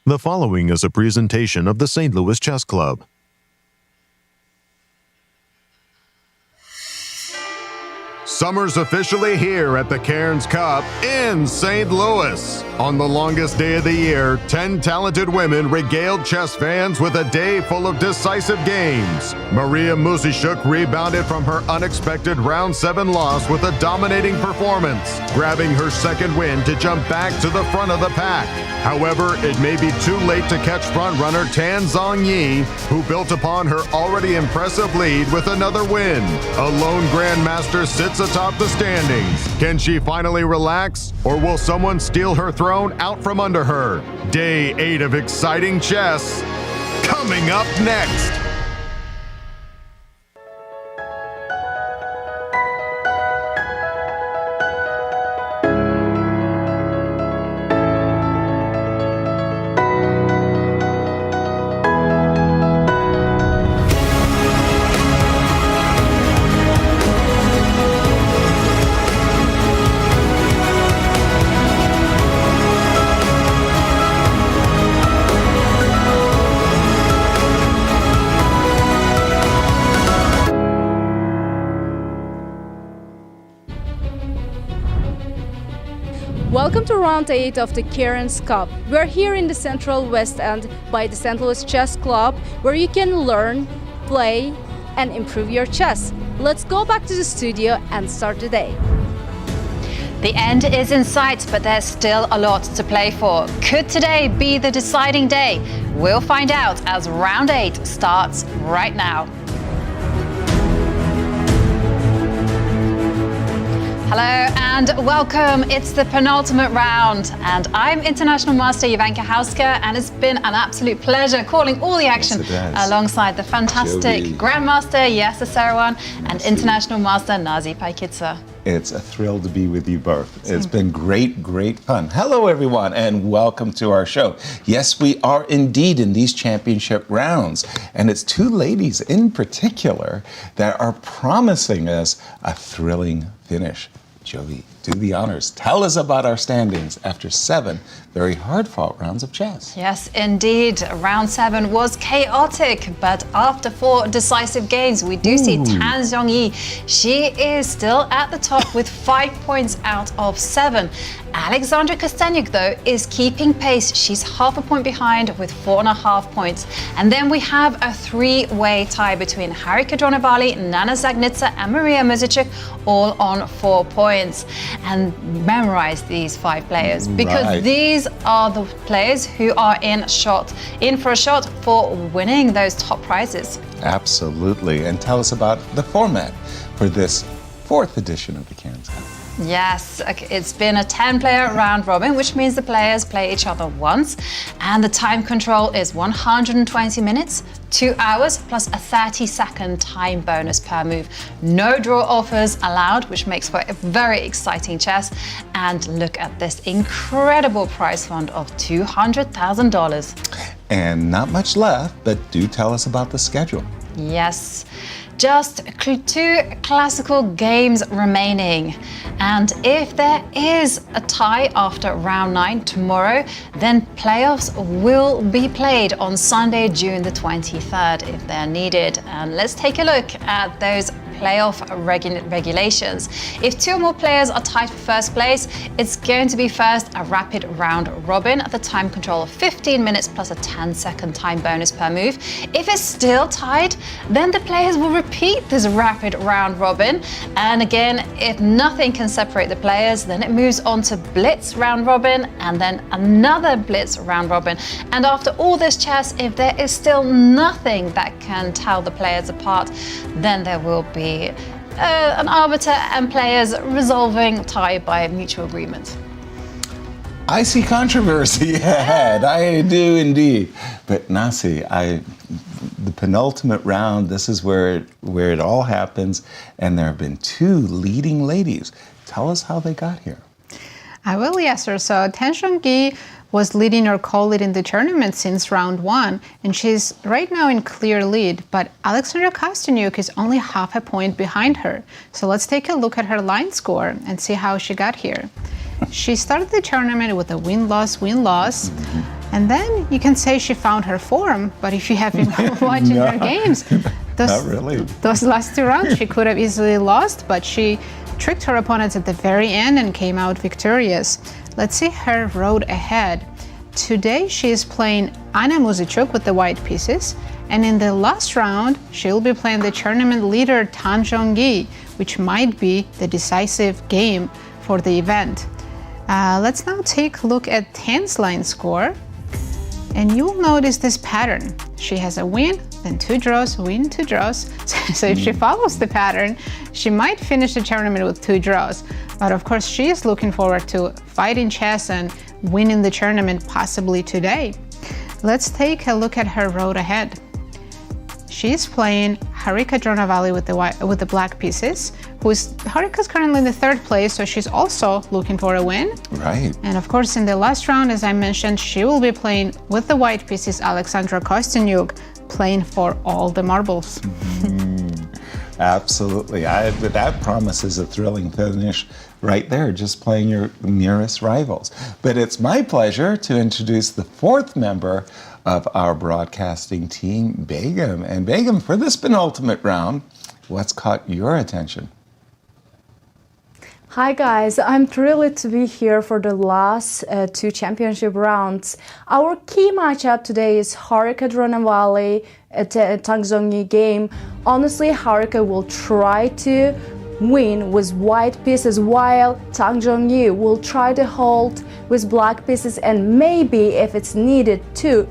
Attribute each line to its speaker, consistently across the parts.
Speaker 1: The following is a presentation of the St. Louis Chess Club. Summer's officially here at the Cairns Cup in St. Louis. On the longest day of the year, 10 talented women regaled chess fans with a day full of decisive games. Mariya Muzychuk rebounded from her unexpected round 7 loss with a dominating performance, grabbing her second win to jump back to the front of the pack. However, it may be too late to catch frontrunner Zhongyi, who built upon her already impressive lead with another win. A lone grandmaster sits atop the standings. Can she finally relax, or will someone steal her throne out from under her? Day 8 of exciting chess coming up next.
Speaker 2: Welcome to round 8 of the Cairns Cup. We're here in the Central West End by the St. Louis Chess Club, where you can learn, play, and improve your chess. Let's go back to the studio and start the day.
Speaker 3: The end is in sight, but there's still a lot to play for. Could today be the deciding day? We'll find out as round 8 starts right now. Hello and welcome. It's the penultimate round, and I'm International Master Jovanka Houska, and it's been an absolute pleasure calling all the action alongside the fantastic Grandmaster Yasser Seirawan and International Master Paikidze.
Speaker 4: It's a thrill to be with you both. It's been great fun. Hello, everyone, and welcome to our show. Yes, we are indeed in these championship rounds, and it's two ladies in particular that are promising us a thrilling finish. Jovi, do the honors. Tell us about our standings after 7 very hard-fought rounds of chess.
Speaker 3: Yes, indeed. Round 7 was chaotic, but after 4 decisive games, we do see Zhongyi. She is still at the top with 5 points out of 7. Alexandra Kosteniuk, though, is keeping pace. She's half a point behind with 4.5 points. And then we have a 3-way tie between Harika Dronavalli, Dzagnidze, and Mariya Muzychuk, all on 4 points. And memorize these 5 players, because these are the players who are in for a shot for winning those top prizes.
Speaker 4: Absolutely. And tell us about the format for this 4th edition of the Cairns Cup.
Speaker 3: Yes, it's been a 10-player round robin, which means the players play each other once, and the time control is 120 minutes, 2 hours, plus a 30-second time bonus per move. No draw offers allowed, which makes for a very exciting chess. And look at this incredible prize fund of $200,000.
Speaker 4: And not much left, but do tell us about the schedule.
Speaker 3: Yes. Just 2 classical games remaining. And if there is a tie after round 9 tomorrow, then playoffs will be played on Sunday, June the 23rd, if they're needed. And let's take a look at those playoff regulations. If 2 or more players are tied for first place, it's going to be first a rapid round robin at the time control of 15 minutes plus a 10-second time bonus per move. If it's still tied, then the players will repeat this rapid round robin. And again, if nothing can separate the players, then it moves on to blitz round robin and then another blitz round robin. And after all this chess, if there is still nothing that can tell the players apart, then there will be an arbiter and players resolving tie by mutual agreement.
Speaker 4: I see controversy ahead. I do indeed. But Nasi, the penultimate round, this is where it all happens, and there have been 2 leading ladies. Tell us how they got here.
Speaker 5: I will, Yasser. So Zhongyi was leading or co-leading the tournament since round 1, and she's right now in clear lead, but Alexandra Kosteniuk is only half a point behind her. So let's take a look at her line score and see how she got here. She started the tournament with a win-loss, And then you can say she found her form, but if you have been watching her games,
Speaker 4: Not really.
Speaker 5: those last 2 rounds she could have easily lost, but she tricked her opponents at the very end and came out victorious. Let's see her road ahead. Today she is playing Anna Muzychuk with the white pieces, and in the last round she'll be playing the tournament leader Zhongyi, which might be the decisive game for the event. Let's now take a look at Tan's line score, and you'll notice this pattern. She has a win, then 2 draws, win, 2 draws. So if she follows the pattern, she might finish the tournament with 2 draws. But of course, she is looking forward to fighting chess and winning the tournament possibly today. Let's take a look at her road ahead. She's playing Harika Dronavalli with the black pieces. Harika's currently in the 3rd place, so she's also looking for a win.
Speaker 4: Right.
Speaker 5: And of course, in the last round, as I mentioned, she will be playing with the white pieces Alexandra Kosteniuk, playing for all the marbles.
Speaker 4: Absolutely. That promises a thrilling finish right there, just playing your nearest rivals. But it's my pleasure to introduce the 4th member of our broadcasting team, Begim. And Begim, for this penultimate round, what's caught your attention?
Speaker 6: Hi guys, I'm thrilled to be here for the last 2 championship rounds. Our key matchup today is Harika Dronavalli Zhongyi game. Honestly, Harika will try to win with white pieces while Zhongyi will try to hold with black pieces, and maybe if it's needed to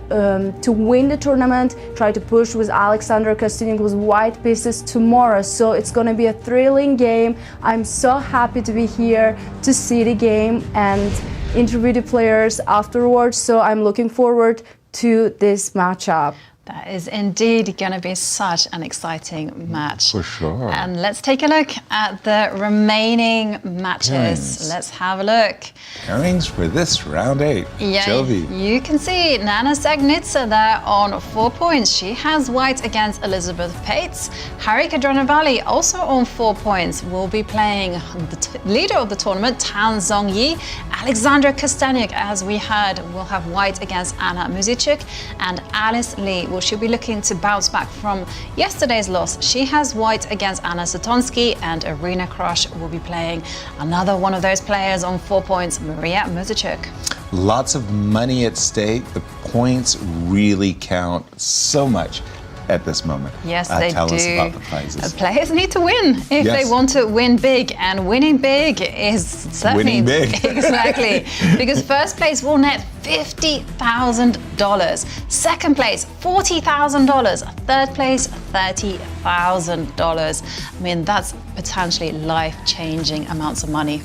Speaker 6: win the tournament, try to push with Alexandra Kosteniuk with white pieces tomorrow. So it's going to be a thrilling game. I'm so happy to be here to see the game and interview the players afterwards. So I'm looking forward to this matchup.
Speaker 3: That is indeed going to be such an exciting match.
Speaker 4: For sure.
Speaker 3: And let's take a look at the remaining matches.
Speaker 4: Pairings.
Speaker 3: Let's have a look.
Speaker 4: Pairings for this round 8.
Speaker 3: Yeah,
Speaker 4: Jovi.
Speaker 3: you can see Nana Dzagnidze there on 4 points. She has white against Elisabeth Paehtz. Harika Dronavalli also on 4 points. Will be playing the leader of the tournament, Zhongyi. Alexandra Kosteniuk, as we heard, will have white against Anna Muzychuk. And Alice Lee, she'll be looking to bounce back from yesterday's loss. She has white against Anna Zatonskih, and Irina Krush will be playing another one of those players on 4 points, Mariya Muzychuk.
Speaker 4: Lots of money at stake. The points really count so much at this moment.
Speaker 3: Yes, they
Speaker 4: tell
Speaker 3: do.
Speaker 4: us about the prizes.
Speaker 3: Players need to win if they want to win big, and winning big is certainly
Speaker 4: Winning big.
Speaker 3: Exactly, because first place will net $50,000, second place $40,000, third place $30,000. I mean, that's potentially life-changing amounts of money.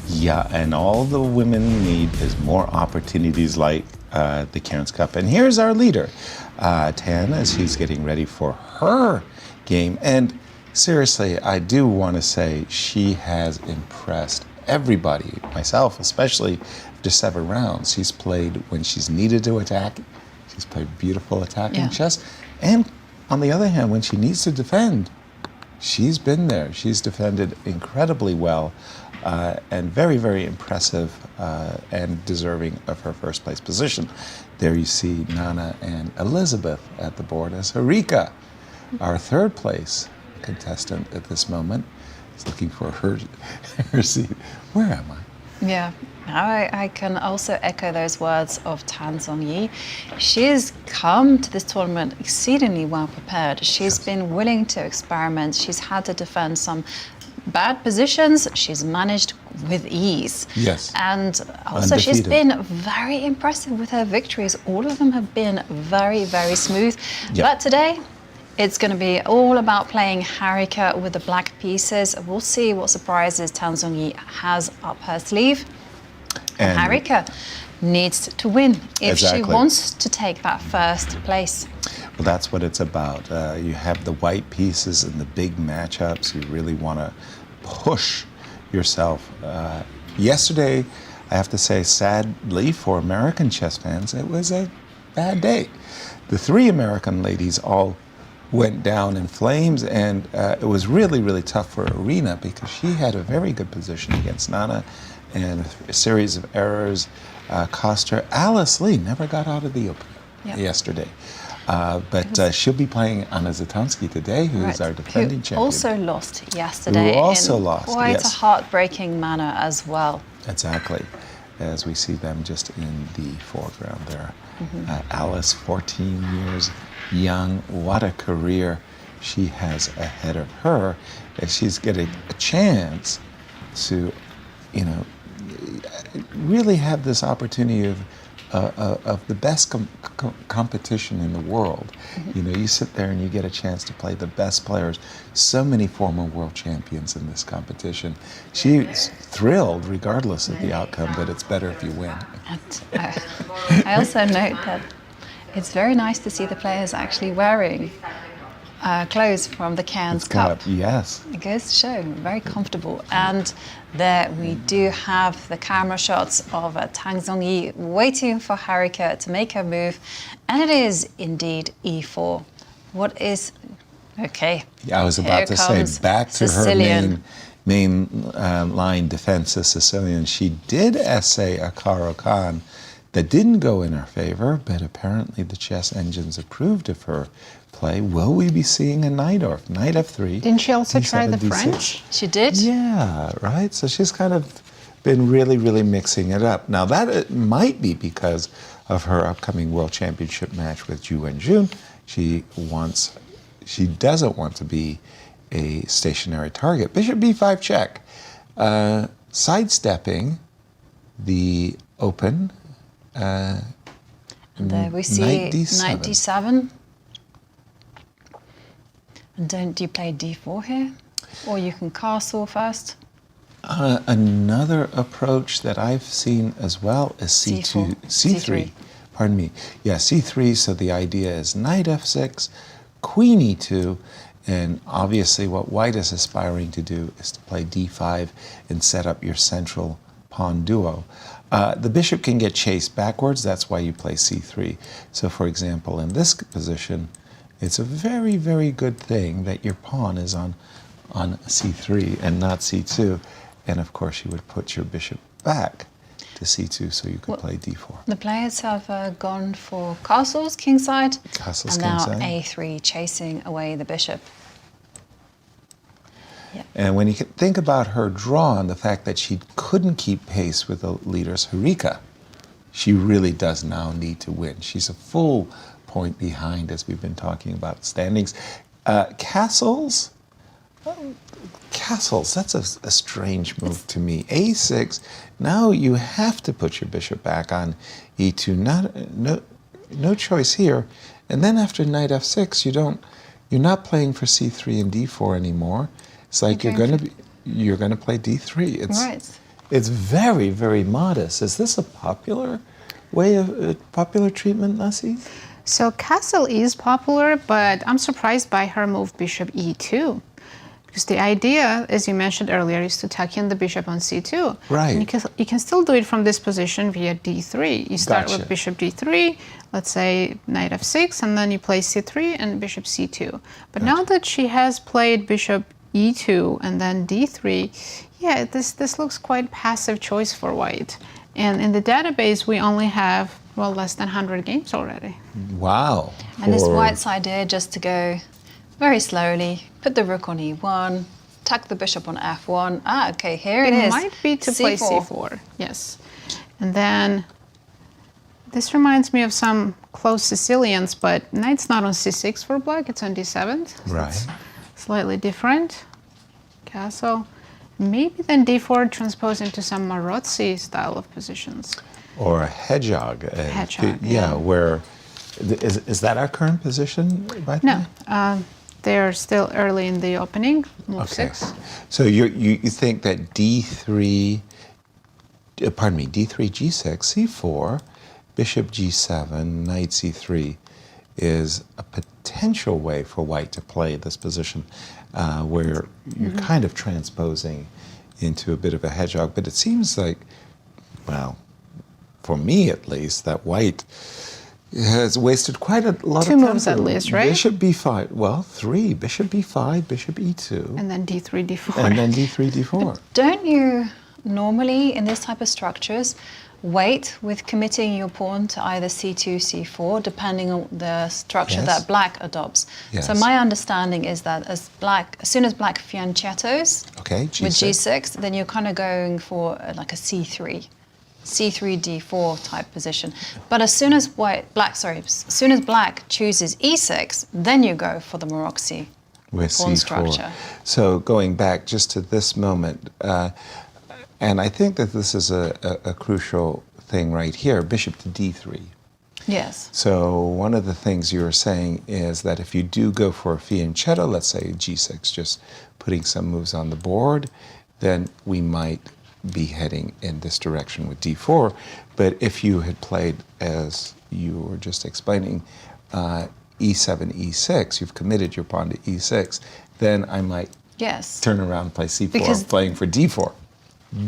Speaker 4: Yeah, and all the women need is more opportunities like the Cairns Cup. And here's our leader, Tan, as she's getting ready for her game. And seriously, I do want to say she has impressed everybody, myself especially, after 7 rounds. She's played when she's needed to attack. She's played beautiful attacking chess. And on the other hand, when she needs to defend, she's been there. She's defended incredibly well. And very, very impressive and deserving of her first place position. There you see Nana and Elisabeth at the board as Harika, our 3rd place contestant at this moment, is looking for her seat. Where am I?
Speaker 3: Yeah, I can also echo those words of Zhongyi. She's come to this tournament exceedingly well prepared. She's been willing to experiment. She's had to defend some bad positions. She's managed with ease.
Speaker 4: Yes.
Speaker 3: And also she's been very impressive with her victories. All of them have been very, very smooth.
Speaker 4: Yep.
Speaker 3: But today, it's going to be all about playing Harika with the black pieces. We'll see what surprises Zhongyi has up her sleeve. And Harika needs to win if she wants to take that first place.
Speaker 4: Well, that's what it's about. You have the white pieces in the big matchups. You really want to push yourself. Yesterday, I have to say, sadly for American chess fans, it was a bad day. The 3 American ladies all went down in flames, and it was really, really tough for Irina because she had a very good position against Nana and a series of errors cost her. Alice Lee never got out of the open yesterday. But she'll be playing Anna Zatonskih today, who is our defending champion.
Speaker 3: Also lost yesterday quite a heartbreaking manner as well.
Speaker 4: Exactly, as we see them just in the foreground there. Alice, 14 years young, what a career she has ahead of her, as she's getting a chance to, really have this opportunity of the best competition in the world. You sit there and you get a chance to play the best players. So many former world champions in this competition. She's thrilled, regardless of the outcome, that it's better if you win.
Speaker 3: And, I also note that it's very nice to see the players actually wearing clothes from the Cairns Cup.
Speaker 4: Yes.
Speaker 3: It goes to show, very comfortable. And there we do have the camera shots of Zhongyi waiting for Harika to make her move. And it is indeed e4. What is... Okay.
Speaker 4: Yeah, I was about to say, back to her main line defense as Sicilian. She did essay a Caro-Kann that didn't go in her favor, but apparently the chess engines approved of her play. Will we be seeing a knight f3?
Speaker 5: Didn't she also try the
Speaker 4: D7, D6?
Speaker 5: French?
Speaker 3: She did?
Speaker 4: Yeah, right. So she's kind of been really, really mixing it up. Now that it might be because of her upcoming World Championship match with Zhu Wenjun. She doesn't want to be a stationary target. Bishop b5 check. Sidestepping the open.
Speaker 3: And there we see
Speaker 4: Knight d7.
Speaker 3: Knight d7. And don't you play d4 here? Or you can castle first.
Speaker 4: Another approach that I've seen as well is C3. Pardon me. Yeah, C3, so the idea is knight f6, queen e2, and obviously what white is aspiring to do is to play d5 and set up your central pawn duo. The bishop can get chased backwards, that's why you play c3. So for example, in this position, it's a very, very good thing that your pawn is on c3 and not c2. And of course, you would put your bishop back to c2 so you could play d4.
Speaker 3: The players have gone for castles, kingside,
Speaker 4: Castles,
Speaker 3: and now
Speaker 4: kingside.
Speaker 3: a3, chasing away the bishop. Yeah.
Speaker 4: And when you think about her draw and the fact that she couldn't keep pace with the leaders, Harika, she really does now need to win. She's a full point behind, as we've been talking about standings. Castles, that's a strange move to me. A6, now you have to put your bishop back on e2. No choice here. And then after knight f6, you're not playing for c3 and d4 anymore. It's like you're going to play d3. It's very, very modest. Is this a popular way of popular treatment, Nasi?
Speaker 5: So castle is popular, but I'm surprised by her move bishop e2. Because the idea, as you mentioned earlier, is to tuck in the bishop on c2.
Speaker 4: Right.
Speaker 5: And you can still do it from this position via d3. You start with bishop d3, let's say knight f6, and then you play c3 and bishop c2. But now that she has played bishop e2 and then d3, yeah, this looks quite passive choice for white. And in the database, we only have, well, less than 100 games already.
Speaker 4: Wow.
Speaker 3: And it's white's idea just to go very slowly, put the rook on e1, tuck the bishop on f1. Ah, okay, here it is.
Speaker 5: It might be to play c4, yes. And then this reminds me of some close Sicilians, but knight's not on c6 for black, it's on d7.
Speaker 4: Right.
Speaker 5: It's slightly different. Castle. Maybe then d4 transpose into some Marozzi style of positions.
Speaker 4: Or a hedgehog.
Speaker 5: Hedgehog,
Speaker 4: yeah. Where, is that our current position, by the way?
Speaker 5: No. They're still early in the opening, move 6.
Speaker 4: So you think that d3, d3, g6, c4, bishop g7, knight c3 is a potential way for white to play this position where you're kind of transposing into a bit of a hedgehog. But it seems like, well, for me at least, that white has wasted quite a lot of time.
Speaker 5: 2 moves at least, right?
Speaker 4: Bishop b5, well, 3. Bishop b5, bishop e2.
Speaker 5: And then d3, d4.
Speaker 4: And then d3, d4.
Speaker 3: Don't you normally in this type of structures, wait with committing your pawn to either c2, c4, depending on the structure
Speaker 4: Yes.
Speaker 3: that black adopts.
Speaker 4: Yes.
Speaker 3: So my understanding is that as soon as black fianchettos
Speaker 4: Okay, G6.
Speaker 3: with g6, then you're kind of going for like a c3. C3, D4 type position. But as soon as black chooses E6, then you go for the Maroczy
Speaker 4: With
Speaker 3: pawn
Speaker 4: C4.
Speaker 3: structure.
Speaker 4: So going back just to this moment, and I think that this is a crucial thing right here, bishop to D3.
Speaker 3: Yes.
Speaker 4: So one of the things you were saying is that if you do go for a fianchetto, let's say G6, just putting some moves on the board, then we might be heading in this direction with D4. But if you had played, as you were just explaining, E7, E6, you've committed your pawn to E6, then I might
Speaker 3: Yes.
Speaker 4: turn around and play C4,
Speaker 3: Because-
Speaker 4: playing for D4,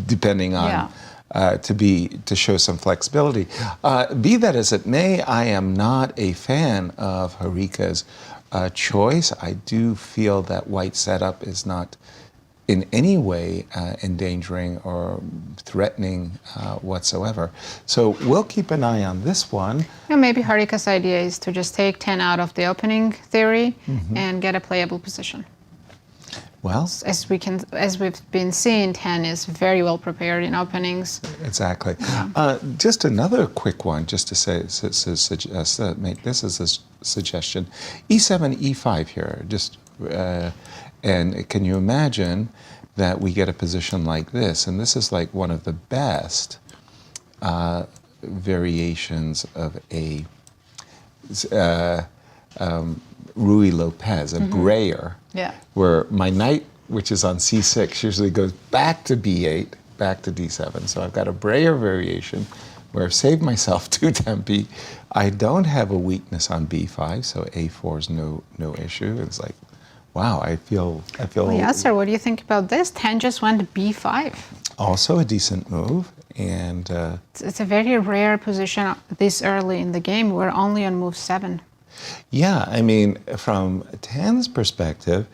Speaker 4: depending on to show some flexibility. Be that as it may, I am not a fan of Harika's choice. I do feel that white's setup is not in any way endangering or threatening whatsoever. So we'll keep an eye on this one.
Speaker 5: And maybe Harika's idea is to just take 10 out of the opening theory and get a playable position.
Speaker 4: Well,
Speaker 5: As we've been seeing, 10 is very well prepared in openings.
Speaker 4: exactly. Just another quick one, just to say, make this as a suggestion. E7, E5 here. And can you imagine that we get a position like this? And this is like one of the best variations of a Ruy Lopez, a brayer,
Speaker 3: Yeah.
Speaker 4: where my knight, which is on C6, usually goes back to B8, back to D7. So I've got a brayer variation where I've saved myself 2 tempi. I don't have a weakness on B5, so A4 is no issue. It's like, wow, I feel.
Speaker 5: Well, Yasser, what do you think about this? 10 just went to B5.
Speaker 4: Also a decent move, and
Speaker 5: It's a very rare position this early in the game. We're only on move 7.
Speaker 4: yeah, I mean, from Tan's perspective,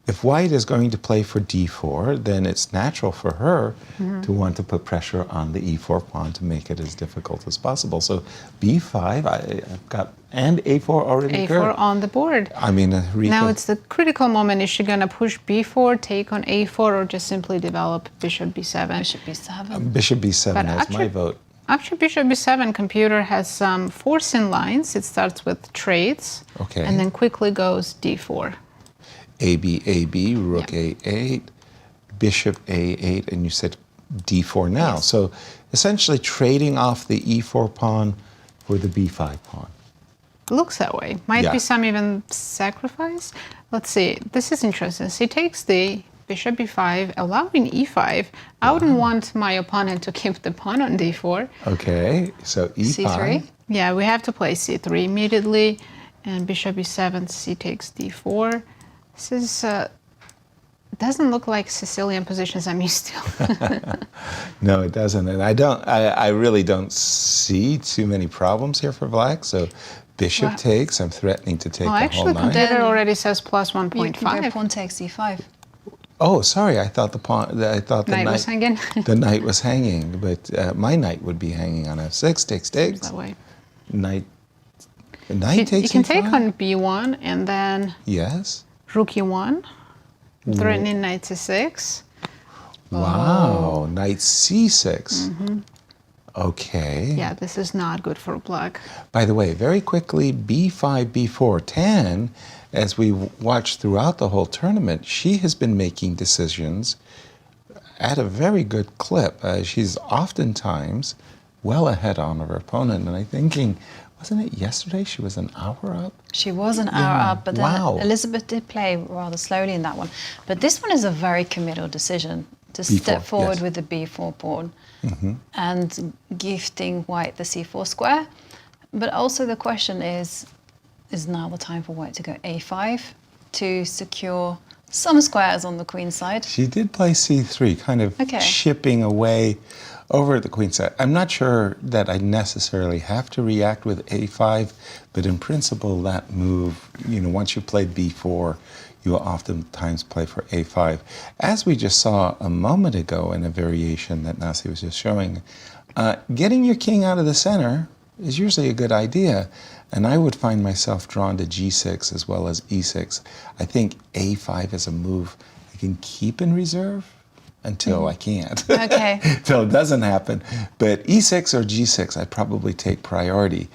Speaker 4: if white is going to play for D4, then it's natural for her to want to put pressure on the E4 pawn to make it as difficult as possible. So B5, I've got, and A4 already
Speaker 5: A4
Speaker 4: occurred.
Speaker 5: on the board.
Speaker 4: I mean, Harika,
Speaker 5: Now it's the critical moment. Is she going to push B4, take on A4, or just simply develop bishop B7?
Speaker 3: Bishop B7.
Speaker 4: Bishop B7
Speaker 5: But
Speaker 4: is my vote.
Speaker 5: After bishop B7, computer has some forcing lines. It starts with trades,
Speaker 4: Okay.
Speaker 5: and then quickly goes D4.
Speaker 4: AB, AB, rook A8, bishop A8, and you said D4 now.
Speaker 5: Yes.
Speaker 4: So essentially trading off the E4 pawn for the B5 pawn.
Speaker 5: Looks that way. Might
Speaker 4: Yeah.
Speaker 5: be some even sacrifice. Let's see. This is interesting. She takes the bishop B5, allowing E5. I wouldn't want my opponent to keep the pawn on D4.
Speaker 4: Okay, so E5.
Speaker 3: C3.
Speaker 5: Yeah, we have to play C3 immediately, and bishop B7, C takes D4. This is doesn't look like Sicilian positions I'm used to.
Speaker 4: No, it doesn't, and I really don't see too many problems here for black. So bishop
Speaker 5: Wow.
Speaker 4: takes. I'm threatening to take
Speaker 5: Well,
Speaker 4: the
Speaker 5: actually,
Speaker 4: whole knight.
Speaker 5: computer already says plus
Speaker 3: You can go
Speaker 5: 1.5.
Speaker 3: pawn takes C5.
Speaker 4: Oh, sorry. I thought the
Speaker 5: Knight was hanging.
Speaker 4: the knight was hanging, but my knight would be hanging on F6. Takes.
Speaker 5: That way.
Speaker 4: Knight.
Speaker 5: You,
Speaker 4: Knight takes.
Speaker 5: you can take
Speaker 4: E5?
Speaker 5: on B1 and then
Speaker 4: Yes.
Speaker 5: rook E1, threatening knight C6.
Speaker 4: Wow. Knight C6. Okay.
Speaker 5: Yeah, this is not good for black.
Speaker 4: By the way, very quickly, B5, B4, 10, as we watched throughout the whole tournament, she has been making decisions at a very good clip. She's oftentimes well ahead on her opponent. And I'm thinking, wasn't it yesterday she was an hour up?
Speaker 3: She was an hour up, but then
Speaker 4: Wow.
Speaker 3: Elizabeth did play rather slowly in that one. But this one is a very committal decision to
Speaker 4: B4,
Speaker 3: step forward
Speaker 4: yes.
Speaker 3: with the B4 pawn and gifting white the C4 square. But also the question is now the time for white to go A5 to secure some squares on the queen side?
Speaker 4: She did play C3, kind of
Speaker 3: Okay.
Speaker 4: chipping away over at the queen side. I'm not sure that I necessarily have to react with A5, but in principle, that move, once you played B4, you will oftentimes play for a5. As we just saw a moment ago in a variation that Nasi was just showing, getting your king out of the center is usually a good idea. And I would find myself drawn to g6 as well as e6. I think a5 is a move I can keep in reserve until I can't.
Speaker 3: Okay.
Speaker 4: Until it doesn't happen. But e6 or g6, I'd probably take priority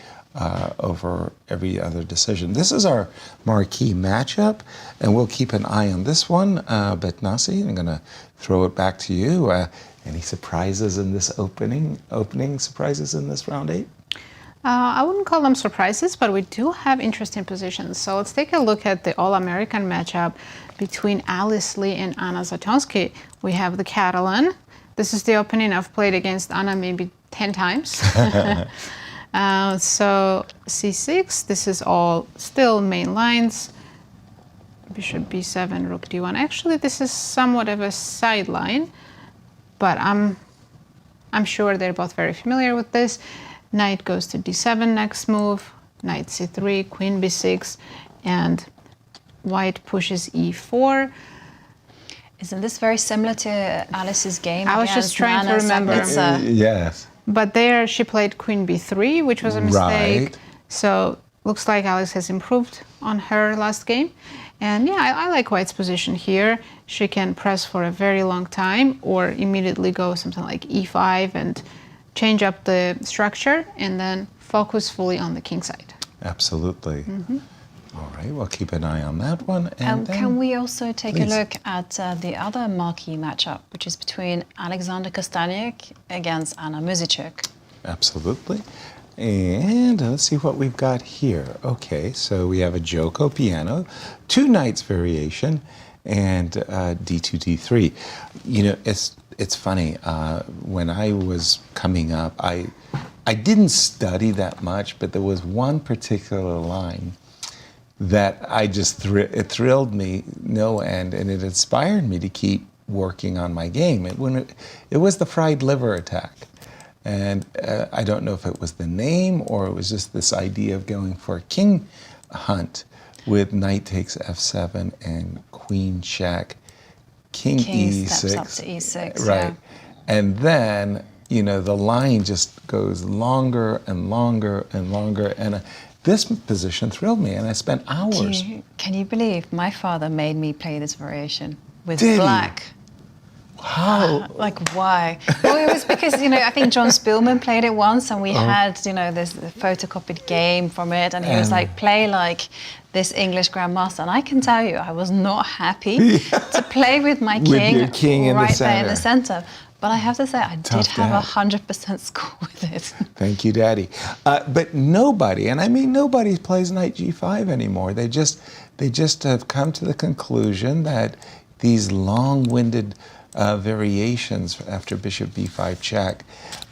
Speaker 4: over every other decision. This is our marquee matchup, and we'll keep an eye on this one. But Nasi, I'm going to throw it back to you. Any surprises in this opening surprises in this round 8?
Speaker 5: I wouldn't call them surprises, but we do have interesting positions. So let's take a look at the All-American matchup between Alice Lee and Anna Zatonskih. We have the Catalan. This is the opening I've played against Anna maybe 10 times. So c6, this is all still main lines. Bishop b7, rook d1. Actually, this is somewhat of a sideline, but I'm sure they're both very familiar with this. Knight goes to d7 next move, knight c3, queen b6, and white pushes e4.
Speaker 3: Isn't this very similar to Alice's game?
Speaker 5: I was just trying to remember.
Speaker 4: Yes.
Speaker 5: But there she played queen b3, which was a mistake.
Speaker 4: Right.
Speaker 5: So looks like Alex has improved on her last game. And yeah, I like white's position here. She can press for a very long time or immediately go something like e5 and change up the structure and then focus fully on the king side.
Speaker 4: Absolutely. All right, we'll keep an eye on that one. And then,
Speaker 3: can we also take
Speaker 4: please.
Speaker 3: a look at the other marquee matchup, which is between Alexandra Kosteniuk against Anna Muzychuk?
Speaker 4: Absolutely. And let's see what we've got here. Okay, so we have a Joko piano, 2 knights variation, and d2, d3. You know, it's funny. When I was coming up, I didn't study that much, but there was one particular line that I just it thrilled me no end, and it inspired me to keep working on my game. It was the fried liver attack. And I don't know if it was the name or it was just this idea of going for a king hunt with knight takes f7 and queen check, king e6.
Speaker 3: Steps up to e6,
Speaker 4: right.
Speaker 3: yeah.
Speaker 4: And then, you know, the line just goes longer and longer and longer. And this position thrilled me, and I spent hours.
Speaker 3: Can you believe my father made me play this variation with
Speaker 4: Did he?
Speaker 3: black?
Speaker 4: How?
Speaker 3: Like, why? Well, it was because, you know, I think John Spielman played it once, and we had, you know, this photocopied game from it, and he was like, play like this English grandmaster. And I can tell you, I was not happy to play with my king,
Speaker 4: your king
Speaker 3: right
Speaker 4: in
Speaker 3: there in the
Speaker 4: the
Speaker 3: center. But I have to say, I
Speaker 4: Tough
Speaker 3: did have
Speaker 4: dad.
Speaker 3: 100% score with it.
Speaker 4: Thank you, Daddy. But nobody, and I mean nobody, plays knight g5 anymore. They just have come to the conclusion that these long-winded variations after bishop b5 check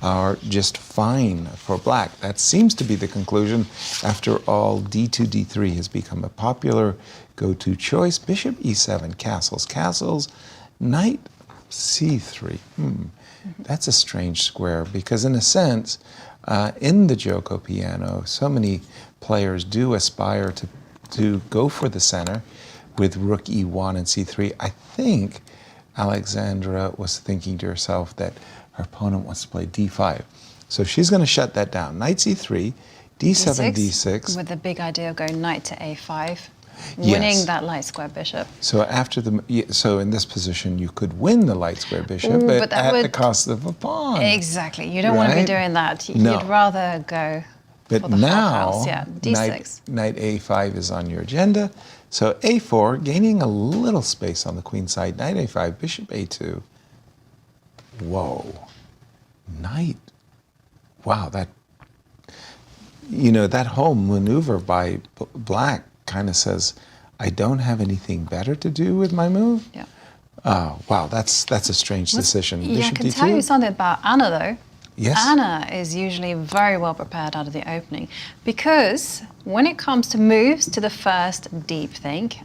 Speaker 4: are just fine for black. That seems to be the conclusion. After all, d2, d3 has become a popular go-to choice. Bishop e7, castles, knight c3. That's a strange square because in a sense, in the Joko piano, so many players do aspire to go for the center with rook e1 and c3. I think Alexandra was thinking to herself that her opponent wants to play d5. So she's going to shut that down. Knight c3, d7, d6.
Speaker 3: With the big idea of going knight to a5,
Speaker 4: Yes.
Speaker 3: winning that light square bishop.
Speaker 4: So so in this position, you could win the light square bishop,
Speaker 3: Ooh,
Speaker 4: but
Speaker 3: but that
Speaker 4: at the
Speaker 3: would-
Speaker 4: cost of a pawn.
Speaker 3: Exactly. You don't want to be
Speaker 4: Right?
Speaker 3: doing that.
Speaker 4: No.
Speaker 3: You'd rather go
Speaker 4: But
Speaker 3: for the
Speaker 4: now,
Speaker 3: house. Yeah, d6.
Speaker 4: knight a5 is on your agenda. So a4, gaining a little space on the queen side. Knight a5, bishop a2. Whoa. Knight. Wow, that whole maneuver by black kind of says, I don't have anything better to do with my move.
Speaker 3: Yeah.
Speaker 4: Wow, that's a strange decision.
Speaker 3: Yeah, I
Speaker 4: Bishop
Speaker 3: can
Speaker 4: d2.
Speaker 3: tell you something about Anna, though.
Speaker 4: Yes.
Speaker 3: Anna is usually very well prepared out of the opening because when it comes to moves to the first deep think,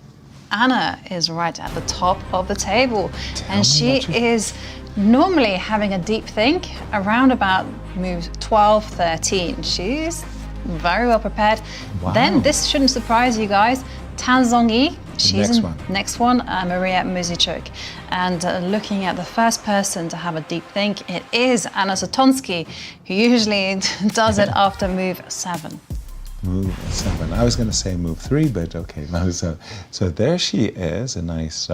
Speaker 3: Anna is right at the top of the table.
Speaker 4: Tell me
Speaker 3: And she
Speaker 4: what you-
Speaker 3: is normally having a deep think around about moves 12, 13. She's very well prepared.
Speaker 4: Wow.
Speaker 3: Then this shouldn't surprise you guys. Zhongyi, she's
Speaker 4: Next
Speaker 3: in
Speaker 4: one.
Speaker 3: next one, Mariya Muzychuk. And looking at the first person to have a deep think, it is Anna Zatonskih, who usually does it after move 7.
Speaker 4: Move 7. I was going to say move 3, but okay. No, so there she is, a nice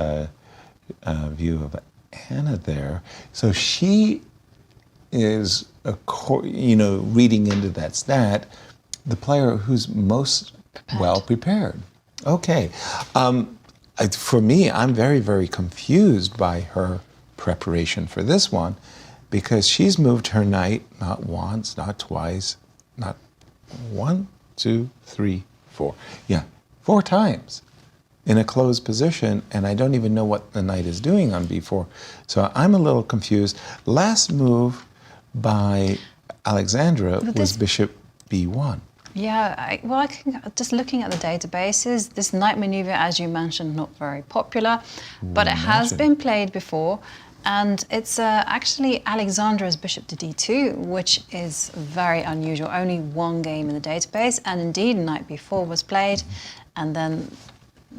Speaker 4: view of Anna there. So she is, reading into that stat, the player who's most well prepared. Okay. For me, I'm very, very confused by her preparation for this one, because she's moved her knight not once, not twice, not 1, 2, 3, 4. Yeah, 4 times in a closed position, and I don't even know what the knight is doing on b4. So I'm a little confused. Last move by Alexandra was bishop b1.
Speaker 3: Yeah, I think just looking at the databases, this knight maneuver, as you mentioned, not very popular, but it has been played before, and it's actually Alexandra's bishop to d2, which is very unusual. Only 1 game in the database, and indeed knight b4 was played, and then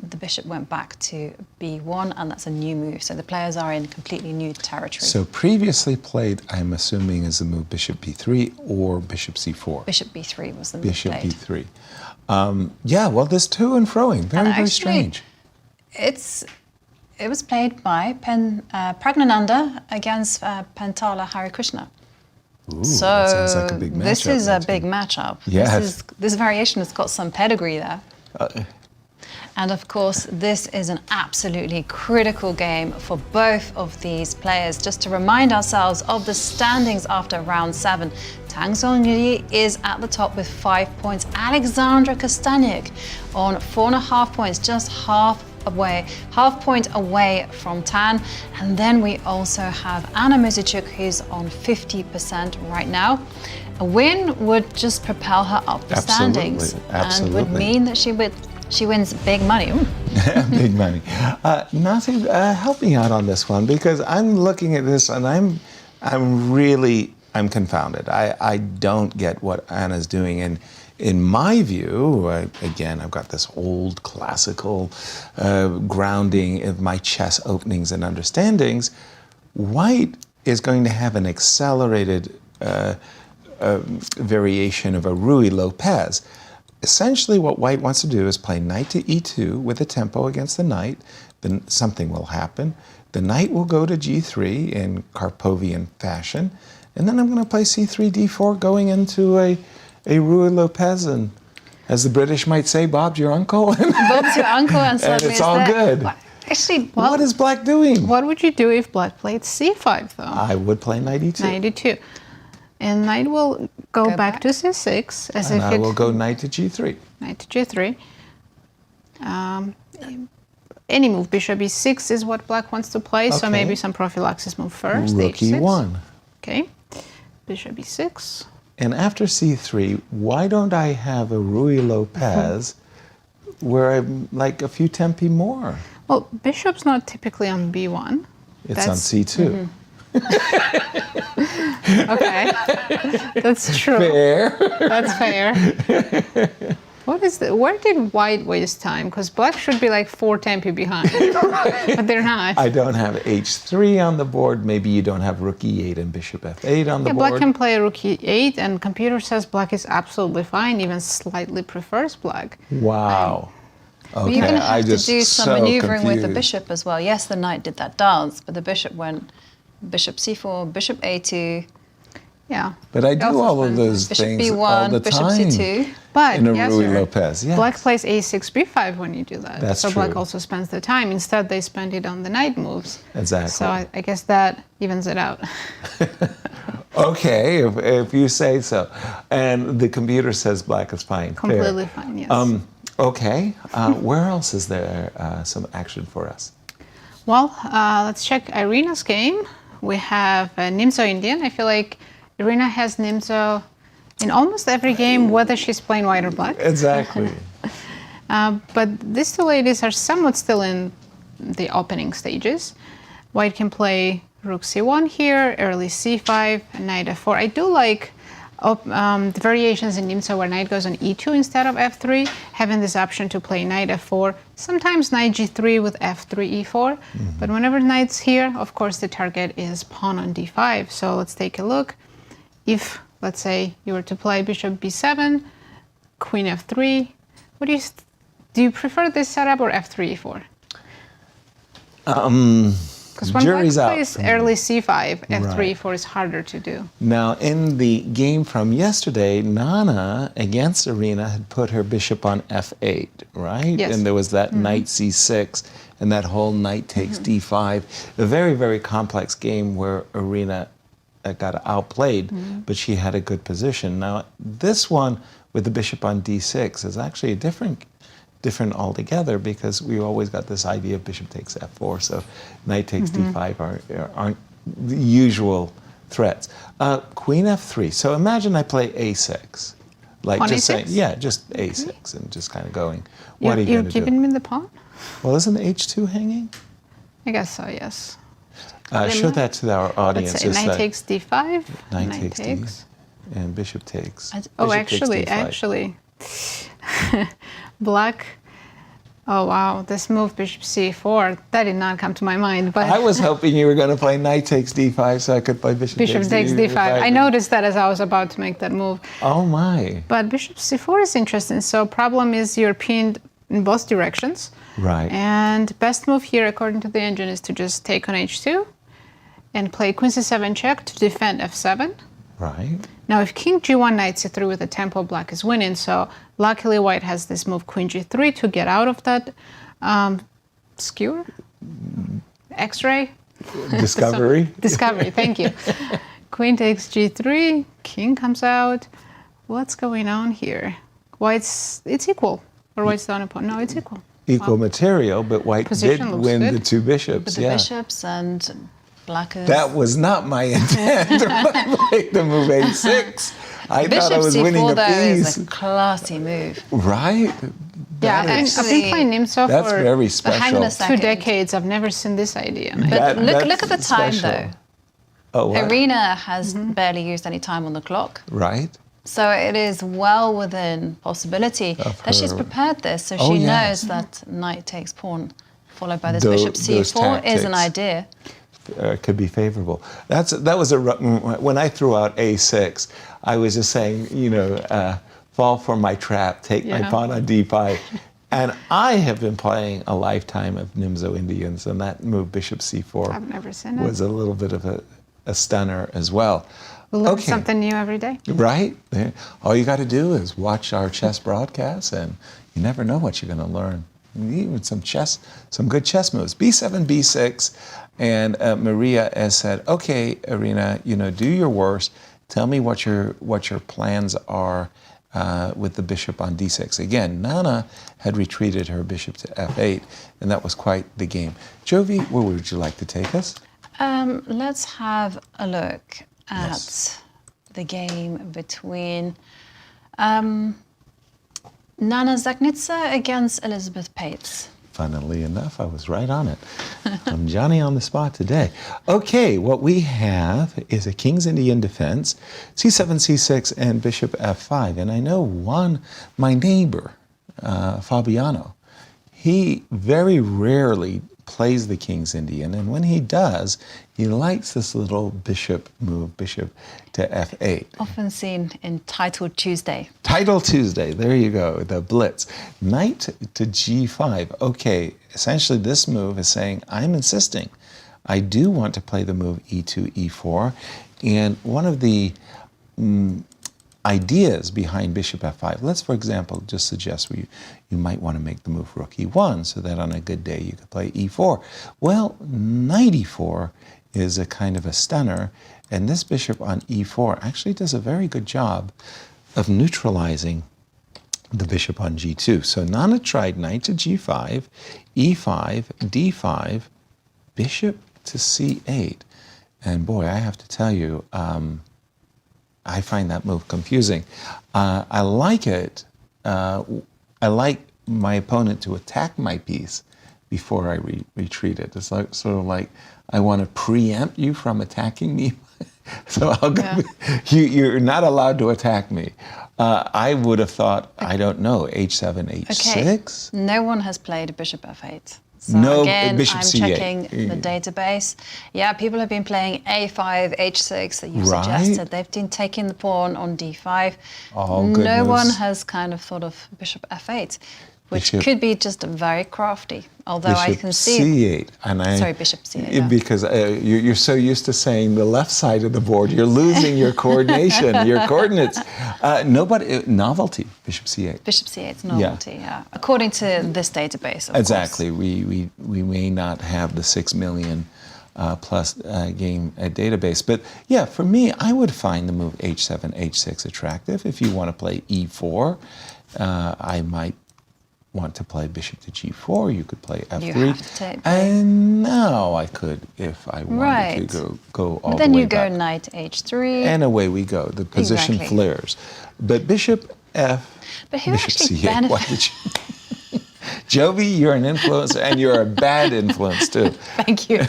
Speaker 3: the bishop went back to b1, and that's a new move. So the players are in completely new territory.
Speaker 4: So previously played, I'm assuming, is the move bishop b3 or bishop c4?
Speaker 3: Bishop b3 was the move
Speaker 4: Bishop
Speaker 3: played.
Speaker 4: b3. Yeah, well, there's to and froing. Very, very strange.
Speaker 3: It was played by Pragnananda against Pentala Harikrishna.
Speaker 4: Ooh,
Speaker 3: So
Speaker 4: that sounds like a big matchup.
Speaker 3: this is a
Speaker 4: too.
Speaker 3: big matchup.
Speaker 4: Yes.
Speaker 3: This variation has got some pedigree there. And of course, this is an absolutely critical game for both of these players. Just to remind ourselves of the standings after round 7. Zhongyi is at the top with 5 points. Alexandra Kosteniuk on 4.5 points, just half point away from Tan. And then we also have Anna Muzychuk, who's on 50% right now. A win would just propel her up the standings.
Speaker 4: Absolutely.
Speaker 3: And would mean that she wins big money. Ooh.
Speaker 4: Big money. Nasi, help me out on this one, because I'm looking at this and I'm confounded. I don't get what Anna's doing. And in my view, again, I've got this old classical grounding of my chess openings and understandings. White is going to have an accelerated variation of a Ruy Lopez. Essentially, what White wants to do is play knight to e2 with a tempo against the knight. Then something will happen. The knight will go to g3 in Karpovian fashion. And then I'm going to play c3, d4, going into a Ruy Lopez. And as the British might say, Bob's your uncle.
Speaker 3: Bob's your uncle, and
Speaker 4: And it's all good.
Speaker 3: Actually,
Speaker 4: What is Black doing?
Speaker 5: What would you do if Black played c5, though?
Speaker 4: I would play knight e2.
Speaker 5: Knight e2. And knight will go back to c6 as
Speaker 4: And
Speaker 5: if
Speaker 4: I
Speaker 5: it...
Speaker 4: will go knight to g3.
Speaker 5: Knight to g3. Any move, bishop e6 is what Black wants to play, so
Speaker 4: Okay.
Speaker 5: maybe some prophylaxis move first.
Speaker 4: Rook
Speaker 5: h6.
Speaker 4: e1.
Speaker 5: Okay. Bishop e6.
Speaker 4: And after c3, why don't I have a Ruy Lopez where I'm like a few tempi more?
Speaker 5: Well, bishop's not typically on b1.
Speaker 4: It's on c2.
Speaker 5: Okay. That's true.
Speaker 4: Fair.
Speaker 5: That's fair. Where did White waste time? Because Black should be like 4 tempi behind, but they're not.
Speaker 4: I don't have h3 on the board. Maybe you don't have rook e8 and bishop f8 on the board.
Speaker 5: Black can play rook e8, and computer says Black is absolutely fine, even slightly prefers Black.
Speaker 4: Wow.
Speaker 3: But
Speaker 4: Okay,
Speaker 3: you're going to have to do some
Speaker 4: so
Speaker 3: maneuvering with the
Speaker 4: confused.
Speaker 3: bishop as well. Yes, the knight did that dance, but the bishop went bishop c4, bishop a2,
Speaker 5: Yeah.
Speaker 4: But I do all of those
Speaker 3: bishop
Speaker 4: things
Speaker 3: b1,
Speaker 4: all the
Speaker 3: bishop
Speaker 4: time
Speaker 3: c2.
Speaker 5: But
Speaker 4: in a
Speaker 5: yes,
Speaker 4: Ruy
Speaker 5: sir.
Speaker 4: Lopez. Yes.
Speaker 5: Black plays a6, b5 when you do that.
Speaker 4: That's
Speaker 5: so Black
Speaker 4: true.
Speaker 5: also spends the time. Instead, they spend it on the knight moves.
Speaker 4: Exactly.
Speaker 5: So I guess that evens it out.
Speaker 4: Okay, if you say so. And the computer says Black is fine. Fair.
Speaker 5: Completely fine, yes.
Speaker 4: Okay, where else is there some action for us?
Speaker 5: Well, let's check Irina's game. We have Nimzo Indian. I feel like Irina has Nimzo in almost every game, whether she's playing white or black.
Speaker 4: Exactly.
Speaker 5: But these two ladies are somewhat still in the opening stages. White can play rook c1 here, early c5, knight f4. I do like the variations in Nimzo where knight goes on e2 instead of f3, having this option to play knight f4, sometimes knight g3 with f3, e4. But whenever knight's here, of course, the target is pawn on d5. So let's take a look. If, let's say, you were to play bishop b7, queen f3, what do you prefer this setup or f3, e4? Because when black plays early c5, f3, e4 is harder to do.
Speaker 4: Now, in the game from yesterday, Nana against Irina had put her bishop on f8, right?
Speaker 5: Yes.
Speaker 4: And there was that knight c6 and that whole knight takes d5. A very, very complex game where Irina got outplayed, but she had a good position. Now, this one with the bishop on d6 is actually a different altogether, because we always got this idea of bishop takes f4, so knight takes d5 aren't the usual threats. Queen f3. So imagine I play a6, like
Speaker 5: Pawn
Speaker 4: just
Speaker 5: a6?
Speaker 4: saying, yeah, just a6 and just kind of going. What are you going to do?
Speaker 5: You're giving me the pawn?
Speaker 4: Well, isn't h2 hanging?
Speaker 5: I guess so. Yes.
Speaker 4: Show that to our audience.
Speaker 5: Let's say knight takes d5.
Speaker 4: Knight takes d, and bishop takes.
Speaker 5: Actually, black. Oh wow, this move bishop c4, that did not come to my mind. But
Speaker 4: I was hoping you were going to play knight takes d5 so I could play bishop
Speaker 5: takes d5. I noticed that as I was about to make that move.
Speaker 4: Oh my.
Speaker 5: But bishop c4 is interesting. So problem is you're pinned in both directions.
Speaker 4: Right.
Speaker 5: And best move here, according to the engine, is to just take on h2 and play queen c7 check to defend f7.
Speaker 4: Right.
Speaker 5: Now, if king g1, knight c3 with a tempo, black is winning. So luckily, white has this move queen g3 to get out of that skewer, X-ray.
Speaker 4: Discovery.
Speaker 5: Discovery, thank you. Queen takes g3, king comes out. What's going on here? It's equal. Or white's down a pawn. No, it's equal.
Speaker 4: Equal material, but white
Speaker 5: Position
Speaker 4: did
Speaker 5: looks
Speaker 4: win
Speaker 5: good.
Speaker 4: the two bishops.
Speaker 3: With the bishops and black is...
Speaker 4: That was not my intent when I played the move a6. I thought I was winning a
Speaker 3: Bishop c4 though
Speaker 4: piece.
Speaker 3: is a classy move.
Speaker 4: Right?
Speaker 5: Yeah, and I've been playing Nimzo
Speaker 4: That's
Speaker 5: for
Speaker 4: very
Speaker 3: But hang on a
Speaker 4: special.
Speaker 3: second.
Speaker 5: 2 decades. I've never seen this idea.
Speaker 3: But
Speaker 4: That's
Speaker 3: look at the time
Speaker 4: special.
Speaker 3: though.
Speaker 4: Oh, what?
Speaker 3: Irina has barely used any time on the clock.
Speaker 4: Right?
Speaker 3: So it is well within possibility that she's
Speaker 4: her.
Speaker 3: prepared this, so
Speaker 4: Oh,
Speaker 3: she
Speaker 4: yes.
Speaker 3: knows that knight takes pawn, followed by this
Speaker 4: Those
Speaker 3: bishop c4 is an
Speaker 4: tactics.
Speaker 3: idea.
Speaker 4: Could be favorable. That was when I threw out a6, I was just saying, fall for my trap, take my pawn on d5. And I have been playing a lifetime of Nimzo Indians, and that move bishop c4
Speaker 5: I've never seen it.
Speaker 4: was a little bit of a stunner as well.
Speaker 5: We learn something new every day.
Speaker 4: Right? All you got to do is watch our chess broadcasts, and you never know what you're going to learn. Even some good chess moves. b7, b6, and Mariya has said, "Okay, Irina, do your worst. Tell me what your plans are with the bishop on d6." Again, Nana had retreated her bishop to f8, and that was quite the game. Jovi, where would you like to take us?
Speaker 3: Let's have a look at the game between Nana Dzagnidze against Elisabeth Paehtz.
Speaker 4: Funnily enough, I was right on it. I'm Johnny on the spot today. Okay, what we have is a King's Indian defense, c7, c6, and bishop f5. And I know my neighbor, Fabiano, he very rarely plays the King's Indian, and when he does, he likes this little bishop move, bishop to f8.
Speaker 3: Often seen in Title Tuesday.
Speaker 4: Title Tuesday, there you go, the blitz. Knight to g5. Okay, essentially this move is saying, I'm insisting. I do want to play the move e2, e4, and one of the ideas behind bishop f5. Let's, for example, just suggest you might want to make the move rook e1 so that on a good day you could play e4. Well, knight e4 is a kind of a stunner, and this bishop on e4 actually does a very good job of neutralizing the bishop on g2. So Nana tried knight to g5, e5, d5, bishop to c8. And boy, I have to tell you, I find that move confusing. I like it. I like my opponent to attack my piece before I retreat it. It's sort of like I want to preempt you from attacking me So I'll go. You're not allowed to attack me. I would have thought, I don't know, h7, h6.
Speaker 3: Okay. No one has played bishop f8. So
Speaker 4: No,
Speaker 3: again,
Speaker 4: bishop
Speaker 3: I'm
Speaker 4: c8.
Speaker 3: checking the database. Yeah, people have been playing a5, h6 that you
Speaker 4: Right.
Speaker 3: suggested. They've been taking the pawn on d5.
Speaker 4: Oh, goodness.
Speaker 3: No one has kind of thought of bishop f8, which
Speaker 4: Bishop-
Speaker 3: could be just very crafty. Although I
Speaker 4: Bishop
Speaker 3: can see...
Speaker 4: c8. And
Speaker 3: Sorry, bishop c8. Yeah.
Speaker 4: Because you're so used to saying the left side of the board, you're losing your coordination, your coordinates. Novelty, bishop c8.
Speaker 3: Bishop c8 is novelty, yeah. According to this database, of
Speaker 4: Exactly.
Speaker 3: course.
Speaker 4: We may not have the 6 million plus game database. But yeah, for me, I would find the move h7, h6 attractive. If you want to play e4, I might want to play bishop to g4, you could play f3.
Speaker 3: You have to take-
Speaker 4: And now I could, if I wanted to, go all
Speaker 3: Then
Speaker 4: the way
Speaker 3: you go
Speaker 4: back.
Speaker 3: knight h3.
Speaker 4: And away we go. The position
Speaker 3: Exactly.
Speaker 4: flares. But bishop f,
Speaker 3: But who
Speaker 4: bishop
Speaker 3: actually
Speaker 4: c8. Why did you? Jovi, you're an influence, and you're a bad influence too.
Speaker 3: Thank you.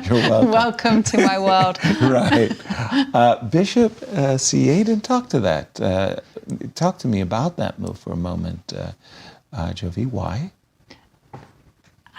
Speaker 4: You're welcome.
Speaker 3: Welcome to my world.
Speaker 4: Right. Bishop c8, and talk to that. Talk to me about that move for a moment, Jovi. Why?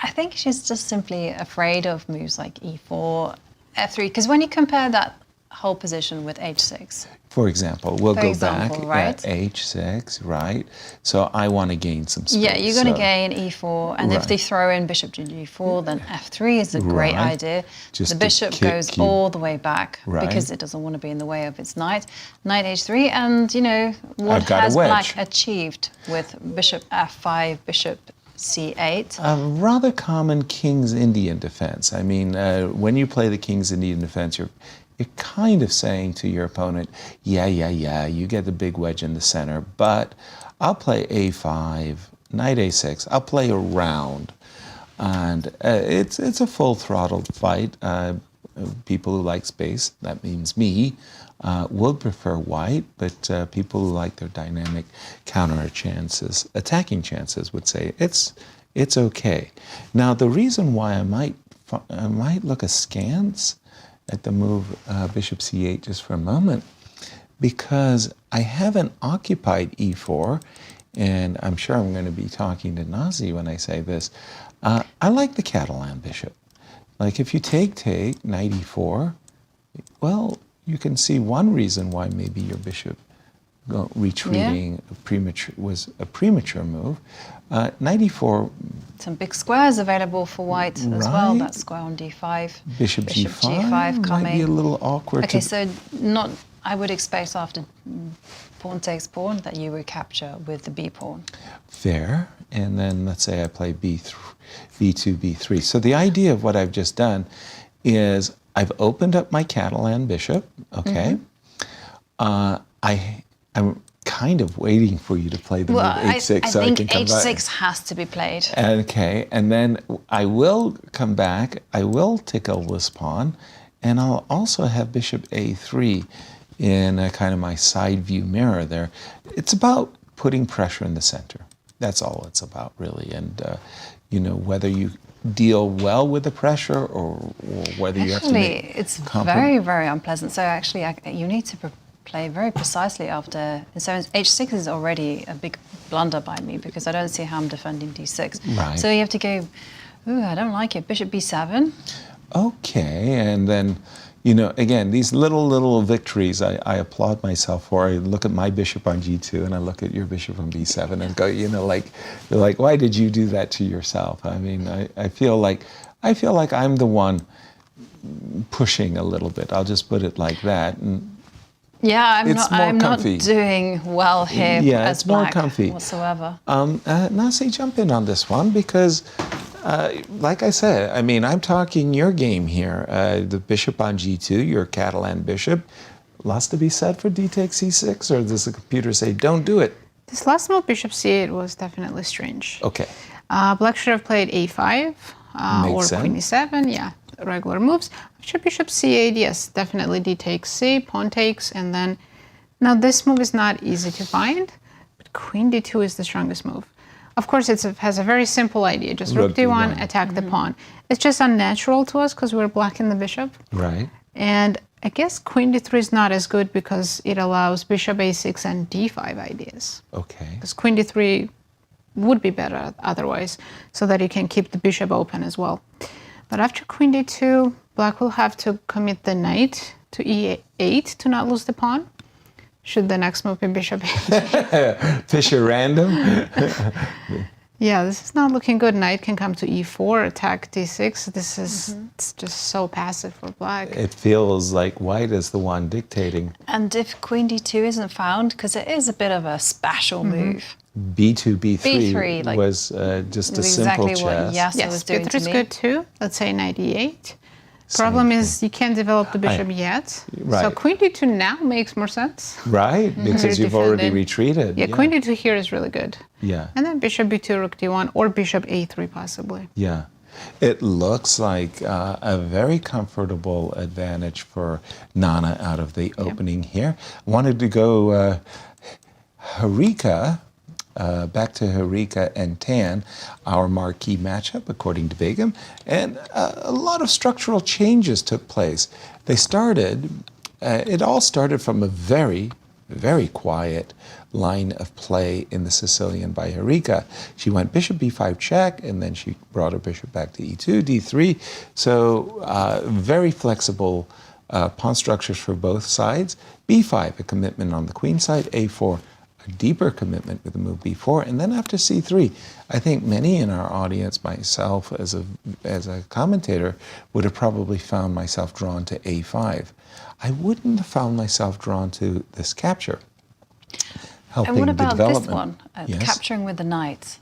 Speaker 3: I think she's just simply afraid of moves like e4, f3, because when you compare that whole position with h6,
Speaker 4: For example, we'll
Speaker 3: For
Speaker 4: go
Speaker 3: example,
Speaker 4: back
Speaker 3: right?
Speaker 4: h6, right? So I want to gain some space.
Speaker 3: yeah, you're going to
Speaker 4: so-
Speaker 3: gain e4, and if
Speaker 4: Right.
Speaker 3: they throw in bishop to g4, then f3 is a great
Speaker 4: Right.
Speaker 3: idea.
Speaker 4: Just
Speaker 3: the
Speaker 4: to
Speaker 3: bishop
Speaker 4: keep-
Speaker 3: goes all the way back
Speaker 4: Right.
Speaker 3: because it doesn't want to be in the way of its knight. Knight h3, and you know what
Speaker 4: I've got a
Speaker 3: has
Speaker 4: wedge.
Speaker 3: black achieved with bishop f5, bishop c8?
Speaker 4: A rather common King's Indian defense. I mean, when you play the King's Indian defense, you're kind of saying to your opponent, yeah, you get the big wedge in the center, but I'll play a5, knight a6, I'll play around. And it's a full throttled fight. People who like space, that means me, would prefer white, but people who like their dynamic counter chances, attacking chances, would say it's okay. Now, the reason why I might look askance at the move bishop c8 just for a moment, because I haven't occupied e4, and I'm sure I'm going to be talking to Nazi when I say this. I like the Catalan bishop. Like if you take, knight e4, well, you can see one reason why maybe your bishop retreating was a premature move. Knight e4.
Speaker 3: Some big squares available for white as well.
Speaker 4: Right.
Speaker 3: That square on d5.
Speaker 4: Bishop g5
Speaker 3: coming.
Speaker 4: might be a little awkward.
Speaker 3: Okay, so not. I would expect after pawn takes pawn that you would capture with the b pawn.
Speaker 4: Fair. And then let's say I play b2, b3. So the idea of what I've just done is I've opened up my Catalan bishop, okay? I'm kind of waiting for you to play the move h6 so I
Speaker 3: think
Speaker 4: can come back.
Speaker 3: h6 has to be played.
Speaker 4: Okay, and then I will come back, I will tickle this pawn, and I'll also have bishop a3 in a kind of my side view mirror there. It's about putting pressure in the center. That's all it's about, really. And, you know, whether you deal well with the pressure or whether you have to make...
Speaker 3: Actually, it's very, very unpleasant. So actually, you need to play very precisely after... So h6 is already a big blunder by me because I don't see how I'm defending d6.
Speaker 4: Right.
Speaker 3: So you have to go, ooh, I don't like it, bishop b7.
Speaker 4: Okay, and then, you know, again, these little victories I applaud myself for. I look at my bishop on g2 and I look at your bishop on b7 and go, you know, like, you're like, why did you do that to yourself? I mean, I feel like I'm the one pushing a little bit. I'll just put it like that. And
Speaker 3: yeah, I'm not
Speaker 4: comfy.
Speaker 3: Doing well here
Speaker 4: Yeah,
Speaker 3: as
Speaker 4: it's more
Speaker 3: black
Speaker 4: comfy.
Speaker 3: whatsoever.
Speaker 4: Nasi, jump in on this one because, like I said, I mean, I'm talking your game here. The bishop on g2, your Catalan bishop. Lots to be said for d takes e6, or does the computer say, don't do it?
Speaker 5: This last move, bishop c8, was definitely strange.
Speaker 4: Okay.
Speaker 5: Black should have played a5 or
Speaker 4: Makes
Speaker 5: queen e7, yeah, regular moves. After bishop c8, yes, definitely d takes c, pawn takes, and then... Now this move is not easy to find, but queen d2 is the strongest move. Of course, it has a very simple idea, just rook d1, attack the pawn. It's just unnatural to us because we're blocking the bishop.
Speaker 4: Right.
Speaker 5: And I guess queen d3 is not as good because it allows bishop a6 and d5 ideas.
Speaker 4: Okay.
Speaker 5: Because queen d3 would be better otherwise, so that you can keep the bishop open as well. But after queen d2, black will have to commit the knight to e8 to not lose the pawn. Should the next move be bishop a8?
Speaker 4: Fisher random.
Speaker 5: Yeah, this is not looking good. Knight can come to e4, attack d6. This is it's just so passive for black.
Speaker 4: It feels like white is the one dictating.
Speaker 3: And if queen d2 isn't found, because it is a bit of a special move.
Speaker 4: B2, B3,
Speaker 3: B3, like,
Speaker 4: was just a
Speaker 3: exactly
Speaker 4: simple
Speaker 3: what
Speaker 4: chess.
Speaker 3: Yasser was doing
Speaker 5: b3
Speaker 3: to
Speaker 5: is
Speaker 3: me.
Speaker 5: good too. Let's say knight e8. Problem is you can't develop the bishop yet. So
Speaker 4: Right.
Speaker 5: queen d2 now makes more sense.
Speaker 4: Right, because you've already
Speaker 5: defended.
Speaker 4: retreated.
Speaker 5: Yeah, queen d2 here is really good.
Speaker 4: Yeah.
Speaker 5: And then bishop b2, rook d1, or bishop a3 possibly.
Speaker 4: Yeah. It looks like a very comfortable advantage for Nana out of the opening here. Wanted to go Harika, back to Harika and Tan, our marquee matchup, according to Begim. And a lot of structural changes took place. They started, it all started from a very, very quiet line of play in the Sicilian by Harika. She went bishop b5 check, and then she brought her bishop back to e2, d3. So very flexible pawn structures for both sides. b5, a commitment on the queen side, a4, a deeper commitment with the move b4, and then after c3, I think many in our audience, myself as a commentator, would have probably found myself drawn to a5. I wouldn't have found myself drawn to this capture. Helping
Speaker 3: And what about
Speaker 4: the
Speaker 3: this
Speaker 4: development.
Speaker 3: one,
Speaker 4: Yes?
Speaker 3: capturing with the knight?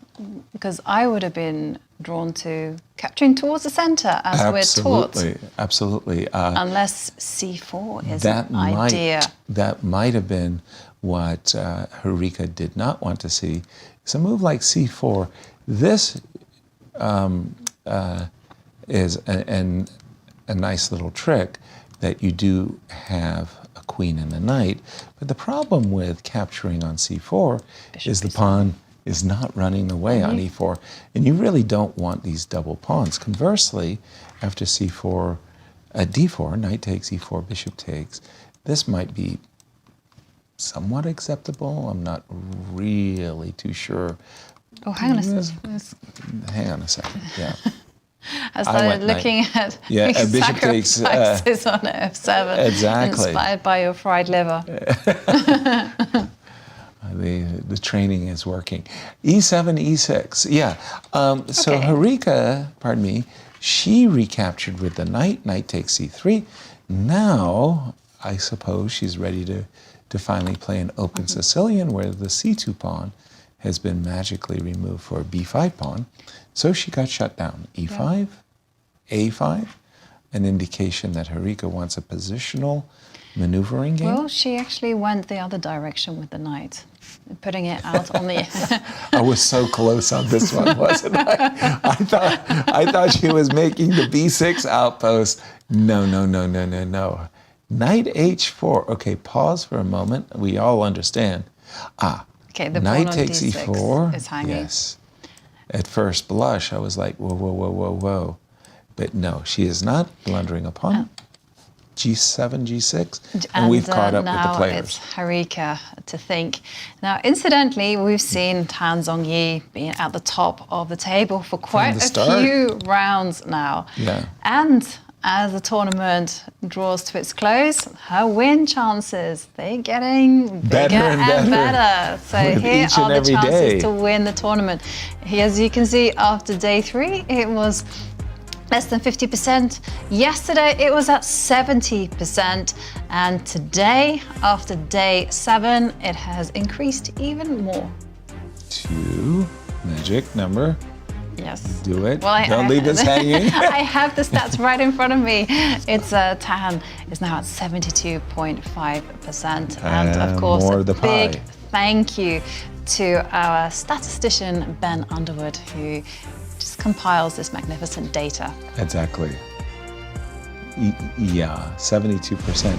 Speaker 3: Because I would have been drawn to capturing towards the center, as we're taught.
Speaker 4: Absolutely.
Speaker 3: Unless c4 is an
Speaker 4: That
Speaker 3: idea.
Speaker 4: that might have been what Harika did not want to see. It's a move like c4. This is a nice little trick that you do have a queen and a knight. But the problem with capturing on c4 is the pawn is not running away on e4. And you really don't want these double pawns. Conversely, after c4, d4, knight takes, e4, bishop takes, this might be somewhat acceptable. I'm not really too sure.
Speaker 3: Oh, hang on a second.
Speaker 4: Hang on a second, yeah.
Speaker 3: I started
Speaker 4: went
Speaker 3: looking at
Speaker 4: Yeah, a bishop takes,
Speaker 3: sacrifices on f7.
Speaker 4: Exactly.
Speaker 3: Inspired by your fried liver.
Speaker 4: The training is working. e7, e6, yeah. So
Speaker 3: Okay.
Speaker 4: Harika, pardon me, she recaptured with the knight. Knight takes c3. Now, I suppose she's ready to finally play an open Sicilian where the c2 pawn has been magically removed for a b5 pawn. So she got shut down. e5, a5, an indication that Harika wants a positional maneuvering game.
Speaker 3: Well, she actually went the other direction with the knight, putting it out on the...
Speaker 4: I was so close on this one, wasn't I? I thought she was making the b6 outpost. No. Knight h4. Okay, pause for a moment. We all understand.
Speaker 3: Okay, the
Speaker 4: knight
Speaker 3: pawn on
Speaker 4: takes
Speaker 3: d6
Speaker 4: e4.
Speaker 3: is hanging.
Speaker 4: Yes. At first blush, I was like, whoa. But no, she is not blundering a pawn. G7, G6, and we've caught up with the
Speaker 3: now
Speaker 4: players.
Speaker 3: it's Harika to think. Now, incidentally, we've seen Tan Zhongyi being at the top of the table for quite
Speaker 4: the
Speaker 3: a
Speaker 4: start.
Speaker 3: few rounds now.
Speaker 4: Yeah.
Speaker 3: And as the tournament draws to its close, her win chances, they're getting bigger
Speaker 4: and better
Speaker 3: So
Speaker 4: with
Speaker 3: here
Speaker 4: each and
Speaker 3: are the
Speaker 4: every
Speaker 3: chances
Speaker 4: day.
Speaker 3: to win the tournament. Here, as you can see, after day 3, it was less than 50%. Yesterday it was at 70%, and today, after day 7, it has increased even more.
Speaker 4: 2, magic number.
Speaker 3: Yes.
Speaker 4: Do it.
Speaker 3: Well,
Speaker 4: Don't leave us hanging.
Speaker 3: I have the stats right in front of me. It's Tan is now at 72.5%, and of course,
Speaker 4: more
Speaker 3: a
Speaker 4: the
Speaker 3: big
Speaker 4: pie.
Speaker 3: thank you to our statistician Ben Underwood, who just compiles this magnificent data.
Speaker 4: Exactly. Yeah, 72%.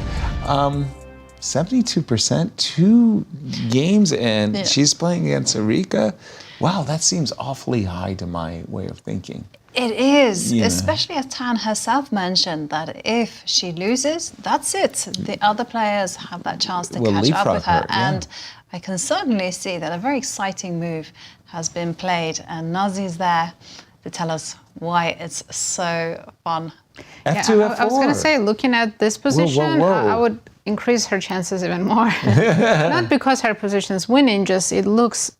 Speaker 4: 72%, 2 games, and
Speaker 3: Yeah.
Speaker 4: she's playing against Harika. Wow, that seems awfully high to my way of thinking.
Speaker 3: It is,
Speaker 4: Yeah.
Speaker 3: especially as Tan herself mentioned that if she loses, that's it. The other players have that chance to
Speaker 4: Will
Speaker 3: catch up
Speaker 4: leapfrog
Speaker 3: with her.
Speaker 4: her, yeah.
Speaker 3: And I can certainly see that a very exciting move has been played. And Nazi's there to tell us why it's so fun.
Speaker 4: F2,
Speaker 5: Yeah,
Speaker 4: F4.
Speaker 5: I was going to say, looking at this position,
Speaker 4: whoa.
Speaker 5: I would increase her chances even more. Not because her position is winning, just it looks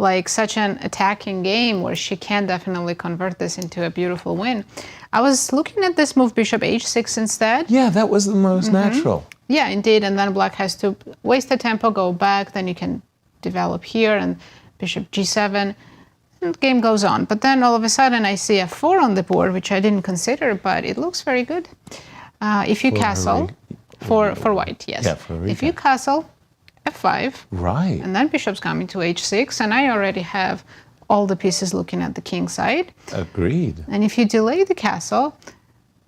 Speaker 5: like such an attacking game where she can definitely convert this into a beautiful win. I was looking at this move, bishop h6 instead.
Speaker 4: Yeah, that was the most natural.
Speaker 5: Yeah, indeed. And then black has to waste the tempo, go back, then you can develop here, and bishop g7. And the game goes on. But then all of a sudden I see f4 on the board, which I didn't consider, but it looks very good. If you castle, for white, yes.
Speaker 4: Yeah, for Harika.
Speaker 5: If you castle, f5,
Speaker 4: Right.
Speaker 5: and then bishop's coming to h6, and I already have all the pieces looking at the king side.
Speaker 4: Agreed.
Speaker 5: And if you delay the castle,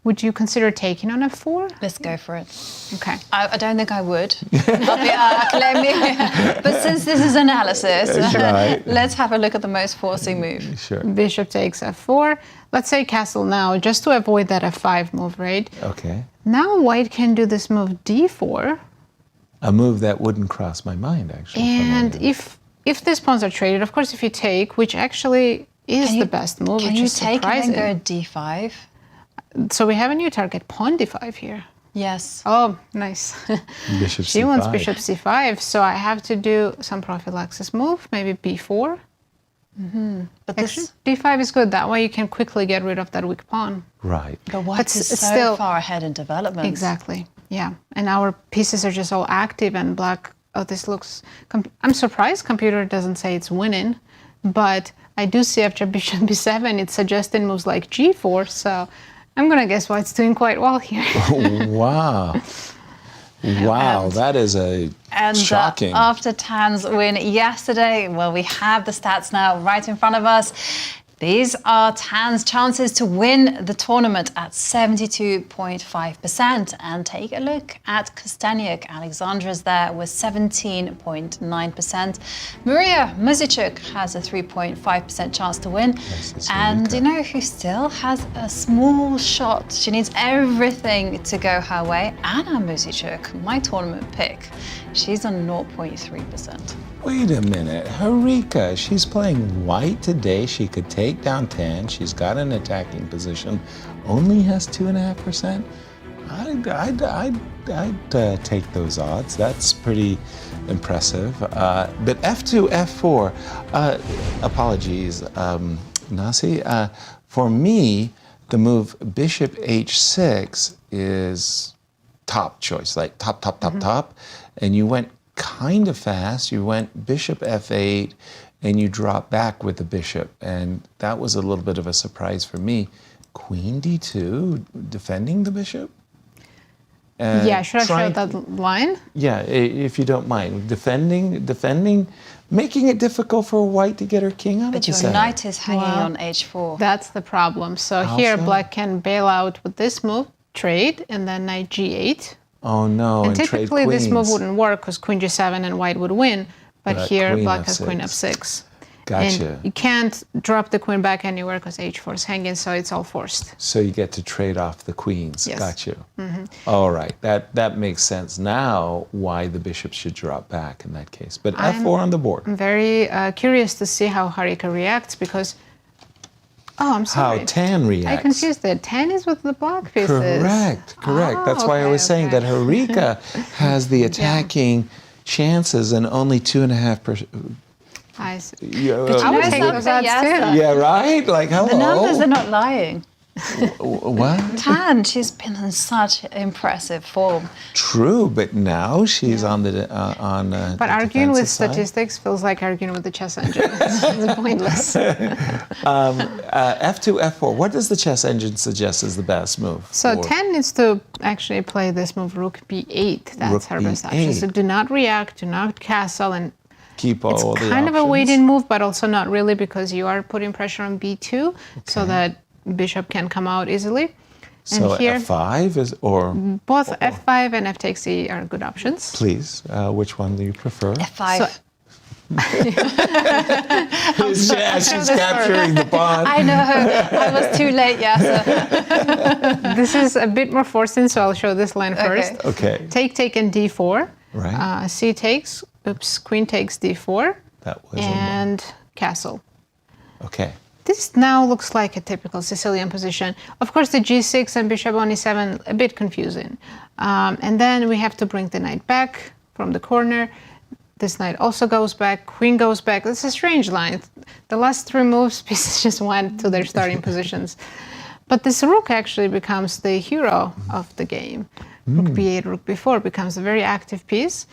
Speaker 5: would you consider taking on f4?
Speaker 3: Let's go for it.
Speaker 5: Okay.
Speaker 3: I don't think I would. But since this is analysis,
Speaker 4: right.
Speaker 3: let's have a look at the most forcing move.
Speaker 4: Sure.
Speaker 5: Bishop takes f4. Let's say castle now, just to avoid that f5 move, right?
Speaker 4: Okay.
Speaker 5: Now white can do this move d4.
Speaker 4: A move that wouldn't cross my mind, actually.
Speaker 5: And if these pawns are traded, of course, if you take, which actually is the best move,
Speaker 3: Can
Speaker 5: which
Speaker 3: you
Speaker 5: is
Speaker 3: take
Speaker 5: surprising.
Speaker 3: and then go d5?
Speaker 5: So we have a new target, pawn d5 here.
Speaker 3: Yes.
Speaker 5: Oh, nice.
Speaker 4: Bishop
Speaker 5: She
Speaker 4: C5.
Speaker 5: wants bishop c5, so I have to do some prophylaxis move, maybe b4.
Speaker 3: But
Speaker 5: Actually,
Speaker 3: this,
Speaker 5: d5 is good. That way you can quickly get rid of that weak pawn.
Speaker 4: Right.
Speaker 3: but white is so
Speaker 5: still-
Speaker 3: far ahead in development.
Speaker 5: Exactly. Yeah. And our pieces are just all active, and black, oh, this looks, I'm surprised computer doesn't say it's winning, but I do see after bishop b7, it's suggesting moves like g4, so I'm going to guess white's doing quite well here.
Speaker 4: Wow. Wow,
Speaker 3: And-
Speaker 4: that is a
Speaker 3: And
Speaker 4: shocking.
Speaker 3: after Tan's win yesterday, well, we have the stats now right in front of us. These are Tan's chances to win the tournament at 72.5%. And take a look at Kosteniuk. Alexandra's there with 17.9%. Mariya Muzychuk has a 3.5% chance to win.
Speaker 4: Yes,
Speaker 3: And
Speaker 4: Harika.
Speaker 3: you know who still has a small shot? She needs everything to go her way. Anna Muzychuk, my tournament pick. She's on 0.3%.
Speaker 4: Wait a minute. Harika, she's playing white today. She could take down Tan. She's got an attacking position. Only has 2.5%. I'd take those odds. That's pretty impressive. But F2, F4, apologies, Nasi. For me, the move Bishop H6 is top choice, like top. And you went kind of fast. You went Bishop F8, and you dropped back with the bishop. And that was a little bit of a surprise for me. Queen D2, defending the bishop?
Speaker 5: Yeah, should I show
Speaker 4: trying-
Speaker 5: that line?
Speaker 4: Yeah, if you don't mind. Defending, making it difficult for white to get her king out of
Speaker 3: But
Speaker 4: the
Speaker 3: your
Speaker 4: center.
Speaker 3: knight is hanging
Speaker 5: Wow.
Speaker 3: on h4.
Speaker 5: That's the problem. So
Speaker 4: How
Speaker 5: here,
Speaker 4: so?
Speaker 5: black can bail out with this move, trade, and then knight g8.
Speaker 4: Oh no,
Speaker 5: And
Speaker 4: trade
Speaker 5: typically this move
Speaker 4: queens.
Speaker 5: wouldn't work because queen g7 and white would win. But
Speaker 4: But
Speaker 5: here,
Speaker 4: queen
Speaker 5: black has queen
Speaker 4: f6.
Speaker 5: f6.
Speaker 4: Gotcha.
Speaker 5: And you can't drop the queen back anywhere because h4 is hanging, so it's all forced.
Speaker 4: So you get to trade off the queens.
Speaker 5: Yes.
Speaker 4: Got you. All right, that makes sense now why the bishop should drop back in that case. But F4 on the board.
Speaker 5: I'm very curious to see how Harika reacts because, oh, I'm
Speaker 4: How
Speaker 5: sorry.
Speaker 4: Tan reacts.
Speaker 5: I confused it. Tan is with the black pieces.
Speaker 4: Correct.
Speaker 5: Oh,
Speaker 4: That's why I was saying
Speaker 5: okay.
Speaker 4: that Harika has the attacking chances and only 2.5%.
Speaker 5: I see.
Speaker 4: Yeah,
Speaker 5: I would take those odds
Speaker 3: Yes,
Speaker 5: too.
Speaker 4: yeah, right? Like, hello.
Speaker 3: The numbers are not lying.
Speaker 4: What?
Speaker 3: Tan, she's been in such impressive form.
Speaker 4: True, but now she's on the
Speaker 5: But
Speaker 4: the
Speaker 5: arguing with
Speaker 4: defensive side.
Speaker 5: statistics feels like arguing with the chess engine. It's pointless.
Speaker 4: F2, F4. What does the chess engine suggest is the best move?
Speaker 5: So
Speaker 4: for-
Speaker 5: Tan needs to actually play this move, Rook B8. That's
Speaker 4: Rook
Speaker 5: her best option.
Speaker 4: B8.
Speaker 5: So do not react, do not castle, and
Speaker 4: keep all
Speaker 5: it's
Speaker 4: the
Speaker 5: kind of a
Speaker 4: options.
Speaker 5: waiting move, but also not really because you are putting pressure on B2 so that bishop can come out easily. And
Speaker 4: So
Speaker 5: here,
Speaker 4: F5 is, or
Speaker 5: both F5 and F takes C are good options.
Speaker 4: please, which one do you prefer?
Speaker 3: F5.
Speaker 5: So
Speaker 4: She's capturing the pawn.
Speaker 3: I know. I was too late, Yasser.
Speaker 5: This is a bit more forcing, so I'll show this line first.
Speaker 4: Okay.
Speaker 5: Take and d4.
Speaker 4: Right.
Speaker 5: C takes, queen takes d4.
Speaker 4: That was
Speaker 5: and castle.
Speaker 4: okay.
Speaker 5: This now looks like a typical Sicilian position. Of course, the g6 and bishop on e7, a bit confusing. And then we have to bring the knight back from the corner. This knight also goes back, queen goes back. It's a strange line. The last 3 moves, pieces just went to their starting positions. But this rook actually becomes the hero of the game. Rook b8, rook b4 becomes a very active piece.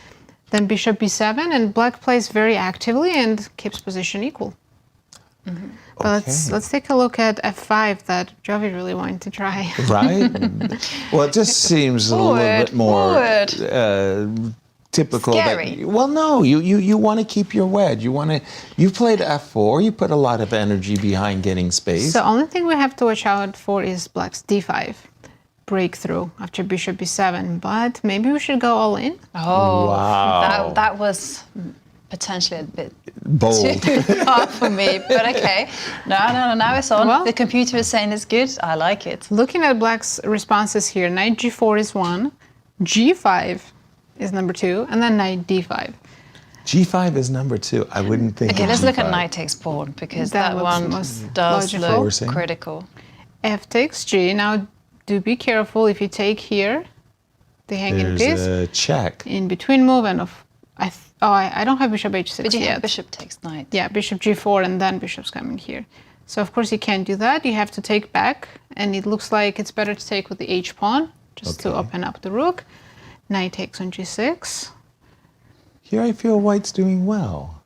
Speaker 5: Then bishop b7, and black plays very actively and keeps position equal. But let's take a look at f5 that Jovi really wanted to try.
Speaker 4: Right? Well, it just seems a little bit more typical.
Speaker 3: Scary.
Speaker 4: Well, no, you want to keep your wedge. You played f4. You put a lot of energy behind getting space.
Speaker 5: So only thing we have to watch out for is black's d5 breakthrough after bishop b7. But maybe we should go all in.
Speaker 3: Oh,
Speaker 4: Wow.
Speaker 3: that was potentially a bit
Speaker 4: Bold.
Speaker 3: too far for me. But okay. No, now it's on.
Speaker 5: Well-
Speaker 3: The computer is saying it's good. I like it.
Speaker 5: Looking at black's responses here, knight g4 is 1, g5 is number 2, and then knight d5.
Speaker 4: G5 is number 2. I wouldn't think.
Speaker 3: Okay,
Speaker 4: of
Speaker 3: let's look at
Speaker 4: G5.
Speaker 3: knight takes pawn, because
Speaker 5: That
Speaker 3: that
Speaker 5: looks
Speaker 3: one
Speaker 5: most
Speaker 3: does
Speaker 5: logical.
Speaker 3: look
Speaker 4: Forcing.
Speaker 3: critical.
Speaker 5: F takes g. Now, do be careful if you take here, the hanging
Speaker 4: There's
Speaker 5: piece,
Speaker 4: a check.
Speaker 5: in between move, and I don't have bishop h6
Speaker 3: But you
Speaker 5: yet.
Speaker 3: have bishop takes knight.
Speaker 5: Yeah, bishop g4, and then bishop's coming here. So of course you can't do that. You have to take back, and it looks like it's better to take with the h pawn, just to
Speaker 4: Okay.
Speaker 5: open up the rook. Knight takes on g6.
Speaker 4: Here I feel white's doing well.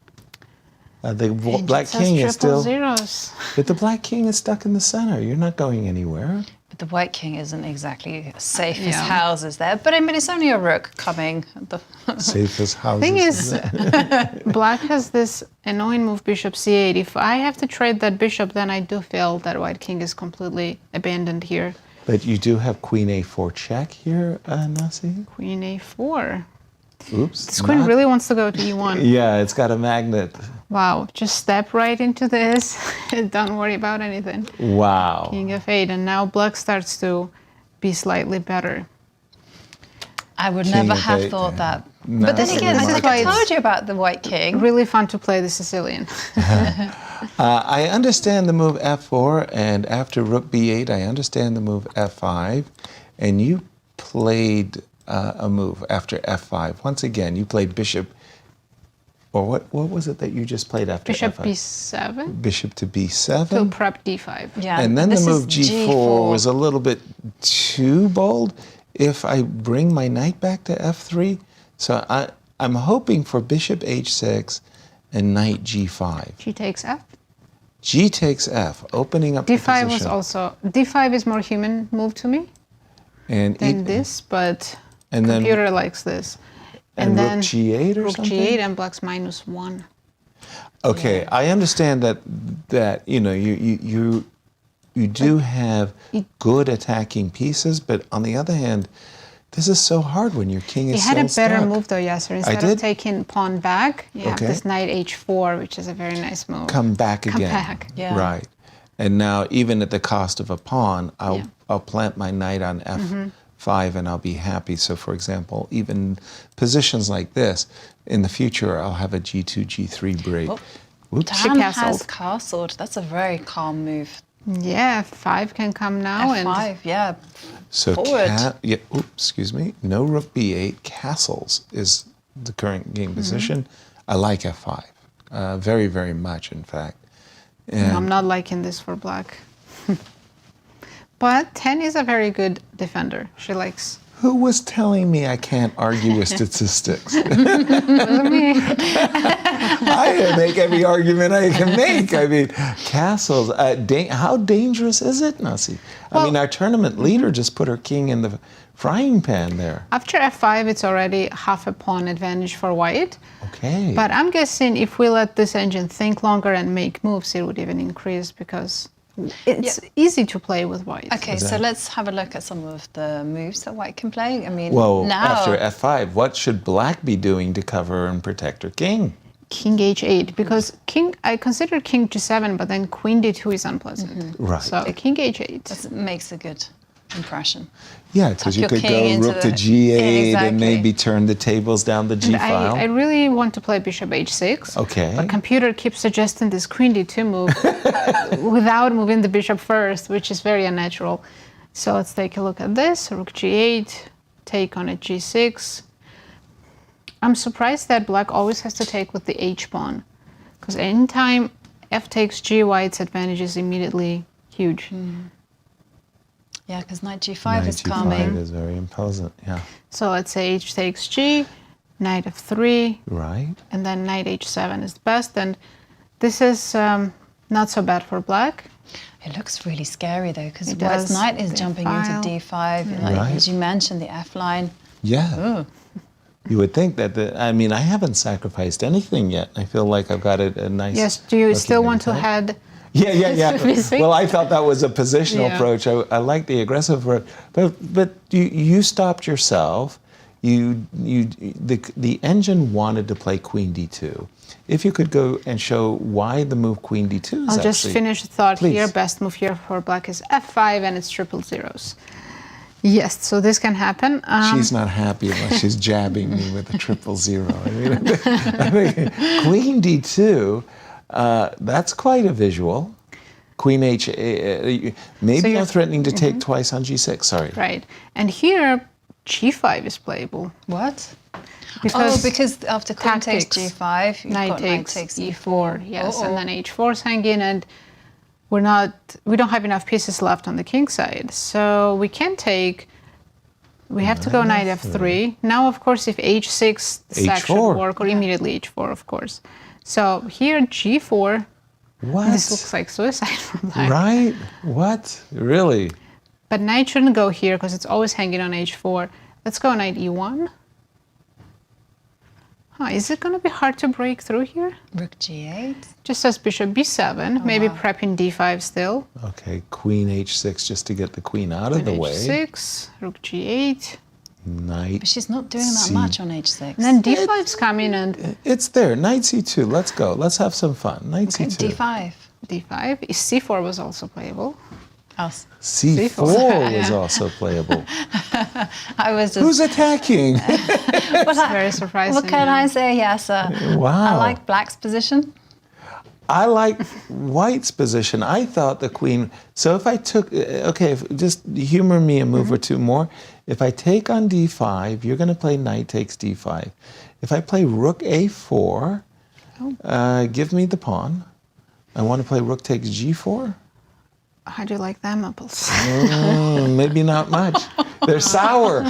Speaker 4: The
Speaker 5: And
Speaker 4: black
Speaker 5: it says
Speaker 4: king is
Speaker 5: triple
Speaker 4: still,
Speaker 5: zeros.
Speaker 4: but the black king is stuck in the center. You're not going anywhere.
Speaker 3: But the white king isn't exactly safe as
Speaker 5: Yeah.
Speaker 3: houses there. But I mean, it's only a rook coming.
Speaker 4: Safe as houses.
Speaker 5: Thing is, black has this annoying move bishop c8. If I have to trade that bishop, then I do feel that white king is completely abandoned here.
Speaker 4: But you do have queen a4 check here, Nasi.
Speaker 5: Queen a4.
Speaker 4: Oops.
Speaker 5: This queen
Speaker 4: not-
Speaker 5: really wants to go to e1.
Speaker 4: Yeah, it's got a magnet.
Speaker 5: Wow, just step right into this. Don't worry about anything.
Speaker 4: Wow.
Speaker 5: King f8, and now black starts to be slightly better.
Speaker 3: I would
Speaker 4: King
Speaker 3: never
Speaker 4: of
Speaker 3: have
Speaker 4: eight,
Speaker 3: thought
Speaker 4: yeah.
Speaker 3: that.
Speaker 4: No,
Speaker 3: But then
Speaker 4: that's
Speaker 3: again,
Speaker 4: really
Speaker 3: I
Speaker 5: why it's-
Speaker 3: told you about the white king.
Speaker 5: Really fun to play the Sicilian.
Speaker 4: I understand the move f4, and after rook b8, I understand the move f5, and you played a move after f5. Once again, you played bishop, or what was it that you just played after
Speaker 5: Bishop
Speaker 4: f5?
Speaker 5: b7
Speaker 4: Bishop to
Speaker 5: to
Speaker 4: b7.
Speaker 5: prep d5.
Speaker 3: Yeah,
Speaker 4: And then the
Speaker 3: this
Speaker 4: move
Speaker 3: is
Speaker 4: g4 was a little bit too bold. If I bring my knight back to f3, so I'm hoping for bishop h6 and knight g5.
Speaker 5: G takes f.
Speaker 4: G takes f, opening up the
Speaker 5: d5 was
Speaker 4: position.
Speaker 5: also, d5 is more human move to me
Speaker 4: and
Speaker 5: than this, but
Speaker 4: and then
Speaker 5: computer likes this.
Speaker 4: and
Speaker 5: then
Speaker 4: rook g8 or
Speaker 5: rook
Speaker 4: something.
Speaker 5: g8 and black's -1.
Speaker 4: Okay, I understand that you do have good attacking pieces, but on the other hand, this is so hard when your king
Speaker 5: You
Speaker 4: is
Speaker 5: had
Speaker 4: so
Speaker 5: a better
Speaker 4: stuck.
Speaker 5: move though, Yasser. Instead
Speaker 4: did?
Speaker 5: of taking pawn back, you have
Speaker 4: Okay.
Speaker 5: this knight h4, which is a very nice move.
Speaker 4: Come back
Speaker 5: Come
Speaker 4: again.
Speaker 5: back.
Speaker 3: Yeah.
Speaker 4: Right. And now, even at the cost of a pawn, I'll
Speaker 5: Yeah.
Speaker 4: I'll plant my knight on f5 and I'll be happy. So, for example, even positions like this, in the future, I'll have a g2, g3 break.
Speaker 3: Oh.
Speaker 4: Whoops.
Speaker 5: She
Speaker 3: Dan
Speaker 5: castled.
Speaker 3: has castled. That's a very calm move.
Speaker 5: Yeah, f5 can come now.
Speaker 3: F5, yeah.
Speaker 4: So,
Speaker 3: Forward.
Speaker 4: excuse me, no rook b8, castles is the current game position. I like f5, very, very much, in fact. And
Speaker 5: I'm not liking this for black. But 10 is a very good defender. She likes.
Speaker 4: who was telling me I can't argue with statistics?
Speaker 5: Wasn't me?
Speaker 4: I make every argument I can make. I mean, castles. How dangerous is it, Nasi? I mean, our tournament leader just put her king in the frying pan there.
Speaker 5: After f5, it's already half a pawn advantage for white.
Speaker 4: Okay.
Speaker 5: But I'm guessing if we let this engine think longer and make moves, it would even increase because it's easy to play with white.
Speaker 3: Okay, so let's have a look at some of the moves that white can play. I mean,
Speaker 4: Well,
Speaker 3: now...
Speaker 4: after f5, what should black be doing to cover and protect her king?
Speaker 5: king h8, because I consider king g7, but then queen d2 is unpleasant.
Speaker 4: Right.
Speaker 5: So king h8.
Speaker 3: That makes a good impression.
Speaker 4: Yeah, because you
Speaker 3: your
Speaker 4: could
Speaker 3: king
Speaker 4: go
Speaker 3: into
Speaker 4: rook to
Speaker 3: the-
Speaker 4: g8
Speaker 3: Exactly.
Speaker 4: and maybe turn the tables down the g
Speaker 5: And
Speaker 4: file.
Speaker 5: I really want to play bishop h6.
Speaker 4: Okay.
Speaker 5: But computer keeps suggesting this queen d2 move without moving the bishop first, which is very unnatural. So let's take a look at this. Rook g8, take on a g6. I'm surprised that black always has to take with the h pawn, because anytime f takes g, white's advantage is immediately huge.
Speaker 3: Yeah, because knight g5
Speaker 4: Knight
Speaker 3: is
Speaker 4: g5
Speaker 3: coming.
Speaker 4: is very imposant, yeah.
Speaker 5: So let's say h takes g, knight f3,
Speaker 4: Right.
Speaker 5: and then knight h7 is the best. And this is not so bad for black.
Speaker 3: It looks really scary though, because
Speaker 5: It
Speaker 3: white's
Speaker 5: does.
Speaker 3: knight is
Speaker 5: The
Speaker 3: jumping
Speaker 5: file.
Speaker 3: into d5. Like,
Speaker 4: Right.
Speaker 3: as you mentioned, the f line.
Speaker 4: Yeah. You would think that I haven't sacrificed anything yet. I feel like I've got a nice.
Speaker 5: Yes, do you
Speaker 4: looking
Speaker 5: still want to
Speaker 4: attack.
Speaker 5: head?
Speaker 4: Yeah.
Speaker 5: Basic?
Speaker 4: Well, I thought that was a positional
Speaker 5: Yeah.
Speaker 4: approach. I like the aggressive approach, but you stopped yourself. The engine wanted to play queen d2. If you could go and show why the move queen d2 is
Speaker 5: I'll just
Speaker 4: actually-
Speaker 5: finish the thought
Speaker 4: Please.
Speaker 5: here. Best move here for black is f5, and it's triple zeros. Yes, so this can happen.
Speaker 4: She's not happy unless she's jabbing me with a triple zero. I mean, I think queen d2, that's quite a visual. Queen h, maybe
Speaker 5: So
Speaker 4: you're
Speaker 5: you're-
Speaker 4: threatening to take twice on g6. Sorry.
Speaker 5: Right, and here g5 is playable.
Speaker 3: What?
Speaker 5: Because
Speaker 3: after queen takes
Speaker 5: tactics.
Speaker 3: g5, you've
Speaker 5: knight
Speaker 3: got
Speaker 5: takes
Speaker 3: knight takes
Speaker 5: e4, yes,
Speaker 3: Uh-oh.
Speaker 5: and then h4 is hanging, and we don't have enough pieces left on the king side, so we can take. We have to go knight f3. Now, of course, if h6 sack should
Speaker 4: H4.
Speaker 5: work, or immediately h4, of course. So here g4.
Speaker 4: What?
Speaker 5: This looks like suicide for black.
Speaker 4: Right? What? Really?
Speaker 5: But knight shouldn't go here because it's always hanging on h4. Let's go knight e1. Is it going to be hard to break through here?
Speaker 3: rook g8.
Speaker 5: Just as bishop b7, maybe
Speaker 3: wow.
Speaker 5: prepping d5 still.
Speaker 4: Okay, queen h6 just to get the queen out of the way.
Speaker 5: h6, rook g8.
Speaker 4: Knight.
Speaker 3: But she's not doing that
Speaker 4: C.
Speaker 3: much on h6.
Speaker 5: And then d5's coming, and
Speaker 4: It's there. Knight c2. Let's go. Let's have some fun. Knight
Speaker 3: okay,
Speaker 4: c2.
Speaker 3: d5.
Speaker 5: d5. C4 was also playable.
Speaker 3: Else.
Speaker 4: c4 was also playable.
Speaker 3: I was just.
Speaker 4: Who's attacking?
Speaker 5: Very surprising.
Speaker 3: What can I say, Yasser?
Speaker 4: Wow.
Speaker 3: I like black's position.
Speaker 4: I like white's position. I thought the queen. So if I took, okay, just humor me a move or two more. If I take on d5, you're going to play knight takes d5. If I play rook a4, give me the pawn. I want to play rook takes g4.
Speaker 5: How do you like them apples?
Speaker 4: Maybe not much. They're sour.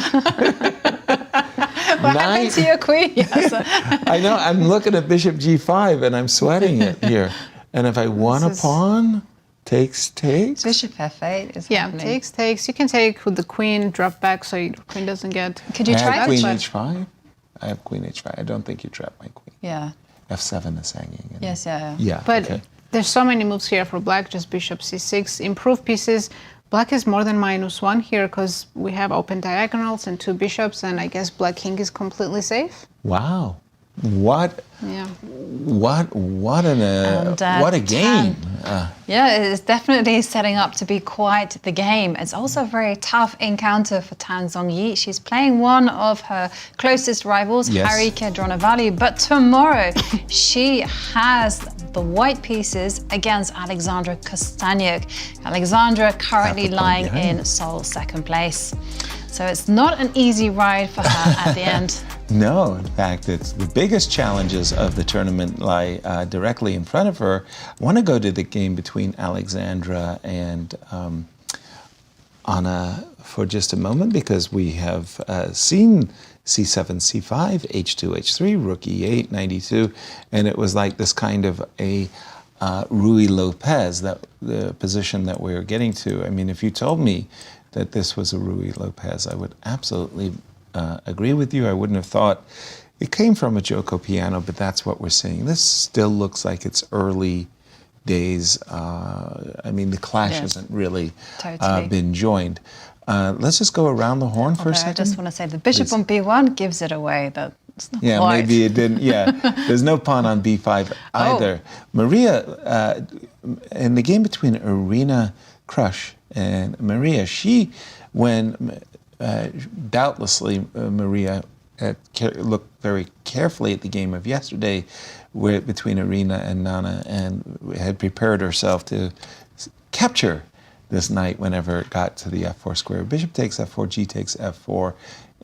Speaker 3: What happened to your queen, Yasser?
Speaker 4: I know. I'm looking at bishop g5 and I'm sweating it here. And if I want a
Speaker 5: This is-
Speaker 4: pawn, takes.
Speaker 3: Bishop f8 is
Speaker 5: Yeah,
Speaker 3: happening.
Speaker 5: takes. You can take with the queen, drop back so your queen doesn't get.
Speaker 3: Could you
Speaker 4: I
Speaker 3: try
Speaker 4: have
Speaker 3: that?
Speaker 4: queen
Speaker 3: But-
Speaker 4: h5. I have queen h5. I don't think you trap my queen.
Speaker 3: Yeah.
Speaker 4: f7 is hanging. And
Speaker 3: Yes, yeah.
Speaker 4: Yeah.
Speaker 5: But
Speaker 4: okay.
Speaker 5: there's so many moves here for black, just bishop c6, improve pieces. Black is more than -1 here because we have open diagonals and two bishops, and I guess black king is completely safe.
Speaker 4: Wow. What
Speaker 5: Yeah.
Speaker 4: what a game.
Speaker 3: Yeah, it's definitely setting up to be quite the game. It's also a very tough encounter for Zhongyi. She's playing one of her closest rivals,
Speaker 4: Yes.
Speaker 3: Harika Dronavalli, but tomorrow she has the white pieces against Alexandra Kosteniuk. Alexandra currently
Speaker 4: Half a point
Speaker 3: lying
Speaker 4: behind.
Speaker 3: in sole second place. So it's not an easy ride for her at the end.
Speaker 4: No, in fact, it's the biggest challenges of the tournament lie directly in front of her. I want to go to the game between Alexandra and Anna for just a moment because we have seen c7, c5, h2, h3, rook e8, 92, and it was like this kind of a Rui Lopez, that the position that we're getting to. I mean, if you told me that this was a Rui Lopez, I would absolutely agree with you. I wouldn't have thought it came from a Joko piano, but that's what we're seeing. This still looks like it's early days. I mean, the clash
Speaker 3: Yes.
Speaker 4: hasn't really
Speaker 3: Totally.
Speaker 4: been joined. Let's just go around the horn for a
Speaker 3: Although I
Speaker 4: second.
Speaker 3: just want to say the bishop
Speaker 4: Please.
Speaker 3: on b1 gives it away that
Speaker 4: Yeah,
Speaker 3: quite.
Speaker 4: maybe it didn't. Yeah, there's no pawn on b5 either. Mariya, in the game between Irina, Krush, and Mariya, doubtlessly Mariya looked very carefully at the game of yesterday between Irina and Nana, and had prepared herself to capture this knight whenever it got to the f4 square. Bishop takes f4, g takes f4,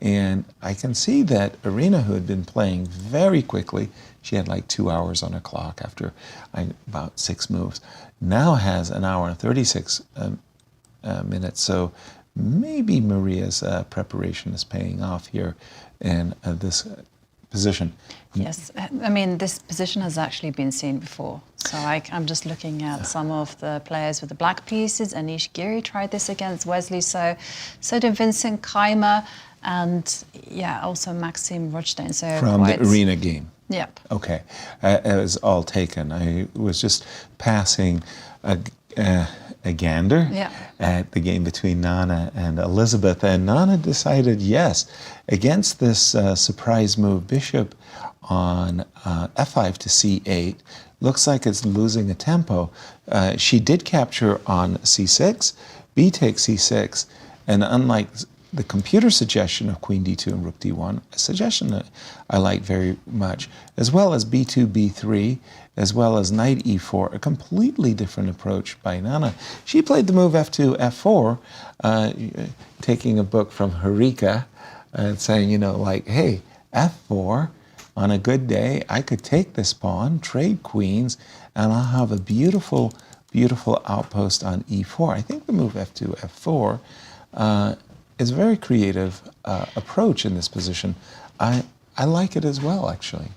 Speaker 4: and I can see that Irina, who had been playing very quickly, she had like 2 hours on her clock after about 6 moves, now has an hour and 36 minutes. So maybe Mariya's preparation is paying off here in this position.
Speaker 3: Yes, I mean, this position has actually been seen before. So I'm just looking at some of the players with the black pieces. Anish Giri tried this against Wesley, so did Vincent Keimer, and yeah, also Maxim Rothstein. So
Speaker 4: from the Irina game.
Speaker 3: Yep.
Speaker 4: Okay, it was all taken. I was just passing a gander at the game between Nana and Elisabeth, and Nana decided yes, against this surprise move, bishop on f5 to c8, looks like it's losing a tempo. She did capture on c6, b takes c6, and unlike the computer suggestion of queen d2 and rook d1, a suggestion that I like very much, as well as b2, b3, as well as knight e4, a completely different approach by Nana. She played the move f2, f4, taking a book from Harika and saying, you know, like, hey, f4, on a good day, I could take this pawn, trade queens, and I'll have a beautiful, beautiful outpost on e4. I think the move f2, f4 is a very creative approach in this position. I like it as well, actually.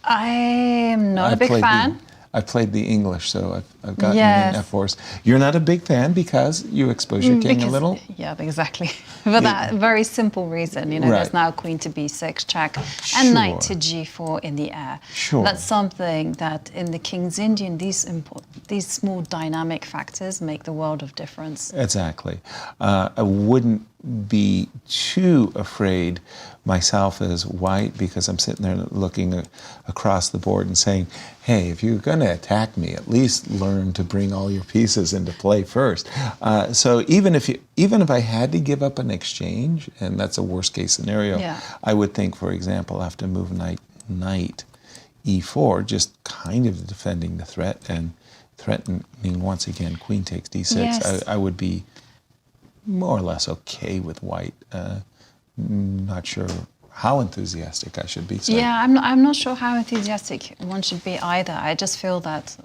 Speaker 3: I am not a big fan.
Speaker 4: I've played the English, so I've gotten in f4s. You're not a big fan because you expose your king a little?
Speaker 3: Yeah, exactly. For that very simple reason, you know, there's now queen to b6 check and knight to g4 in the air.
Speaker 4: Sure.
Speaker 3: That's something that in the King's Indian, these small dynamic factors make the world of difference.
Speaker 4: Exactly. I wouldn't be too afraid myself as white, because I'm sitting there looking across the board and saying, hey, if you're going to attack me, at least learn to bring all your pieces into play first. So even if I had to give up an exchange, and that's a worst case scenario, I would think, for example, after move knight e4, just kind of defending the threat and threatening once again queen takes d6.
Speaker 3: Yes.
Speaker 4: I would be more or less okay with white. Not sure how enthusiastic I should be. So.
Speaker 3: Yeah, I'm not sure how enthusiastic one should be either. I just feel that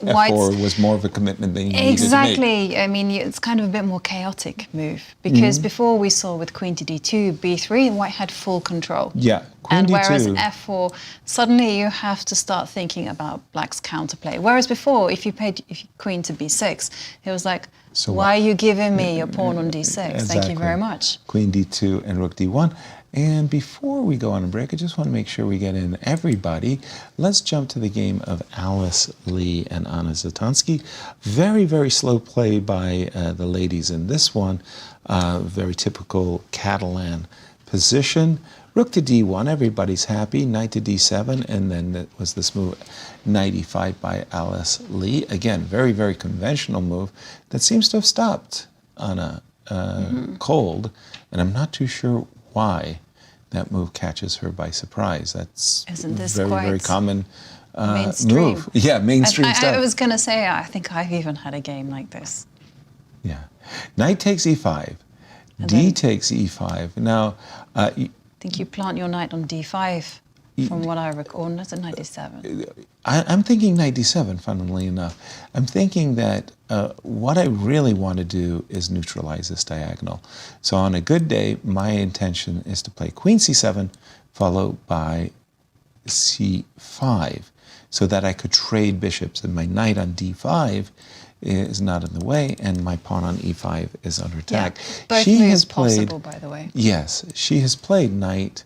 Speaker 4: f4 was more of a commitment than you needed to make.
Speaker 3: Exactly. I mean, it's kind of a bit more chaotic move, because before we saw with queen to d2, b3, white had full control.
Speaker 4: Yeah, queen
Speaker 3: and
Speaker 4: d2.
Speaker 3: Whereas f4, suddenly you have to start thinking about black's counterplay. Whereas before, if you played queen to b6, it was like, so why are you giving me your pawn on d6?
Speaker 4: Exactly.
Speaker 3: Thank you very much.
Speaker 4: Queen d2 and rook d1. And before we go on a break, I just want to make sure we get in everybody. Let's jump to the game of Alice Lee and Anna Zatonskih. Very, very slow play by the ladies in this one. Very typical Catalan position. Rook to d1, everybody's happy. Knight to d7, and then it was this move, knight e5 by Alice Lee. Again, very, very conventional move that seems to have stopped Anna cold, and I'm not too sure why that move catches her by surprise. That's very common
Speaker 3: mainstream
Speaker 4: move. Yeah, mainstream stuff.
Speaker 3: I was going to say, I think I've even had a game like this.
Speaker 4: Yeah. Knight takes e5. D takes e5. Now,
Speaker 3: I think you plant your knight on d5, from what I recall. That's a knight d7.
Speaker 4: I'm thinking knight d7, funnily enough. I'm thinking that what I really want to do is neutralize this diagonal. So on a good day, my intention is to play queen c7, followed by c5, so that I could trade bishops, and my knight on d5 is not in the way, and my pawn on e5 is under attack.
Speaker 3: Yeah, both moves possible, by the way.
Speaker 4: Yes, she has played knight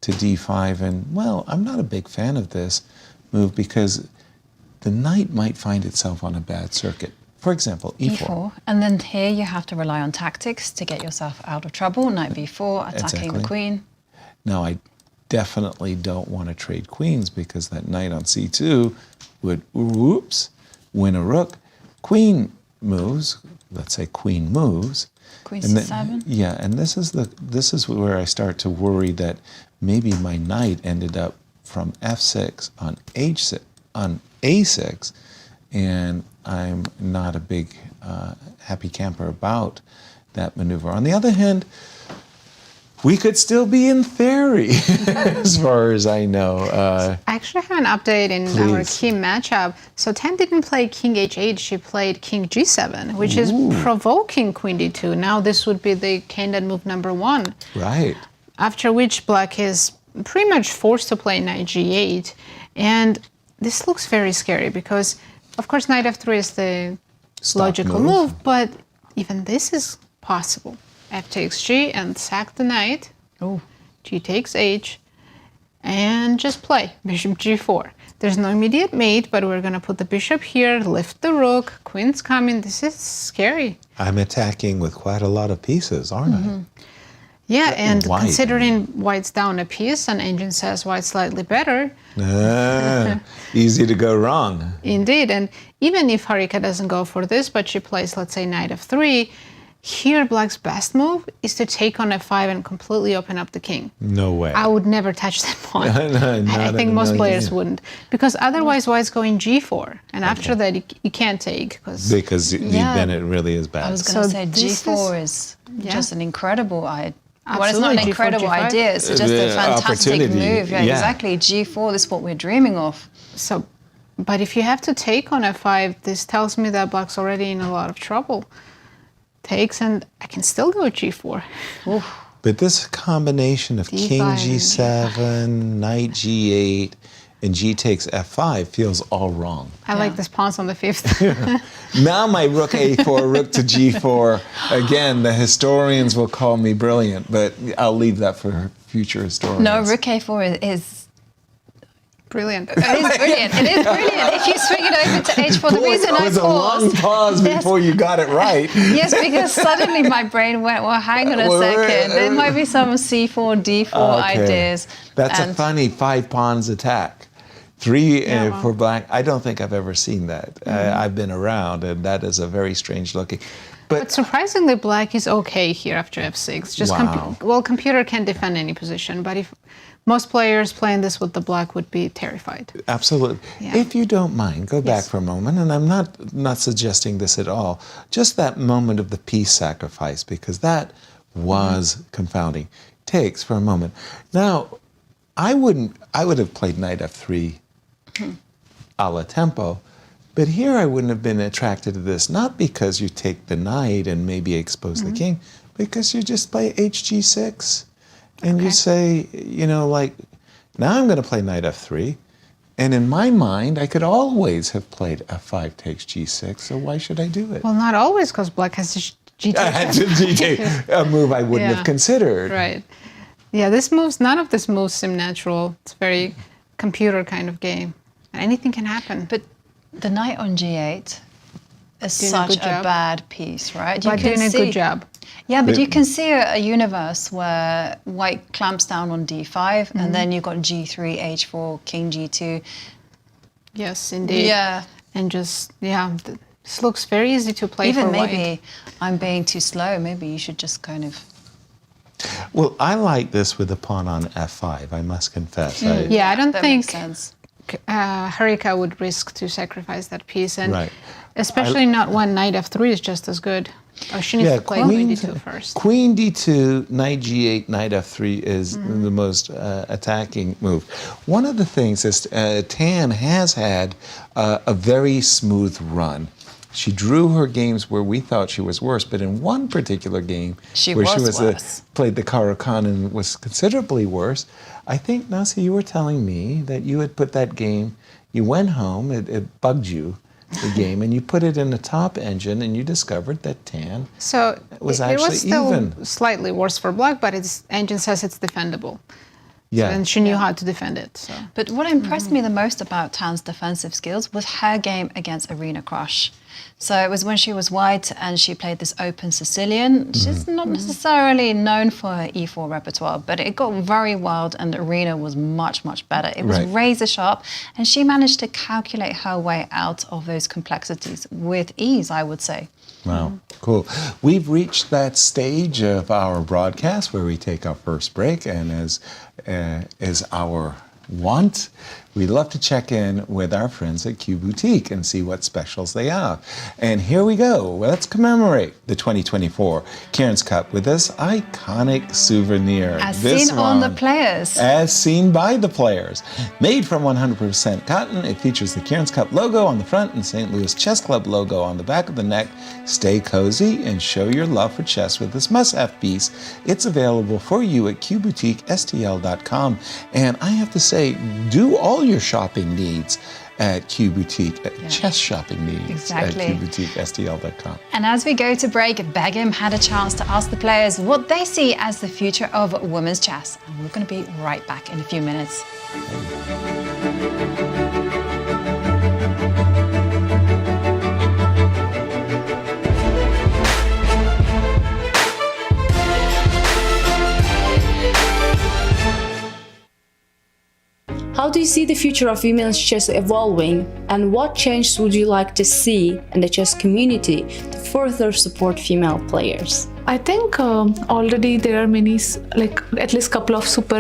Speaker 4: to d5, and, well, I'm not a big fan of this move because the knight might find itself on a bad circuit. For example, e4.
Speaker 3: And then here you have to rely on tactics to get yourself out of trouble. Knight b4, attacking the queen.
Speaker 4: Now, definitely don't want to trade queens because that knight on c2 would, whoops, win a rook. Queen moves, let's say queen moves.
Speaker 3: Queen
Speaker 4: and
Speaker 3: c7.
Speaker 4: Yeah, and this is where I start to worry that maybe my knight ended up from f6 on h6 on a6, and I'm not a big happy camper about that maneuver. On the other hand, we could still be in theory, as far as I know.
Speaker 5: I actually have an update in our
Speaker 4: Please.
Speaker 5: key matchup. So Tan didn't play king h8, she played king g7, which is provoking queen d2. Now this would be the candidate move number 1.
Speaker 4: Right.
Speaker 5: After which black is pretty much forced to play knight g8. And this looks very scary because, of course, knight f3 is the logical move, but even this is possible. F takes g and sack the knight. Oh, g takes h, and just play bishop g4. There's no immediate mate, but we're gonna put the bishop here, lift the rook, queen's coming. This is scary.
Speaker 4: I'm attacking with quite a lot of pieces, aren't I?
Speaker 5: Yeah, and
Speaker 4: White.
Speaker 5: considering white's down a piece, and engine says white's slightly better.
Speaker 4: Easy to go wrong.
Speaker 5: Indeed, and even if Harika doesn't go for this, but she plays, let's say, knight f3, here black's best move is to take on f5 and completely open up the king.
Speaker 4: No way.
Speaker 5: I would never touch that pawn.
Speaker 4: Not
Speaker 5: I think
Speaker 4: in a
Speaker 5: most
Speaker 4: million
Speaker 5: players
Speaker 4: years.
Speaker 5: wouldn't, because otherwise white's going g4, and after that you can't take
Speaker 4: Because then it really is bad.
Speaker 3: I was going to
Speaker 5: So
Speaker 3: say
Speaker 5: this
Speaker 3: G4 is just an incredible idea. Well, it's not
Speaker 5: Absolutely,
Speaker 3: an incredible
Speaker 5: G4, G5.
Speaker 3: idea. It's just a fantastic
Speaker 4: Opportunity.
Speaker 3: move. Yeah,
Speaker 4: Yeah.
Speaker 3: exactly. G4. This is what we're dreaming of.
Speaker 5: So, but if you have to take on f5, this tells me that black's already in a lot of trouble. Takes, and I can still go g4.
Speaker 4: But this combination of king
Speaker 5: D5 and
Speaker 4: g7, knight g8, and g takes f5 feels all wrong.
Speaker 5: I like this pawns on the 5th.
Speaker 4: Now my rook a4, rook to g4. Again, the historians will call me brilliant, but I'll leave that for future historians.
Speaker 3: No, rook a4 is
Speaker 5: Brilliant.
Speaker 3: It is brilliant. It is brilliant. If you swing it over to h4, the reason
Speaker 4: It
Speaker 3: I
Speaker 4: was a long
Speaker 3: paused.
Speaker 4: pause before you got it right.
Speaker 3: Yes, because suddenly my brain went, well, hang on a
Speaker 4: Well,
Speaker 3: second. There might be some c4, d4 ideas.
Speaker 4: That's a
Speaker 3: And-
Speaker 4: funny 5 pawns attack. 3
Speaker 5: Yeah,
Speaker 4: for black. I don't think I've ever seen that. I've been around, and that is a very strange looking.
Speaker 5: But surprisingly, black is okay here after f6. Just
Speaker 4: Wow.
Speaker 5: computer can defend any position, but if most players playing this with the black would be terrified.
Speaker 4: Absolutely.
Speaker 5: Yeah.
Speaker 4: If you don't mind, go back
Speaker 5: Yes.
Speaker 4: for a moment, and I'm not suggesting this at all. Just that moment of the piece sacrifice, because that was confounding. Takes for a moment. Now, I would have played knight f3 a la tempo, but here I wouldn't have been attracted to this, not because you take the knight and maybe expose the king, because you just play hg6. And you say, like, now I'm going to play knight f3. And in my mind, I could always have played f5 takes g6, so why should I do it?
Speaker 5: Well, not always, because black has
Speaker 4: A move I wouldn't
Speaker 5: Yeah.
Speaker 4: have considered.
Speaker 5: Right. Yeah, none of this moves seem natural. It's a very computer kind of game. And anything can happen.
Speaker 3: But the knight on g8 is
Speaker 5: Doing a
Speaker 3: such
Speaker 5: good
Speaker 3: a
Speaker 5: job.
Speaker 3: bad piece, right?
Speaker 5: But doing a good job.
Speaker 3: Yeah, but you can see a universe where white clamps down on d5, and then you've got g3, h4, king g2.
Speaker 5: Yes, indeed.
Speaker 3: Yeah.
Speaker 5: And just, this looks very easy to play
Speaker 3: Even
Speaker 5: for white.
Speaker 3: maybe I'm being too slow. Maybe you should just kind of...
Speaker 4: Well, I like this with the pawn on f5, I must confess.
Speaker 5: Yeah, I don't
Speaker 3: that
Speaker 5: think
Speaker 3: makes sense.
Speaker 5: Harika would risk to sacrifice that piece. And
Speaker 4: Right.
Speaker 5: especially not when knight f3 is just as good. Oh, she needs to play queen d2 first.
Speaker 4: Queen d2, knight g8, knight f3 is the most attacking move. One of the things is Tan has had a very smooth run. She drew her games where we thought she was worse, but in one particular game where she was
Speaker 3: worse.
Speaker 4: played the Caro-Kann and was considerably worse, I think, Nasi, you were telling me that you had put that game, you went home, it bugged you, the game, and you put it in the top engine, and you discovered that Tan
Speaker 5: So
Speaker 4: was
Speaker 5: it
Speaker 4: actually
Speaker 5: was still
Speaker 4: even.
Speaker 5: slightly worse for black, but its engine says it's defendable.
Speaker 4: Yeah.
Speaker 5: And she knew how to defend it. So.
Speaker 3: But what impressed me the most about Tan's defensive skills was her game against Irina Krush. So it was when she was white and she played this open Sicilian. She's not necessarily known for her E4 repertoire, but it got very wild and Irina was much, much better. It was razor sharp and she managed to calculate her way out of those complexities with ease, I would say.
Speaker 4: Wow, cool. We've reached that stage of our broadcast where we take our first break, and as our want, we'd love to check in with our friends at Q Boutique and see what specials they have. And here we go. Let's commemorate the 2024 Cairns Cup with this iconic souvenir.
Speaker 3: As seen on the players.
Speaker 4: As seen by the players. Made from 100% cotton, it features the Cairns Cup logo on the front and St. Louis Chess Club logo on the back of the neck. Stay cozy and show your love for chess with this must-have piece. It's available for you at qboutiquestl.com. And I have to say, do all your shopping needs at Q Boutique, chess shopping needs at qboutiquestl.com.
Speaker 3: And as we go to break, Begim had a chance to ask the players what they see as the future of women's chess. And we're going to be right back in a few minutes.
Speaker 6: How do you see the future of women's chess evolving, and what changes would you like to see in the chess community to further support female players?
Speaker 7: I think already there are many, like at least couple of super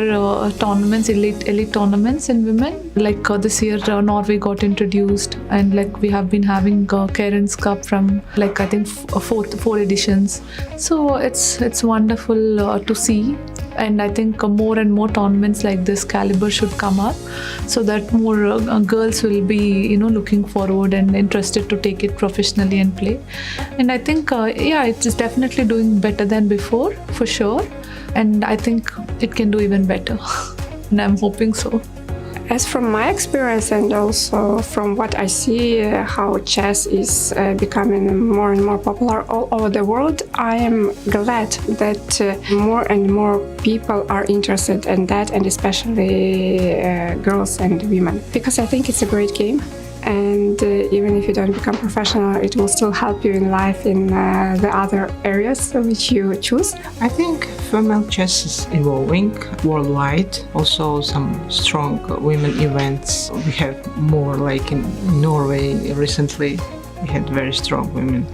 Speaker 7: tournaments, elite tournaments in women. Like this year, Norway got introduced, and like we have been having Cairns Cup from like I think four editions. So it's wonderful to see. And I think more and more tournaments like this caliber should come up, so that more girls will be, looking forward and interested to take it professionally and play. And I think, it's definitely doing better than before, for sure. And I think it can do even better. And I'm hoping so.
Speaker 8: As from my experience and also from what I see how chess is becoming more and more popular all over the world, I am glad that more and more people are interested in that, and especially girls and women, because I think it's a great game. And even if you don't become professional, it will still help you in life in the other areas which you choose.
Speaker 9: I think female chess is evolving worldwide. Also some strong women events. We have more, like in Norway recently. We had very strong women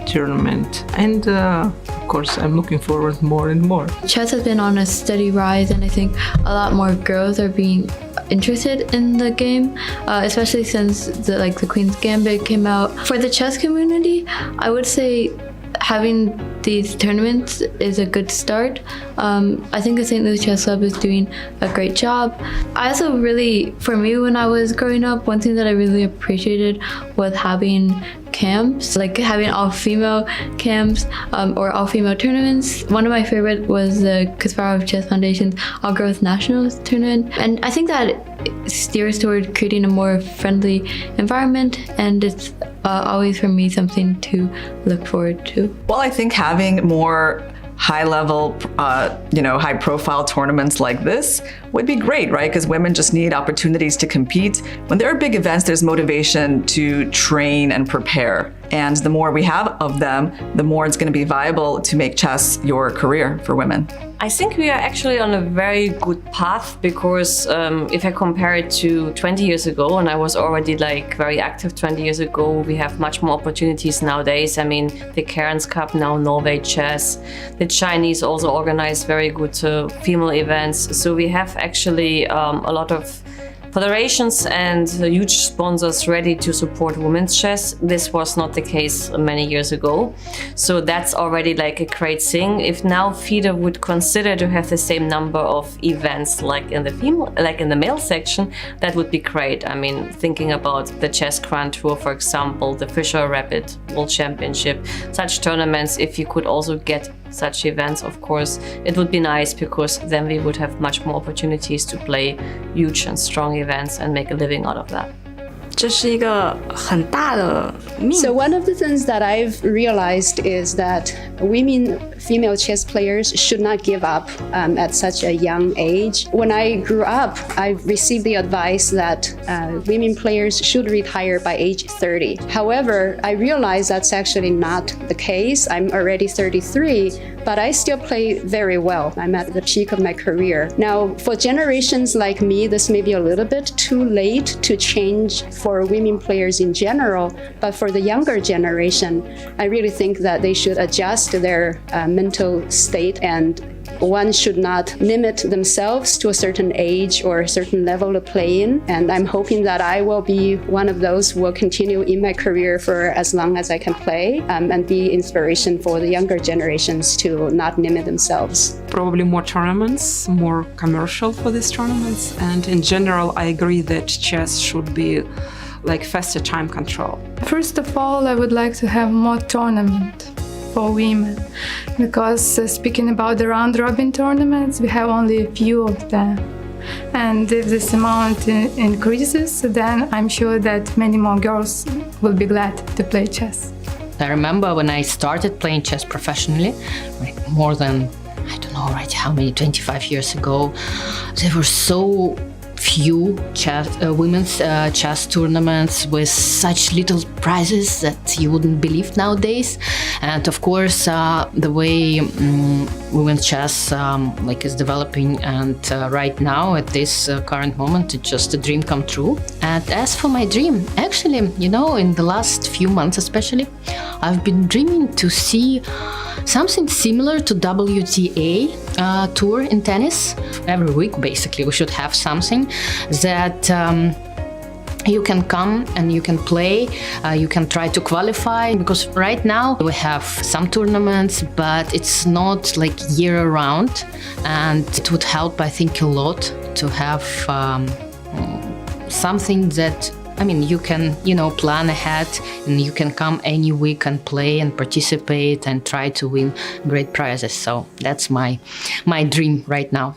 Speaker 9: tournament. And of course, I'm looking forward more and more.
Speaker 10: Chess has been on a steady rise, and I think a lot more girls are being interested in the game, especially since the Queen's Gambit came out. For the chess community, I would say having these tournaments is a good start. I think the St. Louis Chess Club is doing a great job. I also really, for me when I was growing up, one thing that I really appreciated was having camps, like having all-female camps or all-female tournaments. One of my favorite was the Kasparov Chess Foundation's All-Girls Nationals tournament. And I think that it steers toward creating a more friendly environment, and it's always for me something to look forward to.
Speaker 11: Well, I think having more high-level, high-profile tournaments like this would be great, right? Because women just need opportunities to compete. When there are big events, there's motivation to train and prepare. And the more we have of them, the more it's going to be viable to make chess your career for women.
Speaker 12: I think we are actually on a very good path, because if I compare it to 20 years ago, and I was already very active 20 years ago, we have much more opportunities nowadays. I mean, the Cairns Cup, now Norway Chess, the Chinese also organize very good female events. So we have actually a lot of federations and huge sponsors ready to support women's chess. This was not the case many years ago. So that's already a great thing. If now FIDE would consider to have the same number of events like in the male section, that would be great. I mean, thinking about the Chess Grand Tour, for example, the Fisher Rapid World Championship, such tournaments, if you could also get such events, of course, it would be nice, because then we would have much more opportunities to play huge and strong events and make a living out of that.
Speaker 13: So one of the things that I've realized is that women female chess players should not give up at such a young age. When I grew up, I received the advice that women players should retire by age 30. However, I realized that's actually not the case. I'm already 33, but I still play very well. I'm at the peak of my career. Now, for generations like me, this may be a little bit too late to change for women players in general, but for the younger generation, I really think that they should adjust their mental state, and one should not limit themselves to a certain age or a certain level to play in. And I'm hoping that I will be one of those who will continue in my career for as long as I can play, and be inspiration for the younger generations to not limit themselves.
Speaker 14: Probably more tournaments, more commercial for these tournaments. And in general, I agree that chess should be like faster time control.
Speaker 15: First of all, I would like to have more tournament for women, because speaking about the round-robin tournaments, we have only a few of them. And if this amount increases, then I'm sure that many more girls will be glad to play chess.
Speaker 16: I remember when I started playing chess professionally, like more than, I don't know right how many, 25 years ago, there were so few women's chess tournaments with such little prizes that you wouldn't believe nowadays. And of course, the way women's chess is developing, and right now at this current moment, it's just a dream come true. And as for my dream, actually, in the last few months especially, I've been dreaming to see something similar to WTA tour in tennis. Every week, basically, we should have something that you can come and you can play, you can try to qualify, because right now we have some tournaments, but it's not like year round, and it would help, I think, a lot to have something that you can, plan ahead, and you can come any week and play and participate and try to win great prizes. So that's my dream right now.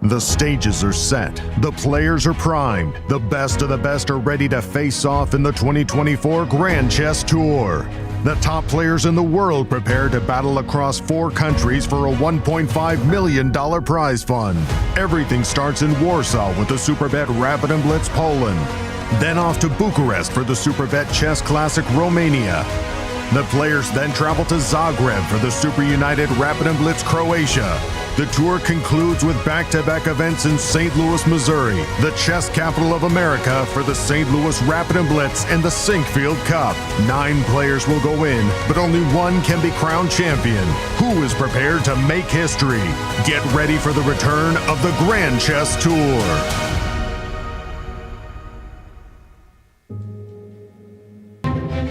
Speaker 1: The stages are set, the players are primed, the best of the best are ready to face off in the 2024 Grand Chess Tour. The top players in the world prepare to battle across 4 countries for a $1.5 million prize fund. Everything starts in Warsaw with the Superbet Rapid and Blitz Poland, then off to Bucharest for the Superbet Chess Classic Romania. The players then travel to Zagreb for the Super United Rapid and Blitz Croatia. The tour concludes with back-to-back events in St. Louis, Missouri, the chess capital of America, for the St. Louis Rapid and Blitz and the Sinkfield Cup. 9 players will go in, but only one can be crowned champion. Who is prepared to make history? Get ready for the return of the Grand Chess Tour.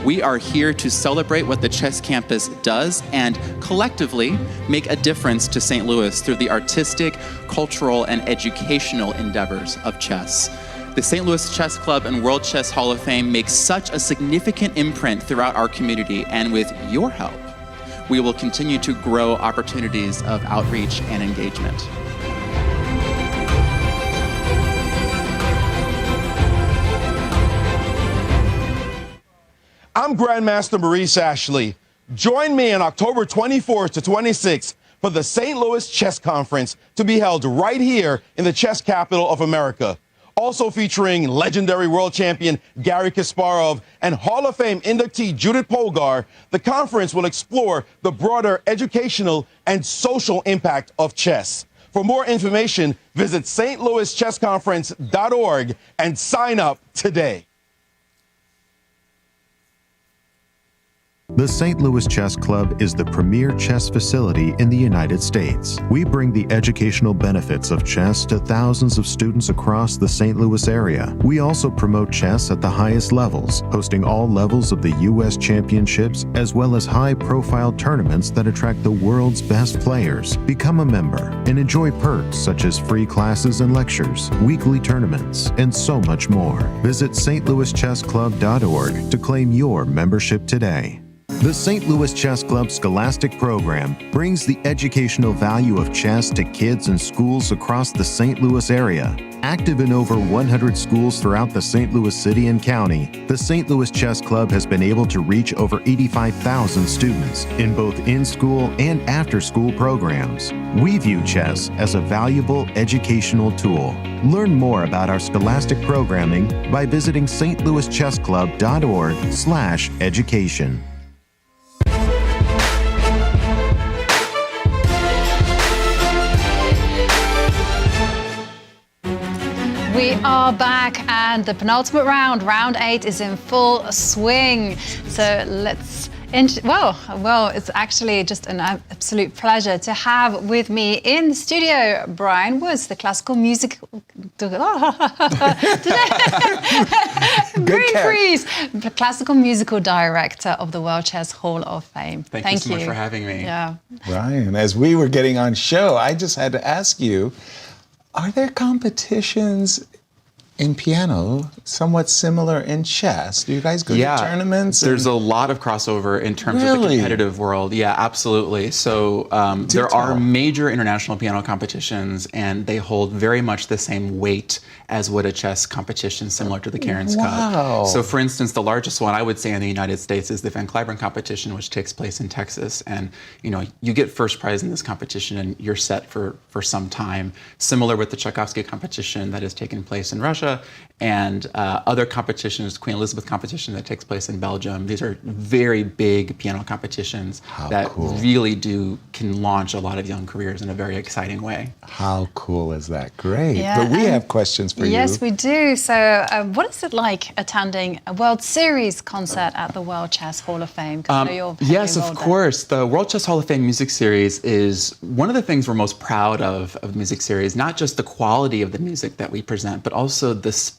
Speaker 17: We are here to celebrate what the Chess Campus does and collectively make a difference to St. Louis through the artistic, cultural, and educational endeavors of chess. The St. Louis Chess Club and World Chess Hall of Fame make such a significant imprint throughout our community, and with your help, we will continue to grow opportunities of outreach and engagement.
Speaker 18: I'm Grandmaster Maurice Ashley. Join me on October 24th to 26th for the St. Louis Chess Conference, to be held right here in the chess capital of America. Also featuring legendary world champion Garry Kasparov and Hall of Fame inductee Judith Polgar, the conference will explore the broader educational and social impact of chess. For more information, visit stlouischessconference.org and sign up today.
Speaker 19: The St. Louis Chess Club is the premier chess facility in the United States. We bring the educational benefits of chess to thousands of students across the St. Louis area. We also promote chess at the highest levels, hosting all levels of the U.S. championships, as well as high-profile tournaments that attract the world's best players. Become a member and enjoy perks such as free classes and lectures, weekly tournaments, and so much more. Visit stlouischessclub.org to claim your membership today. The St. Louis Chess Club Scholastic Program brings the educational value of chess to kids in schools across the St. Louis area. Active in over 100 schools throughout the St. Louis City and County, the St. Louis Chess Club has been able to reach over 85,000 students in both in-school and after-school programs. We view chess as a valuable educational tool. Learn more about our scholastic programming by visiting stlouischessclub.org/education.
Speaker 3: We are back and the penultimate round, round 8, is in full swing. So let's, well, it's actually just an absolute pleasure to have with me in the studio Brian Woods, the classical music... Green Freeze, the classical musical director of the World Chess Hall of Fame.
Speaker 17: Thank you so much for having me.
Speaker 3: Yeah.
Speaker 4: Brian, as we were getting on show, I just had to ask you, are there competitions in piano somewhat similar in chess? Do you guys go to tournaments?
Speaker 17: There's a lot of crossover in terms of the competitive world. Yeah, absolutely. So there are major international piano competitions, and they hold very much the same weight as would a chess competition similar to the Cairns Cup. So for instance, the largest one I would say in the United States is the Van Cliburn competition, which takes place in Texas. And you get first prize in this competition and you're set for some time. Similar with the Tchaikovsky competition that has taken place in Russia, and other competitions, Queen Elizabeth competition that takes place in Belgium. These are very big piano competitions that really can launch a lot of young careers in a very exciting way.
Speaker 4: How cool is that? Great.
Speaker 3: Yeah,
Speaker 4: but we have questions for you.
Speaker 3: Yes, we do. So what is it like attending a World Series concert at the World Chess Hall of Fame?
Speaker 17: Yes, of course. The World Chess Hall of Fame Music Series is one of the things we're most proud of the Music Series, not just the quality of the music that we present, but also the space.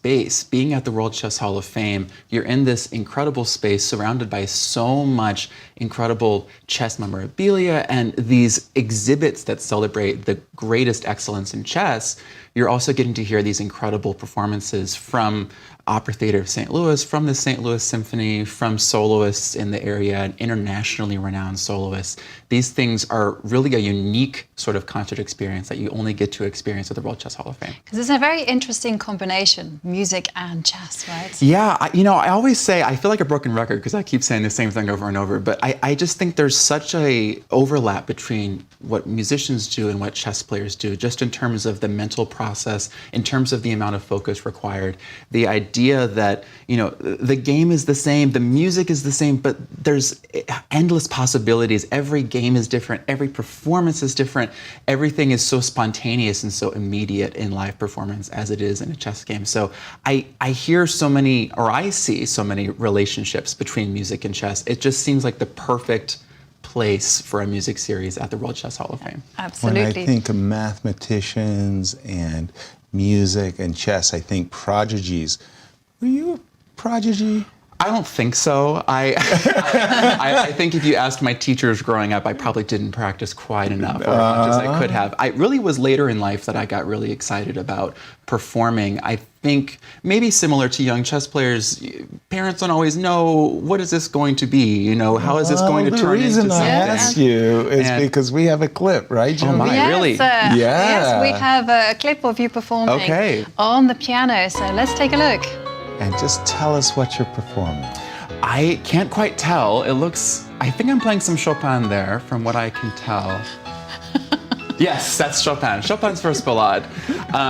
Speaker 17: Being at the World Chess Hall of Fame, you're in this incredible space surrounded by so much incredible chess memorabilia and these exhibits that celebrate the greatest excellence in chess. You're also getting to hear these incredible performances from Opera Theater of St. Louis, from the St. Louis Symphony, from soloists in the area, and internationally renowned soloists. These things are really a unique sort of concert experience that you only get to experience at the World Chess Hall of Fame.
Speaker 3: Because it's a very interesting combination, music and chess, right?
Speaker 17: Yeah, I always say, I feel like a broken record because I keep saying the same thing over and over, but I just think there's such a overlap between what musicians do and what chess players do, just in terms of the mental process, in terms of the amount of focus required, the idea that, the game is the same, the music is the same, but there's endless possibilities. Every game is different, every performance is different, everything is so spontaneous and so immediate in live performance as it is in a chess game. So I hear so many, or I see so many relationships between music and chess. It just seems like the perfect place for a music series at the World Chess Hall of Fame.
Speaker 3: Absolutely.
Speaker 4: When I think of mathematicians and music and chess, I think prodigies. Were you a prodigy?
Speaker 17: I don't think so. I think if you asked my teachers growing up, I probably didn't practice quite enough, or as much as I could have. It really was later in life that I got really excited about performing. I think maybe similar to young chess players, parents don't always know, what is this going to be? How is this going to turn into something?
Speaker 4: The reason I ask you is because we have a clip, right, Joe?
Speaker 17: Oh my, really?
Speaker 3: Yes, we have a clip of you performing on the piano, so let's take a look.
Speaker 4: And just tell us what you're performing.
Speaker 17: I can't quite tell. I think I'm playing some Chopin there, from what I can tell. Yes, that's Chopin. Chopin's First Ballade,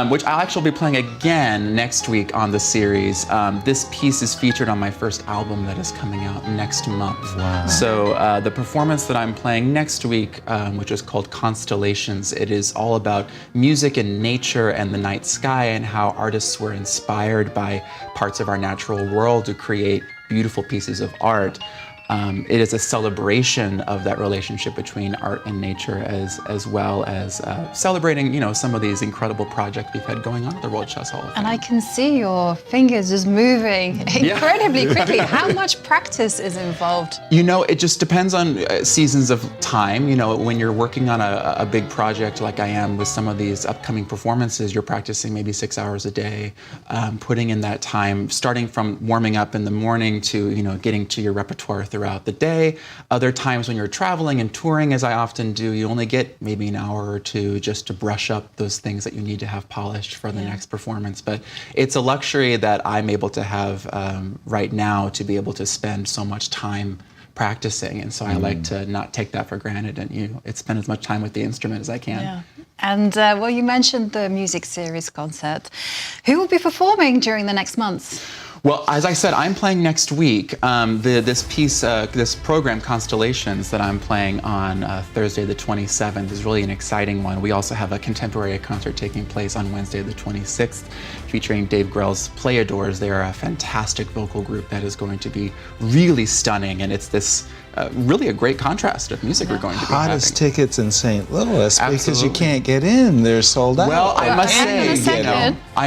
Speaker 17: which I'll actually be playing again next week on the series. This piece is featured on my first album that is coming out next month.
Speaker 4: Wow.
Speaker 17: So the performance that I'm playing next week, which is called Constellations, it is all about music and nature and the night sky and how artists were inspired by parts of our natural world to create beautiful pieces of art. It is a celebration of that relationship between art and nature, as well as celebrating, some of these incredible projects we've had going on at the World Chess Hall of Fame.
Speaker 3: And I can see your fingers just moving incredibly quickly. How much practice is involved?
Speaker 17: It just depends on seasons of time. When you're working on a big project like I am with some of these upcoming performances, you're practicing maybe 6 hours a day, putting in that time, starting from warming up in the morning to, getting to your repertoire throughout the day. Other times when you're traveling and touring, as I often do, you only get maybe an hour or two just to brush up those things that you need to have polished for the next performance. But it's a luxury that I'm able to have right now, to be able to spend so much time practicing, and so I like to not take that for granted and spend as much time with the instrument as I can.
Speaker 3: Yeah. And well, you mentioned the music series concert. Who will be performing during the next months?
Speaker 17: Well, as I said, I'm playing next week. This program, Constellations, that I'm playing on Thursday the 27th is really an exciting one. We also have a contemporary concert taking place on Wednesday the 26th, featuring Dave Grohl's Play Adores. They're a fantastic vocal group that is going to be really stunning, and it's this really a great contrast of music we're going to be having.
Speaker 4: Hottest tickets in St. Louis because you can't get in. They're sold out.
Speaker 17: Well, I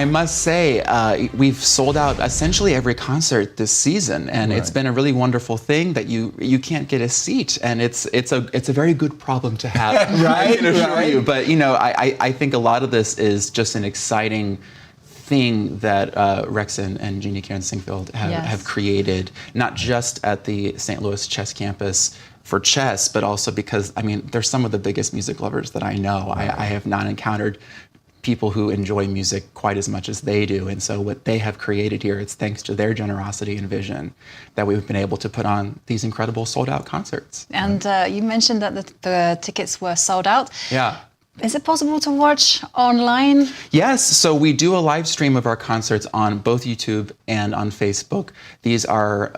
Speaker 17: must say, we've sold out essentially every concert this season, and it's been a really wonderful thing that you can't get a seat, and it's a very good problem to have. I can assure you. But I think a lot of this is just an exciting thing that Rex and Jeannie Karen-Singfield have created, not just at the St. Louis chess campus for chess, but also because, they're some of the biggest music lovers that I know. I have not encountered people who enjoy music quite as much as they do, and so what they have created here, it's thanks to their generosity and vision that we've been able to put on these incredible sold-out concerts.
Speaker 3: And you mentioned that the tickets were sold out.
Speaker 17: Yeah.
Speaker 3: Is it possible to watch online?
Speaker 17: Yes, so we do a live stream of our concerts on both YouTube and on Facebook. These are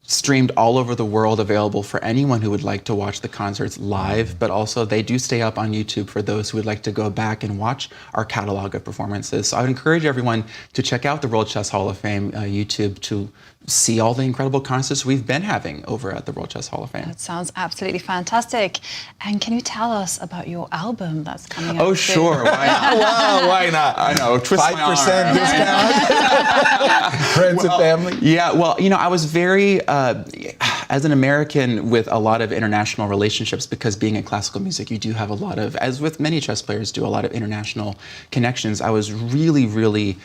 Speaker 17: streamed all over the world, available for anyone who would like to watch the concerts live, but also they do stay up on YouTube for those who would like to go back and watch our catalog of performances. So I would encourage everyone to check out the World Chess Hall of Fame YouTube to see all the incredible concerts we've been having over at the World Chess Hall of Fame.
Speaker 3: That sounds absolutely fantastic. And can you tell us about your album that's coming out?
Speaker 17: Oh, sure. Why not?
Speaker 4: Wow, why not?
Speaker 17: I know. Twist
Speaker 4: 5% discount. Friends and family.
Speaker 17: Yeah. Well, I was very, as an American with a lot of international relationships, because being in classical music, you do have a lot of, as with many chess players do, a lot of international connections. I was really, really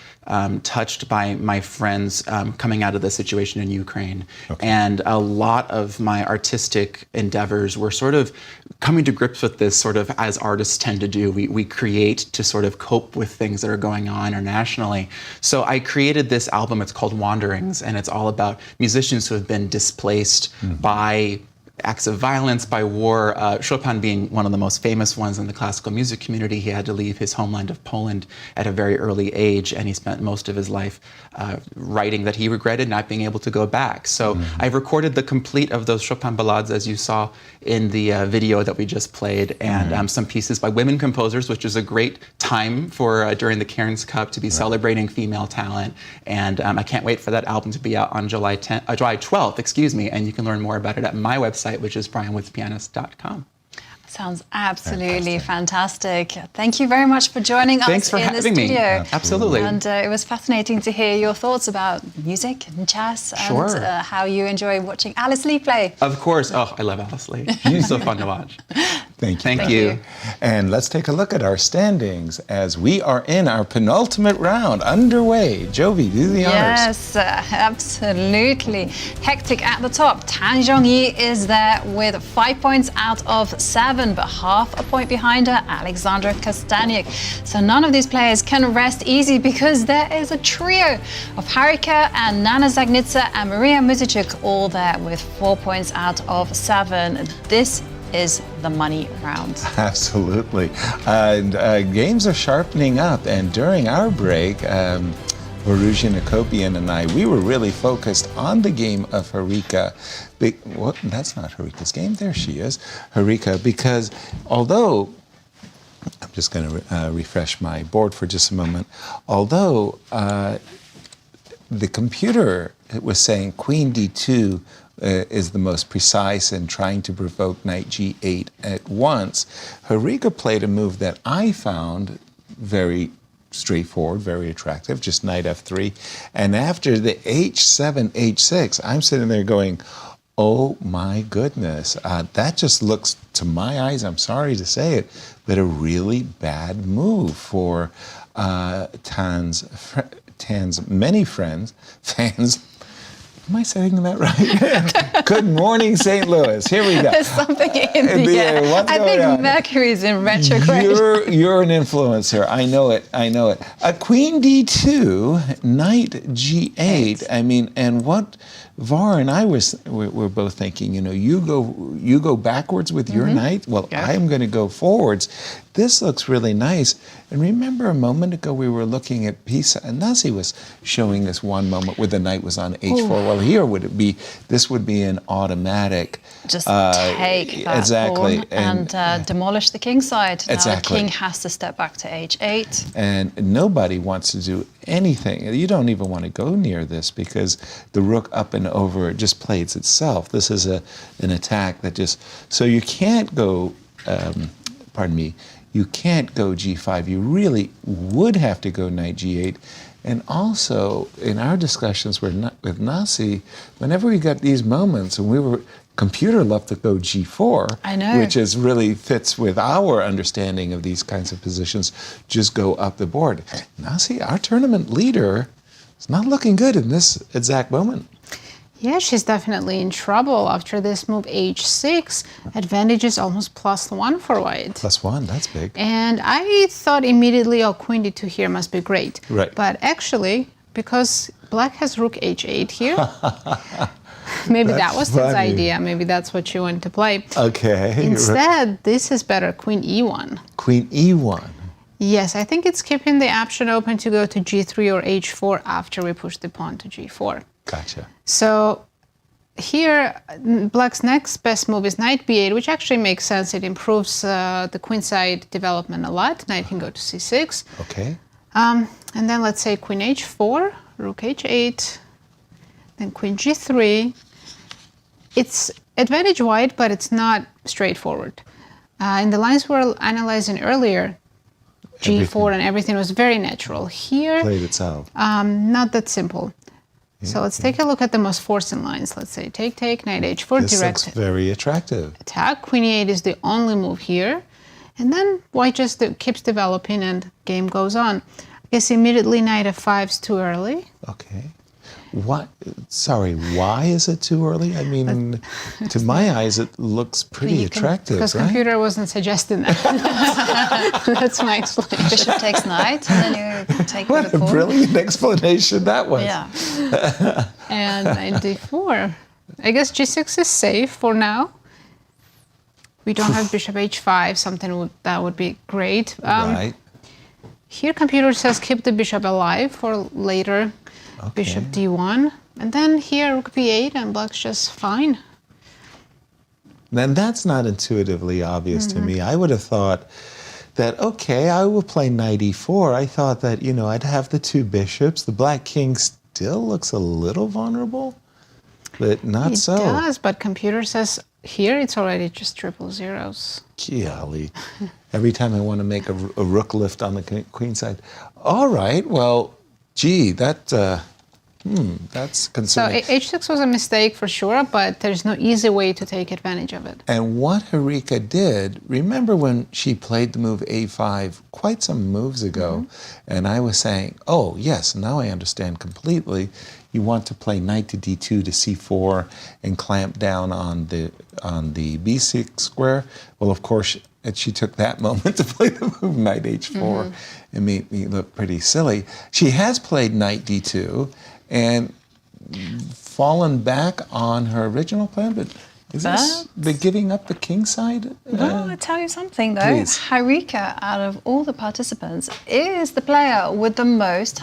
Speaker 17: touched by my friends coming out of the situation in Ukraine. And a lot of my artistic endeavors were sort of coming to grips with this, sort of as artists tend to do. We create to sort of cope with things that are going on internationally. So I created this album. It's called Wanderings, and it's all about musicians who have been displaced by acts of violence, by war. Chopin being one of the most famous ones in the classical music community. He had to leave his homeland of Poland at a very early age, and he spent most of his life writing that he regretted not being able to go back. So I've recorded the complete of those Chopin ballades, as you saw in the video that we just played, and some pieces by women composers, which is a great time for during the Cairns Cup to be celebrating female talent. And I can't wait for that album to be out on July 12th, and you can learn more about it at my website, which is brianwoodspianist.com.
Speaker 3: Sounds absolutely fantastic. Thank you very much for joining us
Speaker 17: Thanks for
Speaker 3: in the
Speaker 17: having
Speaker 3: studio.
Speaker 17: me. Absolutely.
Speaker 3: And it was fascinating to hear your thoughts about music and chess and how you enjoy watching Alice Lee play.
Speaker 17: Of course. Oh, I love Alice Lee. She's so fun to watch.
Speaker 4: Thank you. And let's take a look at our standings as we are in our penultimate round underway. Jovi, do the honors.
Speaker 3: Yes, absolutely. Hectic at the top. Zhongyi is there with 5 points out of 7, but half a point behind her, Alexandra Kosteniuk. So none of these players can rest easy because there is a trio of Harika and Nana Dzagnidze and Mariya Muzychuk all there with 4 points out of 7. This is the money round.
Speaker 4: Absolutely. Games are sharpening up, and during our break, Varuzhin Akopian and I, we were really focused on the game of Harika. That's not Harika's game. There she is, Harika, because although, I'm just going to refresh my board for just a moment, although the computer was saying Queen D2 is the most precise in trying to provoke Knight G8 at once, Harika played a move that I found very straightforward, very attractive, just Knight F3. And after the H7, H6, I'm sitting there going, oh my goodness, that just looks, to my eyes, I'm sorry to say it, but a really bad move for Tan's many fans Am I saying that right? Good morning, St. Louis. Here we go.
Speaker 3: There's something in the air.
Speaker 4: What's
Speaker 3: I
Speaker 4: going
Speaker 3: think
Speaker 4: on?
Speaker 3: Mercury's in retrograde.
Speaker 4: You're an influencer. I know it. Queen D2, Knight G8. I mean, and what Var and I were both thinking. You go backwards with your knight. Well, I'm going to go forwards. This looks really nice. And remember a moment ago we were looking at Pisa, and Nazi was showing us one moment where the knight was on H4. Well, here this would be an automatic.
Speaker 3: Just take that pawn and demolish the king side. Now the king has to step back to H8.
Speaker 4: And nobody wants to do anything. You don't even want to go near this because the rook up and over just plays itself. This is an attack that just... So you can't go... You can't go G5. You really would have to go Knight G8. And also, in our discussions with Nasi, whenever we got these moments, and computer loved to go G4,
Speaker 3: I know.
Speaker 4: which really fits with our understanding of these kinds of positions, just go up the board. Nasi, our tournament leader, is not looking good in this exact moment.
Speaker 5: Yeah, she's definitely in trouble after this move H6. Advantage is almost +1 for white.
Speaker 4: +1, that's big.
Speaker 5: And I thought immediately, Queen D2 here must be great.
Speaker 4: Right.
Speaker 5: But actually, because black has rook H8 here, maybe that was his idea. Maybe that's what she wanted to play.
Speaker 4: Okay.
Speaker 5: Instead, this is better, Queen E1.
Speaker 4: Queen E1.
Speaker 5: Yes, I think it's keeping the option open to go to G3 or H4 after we push the pawn to G4.
Speaker 4: Gotcha.
Speaker 5: So here, black's next best move is Knight B8, which actually makes sense. It improves the queenside development a lot. Knight can go to C6.
Speaker 4: Okay.
Speaker 5: And then let's say Queen H4, Rook H8, then Queen G3. It's advantage white, but it's not straightforward. In the lines we were analyzing earlier, G4 and everything was very natural. Here,
Speaker 4: played itself.
Speaker 5: Not that simple. So let's take a look at the most forcing lines. Let's say take, Knight H4,
Speaker 4: this
Speaker 5: direct
Speaker 4: looks very attractive.
Speaker 5: attack. Queen E8 is the only move here. And then white just keeps developing and game goes on. I guess immediately Knight F5 is too early.
Speaker 4: Okay. What? Sorry, why is it too early? I mean, to my eyes, it looks pretty attractive,
Speaker 5: because
Speaker 4: right?
Speaker 5: computer wasn't suggesting that. That's my explanation.
Speaker 3: Bishop takes knight, and then you take
Speaker 4: What a brilliant explanation that was.
Speaker 3: Yeah.
Speaker 5: And Knight D4. I guess G6 is safe for now. We don't have Bishop H5, something that would be great.
Speaker 4: Right.
Speaker 5: Here, computer says keep the bishop alive for later. Okay. Bishop D1. And then here, Rook B8, and black's just fine.
Speaker 4: Then that's not intuitively obvious to me. I would have thought that, okay, I will play Knight E4. I thought that, I'd have the two bishops. The black king still looks a little vulnerable, but not so.
Speaker 5: It does, but computer says here it's already just triple zeros.
Speaker 4: Golly. Every time I want to make a rook lift on the queen side. All right, well, gee, that's concerning.
Speaker 5: So H6 was a mistake for sure, but there's no easy way to take advantage of it.
Speaker 4: And what Harika did, remember when she played the move A5 quite some moves ago, and I was saying, oh, yes, now I understand completely. You want to play knight to D2 to C4 and clamp down on the B6 square. Well, of course, she took that moment to play the move knight H4 and made me look pretty silly. She has played knight D2 and fallen back on her original plan, but is this the giving up the king side?
Speaker 3: Well, I'll tell you something though.
Speaker 4: Please.
Speaker 3: Harika, out of all the participants, is the player with the most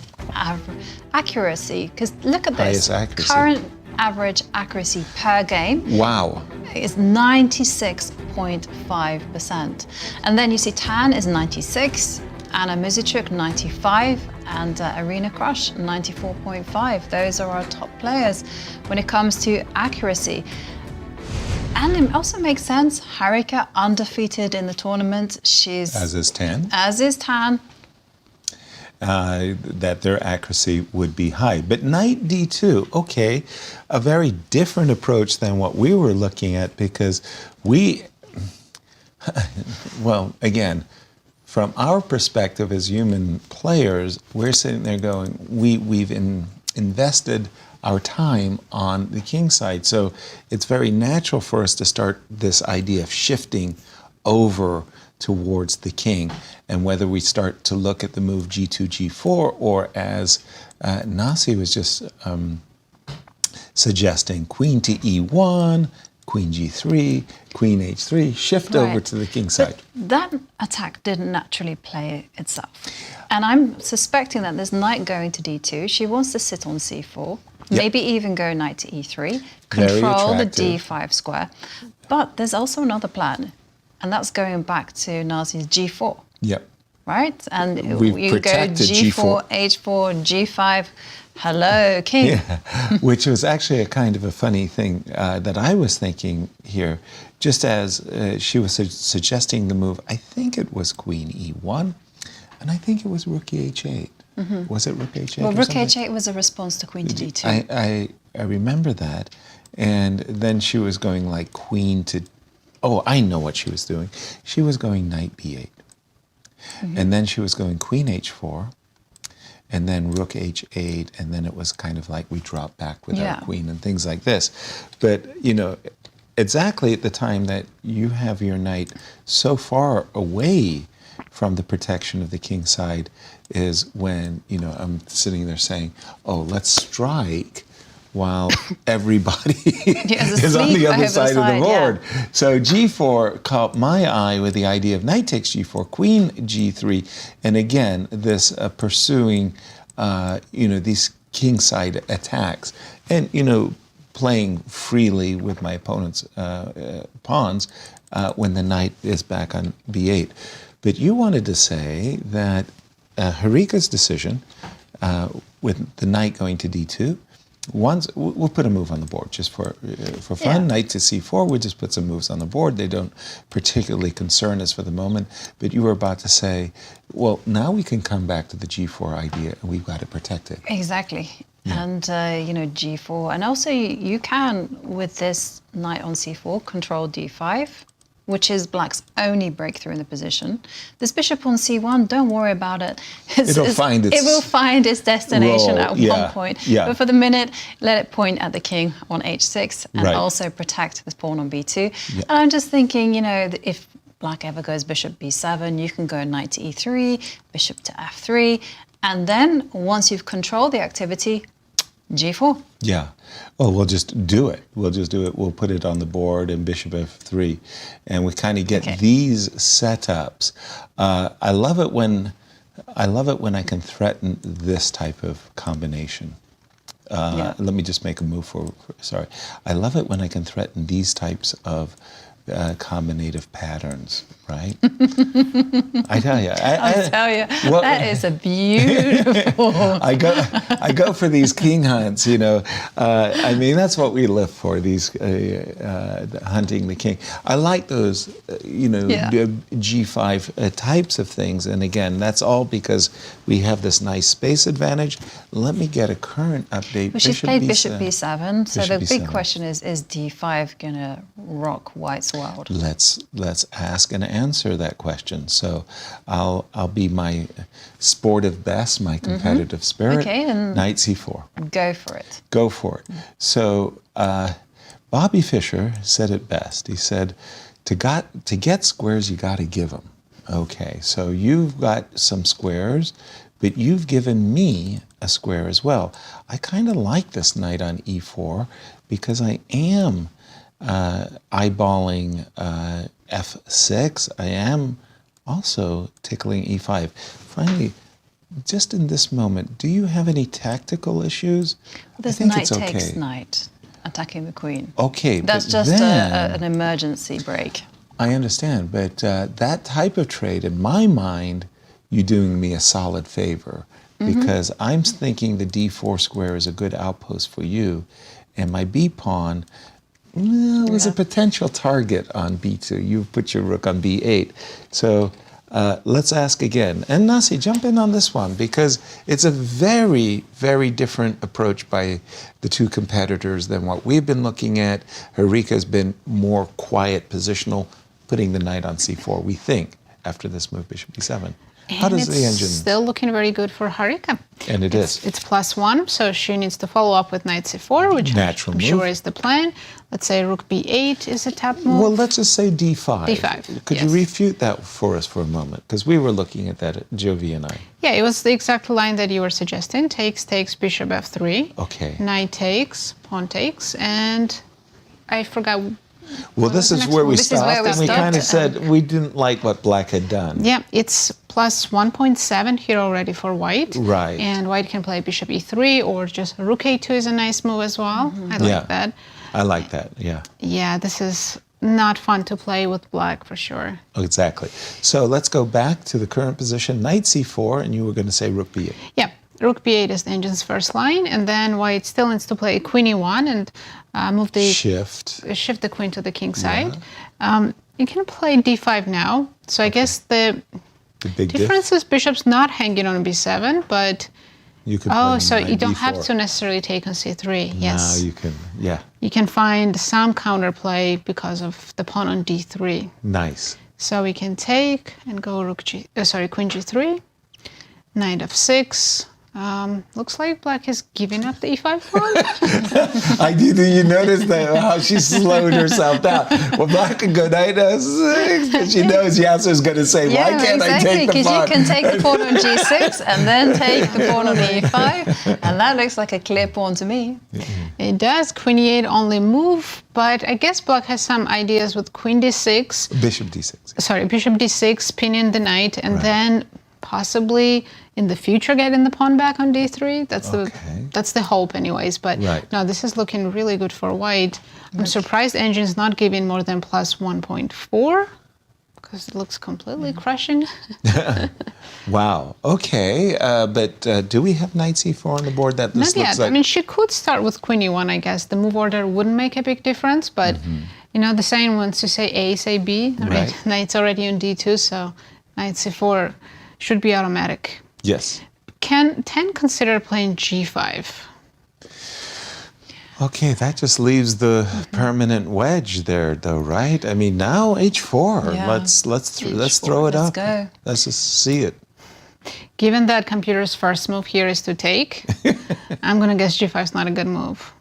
Speaker 3: accuracy. Because look at this.
Speaker 4: Highest accuracy.
Speaker 3: Current average accuracy per game.
Speaker 4: Wow.
Speaker 3: Is 96.5%. And then you see Tan is 96, Anna Muzychuk 95, and Irina Krush 94.5. Those are our top players when it comes to accuracy. And it also makes sense, Harika undefeated in the tournament. She's
Speaker 4: As is Tan.
Speaker 3: As is Tan.
Speaker 4: That their accuracy would be high. But knight D2, okay, a very different approach than what we were looking at, because we, well, again, from our perspective as human players, we're sitting there going, we've invested our time on the king side. So it's very natural for us to start this idea of shifting over towards the king. And whether we start to look at the move g2, g4, or as Nasi was just suggesting, queen to e1, queen g3, queen h3, shift over to the king side.
Speaker 3: But that attack didn't naturally play itself. And I'm suspecting that this knight going to d2, she wants to sit on c4, maybe even go knight to e3, control the d5 square. But there's also another plan, and that's going back to Nasi's g4.
Speaker 4: Yep.
Speaker 3: Right? And
Speaker 4: We've
Speaker 3: you go g4, h4, g5, hello, king.
Speaker 4: Yeah, which was actually a kind of a funny thing that I was thinking here, just as she was suggesting the move. I think it was queen e1, and I think it was rook h8. Mm-hmm. Was it rook h8?
Speaker 3: Well, rook h8 was a response to queen to d2.
Speaker 4: I remember that. And then she was going like queen to, oh, I know what she was doing. She was going knight b8. Mm-hmm. And then she was going queen h4. And then rook h8, and then it was kind of like we drop back with our queen and things like this. But, you know, exactly at the time that you have your knight so far away from the protection of the king side is when, you know, I'm sitting there saying, oh, let's strike while everybody is on the other side of the board. Yeah. So g4 caught my eye with the idea of knight takes g4, queen g3, and again, this pursuing, you know, these kingside attacks, and, you know, playing freely with my opponent's pawns when the knight is back on b8. But you wanted to say that Harika's decision with the knight going to d2, once we'll put a move on the board just for fun. Knight to c4. We'll just put some moves on the board. They don't particularly concern us for the moment. But you were about to say, well, now we can come back to the g4 idea, and we've got to protect it.
Speaker 3: Exactly. Yeah. And you know, g4, and also you can with this knight on c4 control d5, which is black's only breakthrough in the position. This bishop on c1, don't worry about it. It will find its destination at one point. Yeah. But for the minute, let it point at the king on h6 and also protect this pawn on b2. Yeah. And I'm just thinking, you know, if black ever goes bishop b7, you can go knight to e3, bishop to f3, and then once you've controlled the activity, g4.
Speaker 4: Yeah. Well, we'll just do it. We'll just do it. We'll put it on the board and bishop f3, and we kind of get these setups. I love it when I can threaten this type of combination. Let me just make a move for. Sorry. I love it when I can threaten these types of combinative patterns, right? I tell you. Well,
Speaker 3: that is a beautiful.
Speaker 4: I go for these king hunts, you know. I mean, that's what we live for, these hunting the king. I like those, you know, G5 types of things. And again, that's all because we have this nice space advantage. Let me get a current update.
Speaker 3: Well, she's played bishop b7. So the big question is d5 going to rock white's world?
Speaker 4: Let's ask and answer that question. So I'll be my sportive best, my competitive spirit.
Speaker 3: Okay, and
Speaker 4: knight c4.
Speaker 3: Go for it.
Speaker 4: Go for it. So Bobby Fischer said it best. He said, to get squares, you got to give them. Okay, so you've got some squares, but you've given me a square as well. I kind of like this knight on e4 because I am eyeballing f6. I am also tickling e5. Finally, just in this moment, do you have any tactical issues?
Speaker 3: This knight takes knight, attacking the queen.
Speaker 4: Okay,
Speaker 3: that's just an emergency break.
Speaker 4: I understand, but that type of trade, in my mind, you're doing me a solid favor because I'm thinking the d4 square is a good outpost for you, and my b pawn was a potential target on b2. You put your rook on b8. So let's ask again. And Nasi, jump in on this one because it's a very, very different approach by the two competitors than what we've been looking at. Harika's been more quiet, positional, putting the knight on c4, we think, after this move, bishop b7. How does the engine?
Speaker 5: Still looking very good for Harika.
Speaker 4: And it's
Speaker 5: +1, so she needs to follow up with knight c4, which
Speaker 4: natural
Speaker 5: I'm sure is the plan. Let's say rook b8 is a tap move.
Speaker 4: Well, let's just say d5.
Speaker 5: d5.
Speaker 4: Could you refute that for us for a moment? Because we were looking at that, Jovi and I.
Speaker 5: Yeah, it was the exact line that you were suggesting. Takes, bishop f3.
Speaker 4: Okay.
Speaker 5: Knight takes, pawn takes, and I forgot.
Speaker 4: Well, this is where we stopped, and we kind of said we didn't like what black had done.
Speaker 5: Yeah, it's +1.7 here already for white.
Speaker 4: Right.
Speaker 5: And white can play bishop e3, or just rook a2 is a nice move as well. I like that.
Speaker 4: I like that, yeah.
Speaker 5: Yeah, this is not fun to play with black for sure.
Speaker 4: Exactly. So let's go back to the current position, knight c4, and you were going to say rook b8.
Speaker 5: Yeah, rook b8 is the engine's first line, and then white still needs to play queen e1 and move the shift the queen to the king side. You can play d5 now. So I guess the
Speaker 4: big
Speaker 5: difference is bishop's not hanging on b7, but
Speaker 4: you can
Speaker 5: so you don't
Speaker 4: d4.
Speaker 5: have to necessarily take on c3. Yes.
Speaker 4: No, you can. Yeah.
Speaker 5: You can find some counterplay because of the pawn on d3.
Speaker 4: Nice.
Speaker 5: So we can take and go queen g3, knight f6. Looks like black is giving up the e5 pawn.
Speaker 4: You notice that how she slowed herself down. Well, black can go knight f6, but she knows Yasser's going to say, why can't I take the pawn?
Speaker 3: Because you can take the pawn on g6 and then take the pawn on e5, and that looks like a clear pawn to me.
Speaker 5: It does. Queen e8 only move, but I guess black has some ideas with queen d6.
Speaker 4: Bishop d6.
Speaker 5: Sorry, bishop d6, pinning the knight, and then possibly in the future getting the pawn back on d3. That's the hope anyways, but no, this is looking really good for white. I'm surprised engine's not giving more than +1.4 because it looks completely crushing.
Speaker 4: Wow, okay, but do we have knight c4 on the board? That
Speaker 5: Not yet.
Speaker 4: Like...
Speaker 5: I mean, she could start with queen e1, I guess. The move order wouldn't make a big difference, but the saying wants to say A, say B. Right. Knight's already on d2, so knight c4 should be automatic.
Speaker 4: Yes.
Speaker 5: Can 10 consider playing g5?
Speaker 4: Okay, that just leaves the permanent wedge there, though, right? I mean, now h4.
Speaker 3: Yeah.
Speaker 4: Let's throw it up.
Speaker 3: Go.
Speaker 4: Let's just see it.
Speaker 5: Given that computer's first move here is to take, I'm gonna guess g5 is not a good move,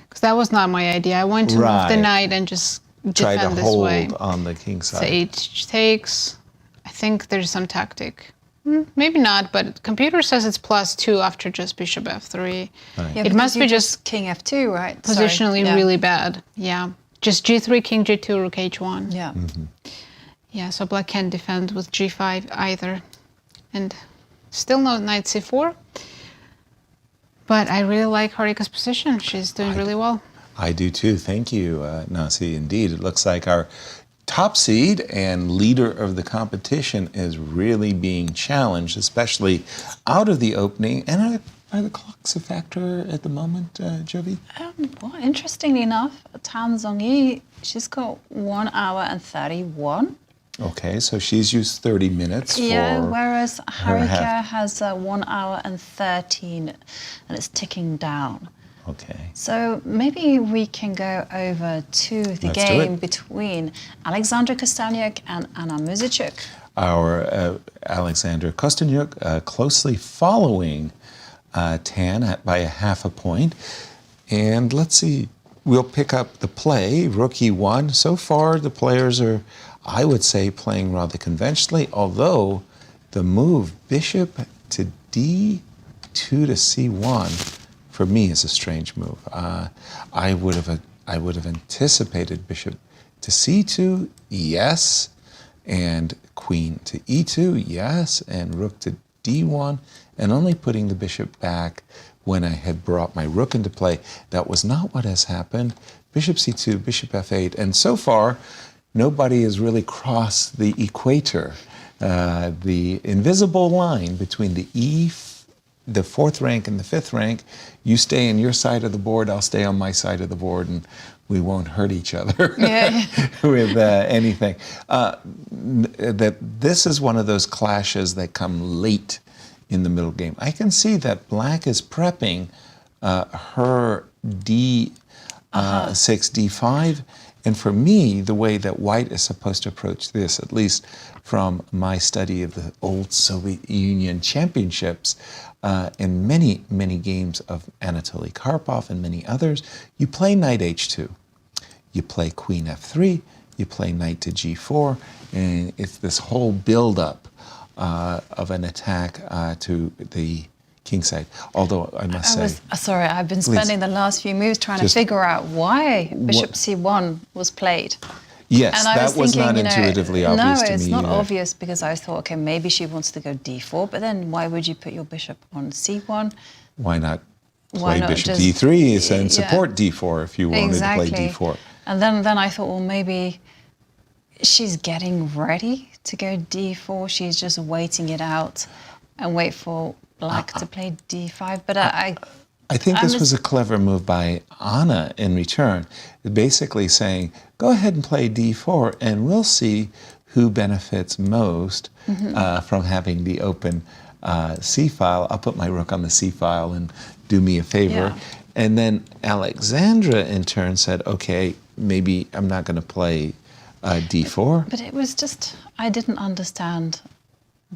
Speaker 5: because that was not my idea. I want to move the knight and just
Speaker 4: try
Speaker 5: defend
Speaker 4: to
Speaker 5: this
Speaker 4: hold
Speaker 5: way.
Speaker 4: on the king side.
Speaker 5: So h takes. I think there's some tactic. Maybe not, but computer says it's +2 after just bishop f3.
Speaker 3: Right. Yeah,
Speaker 5: it must be just
Speaker 3: king f2, right?
Speaker 5: Positionally really bad. Yeah, just g3, king g2, rook h1.
Speaker 3: Yeah.
Speaker 5: Yeah, so black can't defend with g5 either, and still no knight c4. But I really like Harika's position. She's doing really well.
Speaker 4: I do too. Thank you, Nasi. Indeed, it looks like our top seed and leader of the competition is really being challenged, especially out of the opening. And are the clocks a factor at the moment, Jovi?
Speaker 3: Well, interestingly enough, Zhongyi, she's got 1 hour and 31.
Speaker 4: Okay, so she's used 30 minutes
Speaker 3: for whereas Harika has 1 hour and 13, and it's ticking down.
Speaker 4: Okay.
Speaker 3: So maybe we can go over to the game between Alexandra Kosteniuk and Anna Muzychuk.
Speaker 4: Our Alexandra Kosteniuk closely following Tan by a half a point. And let's see, we'll pick up the play, rook e1. So far, the players are, I would say, playing rather conventionally, although the move bishop to d2 to c1 for me is a strange move. I would have anticipated bishop to c2, yes, and queen to e2, yes, and rook to d1, and only putting the bishop back when I had brought my rook into play. That was not what has happened. Bishop c2, bishop f8, and so far, nobody has really crossed the equator, the invisible line between the fourth rank and the fifth rank. You stay on your side of the board, I'll stay on my side of the board, and we won't hurt each other with anything. That this is one of those clashes that come late in the middle game. I can see that black is prepping her d6, d5, And for me, the way that white is supposed to approach this, at least from my study of the old Soviet Union championships, in many, many games of Anatoly Karpov and many others, you play knight h2. You play queen f3, you play knight to g4, and it's this whole build-up of an attack to the king side. Although I must say...
Speaker 3: Sorry, I've been spending the last few moves trying to figure out why bishop c1 was played.
Speaker 4: Yes,
Speaker 3: and I
Speaker 4: that was
Speaker 3: thinking,
Speaker 4: not intuitively obvious to me.
Speaker 3: No, it's not
Speaker 4: either.
Speaker 3: obvious because I thought, okay, maybe she wants to go d4, but then why would you put your bishop on c1?
Speaker 4: Why not play
Speaker 3: Why not
Speaker 4: bishop
Speaker 3: just-
Speaker 4: d3 and support d4 if you wanted to play d4?
Speaker 3: And then I thought, well, maybe she's getting ready to go d4. She's just waiting it out and wait for black to play d5. But
Speaker 4: I think this was a clever move by Anna in return, basically saying, go ahead and play d4 and we'll see who benefits most from having the open c-file. I'll put my rook on the c-file and do me a favor.
Speaker 3: Yeah.
Speaker 4: And then Alexandra in turn said, okay, maybe I'm not going to play d4.
Speaker 3: But it was just, I didn't understand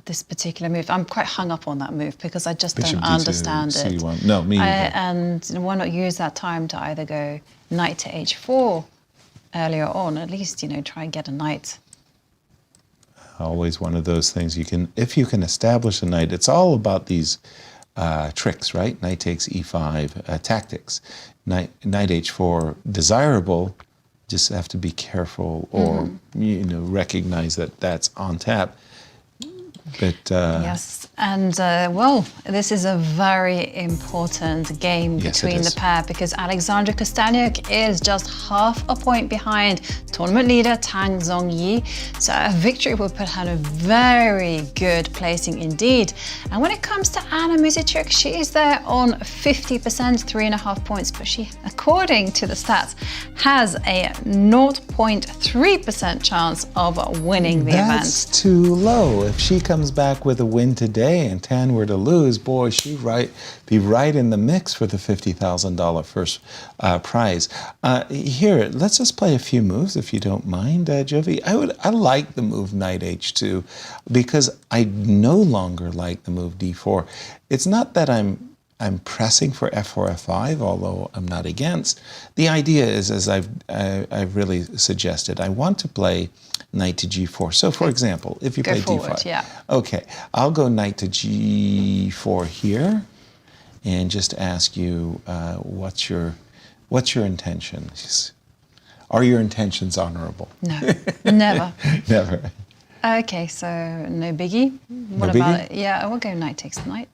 Speaker 3: this particular move. I'm quite hung up on that move because I just
Speaker 4: Bishop
Speaker 3: don't
Speaker 4: D2,
Speaker 3: understand it.
Speaker 4: C1. No, me either.
Speaker 3: And why not use that time to either go knight to h4 earlier on, at least, try and get a knight.
Speaker 4: Always one of those things you can, if you can establish a knight, it's all about these tricks, right? Knight takes e5 tactics. Knight h4 desirable, just have to be careful or recognize that that's on tap. But
Speaker 3: yes, and well, this is a very important game between the pair because Alexandra Kosteniuk is just half a point behind tournament leader Tang Zhongyi. So a victory would put her in a very good placing indeed. And when it comes to Anna Muzychuk, she is there on 50%, 3.5 points, but she, according to the stats, has a 0.3% chance of winning the event.
Speaker 4: That's too low. If she comes back with a win today and Tan were to lose, boy, she'd be right in the mix for the $50,000 first prize. Here, let's just play a few moves if you don't mind, Jovi. I like the move knight h2 because I no longer like the move d4. It's not that I'm pressing for f4, f5, although I'm not against. The idea is, as I've really suggested, I want to play knight to g4. So, for example, if you play d5, okay, I'll go knight to g4 here, and just ask you, what's your intentions? Are your intentions honorable?
Speaker 3: No, never.
Speaker 4: Never.
Speaker 3: Okay, so no biggie. What about it? Yeah, I will go knight takes knight.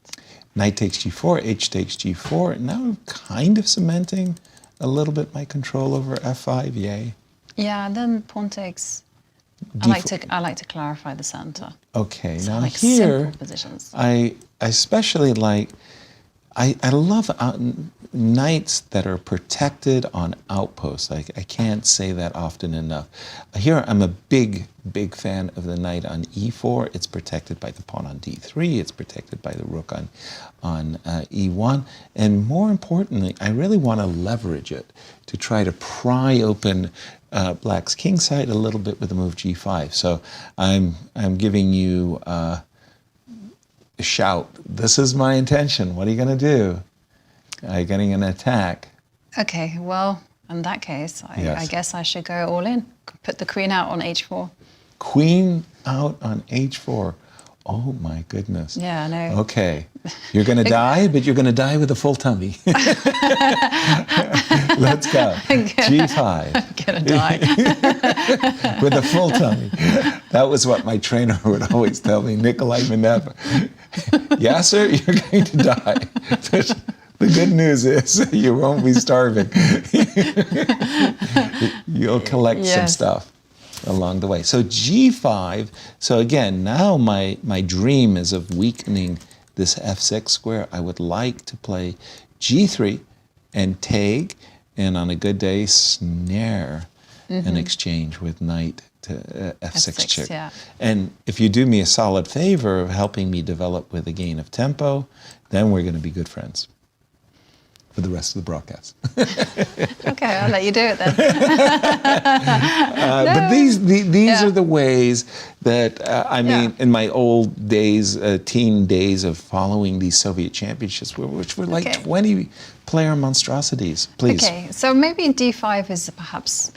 Speaker 4: Knight takes g4, h takes g4. Now I'm kind of cementing a little bit my control over f5, yay.
Speaker 3: Yeah, and then pawn takes. I like to clarify the center.
Speaker 4: Okay,
Speaker 3: so
Speaker 4: now
Speaker 3: like
Speaker 4: here,
Speaker 3: simple positions.
Speaker 4: I especially like, I love knights that are protected on outposts. I can't say that often enough. Here I'm a big fan of the knight on e4. It's protected by the pawn on d3. It's protected by the rook on e1. And more importantly, I really want to leverage it to try to pry open black's king side a little bit with the move g5. So I'm giving you a shout. This is my intention. What are you going to do? Are you getting an attack?
Speaker 3: Okay, well, in that case, I guess I should go all in. Put the queen out on h4.
Speaker 4: Queen out on h4. Oh my goodness.
Speaker 3: Yeah, I know.
Speaker 4: Okay. You're going to die, but you're going to die with a full tummy. Let's go. G5.
Speaker 3: I'm going to die.
Speaker 4: With a full tummy. That was what my trainer would always tell me, Nikolai Mineva. Yasser, you're going to die. The good news is you won't be starving. You'll collect some stuff along the way. So g5, so again, now my dream is of weakening this f6 square. I would like to play g3 and take, and on a good day, snare an exchange with knight to f6 check.
Speaker 3: Yeah.
Speaker 4: And if you do me a solid favor of helping me develop with a gain of tempo, then we're going to be good friends. for the rest of the broadcast.
Speaker 3: Okay, I'll let you do it then.
Speaker 4: But these are the ways that, in my old days, teen days of following these Soviet championships, which were like 20-player monstrosities. Please.
Speaker 3: Okay, so maybe d5 is perhaps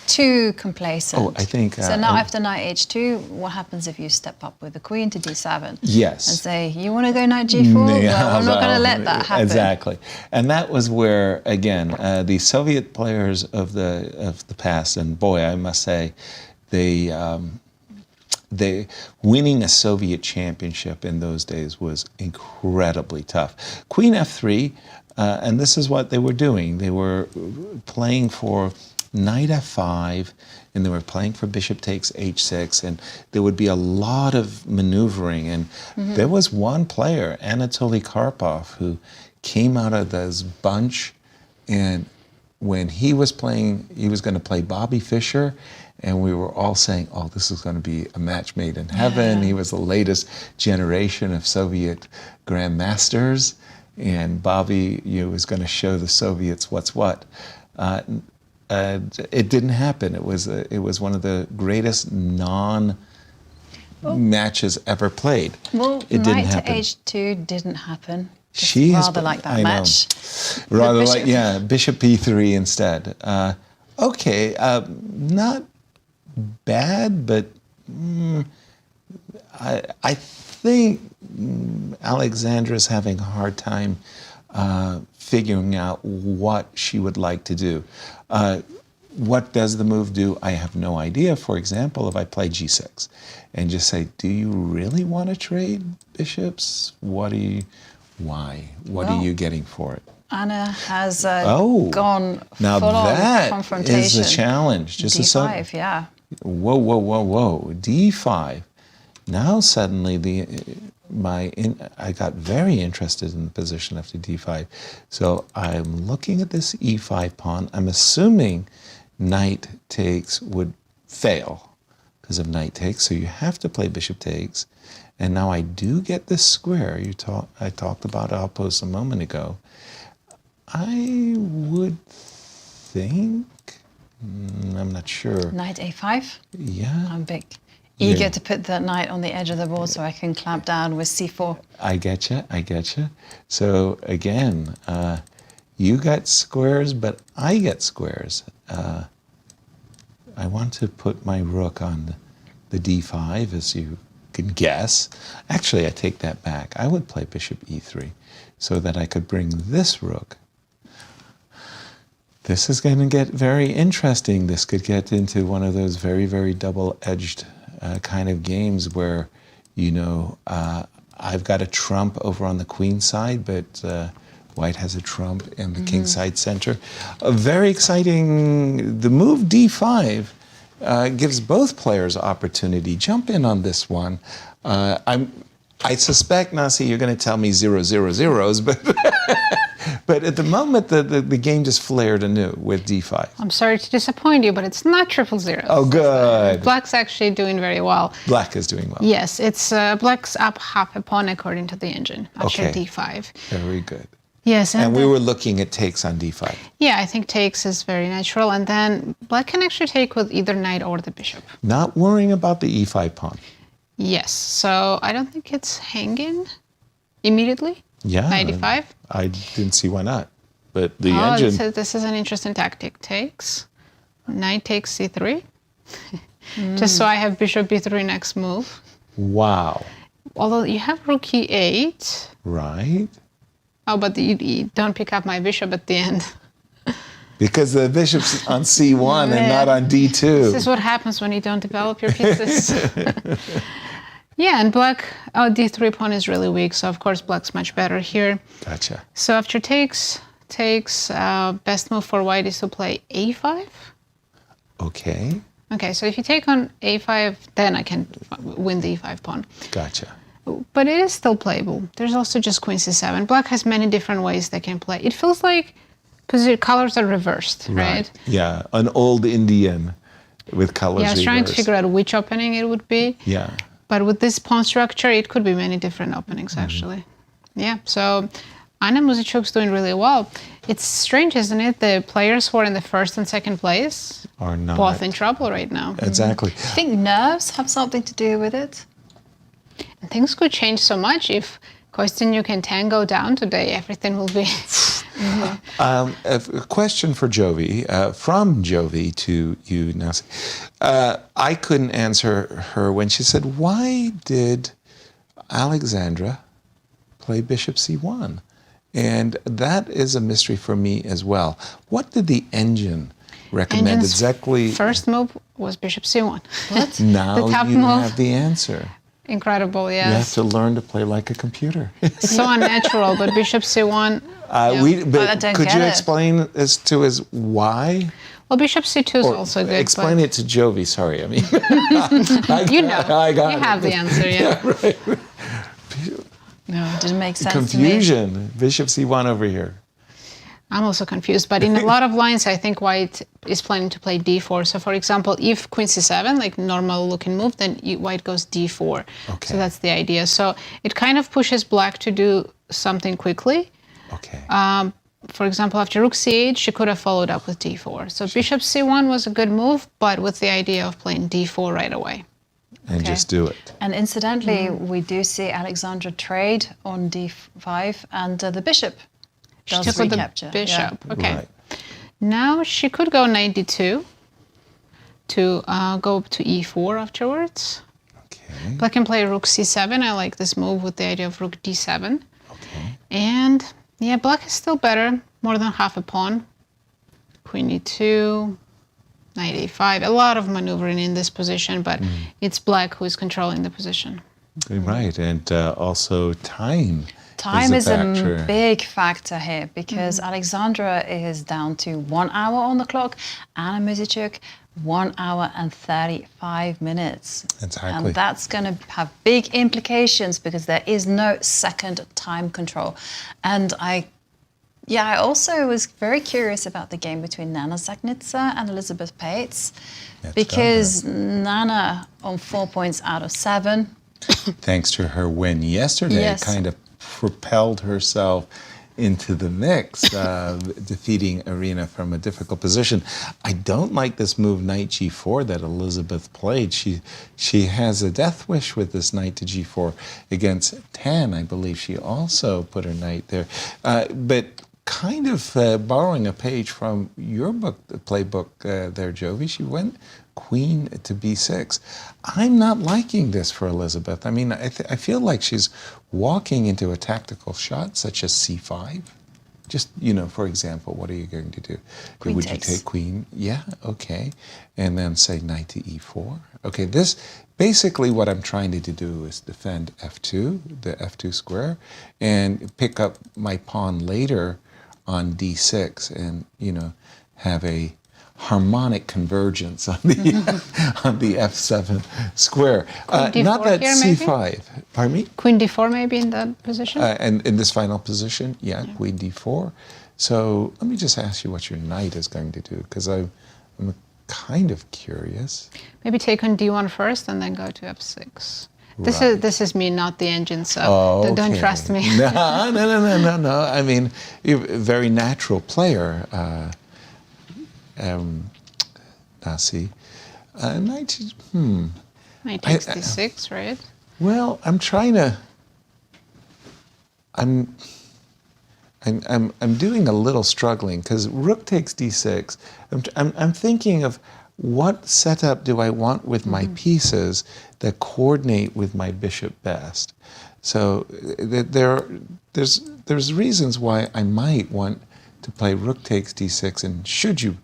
Speaker 3: too complacent.
Speaker 4: Oh, I think...
Speaker 3: so now after knight h2, what happens if you step up with the queen to d7?
Speaker 4: Yes.
Speaker 3: And say, you want to go knight g4? Well, I'm not going to let that happen.
Speaker 4: Exactly. And that was where, again, the Soviet players of the past, and boy, I must say, they winning a Soviet championship in those days was incredibly tough. Queen f3, and this is what they were doing. They were playing for knight f5, and they were playing for bishop takes h6, and there would be a lot of maneuvering. And there was one player, Anatoly Karpov, who came out of this bunch, and when he was playing, he was going to play Bobby Fischer, and we were all saying, oh, this is going to be a match made in heaven. He was the latest generation of Soviet grandmasters, and Bobby was going to show the Soviets what's what. It didn't happen. It was one of the greatest non-matches ever played.
Speaker 3: Well,
Speaker 4: it
Speaker 3: knight
Speaker 4: didn't happen.
Speaker 3: to h2 didn't happen.
Speaker 4: She
Speaker 3: rather like that match.
Speaker 4: Rather like, bishop e3 instead. Okay, not bad, but I think Alexandra's having a hard time figuring out what she would like to do. What does the move do? I have no idea. For example, if I play g6 and just say, do you really want to trade bishops? Why? What are you getting for it?
Speaker 3: Anna has gone
Speaker 4: now
Speaker 3: full
Speaker 4: that
Speaker 3: on confrontation.
Speaker 4: is the challenge. Just
Speaker 3: d5, yeah.
Speaker 4: Whoa, d5. Now suddenly I got very interested in the position after d5. So I'm looking at this e5 pawn. I'm assuming knight takes would fail because of knight takes. So you have to play bishop takes. And now I do get this square I talked about outposts a moment ago. I would think, I'm not sure.
Speaker 3: Knight a5?
Speaker 4: Yeah.
Speaker 3: I'm big. Eager to put that knight on the edge of the board so I can clamp down with c4.
Speaker 4: I getcha. So again, you got squares, but I get squares. I want to put my rook on the d5, as you can guess. Actually, I take that back. I would play bishop e3 so that I could bring this rook. This is going to get very interesting. This could get into one of those very, very double-edged kind of games where, I've got a trump over on the queen side, but white has a trump in the king side center. Very exciting. The move d5 gives both players opportunity. Jump in on this one. I suspect, Nasi, you're going to tell me 0-0-0s, but but at the moment, the game just flared anew with d5.
Speaker 5: I'm sorry to disappoint you, but it's not 0-0.
Speaker 4: Oh, good.
Speaker 5: Black's actually doing very well.
Speaker 4: Black is doing well.
Speaker 5: Yes, it's Black's up half a pawn according to the engine after d5.
Speaker 4: Very good.
Speaker 5: Yes,
Speaker 4: and we were looking at takes on d5.
Speaker 5: Yeah, I think takes is very natural, and then Black can actually take with either knight or the bishop.
Speaker 4: Not worrying about the e5 pawn.
Speaker 5: Yes, so I don't think it's hanging immediately.
Speaker 4: Yeah.
Speaker 5: Knight e5.
Speaker 4: I didn't see why not, but the engine.
Speaker 5: This is an interesting tactic. Takes, knight takes c3, just so I have bishop b3 next move.
Speaker 4: Wow.
Speaker 5: Although you have rook e8.
Speaker 4: Right.
Speaker 5: Oh, but you don't pick up my bishop at the end.
Speaker 4: Because the bishop's on c1 and not on d2.
Speaker 5: This is what happens when you don't develop your pieces. Yeah, and Black, d3 pawn is really weak, so of course Black's much better here.
Speaker 4: Gotcha.
Speaker 5: So after takes, best move for white is to play a5.
Speaker 4: Okay.
Speaker 5: Okay, so if you take on a5, then I can win the e5 pawn.
Speaker 4: Gotcha.
Speaker 5: But it is still playable. There's also just queen c7. Black has many different ways they can play. It feels like, because the colors are reversed, right?
Speaker 4: Yeah, an old Indian with colors reversed.
Speaker 5: Yeah, I was trying to figure out which opening it would be.
Speaker 4: Yeah.
Speaker 5: But with this pawn structure, it could be many different openings, actually. Yeah, so Anna Muzychuk's doing really well. It's strange, isn't it? The players who are in the first and second place
Speaker 4: are not
Speaker 5: both in trouble right now.
Speaker 4: Exactly.
Speaker 3: I think nerves have something to do with it.
Speaker 5: And things could change so much if Kosteniuk and Tan go down today. Everything will be.
Speaker 4: A question for Jovi, from Jovi to you, Nancy. I couldn't answer her when she said, why did Alexandra play bishop c1? And that is a mystery for me as well. What did the engine recommend
Speaker 5: Engine's
Speaker 4: exactly?
Speaker 5: First move was bishop c1.
Speaker 3: What?
Speaker 4: Now
Speaker 5: The top
Speaker 4: you
Speaker 5: move.
Speaker 4: have the answer.
Speaker 5: Incredible,
Speaker 4: You have
Speaker 5: yes.
Speaker 4: to learn to play like a computer.
Speaker 5: So unnatural, but bishop c1.
Speaker 4: But
Speaker 5: I don't
Speaker 4: could
Speaker 5: get
Speaker 4: you
Speaker 5: it.
Speaker 4: explain as to as why?
Speaker 5: Well, bishop c2 is
Speaker 4: Or
Speaker 5: also good.
Speaker 4: explain it to Jovi. Sorry, I mean.
Speaker 5: You know,
Speaker 4: I got
Speaker 5: you
Speaker 4: it.
Speaker 5: have the answer, yeah.
Speaker 4: Right.
Speaker 3: No, it didn't make sense
Speaker 4: Confusion. Bishop c1 over here.
Speaker 5: I'm also confused, but in a lot of lines, I think White is planning to play d4. So, for example, if queen c7, like normal looking move, then White goes d4.
Speaker 4: Okay.
Speaker 5: So that's the idea. So it kind of pushes Black to do something quickly.
Speaker 4: Okay.
Speaker 5: For example, after rook c8, she could have followed up with d4. So bishop c1 was a good move, but with the idea of playing d4 right away.
Speaker 4: And just do it.
Speaker 3: And incidentally, we do see Alexandra trade on d5, and the bishop
Speaker 5: She
Speaker 3: does
Speaker 5: took with the
Speaker 3: recapture.
Speaker 5: bishop.
Speaker 3: Yeah.
Speaker 5: Okay.
Speaker 4: Right.
Speaker 5: Now she could go knight d2 to go to e4 afterwards.
Speaker 4: Okay.
Speaker 5: Black can play rook c7. I like this move with the idea of rook d7. Okay. And yeah, Black is still better, more than half a pawn. Queen e2, knight a5. A lot of maneuvering in this position, but it's Black who is controlling the position.
Speaker 4: Right, and also time.
Speaker 3: Time is a
Speaker 4: factor.
Speaker 3: big factor here because Alexandra is down to 1 hour on the clock, Anna Muzychuk 1 hour and 35 minutes.
Speaker 4: Exactly.
Speaker 3: And that's going to have big implications because there is no second time control. And I also was very curious about the game between Nana Dzagnidze and Elisabeth Paehtz because Nana on 4 points out of 7.
Speaker 4: Thanks to her win yesterday,
Speaker 3: Yes.
Speaker 4: kind of propelled herself into the mix, defeating Irina from a difficult position. I don't like this move knight g4 that Elisabeth played. She has a death wish with this knight to g4 against Tan. I believe she also put her knight there. But kind of borrowing a page from your book, the playbook there, Jovi, she went queen to b6. I'm not liking this for Elisabeth. I mean, I feel like she's walking into a tactical shot such as c5. Just, for example, what are you going to do?
Speaker 3: Queen
Speaker 4: Would
Speaker 3: takes.
Speaker 4: you take queen? Yeah, okay. And then say knight to e4. Okay, this, basically what I'm trying to do is defend f2, the f2 square, and pick up my pawn later on d6 and, have a harmonic convergence on the on the f7 square.
Speaker 5: Queen
Speaker 4: Not
Speaker 5: d4
Speaker 4: that
Speaker 5: here, maybe?
Speaker 4: c5. Pardon me?
Speaker 5: Queen d4 maybe in that position?
Speaker 4: And in this final position, queen d4. So let me just ask you what your knight is going to do, because I'm kind of curious.
Speaker 5: Maybe take on d1 first and then go to f6. This is me, not the engine, so don't trust me.
Speaker 4: No. I mean, you're a very natural player, Nasi. Knight
Speaker 5: takes d6, right?
Speaker 4: Well, I'm trying to. I'm doing a little struggling because rook takes d6. I'm thinking of what setup do I want with my pieces that coordinate with my bishop best. So there's reasons why I might want to play rook takes d6, and should you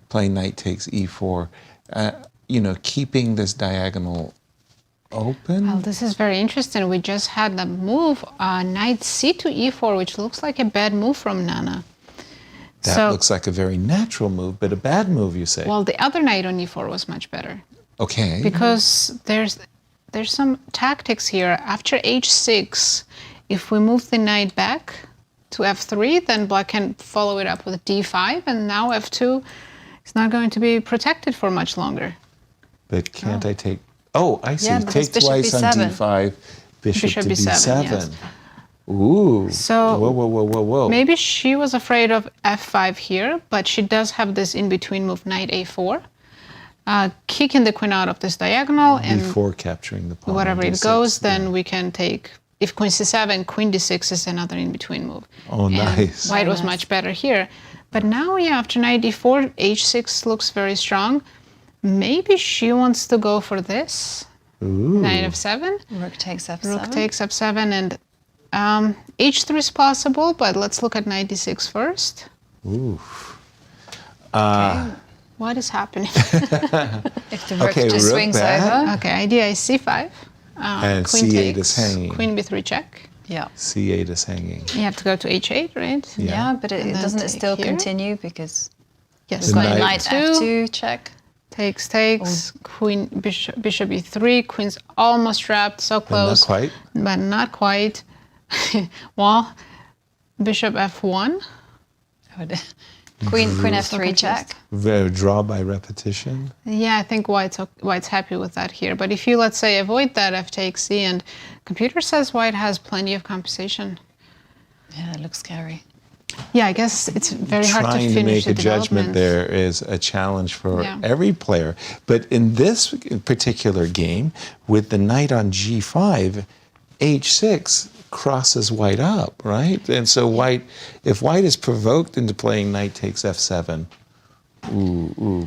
Speaker 4: play knight takes e4, keeping this diagonal open.
Speaker 5: Well, this is very interesting. We just had the move knight c to e4, which looks like a bad move from Nana.
Speaker 4: That looks like a very natural move, but a bad move, you say.
Speaker 5: Well, the other knight on e4 was much better.
Speaker 4: Okay.
Speaker 5: Because there's some tactics here. After h6, if we move the knight back to f3, then Black can follow it up with d5, and now f2 is not going to be protected for much longer.
Speaker 4: But can't I take... Oh, I see.
Speaker 5: Yeah,
Speaker 4: Take
Speaker 5: bishop
Speaker 4: twice on
Speaker 5: b7.
Speaker 4: d5, bishop to
Speaker 5: b7,
Speaker 4: b7.
Speaker 5: yes.
Speaker 4: Ooh.
Speaker 5: So
Speaker 4: Whoa.
Speaker 5: maybe she was afraid of f5 here, but she does have this in-between move, knight a4. Kicking the queen out of this diagonal, and
Speaker 4: before capturing the pawn.
Speaker 5: whatever
Speaker 4: on
Speaker 5: it
Speaker 4: D6,
Speaker 5: goes, then we can take, if queen c7, queen d6 is another in-between move.
Speaker 4: Oh,
Speaker 5: And
Speaker 4: nice.
Speaker 5: white was much better here. But now, yeah, after knight d4, h6 looks very strong. Maybe she wants to go for this.
Speaker 4: Ooh.
Speaker 5: Knight f7.
Speaker 3: Rook takes f7.
Speaker 5: Rook takes f7, and h3 is possible, but let's look at knight d6 first.
Speaker 4: Ooh.
Speaker 5: What is happening?
Speaker 3: If the rook just swings over.
Speaker 5: Okay, idea is c5.
Speaker 4: And
Speaker 5: Queen
Speaker 4: c8
Speaker 5: takes,
Speaker 4: is hanging.
Speaker 5: Queen b3 check.
Speaker 3: Yeah.
Speaker 4: c8 is hanging.
Speaker 5: You have to go to h8, right?
Speaker 3: Yeah, but
Speaker 5: And then
Speaker 3: doesn't it
Speaker 5: take
Speaker 3: still
Speaker 5: here.
Speaker 3: continue because
Speaker 5: Yes.
Speaker 3: we've got
Speaker 4: The
Speaker 3: knight f2 check.
Speaker 5: Takes, queen, bishop e3, queen's almost trapped, so close.
Speaker 4: Not quite.
Speaker 5: But not quite. Well, bishop f1.
Speaker 3: Queen f3 check.
Speaker 4: Draw by repetition.
Speaker 5: Yeah, I think white's happy with that here. But if you, let's say, avoid that, f takes c, and computer says white has plenty of compensation.
Speaker 3: Yeah, it looks scary.
Speaker 5: Yeah, I guess it's very hard to
Speaker 4: Trying
Speaker 5: finish
Speaker 4: to make
Speaker 5: the
Speaker 4: a judgment
Speaker 5: development.
Speaker 4: there is a challenge for
Speaker 5: Yeah.
Speaker 4: every player. But in this particular game, with the knight on g5, h6 crosses white up, right? And so white, if white is provoked into playing knight takes f7,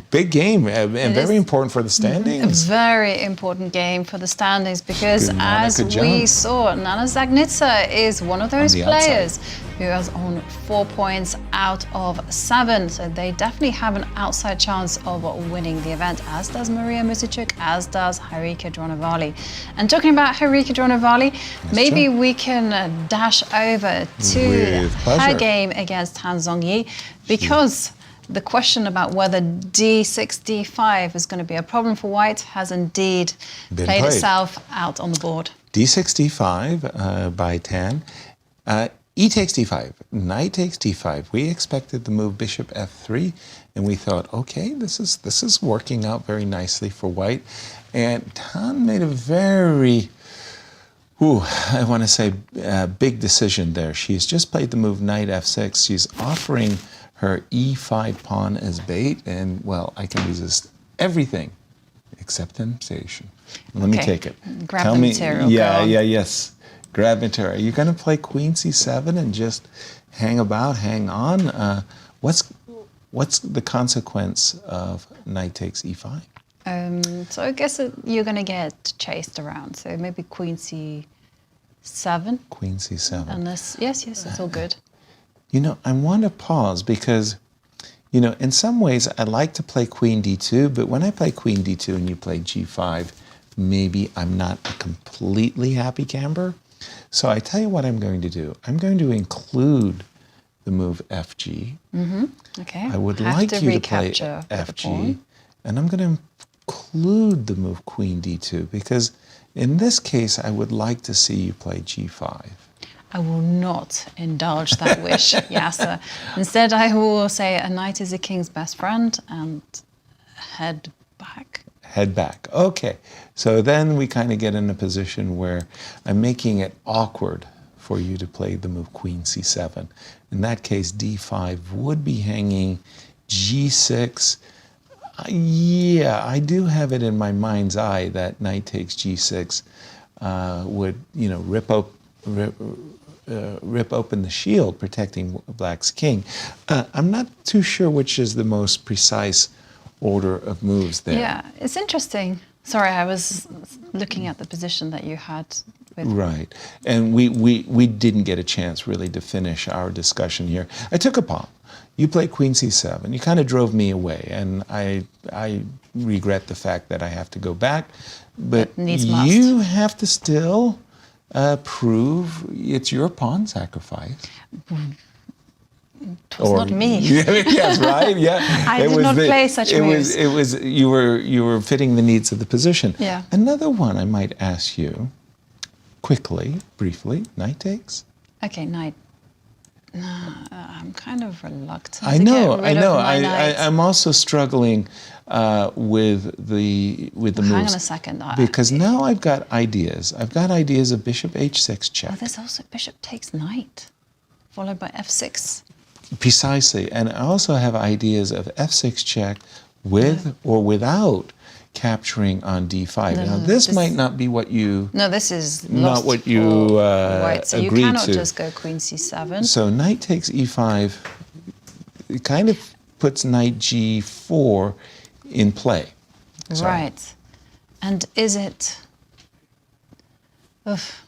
Speaker 4: big game and very important for the
Speaker 3: A
Speaker 4: standings.
Speaker 3: very important game for the standings because,
Speaker 4: Good, Nana,
Speaker 3: as
Speaker 4: good
Speaker 3: we
Speaker 4: job.
Speaker 3: saw, Nana Dzagnidze is one of those
Speaker 4: the
Speaker 3: players who is on 4 points out of 7. So they definitely have an outside chance of winning the event, as does Mariya Muzychuk, as does Harika Dronavalli. And talking about Harika Dronavalli, maybe we can dash over to
Speaker 4: With
Speaker 3: her
Speaker 4: pleasure.
Speaker 3: game against Zhongyi, because the question about whether d6, d5 is going to be a problem for white has indeed
Speaker 4: Been
Speaker 3: played
Speaker 4: played.
Speaker 3: itself out on the board.
Speaker 4: d6, d5 by Tan. E takes d5, knight takes d5. We expected the move bishop f3, and we thought, okay, this is working out very nicely for white. And Tan made a very, I want to say, big decision there. She's just played the move knight f6. She's offering her e5 pawn as bait, and well, I can resist everything except temptation. Let me take it.
Speaker 3: Grab
Speaker 4: Tell
Speaker 3: the
Speaker 4: me,
Speaker 3: material.
Speaker 4: yes. Grab material. Are you going to play queen c7 and just hang on? What's the consequence of knight takes e5?
Speaker 3: So I guess you're going to get chased around. So maybe queen c7.
Speaker 4: Queen c7.
Speaker 3: Unless, yes, it's all good.
Speaker 4: I want to pause because, in some ways I like to play queen d2, but when I play queen d2 and you play g5, maybe I'm not a completely happy camber. So I tell you what I'm going to do. I'm going to include the move fg.
Speaker 3: Okay.
Speaker 4: I would
Speaker 3: Have
Speaker 4: like
Speaker 3: to
Speaker 4: you to play
Speaker 3: recapture the
Speaker 4: fg,
Speaker 3: pawn.
Speaker 4: and I'm going to include the move queen d2 because in this case I would like to see you play g5.
Speaker 3: I will not indulge that wish, Yasser. Instead, I will say a knight is a king's best friend and head back.
Speaker 4: Head back. Okay. So then we kind of get in a position where I'm making it awkward for you to play the move queen c7. In that case, d5 would be hanging, g6. Yeah, I do have it in my mind's eye that knight takes g6 would, rip open the shield, protecting black's king. I'm not too sure which is the most precise order of moves there.
Speaker 3: Yeah, it's interesting. Sorry, I was looking at the position that you had.
Speaker 4: Right, and we didn't get a chance really to finish our discussion here. I took a pawn. You played queen c7. You kind of drove me away, and I regret the fact that I have to go back. But you have to still prove it's your pawn sacrifice.
Speaker 3: It was not me.
Speaker 4: Yes, right. Yeah,
Speaker 3: I did not play such moves.
Speaker 4: It was you were fitting the needs of the position.
Speaker 3: Yeah.
Speaker 4: Another one I might ask you quickly, briefly. Knight takes.
Speaker 3: Okay, knight I'm kind of reluctant.
Speaker 4: I
Speaker 3: to
Speaker 4: know.
Speaker 3: Get rid of my knight.
Speaker 4: I'm also struggling with the moves.
Speaker 3: Hang on a second.
Speaker 4: Because now I've got ideas. I've got ideas of bishop h6 check.
Speaker 3: Oh, there's also bishop takes knight, followed by f6.
Speaker 4: Precisely. And I also have ideas of f6 check with or without capturing on d5. Now, this might not be what you...
Speaker 3: No, this is
Speaker 4: not what you
Speaker 3: white. So you
Speaker 4: agreed
Speaker 3: cannot
Speaker 4: to.
Speaker 3: just go queen c7.
Speaker 4: So knight takes e5. It kind of puts knight g4 in play. So.
Speaker 3: Right. And is it... Oof.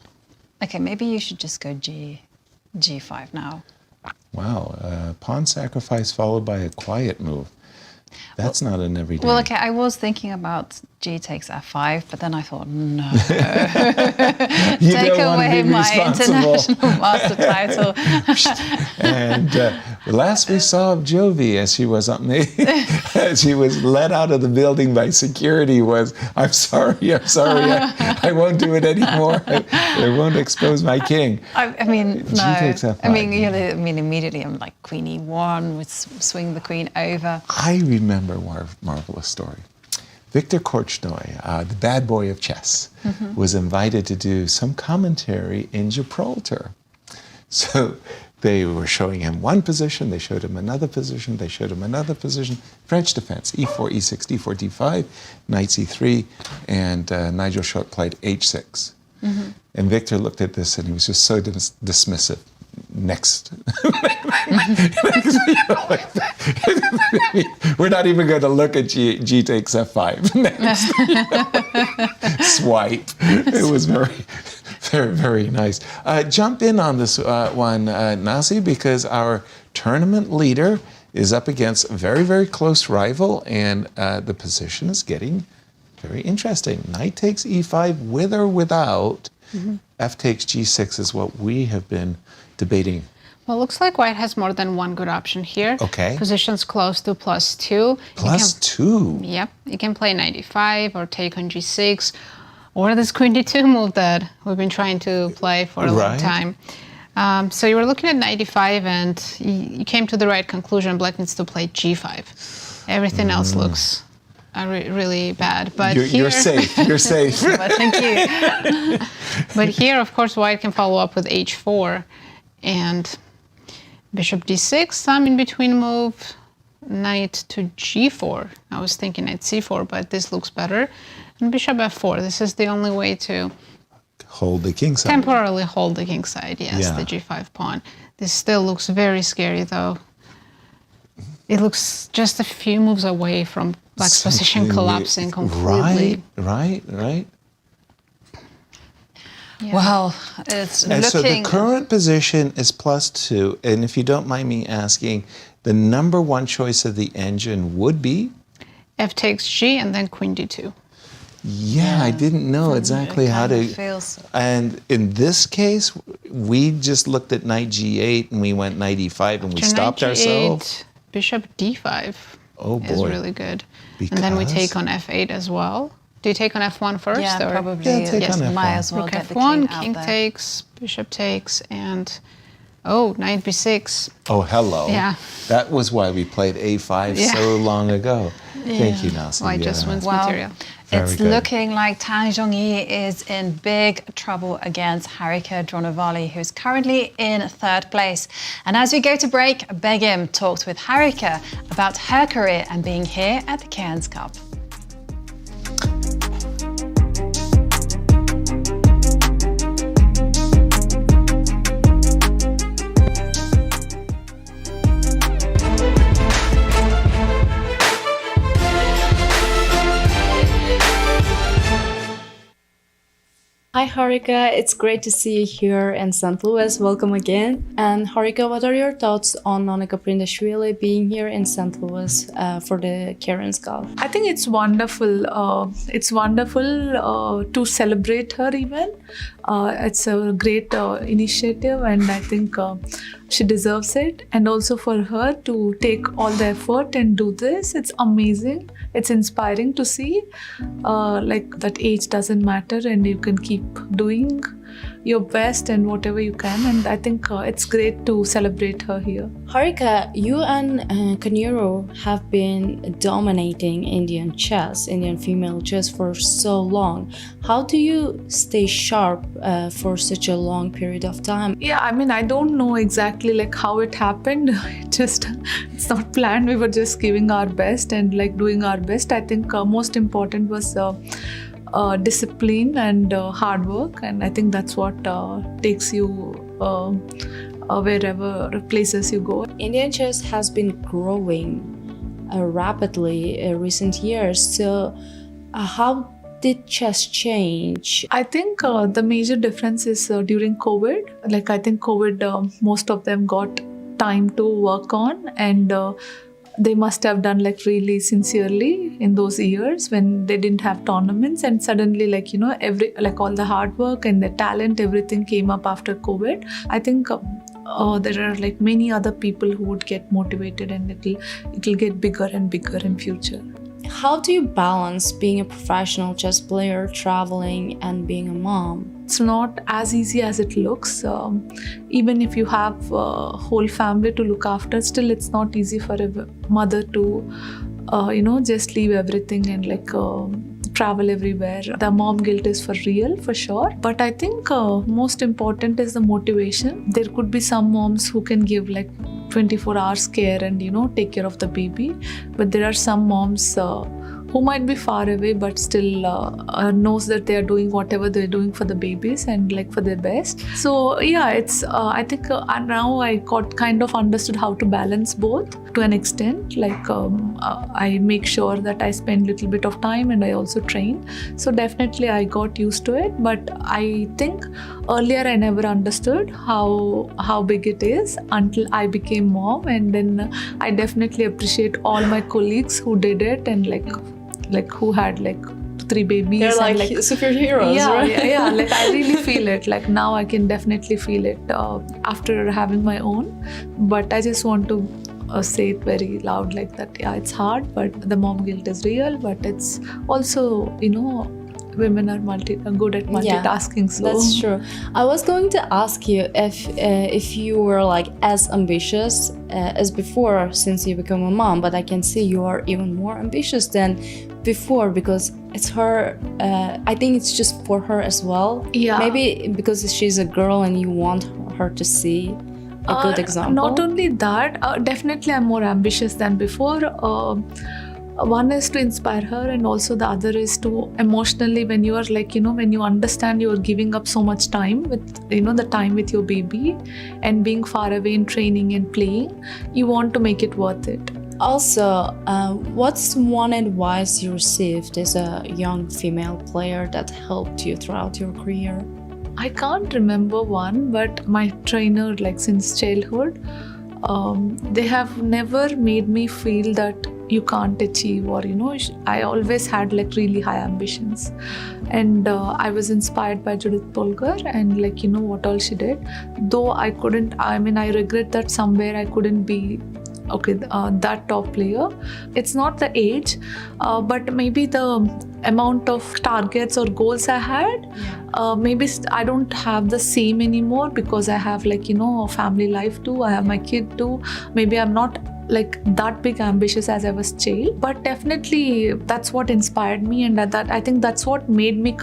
Speaker 3: Okay, maybe you should just go g5 now.
Speaker 4: Wow, pawn sacrifice followed by a quiet move. That's not an everyday.
Speaker 3: Well, okay, I was thinking about g takes f5, but then I thought, no. Take away my international master title.
Speaker 4: And last we saw of Jovi as she was as she was let out of the building by security was, I'm sorry, I won't do it anymore. I won't expose my king.
Speaker 3: I mean,
Speaker 4: G
Speaker 3: no.
Speaker 4: takes F5.
Speaker 3: I mean, immediately I'm like queen e1, with swing the queen over.
Speaker 4: I remember one marvelous story. Viktor Korchnoi, the bad boy of chess, was invited to do some commentary in Gibraltar. So they were showing him one position, they showed him another position, they showed him another position. French defense, e4, e6, d4, d5, knight c3, and Nigel Short played h6. And Victor looked at this and he was just so dismissive. Next. We're not even going to look at G takes F5 next. Swipe. It was very nice. Jump in on this one, Nasi, because our tournament leader is up against a very close rival, and the position is getting very interesting. Knight takes E5 with or without. F takes G6 is what we have been debating.
Speaker 5: Well, it looks like white has more than one good option here.
Speaker 4: Okay.
Speaker 5: Position's close to +2.
Speaker 4: +2?
Speaker 5: Yep. You can play knight e5 or take on g6, or this queen d2 move that we've been trying to play for a long time. So you were looking at knight e5 and you came to the right conclusion. Black needs to play g5. Everything else looks really bad. But
Speaker 4: you're safe. You're safe.
Speaker 5: But thank you. But here, of course, white can follow up with h4 and bishop d6. Some in between move, knight to g4. I was thinking knight c4, but this looks better. And bishop f4. This is the only way to
Speaker 4: hold the king side.
Speaker 5: Temporarily hold the king side. Yes,
Speaker 4: yeah.
Speaker 5: The g5 pawn. This still looks very scary, though. It looks just a few moves away from black's position collapsing completely.
Speaker 4: Right.
Speaker 3: Yeah. Well, it's
Speaker 4: and
Speaker 3: looking...
Speaker 4: so the current position is +2, and if you don't mind me asking, the number one choice of the engine would be?
Speaker 5: F takes G and then queen d2.
Speaker 4: Yeah, I didn't know exactly how to...
Speaker 3: Feels...
Speaker 4: And in this case, we just looked at knight g8 and we went knight e5 and we stopped ourselves.
Speaker 5: Bishop d5
Speaker 4: is
Speaker 5: really good.
Speaker 4: Because?
Speaker 5: And then we take on f8 as well. Do you take on f1 first?
Speaker 3: Yeah,
Speaker 5: or?
Speaker 3: probably.
Speaker 4: Yeah, take on F1.
Speaker 3: Might as well
Speaker 5: Rook
Speaker 3: get the
Speaker 5: f1,
Speaker 3: king
Speaker 5: king
Speaker 3: out there.
Speaker 5: takes, bishop takes, and knight b6.
Speaker 4: Oh, hello.
Speaker 5: Yeah.
Speaker 4: That was why we played a5 so long ago. Thank you, Nasi.
Speaker 5: White just wins material.
Speaker 3: It's looking like Zhongyi is in big trouble against Harika Dronavalli, who's currently in 3rd place. And as we go to break, Begim talks with Harika about her career and being here at the Cairns Cup.
Speaker 6: Hi Harika, it's great to see you here in St. Louis. Welcome again. And Harika, what are your thoughts on Monika Prindashvili being here in St. Louis for the Cairns Cup?
Speaker 7: I think it's wonderful. It's wonderful to celebrate her even. It's a great initiative, and I think she deserves it. And also for her to take all the effort and do this, it's amazing. It's inspiring to see like that age doesn't matter and you can keep doing your best and whatever you can. And I think it's great to celebrate her here.
Speaker 6: Harika, you and Kaniro have been dominating Indian female chess for so long. How do you stay sharp for such a long period of time?
Speaker 7: Yeah, I mean, I don't know exactly like how it happened. It's not planned. We were just giving our best and like doing our best. I think most important was discipline and hard work, and I think that's what takes you wherever places you go.
Speaker 6: Indian chess has been growing rapidly in recent years. So how did chess change?
Speaker 7: I think the major difference is during COVID. Like I think COVID, most of them got time to work on, and they must have done like really sincerely in those years when they didn't have tournaments, and suddenly all the hard work and the talent, everything came up after COVID. I think there are like many other people who would get motivated, and it'll get bigger and bigger in future.
Speaker 6: How do you balance being a professional chess player, traveling, and being a mom?
Speaker 7: It's not as easy as it looks. Even if you have a whole family to look after, still it's not easy for a mother to, just leave everything and travel everywhere. The mom guilt is for real, for sure. But I think most important is the motivation. There could be some moms who can give 24 hours care and take care of the baby, but there are some moms who might be far away but still knows that they are doing whatever they're doing for the babies and for their best. So yeah, it's I think now I kind of understood how to balance both to an extent. I make sure that I spend a little bit of time and I also train. So definitely I got used to it, but I think earlier I never understood how big it is until I became mom, and then I definitely appreciate all my colleagues who did it and who had 3 babies.
Speaker 6: They're like superheroes,
Speaker 7: yeah,
Speaker 6: right?
Speaker 7: Yeah. I really feel it. Now I can definitely feel it after having my own. But I just want to say it very loud that. Yeah, it's hard, but the mom guilt is real. But it's also, women are good at multitasking. So
Speaker 6: that's true. I was going to ask you if you were as ambitious as before since you become a mom, but I can see you are even more ambitious than before because it's her. I think it's just for her as well.
Speaker 7: Yeah.
Speaker 6: Maybe because she's a girl and you want her to see a good example.
Speaker 7: Not only that, definitely I'm more ambitious than before. One is to inspire her, and also the other is to emotionally, when you are when you understand you are giving up so much time with the time with your baby and being far away in training and playing, you want to make it worth it.
Speaker 6: Also, what's one advice you received as a young female player that helped you throughout your career?
Speaker 7: I can't remember one, but my trainer, since childhood, they have never made me feel that you can't achieve, or I always had really high ambitions, and I was inspired by Judith Polgar and what all she did. Though I regret that somewhere I couldn't be that top player. It's not the age, but maybe the amount of targets or goals I had. Maybe I don't have the same anymore because I have a family life too. I have my kid too. Maybe I'm not that big ambitious as I was child, but definitely that's what inspired me, and that I think that's what made me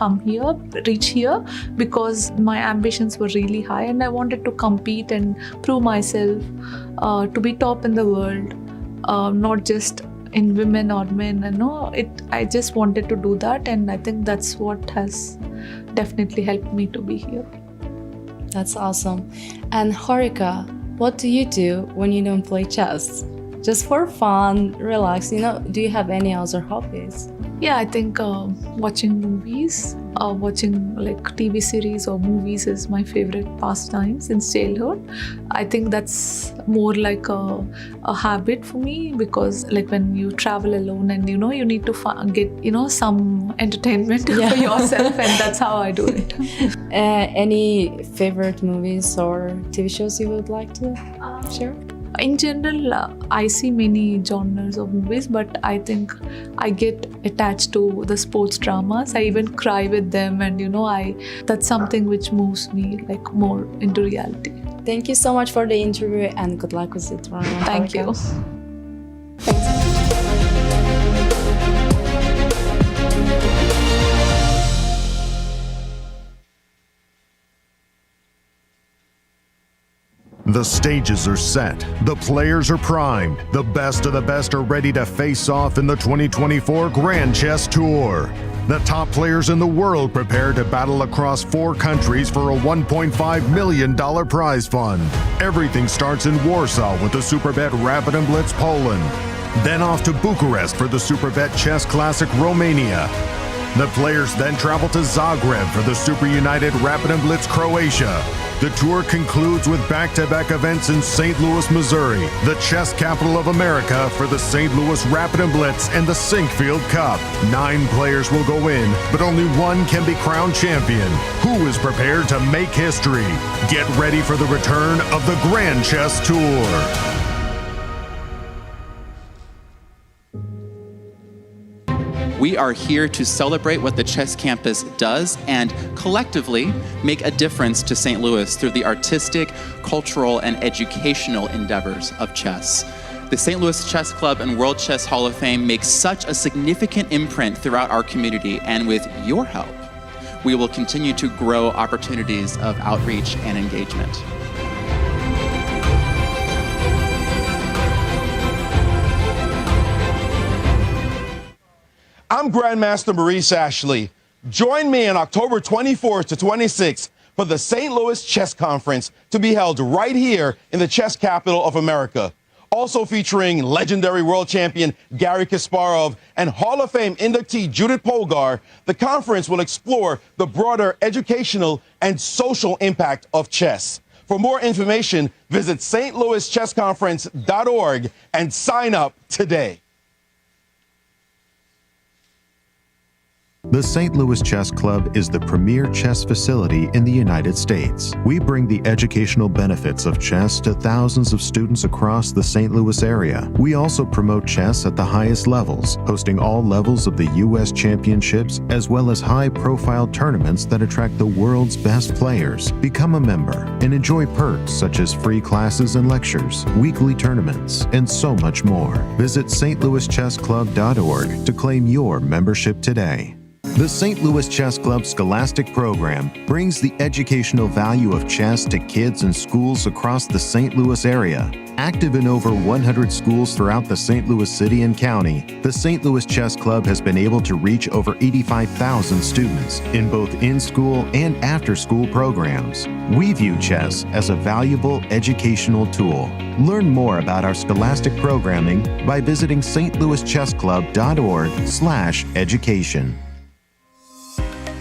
Speaker 7: reach here, because my ambitions were really high and I wanted to compete and prove myself to be top in the world, not just in women or men. I just wanted to do that, and I think that's what has definitely helped me to be here.
Speaker 6: That's awesome. And Harika, what do you do when you don't play chess? Just for fun, relax, do you have any other hobbies?
Speaker 7: Yeah, I think watching movies, watching TV series or movies is my favorite pastime since childhood. I think that's more a habit for me, because when you travel alone and you need to get some entertainment for yourself, and that's how I do it.
Speaker 6: Any favorite movies or TV shows you would like to share?
Speaker 7: In general, I see many genres of movies, but I think I get attached to the sports dramas. I even cry with them, and that's something which moves me like more into reality.
Speaker 6: Thank you so much for the interview and good luck with it.
Speaker 7: Thank you.
Speaker 1: The stages are set, the players are primed, the best of the best are ready to face off in the 2024 Grand Chess Tour. The top players in the world prepare to battle across 4 countries for a $1.5 million prize fund. Everything starts in Warsaw with the Superbet Rapid and Blitz Poland, then off to Bucharest for the Superbet Chess Classic Romania. The players then travel to Zagreb for the Super United Rapid and Blitz Croatia. The tour concludes with back-to-back events in St. Louis, Missouri, the chess capital of America, for the St. Louis Rapid and Blitz and the Sinkfield Cup. 9 players will go in, but only one can be crowned champion. Who is prepared to make history? Get ready for the return of the Grand Chess Tour.
Speaker 17: We are here to celebrate what the chess campus does and collectively make a difference to St. Louis through the artistic, cultural, and educational endeavors of chess. The St. Louis Chess Club and World Chess Hall of Fame makes such a significant imprint throughout our community, and with your help, we will continue to grow opportunities of outreach and engagement.
Speaker 18: I'm Grandmaster Maurice Ashley. Join me on October 24th to 26th for the St. Louis Chess Conference to be held right here in the chess capital of America. Also featuring legendary world champion Garry Kasparov and Hall of Fame inductee Judith Polgar, the conference will explore the broader educational and social impact of chess. For more information, visit stlouischessconference.org and sign up today.
Speaker 19: The St. Louis Chess Club is the premier chess facility in the United States. We bring the educational benefits of chess to thousands of students across the St. Louis area. We also promote chess at the highest levels, hosting all levels of the U.S. championships, as well as high-profile tournaments that attract the world's best players. Become a member and enjoy perks such as free classes and lectures, weekly tournaments, and so much more. Visit stlouischessclub.org to claim your membership today. The St. Louis Chess Club Scholastic Program brings the educational value of chess to kids in schools across the St. Louis area. Active in over 100 schools throughout the St. Louis city and county, the St. Louis Chess Club has been able to reach over 85,000 students in both in-school and after-school programs. We view chess as a valuable educational tool. Learn more about our scholastic programming by visiting stlouischessclub.org/education.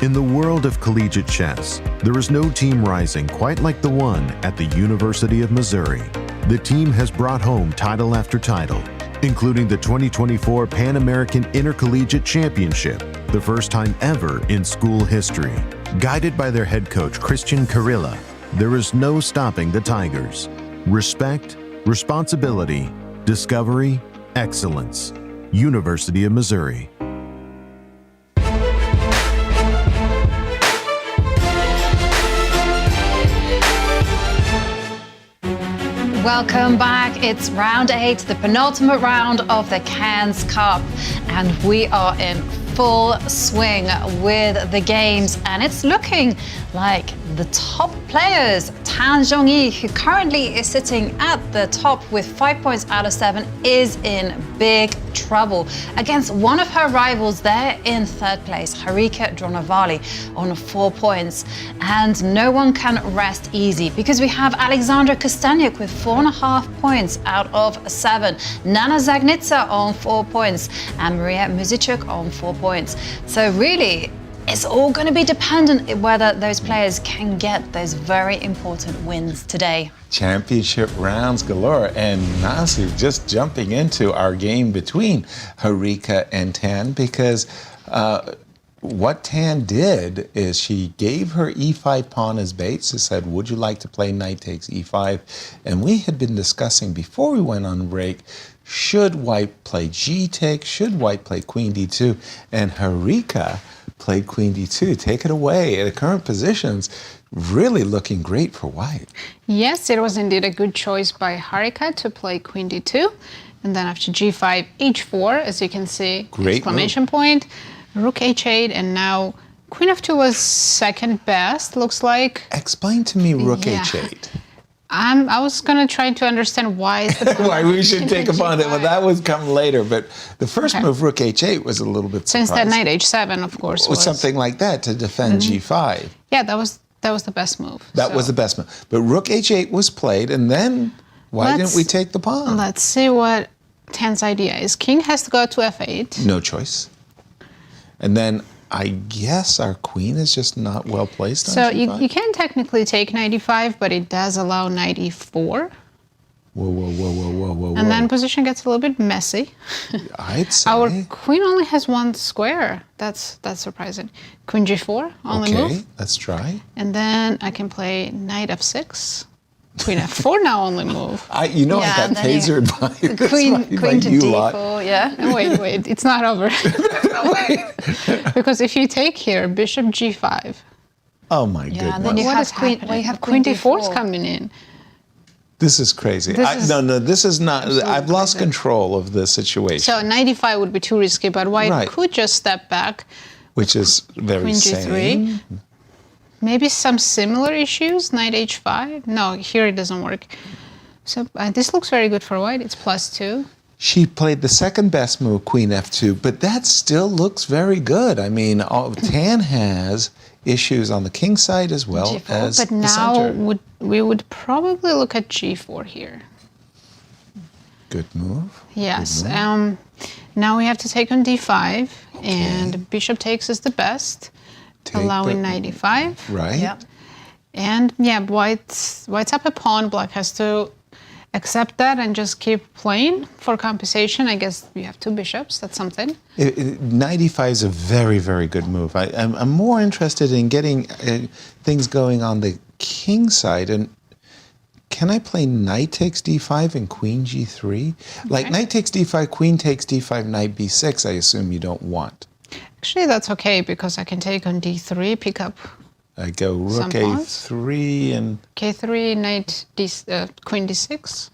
Speaker 19: In the world of collegiate chess, there is no team rising quite like the one at the University of Missouri. The team has brought home title after title, including the 2024 Pan American Intercollegiate Championship, the first time ever in school history. Guided by their head coach, Christian Karilla, there is no stopping the Tigers. Respect, responsibility, discovery, excellence. University of Missouri.
Speaker 3: Welcome back. It's round 8, the penultimate round of the Cairns Cup, and we are in full swing with the games, and it's looking like the top players, Zhongyi, who currently is sitting at the top with 5 points out of 7, is in big trouble against one of her rivals there in 3rd place, Harika Dronavalli, on 4 points. And no one can rest easy because we have Alexandra Kosteniuk with 4.5 points out of 7, Nana Dzagnidze on 4 points, and Mariya Muzychuk on 4 points. So really, it's all going to be dependent whether those players can get those very important wins today.
Speaker 4: Championship rounds galore, and Nasu just jumping into our game between Harika and Tan, because what Tan did is she gave her e5 pawn as bait. She said, would you like to play knight takes e5? And we had been discussing before we went on break, should white play g takes? Should white play queen d2? And Harika played queen d2. Take it away. The current positions really looking great for white.
Speaker 5: Yes, it was indeed a good choice by Harika to play queen d2. And then after g5, h4, as you can see,
Speaker 4: Great
Speaker 5: exclamation
Speaker 4: move.
Speaker 5: point, rook h8, and now queen f2 was second best, looks like.
Speaker 4: Explain to me rook
Speaker 5: Yeah.
Speaker 4: h8.
Speaker 5: I was going to try to understand why is the
Speaker 4: Why we should take upon it. Well, that would come later, but the first
Speaker 5: Okay.
Speaker 4: move, rook h8, was a little bit
Speaker 5: So instead,
Speaker 4: surprising.
Speaker 5: knight h7, of course,
Speaker 4: Or
Speaker 5: was
Speaker 4: something like that to defend g5.
Speaker 5: Yeah, that was the best move.
Speaker 4: That was the best move. But rook h8 was played, and then why didn't we take the pawn?
Speaker 5: Let's see what Tan's idea is. King has to go to f8.
Speaker 4: No choice. And then I guess our queen is just not well placed on
Speaker 5: So
Speaker 4: g5.
Speaker 5: you can technically take knight e5, but it does allow knight e4.
Speaker 4: Whoa, whoa, whoa, whoa, whoa, whoa,
Speaker 5: And then position gets a little bit messy.
Speaker 4: I'd say.
Speaker 5: Our queen only has one square. That's surprising. Queen g4, only
Speaker 4: Okay,
Speaker 5: move.
Speaker 4: let's try.
Speaker 5: And then I can play knight f6. Queen f4 now only move.
Speaker 4: I got tasered by
Speaker 5: Queen to
Speaker 4: you
Speaker 5: d4,
Speaker 4: lot.
Speaker 5: yeah. Wait, it's not over. Because if you take here, bishop g5.
Speaker 4: Oh my goodness.
Speaker 3: and then you
Speaker 5: What
Speaker 3: have
Speaker 5: is
Speaker 3: queen.
Speaker 5: happening?
Speaker 3: Well, you have
Speaker 5: Queen
Speaker 3: queen
Speaker 5: d4 is
Speaker 3: d4.
Speaker 5: coming in.
Speaker 4: This is crazy. No, this is not. I've lost control of the situation,
Speaker 5: So knight e5 would be too risky, but white
Speaker 4: Right.
Speaker 5: could just step back.
Speaker 4: which is very
Speaker 5: Queen g3.
Speaker 4: sane.
Speaker 5: Maybe some similar issues. Knight h5. No, here it doesn't work. So this looks very good for white. It's +2.
Speaker 4: She played the second best move, Queen f2, but that still looks very good. I mean, Tan has issues on the king side as well as
Speaker 5: But
Speaker 4: the
Speaker 5: now
Speaker 4: center.
Speaker 5: we would probably look at g4 here.
Speaker 4: Good move.
Speaker 5: Yes.
Speaker 4: Good move.
Speaker 5: Now we have to take on d5, and bishop takes is the best, allowing knight e5.
Speaker 4: Right.
Speaker 5: Yeah. And yeah, white's up a pawn. Black has to accept that and just keep playing for compensation. I guess you have two bishops. That's something.
Speaker 4: Knight e5 is a very, very good move. I'm more interested in getting things going on the king side. And can I play knight takes d5 and queen g3? Like knight takes d5, queen takes d5, knight b6, I assume you don't want.
Speaker 5: Actually, that's okay because I can take on d3, pick up
Speaker 4: I go rook
Speaker 5: Some pawns?
Speaker 4: a3 and
Speaker 5: k3, knight queen d6.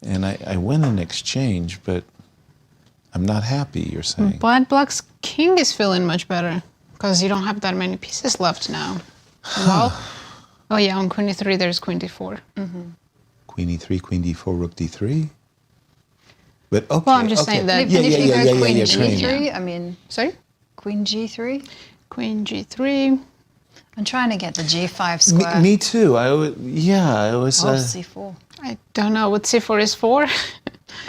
Speaker 4: I win in exchange, but I'm not happy, you're saying.
Speaker 5: But black's king is feeling much better because you don't have that many pieces left now. Well, oh yeah, on queen e3 there's queen d4.
Speaker 4: Queen e3, queen d4, rook d3. But okay.
Speaker 5: Well, I'm just saying that.
Speaker 4: Yeah,
Speaker 3: And if you go queen
Speaker 4: train.
Speaker 3: g3, I mean,
Speaker 5: Sorry?
Speaker 3: queen g3.
Speaker 5: Queen g3.
Speaker 3: I'm trying to get the g5 square.
Speaker 4: Me too. I was.
Speaker 3: Oh, c4.
Speaker 5: I don't know what c4 is for.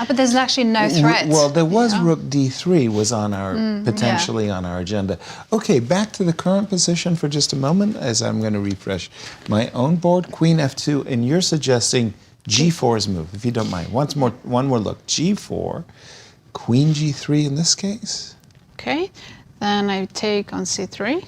Speaker 3: But there's actually no threat.
Speaker 4: Well, there was rook d3 was on our potentially
Speaker 3: yeah.
Speaker 4: on our agenda. Okay, back to the current position for just a moment as I'm going to refresh my own board. Queen f2, and you're suggesting g4's move, if you don't mind. One more look. g4, queen g3 in this case.
Speaker 5: Okay, then I take on c3.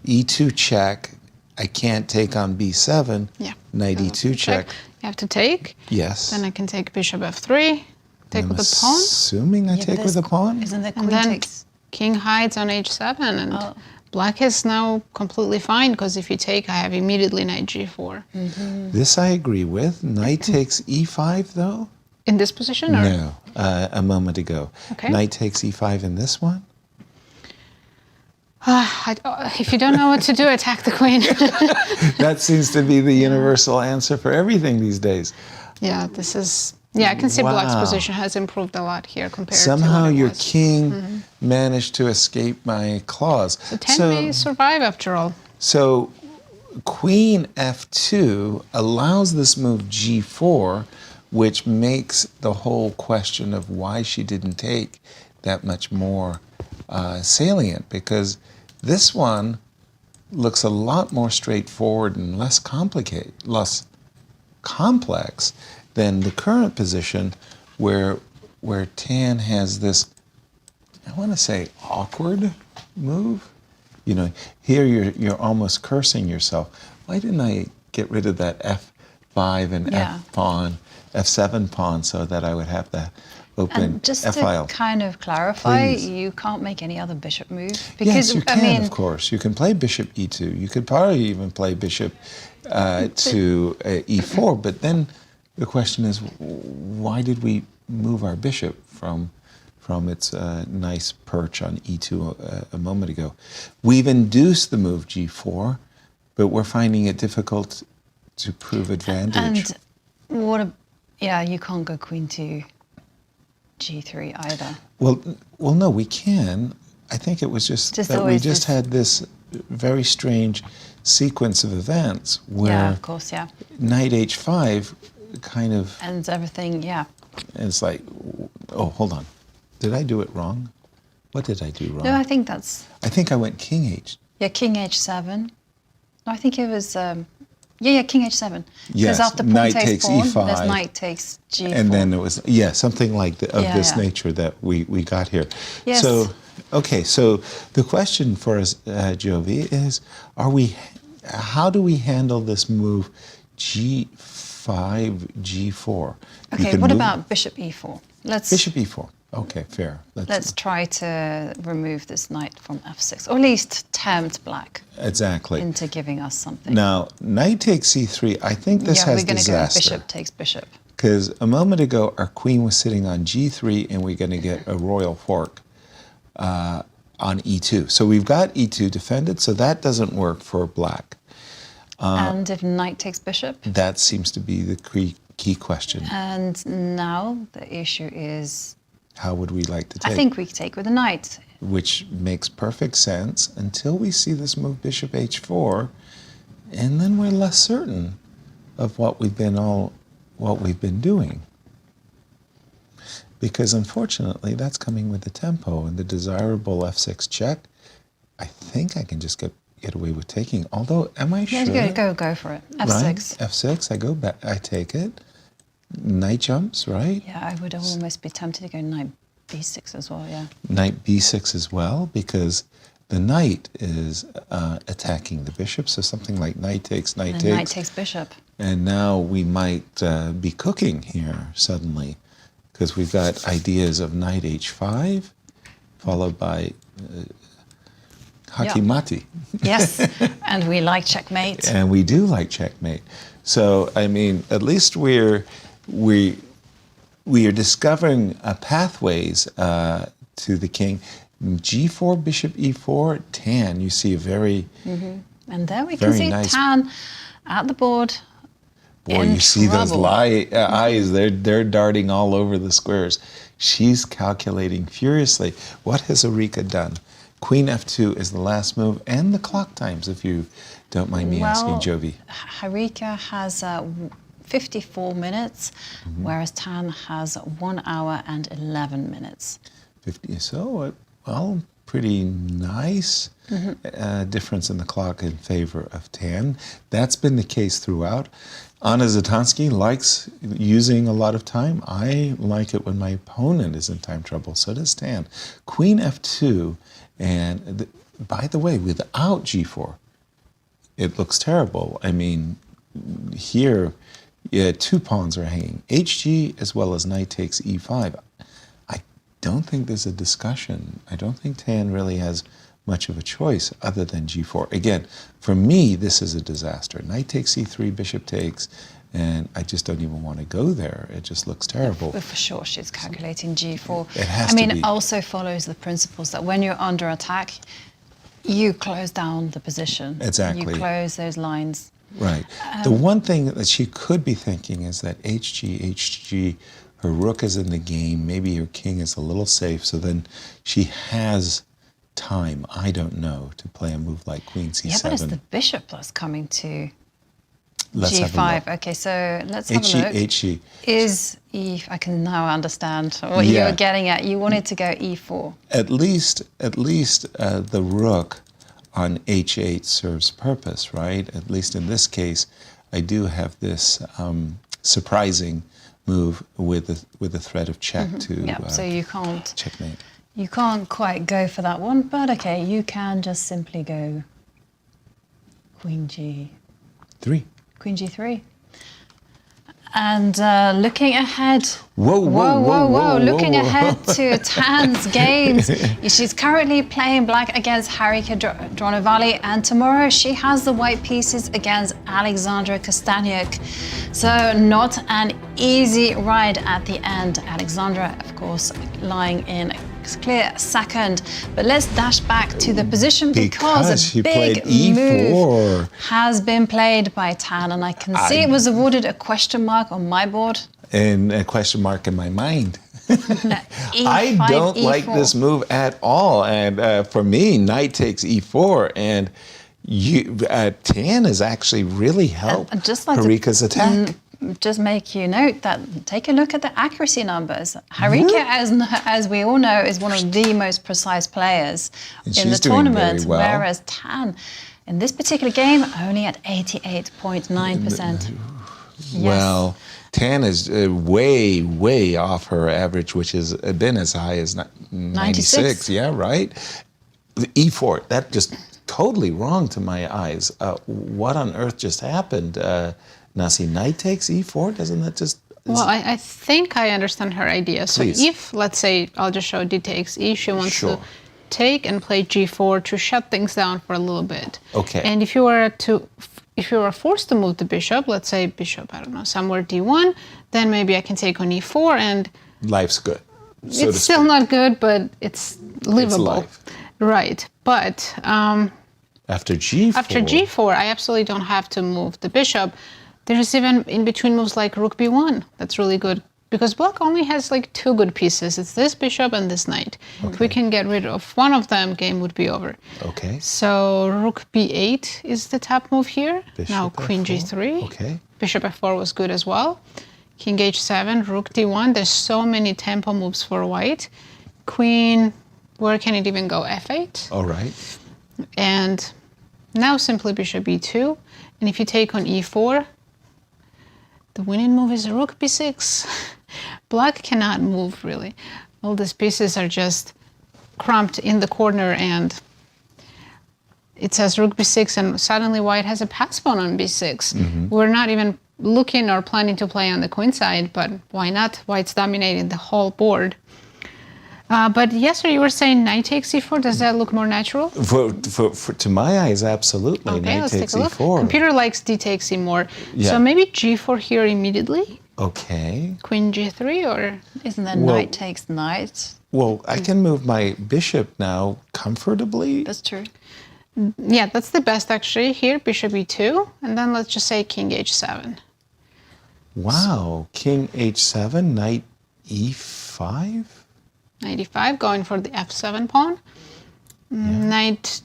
Speaker 4: E2 check. I can't take on b7.
Speaker 5: Yeah.
Speaker 4: Knight e2 check.
Speaker 5: You have to take.
Speaker 4: Yes.
Speaker 5: Then I can take bishop f3. Take with the pawn.
Speaker 4: Assuming I take with the pawn.
Speaker 3: Isn't there
Speaker 5: And
Speaker 3: queen
Speaker 5: then
Speaker 3: takes?
Speaker 5: king hides on h7, and black is now completely fine because if you take, I have immediately knight g4.
Speaker 4: This I agree with. Knight takes e5 though.
Speaker 5: In this position, or
Speaker 4: No, a moment ago.
Speaker 5: Okay.
Speaker 4: Knight takes e5 in this one.
Speaker 5: if you don't know what to do, attack the queen.
Speaker 4: That seems to be the universal answer for everything these days.
Speaker 5: Yeah, this is. Yeah, I can see black's
Speaker 4: Wow.
Speaker 5: position has improved a lot here compared
Speaker 4: Somehow
Speaker 5: to what it
Speaker 4: your
Speaker 5: was.
Speaker 4: king managed to escape my claws.
Speaker 5: So 10 may survive after all.
Speaker 4: So queen f2 allows this move g4, which makes the whole question of why she didn't take that much more salient, because this one looks a lot more straightforward and less complicated, less complex than the current position where Tan has this, I want to say, awkward move? You know, here you're almost cursing yourself. Why didn't I get rid of that F5 and F pawn, F7 pawn, so that I would have that open
Speaker 3: And just
Speaker 4: F-file?
Speaker 3: to kind of clarify,
Speaker 4: Please.
Speaker 3: you can't make any other bishop move?
Speaker 4: Yes, you can,
Speaker 3: I mean,
Speaker 4: of course. You can play bishop e2. You could probably even play bishop to e4. But then the question is, why did we move our bishop from its nice perch on e2 a moment ago? We've induced the move g4, but we're finding it difficult to prove advantage.
Speaker 3: And what you can't go queen to g3 either.
Speaker 4: Well, no, we can. I think it was just that we just had this very strange sequence of events where
Speaker 3: Yeah, of course, yeah.
Speaker 4: knight h5 kind of...
Speaker 3: And everything, yeah.
Speaker 4: And it's like, oh, hold on. Did I do it wrong? What did I do wrong?
Speaker 3: No, I think that's...
Speaker 4: I think I went king h.
Speaker 3: Yeah, king h7. No, I think it was... king h7.
Speaker 4: Yes,
Speaker 3: because after pawn
Speaker 4: knight takes
Speaker 3: pawn,
Speaker 4: e5.
Speaker 3: there's knight takes g4.
Speaker 4: And then it was, something like this nature that we got here.
Speaker 3: Yes.
Speaker 4: So, okay, so the question for us, Jovi, is how do we handle this move g5, g4?
Speaker 3: Okay, what about bishop e4?
Speaker 4: Bishop e4. Okay, fair.
Speaker 3: Let's try to remove this knight from f6, or at least tempt black
Speaker 4: exactly
Speaker 3: into giving us something.
Speaker 4: Now, knight takes c3. I think this has
Speaker 3: we're going to go bishop takes bishop.
Speaker 4: Because a moment ago, our queen was sitting on g3, and we're going to get a royal fork on e2. So we've got e2 defended, so that doesn't work for black.
Speaker 3: And if knight takes bishop?
Speaker 4: That seems to be the key question.
Speaker 3: And now the issue is...
Speaker 4: How would we like to take?
Speaker 3: I think we take with a knight.
Speaker 4: Which makes perfect sense until we see this move bishop h4, and then we're less certain of what we've been doing. Because unfortunately, that's coming with the tempo and the desirable f6 check. I think I can just get away with taking. Although, am I sure?
Speaker 3: Go for it. f6.
Speaker 4: Right? f6. I go back. I take it. Knight jumps, right?
Speaker 3: Yeah, I would almost be tempted to go knight b6 as well, yeah.
Speaker 4: Knight b6 as well, because the knight is attacking the bishop, so something like knight takes,
Speaker 3: Knight takes bishop.
Speaker 4: And now we might be cooking here suddenly, because we've got ideas of knight h5, followed by Haki-mati.
Speaker 3: Yes, and we like checkmate.
Speaker 4: And we do like checkmate. So, I mean, at least we are discovering pathways to the king. G4, bishop e4, tan. You see a very,
Speaker 3: and there we can see
Speaker 4: nice.
Speaker 3: Tan at the board.
Speaker 4: Boy, you see those eyes. They're darting all over the squares. She's calculating furiously. What has Harika done? Queen f2 is the last move, and the clock times, if you don't mind me asking, Jovi.
Speaker 3: Harika has 54 minutes, whereas Tan has 1 hour and 11 minutes.
Speaker 4: 50. So, well, pretty nice difference in the clock in favor of Tan. That's been the case throughout. Anna Zatonskih likes using a lot of time. I like it when my opponent is in time trouble. So does Tan. Queen f2, and by the way, without g4, it looks terrible. I mean, here, two pawns are hanging. hg as well as knight takes e5. I don't think there's a discussion. I don't think Tan really has much of a choice other than g4. Again, for me, this is a disaster. Knight takes e3, bishop takes, and I just don't even want to go there. It just looks terrible.
Speaker 3: For sure, she's calculating g4.
Speaker 4: It has to be.
Speaker 3: It also follows the principles that when you're under attack, you close down the position.
Speaker 4: Exactly.
Speaker 3: You close those lines.
Speaker 4: Right. The one thing that she could be thinking is that hg, her rook is in the game, maybe her king is a little safe, so then she has time, I don't know, to play a move like queen c7.
Speaker 3: Yeah, but it's the bishop that's coming to
Speaker 4: Let's
Speaker 3: g5.
Speaker 4: have a look.
Speaker 3: Okay, so let's have a look.
Speaker 4: hg.
Speaker 3: Is I can now understand what you're getting at. You wanted to go e4.
Speaker 4: At least the rook on h8 serves purpose, right? At least in this case, I do have this surprising move with the threat of check to
Speaker 3: so you can't
Speaker 4: checkmate.
Speaker 3: You can't quite go for that one, but okay, you can just simply go Queen G3. Queen G3. And looking ahead.
Speaker 4: Whoa.
Speaker 3: Looking ahead to Tan's games. She's currently playing black against Harika Dronavalli, and tomorrow she has the white pieces against Alexandra Kosteniuk. So not an easy ride at the end. Alexandra, of course, lying in clear second. But let's dash back to the position because a big move has been played by Tan, and I can see it was awarded a question mark on my board.
Speaker 4: And a question mark in my mind. I don't like this move at all. And for me, knight takes e4, and Tan has actually really helped Harika's attack.
Speaker 3: Just make you note that take a look at the accuracy numbers. Harika, as we all know, is one of the most precise players in the tournament, whereas Tan, in this particular game, only at 88.9%.
Speaker 4: Well, Tan is way off her average, which has been as high as 96. Yeah, right? The e4, that just totally wrong to my eyes. What on earth just happened? Nasi, knight takes e4, doesn't that just...
Speaker 5: Well, I think I understand her idea. So if, let's say, I'll just show d takes e, she wants to take and play g4 to shut things down for a little bit.
Speaker 4: Okay.
Speaker 5: And if you were forced to move the bishop, let's say bishop, I don't know, somewhere d1, then maybe I can take on e4 and...
Speaker 4: Life's good.
Speaker 5: It's still not good, but it's livable.
Speaker 4: It's life.
Speaker 5: Right, but...
Speaker 4: After g4,
Speaker 5: I absolutely don't have to move the bishop. There's even in between moves like rook b1. That's really good because black only has like two good pieces. It's this bishop and this knight. Okay. If we can get rid of one of them, game would be over.
Speaker 4: Okay.
Speaker 5: So rook b8 is the top move here.
Speaker 4: Bishop
Speaker 5: now queen
Speaker 4: f4.
Speaker 5: g3.
Speaker 4: Okay.
Speaker 5: Bishop f4 was good as well. King h7, rook d1. There's so many tempo moves for white. Queen, where can it even go? f8.
Speaker 4: All right.
Speaker 5: And now simply bishop e2. And if you take on e4, the winning move is rook b6. Black cannot move, really. All these pieces are just cramped in the corner, and it says rook b6, and suddenly white has a pass pawn on b6. Mm-hmm. We're not even looking or planning to play on the queen side, but why not? White's dominating the whole board. But yes, sir, you were saying knight takes e4. Does that look more natural?
Speaker 4: To my eyes, absolutely.
Speaker 5: Okay,
Speaker 4: knight
Speaker 5: let's
Speaker 4: takes
Speaker 5: take a look.
Speaker 4: e4.
Speaker 5: Computer likes d takes e more.
Speaker 4: Yeah.
Speaker 5: So maybe g4 here immediately.
Speaker 4: Okay.
Speaker 5: Queen g3, or
Speaker 3: isn't that knight takes knight?
Speaker 4: Well, I can move my bishop now comfortably.
Speaker 3: That's true.
Speaker 5: Yeah, that's the best actually. Here, bishop e2, and then let's just say king h7.
Speaker 4: Wow, king h7, knight e5.
Speaker 5: Knight e5, going for the f7 pawn. Yeah. Knight,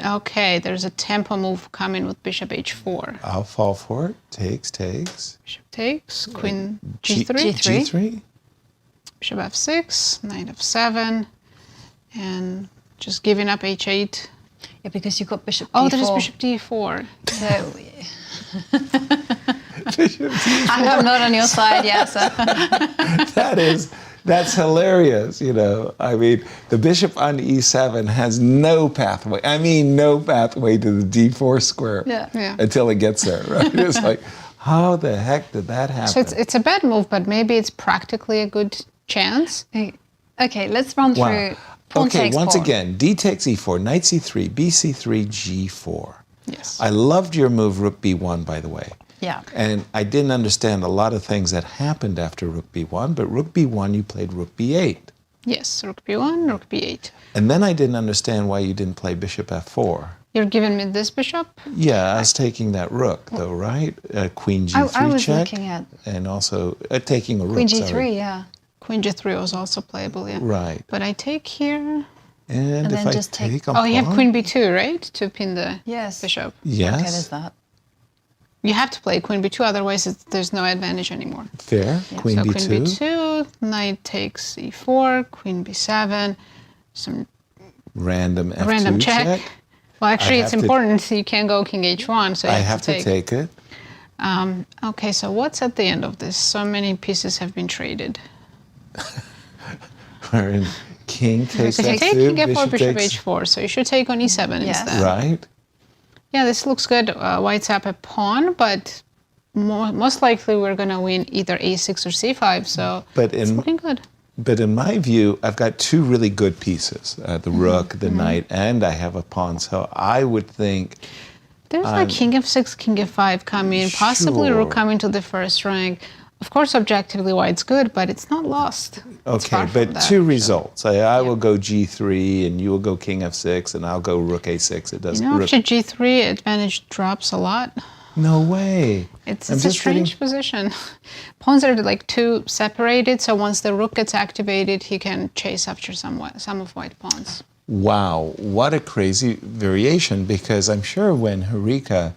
Speaker 5: okay, there's a tempo move coming with bishop h4.
Speaker 4: I'll fall for it. Takes.
Speaker 5: Bishop takes, queen g3.
Speaker 4: G3.
Speaker 5: Bishop f6, knight f7, and just giving up h8.
Speaker 3: Yeah, because you got bishop d4.
Speaker 5: Oh, there's bishop d4.
Speaker 3: So, I'm not on your side, yes.
Speaker 4: That's hilarious, you know. I mean, the bishop on e7 has no pathway. I mean, no pathway to the d4 square until it gets there, right? It's like, how the heck did that happen?
Speaker 5: So it's a bad move, but maybe it's practically a good chance.
Speaker 3: Okay, let's run through pawn takes
Speaker 4: once
Speaker 3: pawn.
Speaker 4: again, d takes e4, knight c3, bc3, g4.
Speaker 5: Yes.
Speaker 4: I loved your move rook b1, by the way.
Speaker 3: Yeah.
Speaker 4: And I didn't understand a lot of things that happened after rook b1, but rook b1, you played rook b8.
Speaker 5: Yes, rook b1, rook b8.
Speaker 4: And then I didn't understand why you didn't play bishop f4.
Speaker 5: You're giving me this bishop?
Speaker 4: Yeah, I was taking that rook, though, right? Queen g3
Speaker 3: I was
Speaker 4: check.
Speaker 3: looking at...
Speaker 4: And also taking a rook,
Speaker 3: Queen g3,
Speaker 4: sorry.
Speaker 3: yeah.
Speaker 5: Queen g3 was also playable, yeah.
Speaker 4: Right.
Speaker 5: But I take here...
Speaker 4: And if
Speaker 3: then
Speaker 4: I
Speaker 3: just
Speaker 4: take
Speaker 5: Oh, you have queen b2, right? To pin the bishop.
Speaker 4: Yes.
Speaker 3: Okay, there's that.
Speaker 5: You have to play queen b2, otherwise there's no advantage anymore.
Speaker 4: Fair.
Speaker 5: Yeah.
Speaker 4: Queen
Speaker 5: so
Speaker 4: b2.
Speaker 5: Queen b2, knight takes e4, queen b7, some
Speaker 4: random f2
Speaker 5: check. Well, actually, it's important. So you can't go king h1, so you
Speaker 4: have to take it.
Speaker 5: Okay, so what's at the end of this? So many pieces have been traded.
Speaker 4: We're in king takes
Speaker 5: So if you
Speaker 4: f2,
Speaker 5: take king f4, bishop
Speaker 4: takes,
Speaker 5: h4, so you should take on e7 instead.
Speaker 4: right?
Speaker 5: Yeah, this looks good. White's up a pawn, but most likely we're going to win either a6 or c5, so it's looking good.
Speaker 4: But in my view, I've got two really good pieces, the rook, the knight, and I have a pawn. So I would think...
Speaker 5: There's like king f6, king f5 coming, possibly rook coming to the first rank. Of course, objectively, white's good, but it's not lost.
Speaker 4: Okay, but two results. I will go g3, and you will go king f6, and I'll go rook a6. It doesn't.
Speaker 5: After g3, advantage drops a lot.
Speaker 4: No way.
Speaker 5: It's a strange position. Pawns are like too separated, so once the rook gets activated, he can chase after some of white pawns.
Speaker 4: Wow, what a crazy variation, because I'm sure when Harika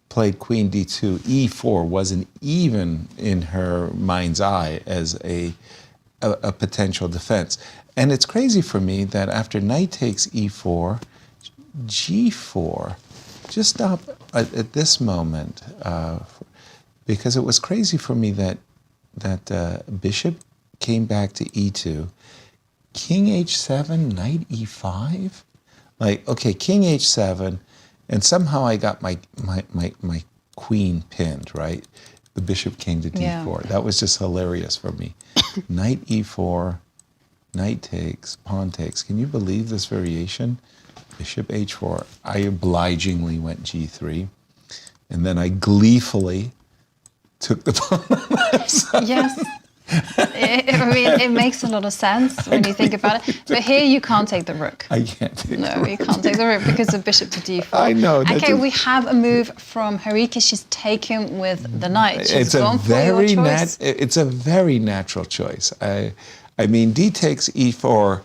Speaker 4: played queen d2, e4 wasn't even in her mind's eye as a potential defense. And it's crazy for me that after knight takes e4, g4, just stop at this moment, because it was crazy for me that bishop came back to e2, king h7, knight e5, like, okay, king h7, and somehow I got my queen pinned, right? The bishop came to d4.
Speaker 3: Yeah.
Speaker 4: That was just hilarious for me. Knight e4, knight takes, pawn takes. Can you believe this variation? Bishop h4. I obligingly went g3, and then I gleefully took the pawn on the left side.
Speaker 3: Yes. I mean, it makes a lot of sense when you think about it. But here you can't take the rook.
Speaker 4: I can't take the rook.
Speaker 3: No, you can't take the rook because of bishop to d4.
Speaker 4: I know.
Speaker 3: Okay, we have a move from Harika. She's taken with the knight. She's gone for your choice.
Speaker 4: It's a very natural choice. I mean, d takes e4.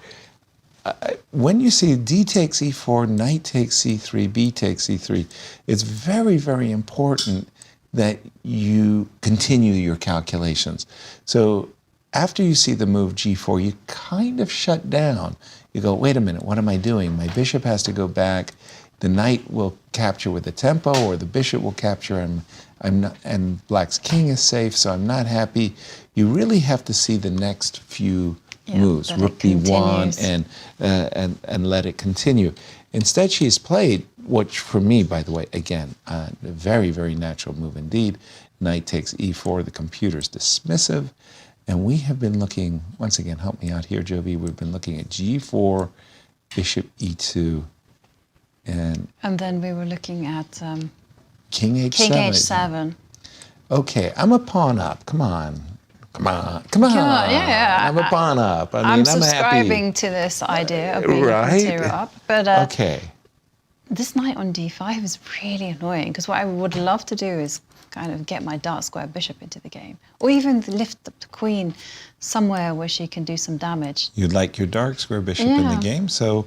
Speaker 4: When you see d takes e4, knight takes c3, b takes c3, it's very, very important that you continue your calculations. So after you see the move g4, you kind of shut down. You go, wait a minute, what am I doing? My bishop has to go back. The knight will capture with the tempo, or the bishop will capture, and black's king is safe, so I'm not happy. You really have to see the next few moves, rook b1, and let it continue. Instead, she's played, which for me, by the way, again, a very, very natural move indeed. Knight takes e4, the computer's dismissive, and we have been looking, once again, help me out here, Jovi, we've been looking at g4, bishop e2, and
Speaker 3: then we were looking at
Speaker 4: king h7.
Speaker 3: King h7.
Speaker 4: Okay, I'm a pawn up, come on. Come on.
Speaker 3: Yeah.
Speaker 4: I'm a pawn up. I mean,
Speaker 3: I'm
Speaker 4: I'm
Speaker 3: subscribing
Speaker 4: happy.
Speaker 3: to this idea of being
Speaker 4: right?
Speaker 3: material up. But
Speaker 4: okay.
Speaker 3: This knight on d5 is really annoying, because what I would love to do is kind of get my dark square bishop into the game, or even lift up the queen somewhere where she can do some damage.
Speaker 4: You'd like your dark square bishop in the game, so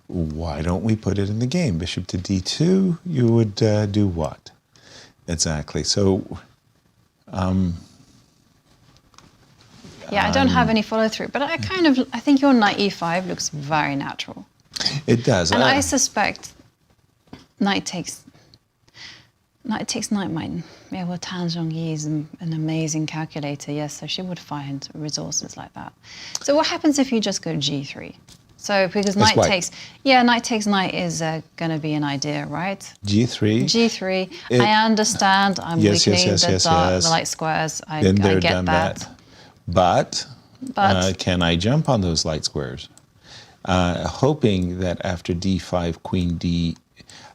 Speaker 4: why don't we put it in the game? Bishop to d2, you would do what? Exactly. So,
Speaker 3: yeah, I don't have any follow through, but I think your knight e5 looks very natural.
Speaker 4: It does.
Speaker 3: And I suspect knight takes knight might. Yeah, well, Zhongyi is an amazing calculator, yes, so she would find resources like that. So what happens if you just go g3? So because knight takes knight is going to be an idea, right?
Speaker 4: g3.
Speaker 3: G3. I understand. I'm weakening the light squares. I get that.
Speaker 4: But can I jump on those light squares? Hoping that after d5, queen d,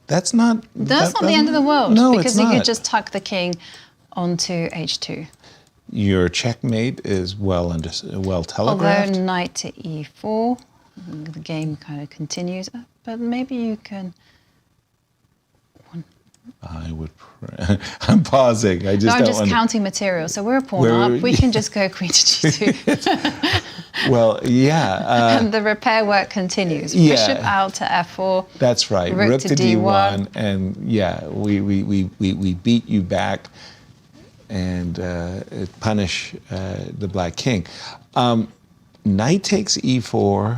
Speaker 4: that's not
Speaker 3: the end of the world.
Speaker 4: No,
Speaker 3: because
Speaker 4: it's not.
Speaker 3: you could just tuck the king onto h2.
Speaker 4: Your checkmate is well telegraphed.
Speaker 3: Although knight to e4, the game kind of continues. But maybe you can.
Speaker 4: I would. I'm pausing. I'm just
Speaker 3: counting material. So we're a pawn up. We can just go queen to g2.
Speaker 4: Well, yeah.
Speaker 3: And the repair work continues. Bishop out to f4.
Speaker 4: That's right. Rook to d1, and we beat you back and punish the black king. Knight takes e4.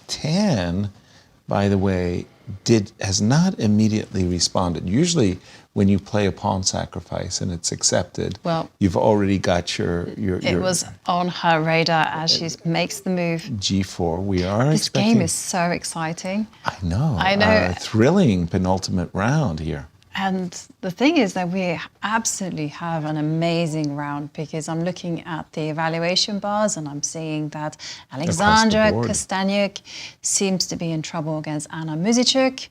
Speaker 4: 10, by the way, has not immediately responded. Usually when you play a pawn sacrifice and it's accepted,
Speaker 3: well,
Speaker 4: you've already got your
Speaker 3: It was on her radar as she makes the move.
Speaker 4: G4. We are
Speaker 3: This
Speaker 4: expecting...
Speaker 3: game is so exciting.
Speaker 4: I know.
Speaker 3: I know.
Speaker 4: Thrilling penultimate round here.
Speaker 3: And the thing is that we absolutely have an amazing round, because I'm looking at the evaluation bars and I'm seeing that Alexandra Kosteniuk seems to be in trouble against Anna Muzychuk.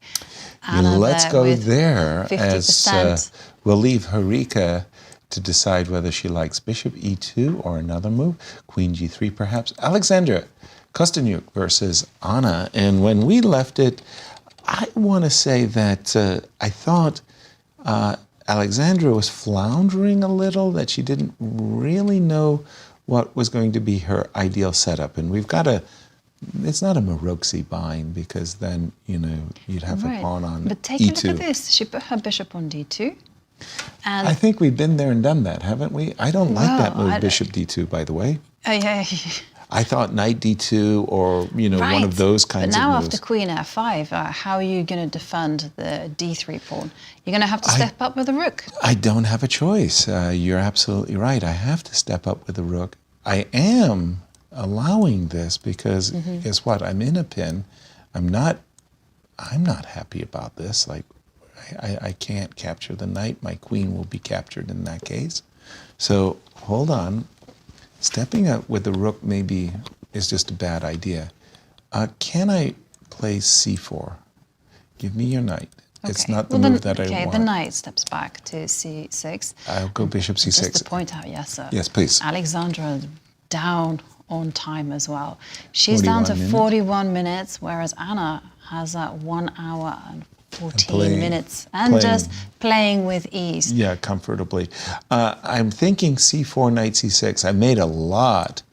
Speaker 4: Let's go there
Speaker 3: 50%.
Speaker 4: as we'll leave Harika to decide whether she likes bishop e2 or another move, queen g3 perhaps. Alexandra Kosteniuk versus Anna. And when we left it, I want to say that I thought Alexandra was floundering a little, that she didn't really know what was going to be her ideal setup. And we've got it's not a Maroczy bind, because then, you'd have a pawn on
Speaker 3: But take
Speaker 4: e2.
Speaker 3: a look at this. She put her bishop on d2. And
Speaker 4: I think we've been there and done that, haven't we? I don't like that move, bishop d2, by the way.
Speaker 3: Yeah.
Speaker 4: I thought knight d2 or, one of those kinds of moves.
Speaker 3: But now after queen f5, how are you going to defend the d3 pawn? You're going to have to step up with a rook.
Speaker 4: I don't have a choice. You're absolutely right. I have to step up with a rook. I am allowing this because guess what? I'm in a pin. I'm not happy about this. Like, I can't capture the knight. My queen will be captured in that case. So hold on. Stepping up with the rook maybe is just a bad idea. Can I play c4? Give me your knight.
Speaker 3: Okay.
Speaker 4: It's not the move that I want.
Speaker 3: Okay, the knight steps back to c6.
Speaker 4: I'll go bishop c6.
Speaker 3: Just to point out, yes, sir.
Speaker 4: Yes, please.
Speaker 3: Alexandra down on time as well. She's down to 41 minutes, whereas Anna has 1 hour and 14 minutes, and just playing with ease.
Speaker 4: Yeah, comfortably. I'm thinking c4, knight c6. I made a lot,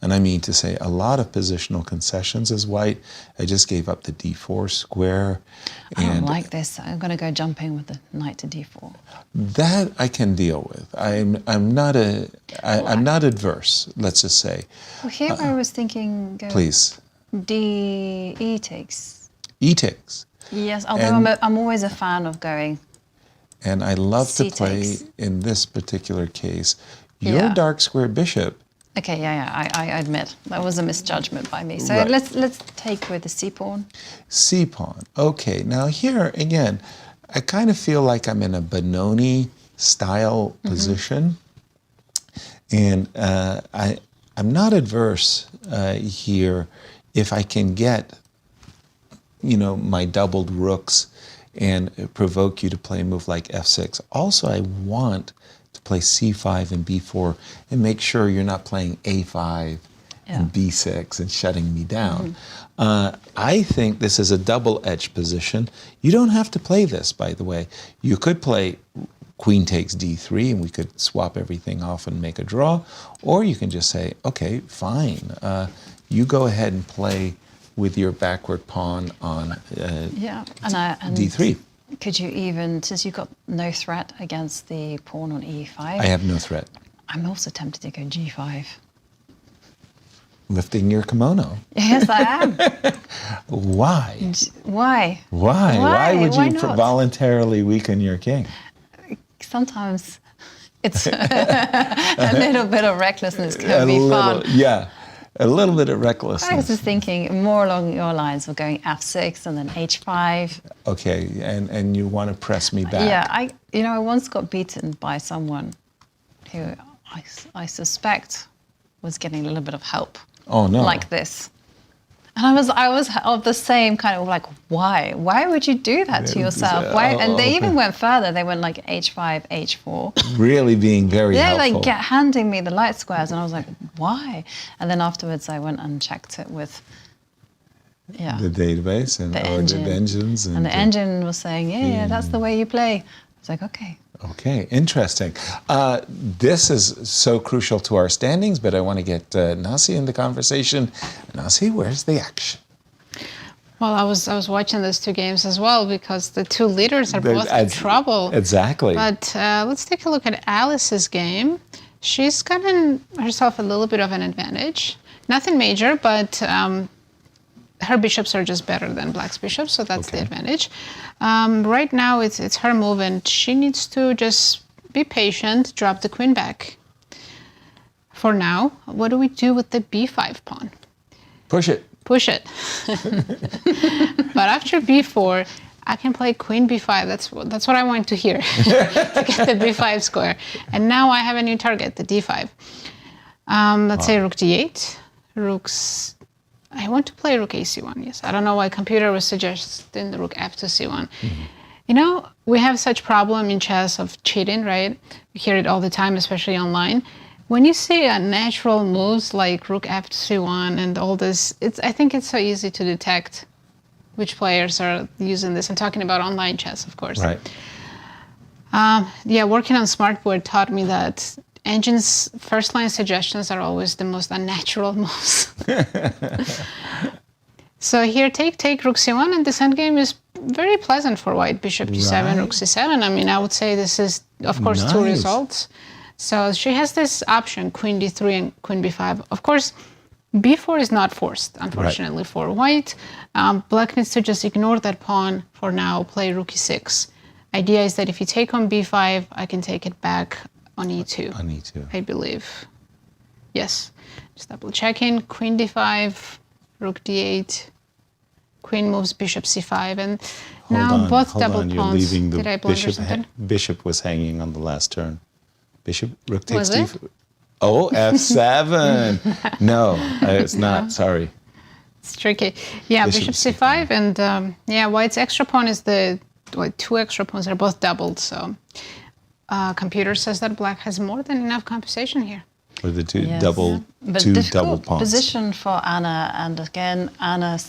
Speaker 4: and I mean to say a lot of positional concessions as white. I just gave up the d4 square.
Speaker 3: I don't like this. I'm going to go jumping with the knight to d4.
Speaker 4: That I can deal with. I'm not adverse, let's just say.
Speaker 3: Well, here I was thinking go
Speaker 4: please.
Speaker 3: e takes.
Speaker 4: E takes.
Speaker 3: Yes, although I'm always a fan of going.
Speaker 4: And I love to play,
Speaker 3: takes.
Speaker 4: in this particular case, your dark square bishop.
Speaker 3: Okay, I admit that was a misjudgment by me. So
Speaker 4: Right.
Speaker 3: let's take with the c pawn.
Speaker 4: C pawn. Okay, now here again, I kind of feel like I'm in a Benoni style position, and I'm not adverse here if I can get my doubled rooks and provoke you to play a move like f6. Also, I want to play c5 and b4 and make sure you're not playing a5 and b6 and shutting me down. I think this is a double-edged position. You don't have to play this, by the way. You could play queen takes d3 and we could swap everything off and make a draw, or you can just say, okay, fine. You go ahead and play with your backward pawn on
Speaker 3: and
Speaker 4: d3.
Speaker 3: Could you even, since you've got no threat against the pawn on e5?
Speaker 4: I have no threat.
Speaker 3: I'm also tempted to go g5.
Speaker 4: Lifting your kimono.
Speaker 3: Yes, I am.
Speaker 4: Why?
Speaker 3: Why?
Speaker 4: Why would
Speaker 3: Why
Speaker 4: you
Speaker 3: not?
Speaker 4: voluntarily weaken your king?
Speaker 3: Sometimes it's a little bit of recklessness can be fun.
Speaker 4: Yeah. A little bit of recklessness.
Speaker 3: I was just thinking more along your lines of going f6 and then h5.
Speaker 4: Okay, and you want to press me back.
Speaker 3: Yeah, I once got beaten by someone who I suspect was getting a little bit of help.
Speaker 4: Oh no.
Speaker 3: Like this. And I was of the same kind of like, why? Why would you do that to yourself? Why? And they even went further. They went like h5, h4.
Speaker 4: Really being very helpful.
Speaker 3: Like handing me the light squares, and I was like, why? And then afterwards, I went and checked it with,
Speaker 4: the database and
Speaker 3: the
Speaker 4: or
Speaker 3: engine.
Speaker 4: the engines.
Speaker 3: And the engine was saying, yeah, that's the way you play. I was like, okay.
Speaker 4: Okay, interesting. This is so crucial to our standings, but I want to get Nasi in the conversation. Nasi, where's the action?
Speaker 5: Well, I was watching those two games as well because the two leaders are both in trouble.
Speaker 4: Exactly.
Speaker 5: But let's take a look at Alice's game. She's gotten herself a little bit of an advantage. Nothing major, but her bishops are just better than black's bishops, so that's the advantage. Right now, it's her move, and she needs to just be patient, drop the queen back. For now, what do we do with the b5 pawn?
Speaker 4: Push it.
Speaker 5: Push it. But after b4, I can play queen b5. That's what I want to hear, to get the b5 square. And now I have a new target, the d5. Let's say rook d8. I want to play rook ac1, yes. I don't know why computer was suggesting the rook f to c1. You know, we have such problem in chess of cheating, right? We hear it all the time, especially online. When you see natural moves like rook f to c1 and all this, I think it's so easy to detect which players are using this. I'm talking about online chess, of course.
Speaker 4: Right.
Speaker 5: Yeah, working on Smartboard taught me that Engine's first-line suggestions are always the most unnatural moves. So here, take rook c1, and this endgame is very pleasant for white. Bishop d7, rook c7. I mean, I would say this is, of course, two results. So she has this option, queen d3 and queen b5. Of course, b4 is not forced, unfortunately, for white. Black needs to just ignore that pawn for now, play rook e6. Idea is that if you take on b5, I can take it back on e2.
Speaker 4: On e2.
Speaker 5: I believe. Yes. Just double checking. Queen d5, rook d8. Queen moves bishop c5, and now both double pawns.
Speaker 4: You're leaving the
Speaker 5: Did I blunder something?
Speaker 4: bishop was hanging on the last turn. Bishop, rook takes
Speaker 5: Was it?
Speaker 4: d4. Oh, f7. No, it's not. Sorry.
Speaker 5: It's tricky. Yeah,
Speaker 4: Bishop
Speaker 5: bishop c5, and yeah, white's extra pawn is two extra pawns are both doubled. So computer says that black has more than enough compensation here.
Speaker 4: Or the two
Speaker 3: Yes.
Speaker 4: double
Speaker 3: But
Speaker 4: two
Speaker 3: difficult
Speaker 4: double pawns.
Speaker 3: position for Anna, and again, Anna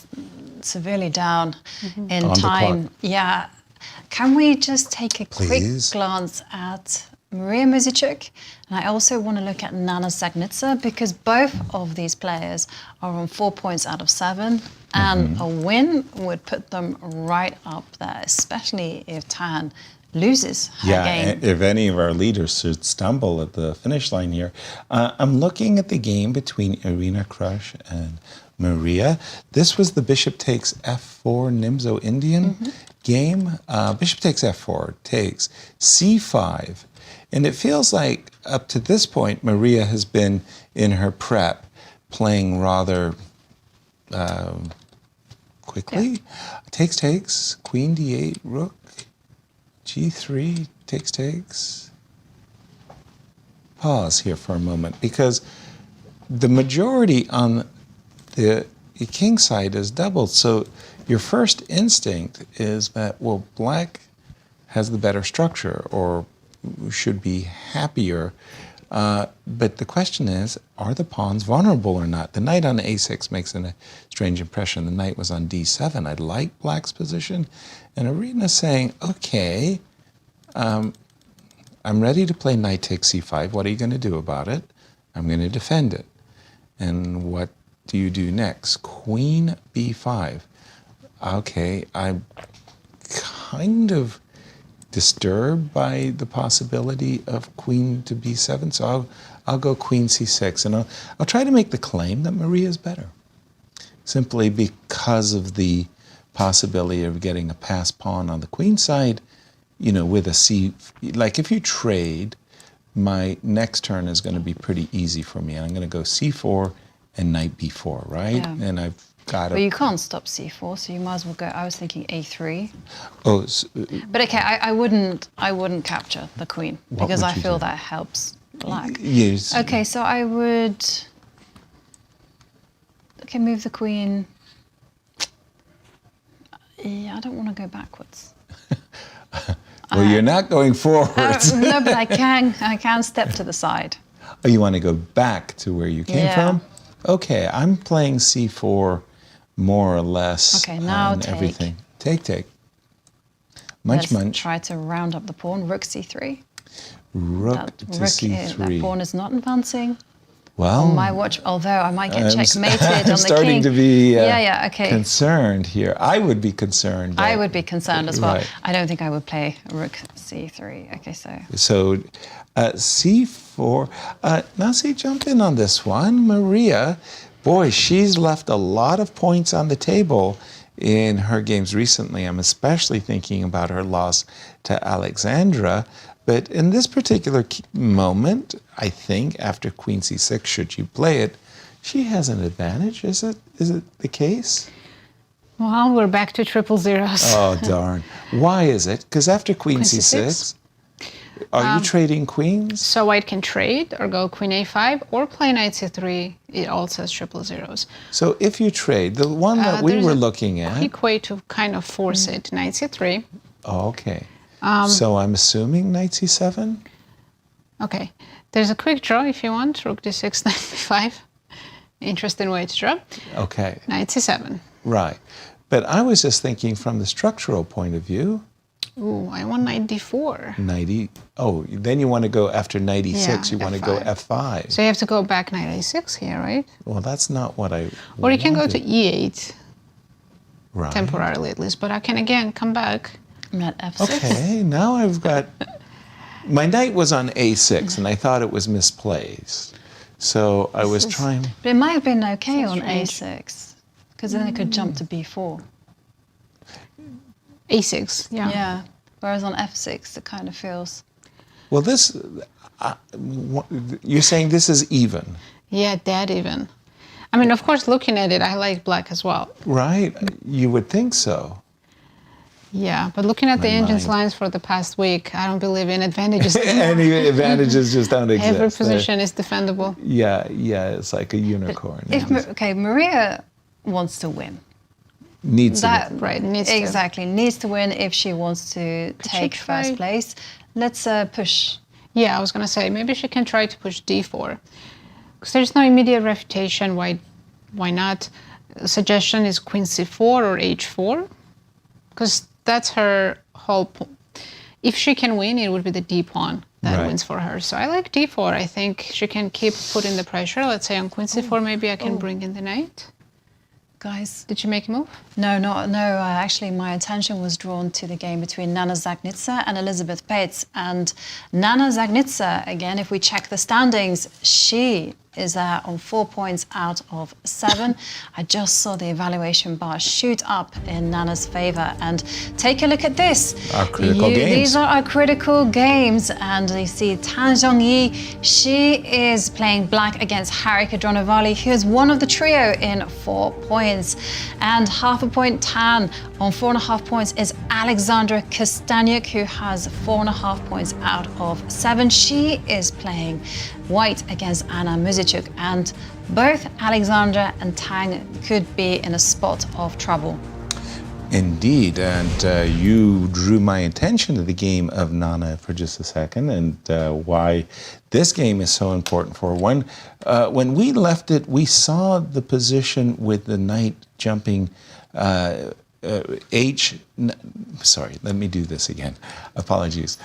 Speaker 3: severely down in
Speaker 4: On the
Speaker 3: time.
Speaker 4: clock.
Speaker 3: Yeah. Can we just take a
Speaker 4: Please.
Speaker 3: quick glance at Mariya Muzychuk? And I also want to look at Nana Dzagnidze, because both of these players are on 4 points out of 7, and a win would put them right up there, especially if Tan loses her game.
Speaker 4: If any of our leaders should stumble at the finish line here. I'm looking at the game between Irina, Krush, and Mariya. This was the bishop takes f4 Nimzo Indian game. Bishop takes f4, takes c5. And it feels like up to this point, Mariya has been in her prep playing rather quickly. Yeah. Takes, queen d8, rook, g3, takes. Pause here for a moment, because the majority on the king side is doubled. So your first instinct is that, well, black has the better structure or should be happier. But the question is, are the pawns vulnerable or not? The knight on a6 makes a strange impression. The knight was on d7. I like black's position. And Irina's saying, okay, I'm ready to play knight takes c5. What are you going to do about it? I'm going to defend it. And what do you do next? Queen b5. Okay, I'm kind of disturbed by the possibility of queen to b7, so I'll go queen c6, and I'll try to make the claim that Mariya is better, simply because of the possibility of getting a pass pawn on the queen side, you know, with a c. Like if you trade, my next turn is going to be pretty easy for me, and I'm going to go c4 and knight b4, right?
Speaker 3: Yeah.
Speaker 4: And I've got
Speaker 3: Well, you can't stop c4, so you might as well go. I was thinking a3.
Speaker 4: Oh,
Speaker 3: But okay, I wouldn't capture the queen,
Speaker 4: What
Speaker 3: because
Speaker 4: would
Speaker 3: I
Speaker 4: you
Speaker 3: feel
Speaker 4: do?
Speaker 3: that helps black.
Speaker 4: Yes.
Speaker 3: Okay, so I would. Okay, move the queen. Yeah, I don't want to go backwards.
Speaker 4: Well, you're not going forwards.
Speaker 3: No, but I can step to the side.
Speaker 4: Oh, you want to go back to where you came
Speaker 3: Yeah.
Speaker 4: from? Okay, I'm playing c4 more or less.
Speaker 3: Okay, now
Speaker 4: on
Speaker 3: take.
Speaker 4: everything. Take. Munch.
Speaker 3: Let's try to round up the pawn. Rook c3.
Speaker 4: Rook to c3.
Speaker 3: That pawn is not advancing.
Speaker 4: Well,
Speaker 3: On my watch, although I might get checkmated on
Speaker 4: I'm
Speaker 3: the
Speaker 4: starting
Speaker 3: king.
Speaker 4: to be
Speaker 3: okay.
Speaker 4: concerned here. I would be concerned.
Speaker 3: I would be concerned as well.
Speaker 4: Right.
Speaker 3: I don't think I would play rook c3. Okay, so.
Speaker 4: So c4. Now see, jump in on this one. Mariya Boy, she's left a lot of points on the table in her games recently. I'm especially thinking about her loss to Alexandra. But in this particular moment, I think after Queen C6, should you play it, she has an advantage. Is it the case?
Speaker 5: Well, we're back to triple zeros.
Speaker 4: Oh, darn. Why is it? Because after Queen C6, are you trading queens?
Speaker 5: So white can trade or go Queen A5 or play Knight C3. It all says triple zeros.
Speaker 4: So if you trade, the one that we were looking at...
Speaker 5: quick way to kind of force it. Knight C3.
Speaker 4: Oh, okay. So I'm assuming Knight C7?
Speaker 5: Okay. There's a quick draw if you want. Rook D6, Knight B5. Interesting way to draw.
Speaker 4: Okay.
Speaker 5: Knight C7.
Speaker 4: Right. But I was just thinking from the structural point of view.
Speaker 5: Ooh, I want Knight D4.
Speaker 4: Then you want to go after Knight E6,
Speaker 5: Yeah,
Speaker 4: you want to go F5.
Speaker 5: So you have to go back Knight A6 here, right?
Speaker 4: Well, that's not what I
Speaker 5: Or you can go to
Speaker 4: wanted.
Speaker 5: E8.
Speaker 4: Right.
Speaker 5: Temporarily at least, but I can again come back.
Speaker 3: I'm at F6.
Speaker 4: Okay, now I've got... My knight was on A6, and I thought it was misplaced. So I was trying...
Speaker 3: But it might have been okay on A6, because then it could jump to B4.
Speaker 5: A6, yeah.
Speaker 3: Yeah, whereas on F6, it kind of feels...
Speaker 4: Well, this... you're saying this is even?
Speaker 5: Yeah, dead even. I mean, of course, looking at it, I like black as well.
Speaker 4: Right? You would think so.
Speaker 5: Yeah, but looking at the
Speaker 4: My
Speaker 5: engine's
Speaker 4: mind.
Speaker 5: lines for the past week, I don't believe in advantages.
Speaker 4: Any advantages just don't exist.
Speaker 5: Every position is defendable.
Speaker 4: Yeah, it's like a unicorn.
Speaker 3: Okay, Mariya wants to win.
Speaker 4: Needs to
Speaker 3: That,
Speaker 4: win.
Speaker 5: Right, needs to.
Speaker 3: exactly, needs to win if she wants to take first place. Let's push.
Speaker 5: Yeah, I was going to say, maybe she can try to push D4. Because there's no immediate refutation, why not? Suggestion is Queen C4 or H4. Because that's her whole point. If she can win, it would be the D pawn that wins for her. So I like D4. I think she can keep putting the pressure. Let's say on Queen C4, maybe I can bring in the knight.
Speaker 3: Guys.
Speaker 5: Did you make a move?
Speaker 3: No. Actually, my attention was drawn to the game between Nana Dzagnidze and Elisabeth Paehtz. And Nana Dzagnidze, again, if we check the standings, she is there on 4 points out of 7. I just saw the evaluation bar shoot up in Nana's favor. And take a look at this.
Speaker 4: Our critical games.
Speaker 3: These are our critical games. And you see Zhongyi, she is playing black against Harika Dronavalli, who is one of the trio in 4 points. And half a point Tan on 4.5 points is Alexandra Kosteniuk, who has 4.5 points out of 7. She is playing white against Anna Muzychuk, and both Alexandra and Tang could be in a spot of trouble.
Speaker 4: Indeed, and you drew my attention to the game of Nana for just a second, and why this game is so important for one. When we left it, we saw the position with the knight jumping sorry, let me do this again. Apologies.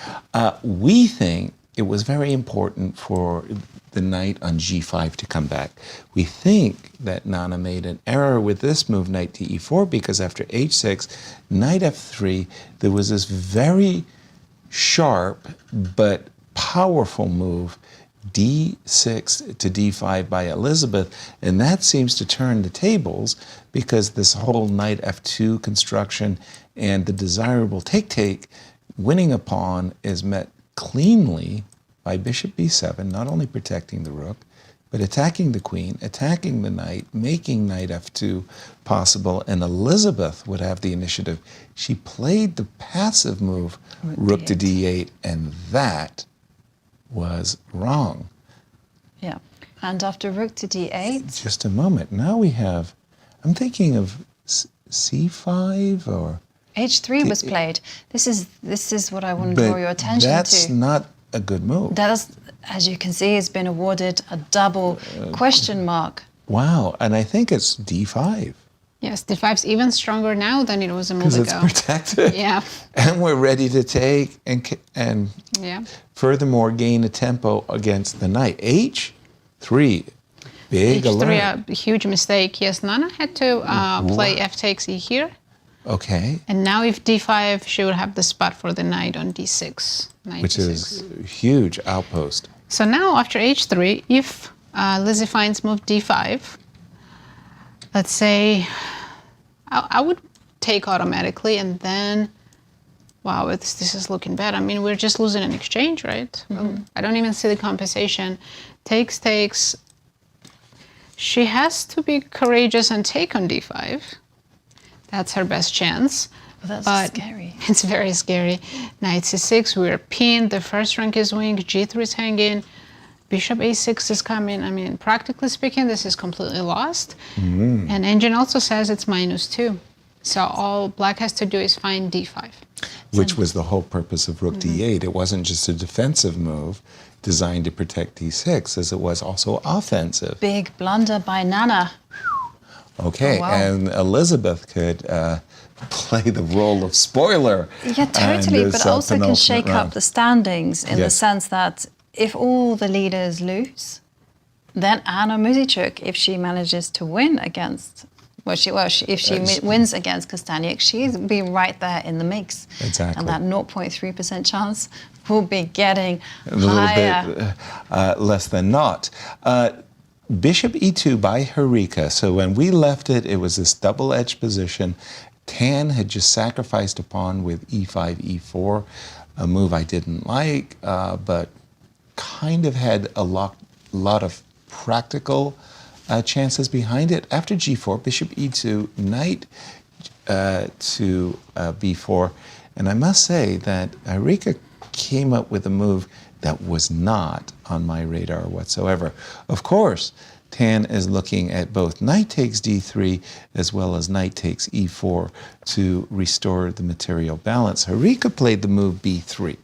Speaker 4: We think it was very important for the knight on G5 to come back. We think that Nana made an error with this move, knight to E4, because after H6, knight F3, there was this very sharp but powerful move, D6 to D5 by Elisabeth, and that seems to turn the tables because this whole knight F2 construction and the desirable take-take, winning a pawn, is met cleanly by bishop b7, not only protecting the rook, but attacking the queen, attacking the knight, making knight f2 possible, and Elisabeth would have the initiative. She played the passive move, rook to d8, and that was wrong.
Speaker 3: Yeah, and after rook to d8...
Speaker 4: Just a moment. Now we have, I'm thinking of c5 or...
Speaker 3: H3 was played. This is what I want to draw your attention to.
Speaker 4: That's not a good move.
Speaker 3: That is, as you can see, has been awarded a double question mark.
Speaker 4: Wow, and I think it's d5.
Speaker 5: Yes, d5's even stronger now than it was a move
Speaker 4: Because it's
Speaker 5: ago.
Speaker 4: protected.
Speaker 5: Yeah.
Speaker 4: And we're ready to take and
Speaker 5: Yeah.
Speaker 4: furthermore gain a tempo against the knight. H3, big alert.
Speaker 5: H3, a huge mistake. Yes, Nana had to play f takes e here.
Speaker 4: Okay.
Speaker 5: And now if d5, she would have the spot for the knight on d6. Knight
Speaker 4: Which
Speaker 5: d6.
Speaker 4: is a huge outpost.
Speaker 5: So now after h3, if Lizzie finds move d5, let's say, I would take automatically, and then, wow, this is looking bad. I mean, we're just losing an exchange, right? I don't even see the compensation. Takes. She has to be courageous and take on d5. That's her best chance.
Speaker 3: But that's scary.
Speaker 5: It's very scary. Knight c6, we're pinned. The first rank is winged. g3 is hanging. Bishop a6 is coming. I mean, practically speaking, this is completely lost. And engine also says it's -2. So all black has to do is find d5.
Speaker 4: Which was the whole purpose of rook d8. It wasn't just a defensive move designed to protect d6, as it was also offensive.
Speaker 3: Big blunder by Nana.
Speaker 4: Okay,
Speaker 3: Oh, wow.
Speaker 4: and Elisabeth could play the role of spoiler.
Speaker 3: Yeah, totally,
Speaker 4: in
Speaker 3: but
Speaker 4: this,
Speaker 3: also can
Speaker 4: penultimate
Speaker 3: shake
Speaker 4: round.
Speaker 3: up the standings in the
Speaker 4: Yes.
Speaker 3: sense that if all the leaders lose, then Anna Muzychuk, if she manages to win against, if she wins against Kosteniuk, she'd be right there in the mix.
Speaker 4: Exactly.
Speaker 3: And that 0.3% chance will be getting
Speaker 4: A little
Speaker 3: higher.
Speaker 4: bit less than naught. Bishop e2 by Harika. So when we left it, it was this double-edged position. Tan had just sacrificed a pawn with e5, e4, a move I didn't like, but kind of had a lot of practical chances behind it. After g4, bishop e2, knight to b4. And I must say that Harika came up with a move that was not on my radar whatsoever. Of course, Tan is looking at both knight takes d3 as well as knight takes e4 to restore the material balance. Harika played the move b3,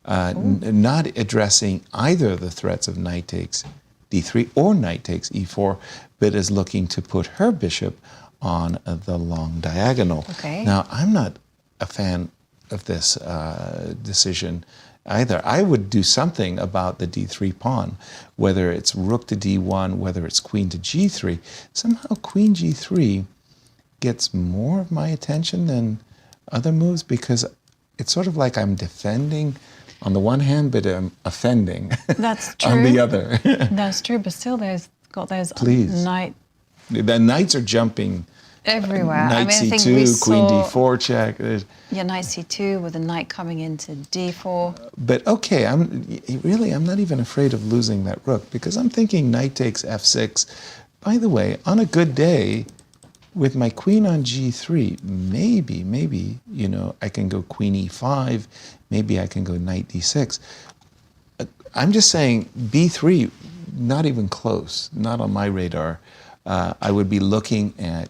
Speaker 4: not addressing either of the threats of knight takes d3 or knight takes e4, but is looking to put her bishop on the long diagonal.
Speaker 3: Okay.
Speaker 4: Now, I'm not a fan of this decision either. I would do something about the d3 pawn, whether it's rook to d1, whether it's queen to g3. Somehow queen g3 gets more of my attention than other moves because it's sort of like I'm defending on the one hand, but I'm offending
Speaker 3: That's true.
Speaker 4: on the other.
Speaker 3: That's true, but still there's got those
Speaker 4: Please.
Speaker 3: knight
Speaker 4: The knights are jumping
Speaker 3: everywhere.
Speaker 4: Knight
Speaker 3: I mean, I think
Speaker 4: c2,
Speaker 3: we
Speaker 4: queen
Speaker 3: saw,
Speaker 4: d4 check.
Speaker 3: Yeah, knight c2 with the knight coming into d4.
Speaker 4: But okay, I'm not even afraid of losing that rook because I'm thinking knight takes f6. By the way, on a good day, with my queen on g3, maybe, I can go queen e5, maybe I can go knight d6. I'm just saying b3, not even close, not on my radar. I would be looking at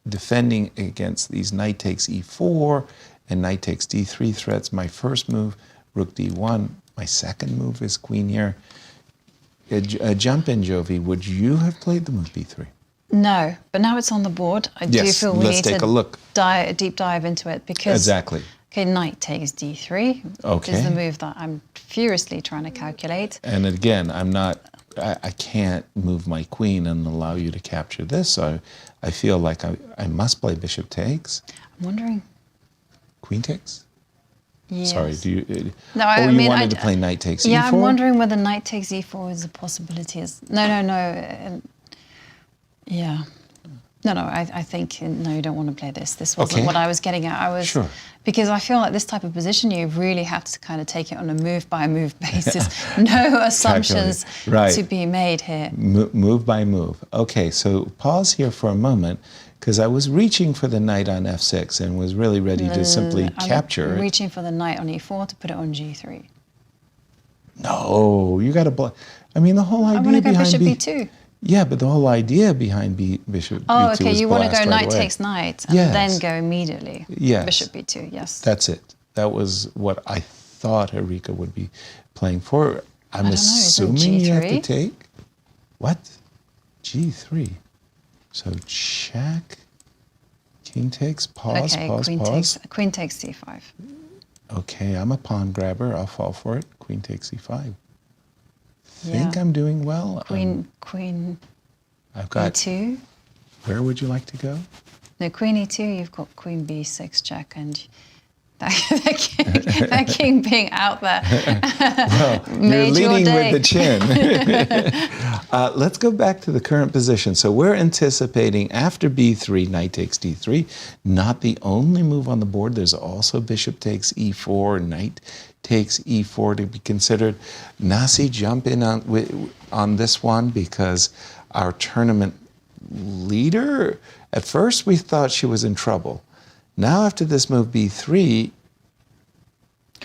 Speaker 4: defending against these knight takes e4 and knight takes d3 threats. My first move, rook d1. My second move is queen here. Jump in, Jovi. Would you have played the move b3?
Speaker 3: No, but now it's on the board. I do feel we
Speaker 4: let's
Speaker 3: need
Speaker 4: take
Speaker 3: to
Speaker 4: a look.
Speaker 3: a deep dive into it because
Speaker 4: Exactly.
Speaker 3: Okay, knight takes d3
Speaker 4: Okay.
Speaker 3: is the move that I'm furiously trying to calculate.
Speaker 4: And again, I can't move my queen and allow you to capture this. So I feel like I must play bishop takes.
Speaker 3: I'm wondering.
Speaker 4: Queen takes?
Speaker 3: Yes.
Speaker 4: Sorry, do you?
Speaker 3: No,
Speaker 4: you wanted to play knight takes e4?
Speaker 3: Yeah, I'm wondering whether knight takes e4 is a possibility. No. Yeah. No, I think, no, you don't want to play this. This wasn't what I was getting at.
Speaker 4: Sure.
Speaker 3: Because I feel like this type of position, you really have to kind of take it on a move-by-move basis. No assumptions
Speaker 4: Right.
Speaker 3: to be made here.
Speaker 4: Move by move. Okay, so pause here for a moment, because I was reaching for the knight on f6 and was really ready to simply capture it.
Speaker 3: Reaching for the knight on e4 to put it on g3.
Speaker 4: No, you got to block. I mean, the whole idea
Speaker 3: I want to go
Speaker 4: behind
Speaker 3: bishop b2.
Speaker 4: Yeah, but the whole idea behind bishop
Speaker 3: Oh,
Speaker 4: b2
Speaker 3: okay,
Speaker 4: was
Speaker 3: you want to
Speaker 4: blast
Speaker 3: go
Speaker 4: right
Speaker 3: knight
Speaker 4: away.
Speaker 3: takes knight and
Speaker 4: Yes.
Speaker 3: then go immediately.
Speaker 4: Yes.
Speaker 3: Bishop b2, yes.
Speaker 4: That's it. That was what I thought Harika would be playing for. I'm
Speaker 3: I don't know, is it
Speaker 4: assuming you have to
Speaker 3: G3?
Speaker 4: take. What? G3. So check. King takes. Pause.
Speaker 3: Okay,
Speaker 4: pause.
Speaker 3: queen takes c5.
Speaker 4: Okay, I'm a pawn grabber. I'll fall for it. Queen takes e5. Think I'm doing well.
Speaker 3: Queen
Speaker 4: I've got.
Speaker 3: e2.
Speaker 4: Where would you like to go?
Speaker 3: No, queen e2, you've got queen b6 check and that king being out there.
Speaker 4: Well, you're leading with the chin. Let's go back to the current position. So we're anticipating after b3, knight takes d3, not the only move on the board. There's also bishop takes e4, knight takes e4 to be considered. Nasi, jump in on this one because our tournament leader, at first we thought she was in trouble. Now after this move b3,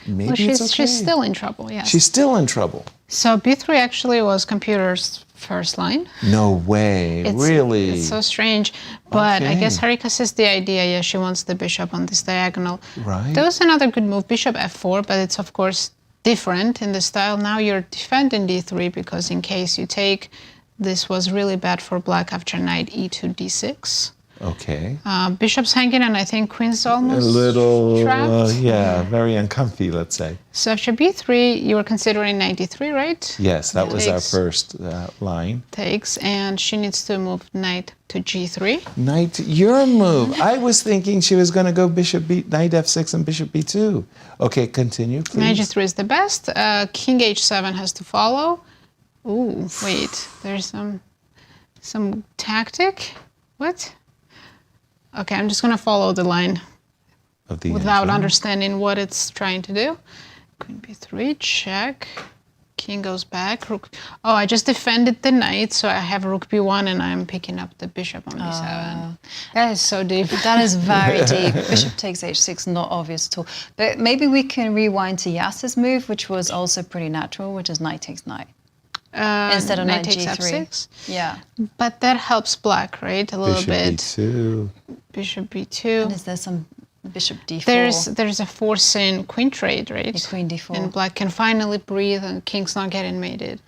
Speaker 4: maybe it's okay.
Speaker 5: She's still in trouble, yes.
Speaker 4: She's still in trouble.
Speaker 5: So b3 actually was computer's first line.
Speaker 4: No way, really?
Speaker 5: It's so strange. But I
Speaker 4: Okay.
Speaker 5: guess Harika says the idea, yeah, she wants the bishop on this diagonal.
Speaker 4: Right.
Speaker 5: There was another good move, bishop f4, but it's of course different in the style. Now you're defending d3 because in case you take, this was really bad for black after knight e2, d6.
Speaker 4: Okay.
Speaker 5: Bishop's hanging, and I think queen's almost
Speaker 4: A little,
Speaker 5: trapped.
Speaker 4: yeah, very uncomfy, let's say.
Speaker 5: So after b3, you were considering knight d3, right?
Speaker 4: Yes, that was our
Speaker 5: Takes.
Speaker 4: first line.
Speaker 5: Takes, and she needs to move knight to g3.
Speaker 4: Knight, your move. I was thinking she was going to go knight f6 and bishop b2. Okay, continue, please.
Speaker 5: Knight g3 is the best. King h7 has to follow. Ooh, wait, there's some tactic. What? Okay, I'm just gonna follow the line
Speaker 4: Of the
Speaker 5: without
Speaker 4: engine.
Speaker 5: understanding what it's trying to do. Queen b3, check. King goes back. Rook. Oh, I just defended the knight, so I have rook b1, and I'm picking up the bishop on b7. That is so deep.
Speaker 3: That is very deep. Bishop takes h6, not obvious at all. But maybe we can rewind to Yasser's move, which was also pretty natural, which is knight takes knight. Instead of knight
Speaker 5: takes
Speaker 3: g3.
Speaker 5: f6.
Speaker 3: Yeah.
Speaker 5: But that helps black, right? A little
Speaker 4: Bishop
Speaker 5: bit.
Speaker 4: b2.
Speaker 5: Bishop b2.
Speaker 3: And is there some bishop d4?
Speaker 5: There's a forcing queen trade, right?
Speaker 3: Yeah, queen d4.
Speaker 5: And black can finally breathe, and king's not getting mated.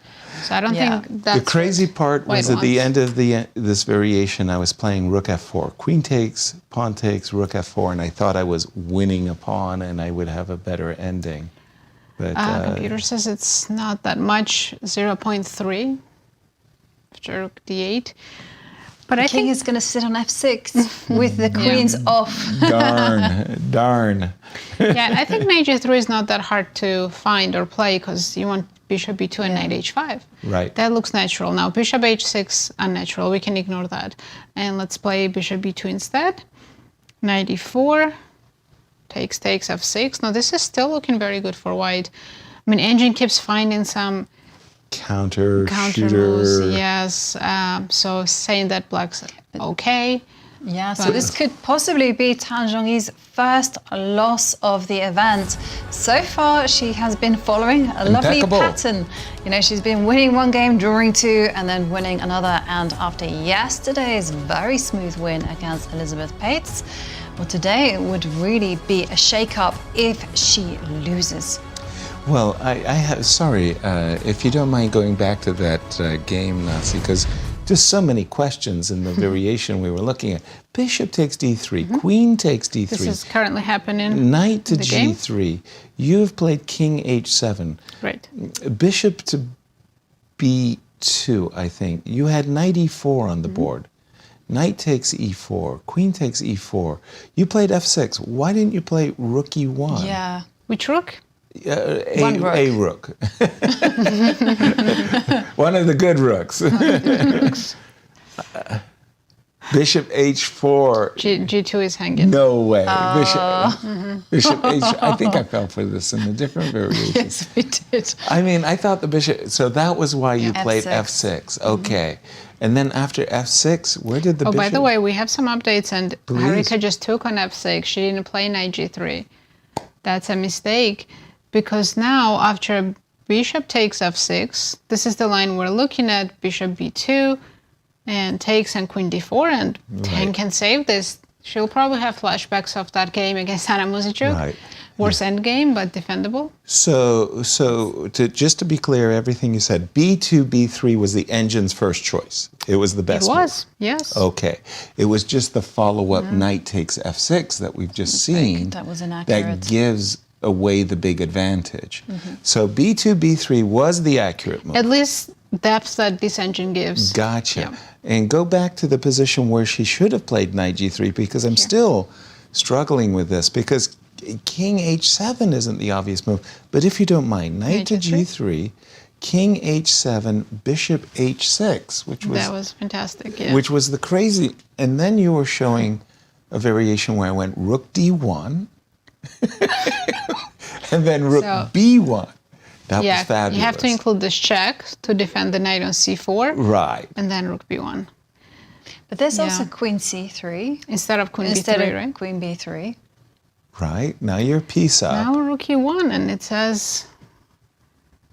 Speaker 5: So I don't
Speaker 3: Yeah.
Speaker 5: think that's
Speaker 4: The crazy part was
Speaker 5: white
Speaker 4: at the
Speaker 5: wants.
Speaker 4: end of this variation, I was playing rook f4. Queen takes, pawn takes, rook f4, and I thought I was winning a pawn and I would have a better ending. But
Speaker 5: Computer says it's not that much, 0.3 after rook d8. But
Speaker 3: The
Speaker 5: I
Speaker 3: king
Speaker 5: think
Speaker 3: is going to sit on f6 with the queens off.
Speaker 4: darn.
Speaker 5: yeah, I think knight g3 is not that hard to find or play because you want bishop b2 and knight h5.
Speaker 4: Right.
Speaker 5: That looks natural. Now bishop h6 unnatural. We can ignore that, and let's play bishop b2 instead. Knight e4. Takes f6. Now this is still looking very good for white. I mean, engine keeps finding some
Speaker 4: counter
Speaker 5: moves.
Speaker 4: shooter.
Speaker 5: Yes. So saying that black's okay.
Speaker 3: Yeah, so this could possibly be Zhongyi's first loss of the event. So far, she has been following a lovely
Speaker 4: Impeccable.
Speaker 3: pattern. You know, she's been winning one game, drawing two, and then winning another. And after yesterday's very smooth win against Elisabeth Paehtz, well, today it would really be a shake-up if she loses.
Speaker 4: Well, sorry, if you don't mind going back to that game, Nasi, because just so many questions in the variation we were looking at. Bishop takes d3, queen takes d3.
Speaker 5: This is currently happening.
Speaker 4: Knight to
Speaker 5: in the game.
Speaker 4: g3. You've played king h7.
Speaker 5: Right.
Speaker 4: Bishop to b2, I think. You had knight e4 on the board. Knight takes e4, queen takes e4. You played f6. Why didn't you play rook e1?
Speaker 3: Yeah.
Speaker 5: Which rook?
Speaker 3: One rook.
Speaker 4: A rook. One of the good rooks. Bishop h4.
Speaker 5: G2 is hanging.
Speaker 4: No way. Bishop h. I think I fell for this in a different variation.
Speaker 3: Yes, we did.
Speaker 4: I mean, I thought the bishop. So that was why you played
Speaker 3: F6.
Speaker 4: f6. Okay. And then after f6, where did the bishop?
Speaker 5: Oh, by the way, we have some updates, and
Speaker 4: Please.
Speaker 5: Harika just took on f6. She didn't play knight g3. That's a mistake, because now after bishop takes f6, this is the line we're looking at, bishop b2, and takes and queen d4, and Tang can save this. She'll probably have flashbacks of that game against Anna Muzychuk.
Speaker 4: Right.
Speaker 5: Worse endgame, but defendable.
Speaker 4: So just to be clear, everything you said, b2, b3 was the engine's first choice. It was the best
Speaker 5: It was,
Speaker 4: move.
Speaker 5: yes.
Speaker 4: Okay. It was just the follow-up knight takes f6 that we've just seen
Speaker 3: That was inaccurate.
Speaker 4: that gives away the big advantage. So b2, b3 was the accurate move.
Speaker 5: At least depth that this engine gives.
Speaker 4: Gotcha.
Speaker 5: Yeah.
Speaker 4: And go back to the position where she should have played knight g3, because I'm still struggling with this, because king h7 isn't the obvious move. But if you don't mind, knight to g3, king h7, bishop h6, which was...
Speaker 5: That was fantastic, yeah.
Speaker 4: Which was the crazy... And then you were showing a variation where I went rook d1, and then rook b1. That was fabulous.
Speaker 5: You have to include this check to defend the knight on c4.
Speaker 4: Right.
Speaker 5: And then rook b1.
Speaker 3: But there's also queen c3.
Speaker 5: Instead of queen
Speaker 3: Instead
Speaker 5: b3,
Speaker 3: of
Speaker 5: right?
Speaker 3: queen b3.
Speaker 4: Right. Now you're piece up.
Speaker 5: Now rook e1, and it says...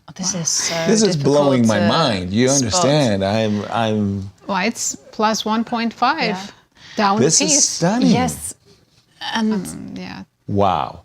Speaker 3: Oh, this is so
Speaker 4: This is blowing my
Speaker 3: difficult to
Speaker 4: mind. You
Speaker 3: spot.
Speaker 4: understand? I'm.
Speaker 5: White's plus 1.5. Down
Speaker 4: This
Speaker 5: a piece.
Speaker 4: is stunning.
Speaker 3: Yes. And
Speaker 5: yeah.
Speaker 4: Wow.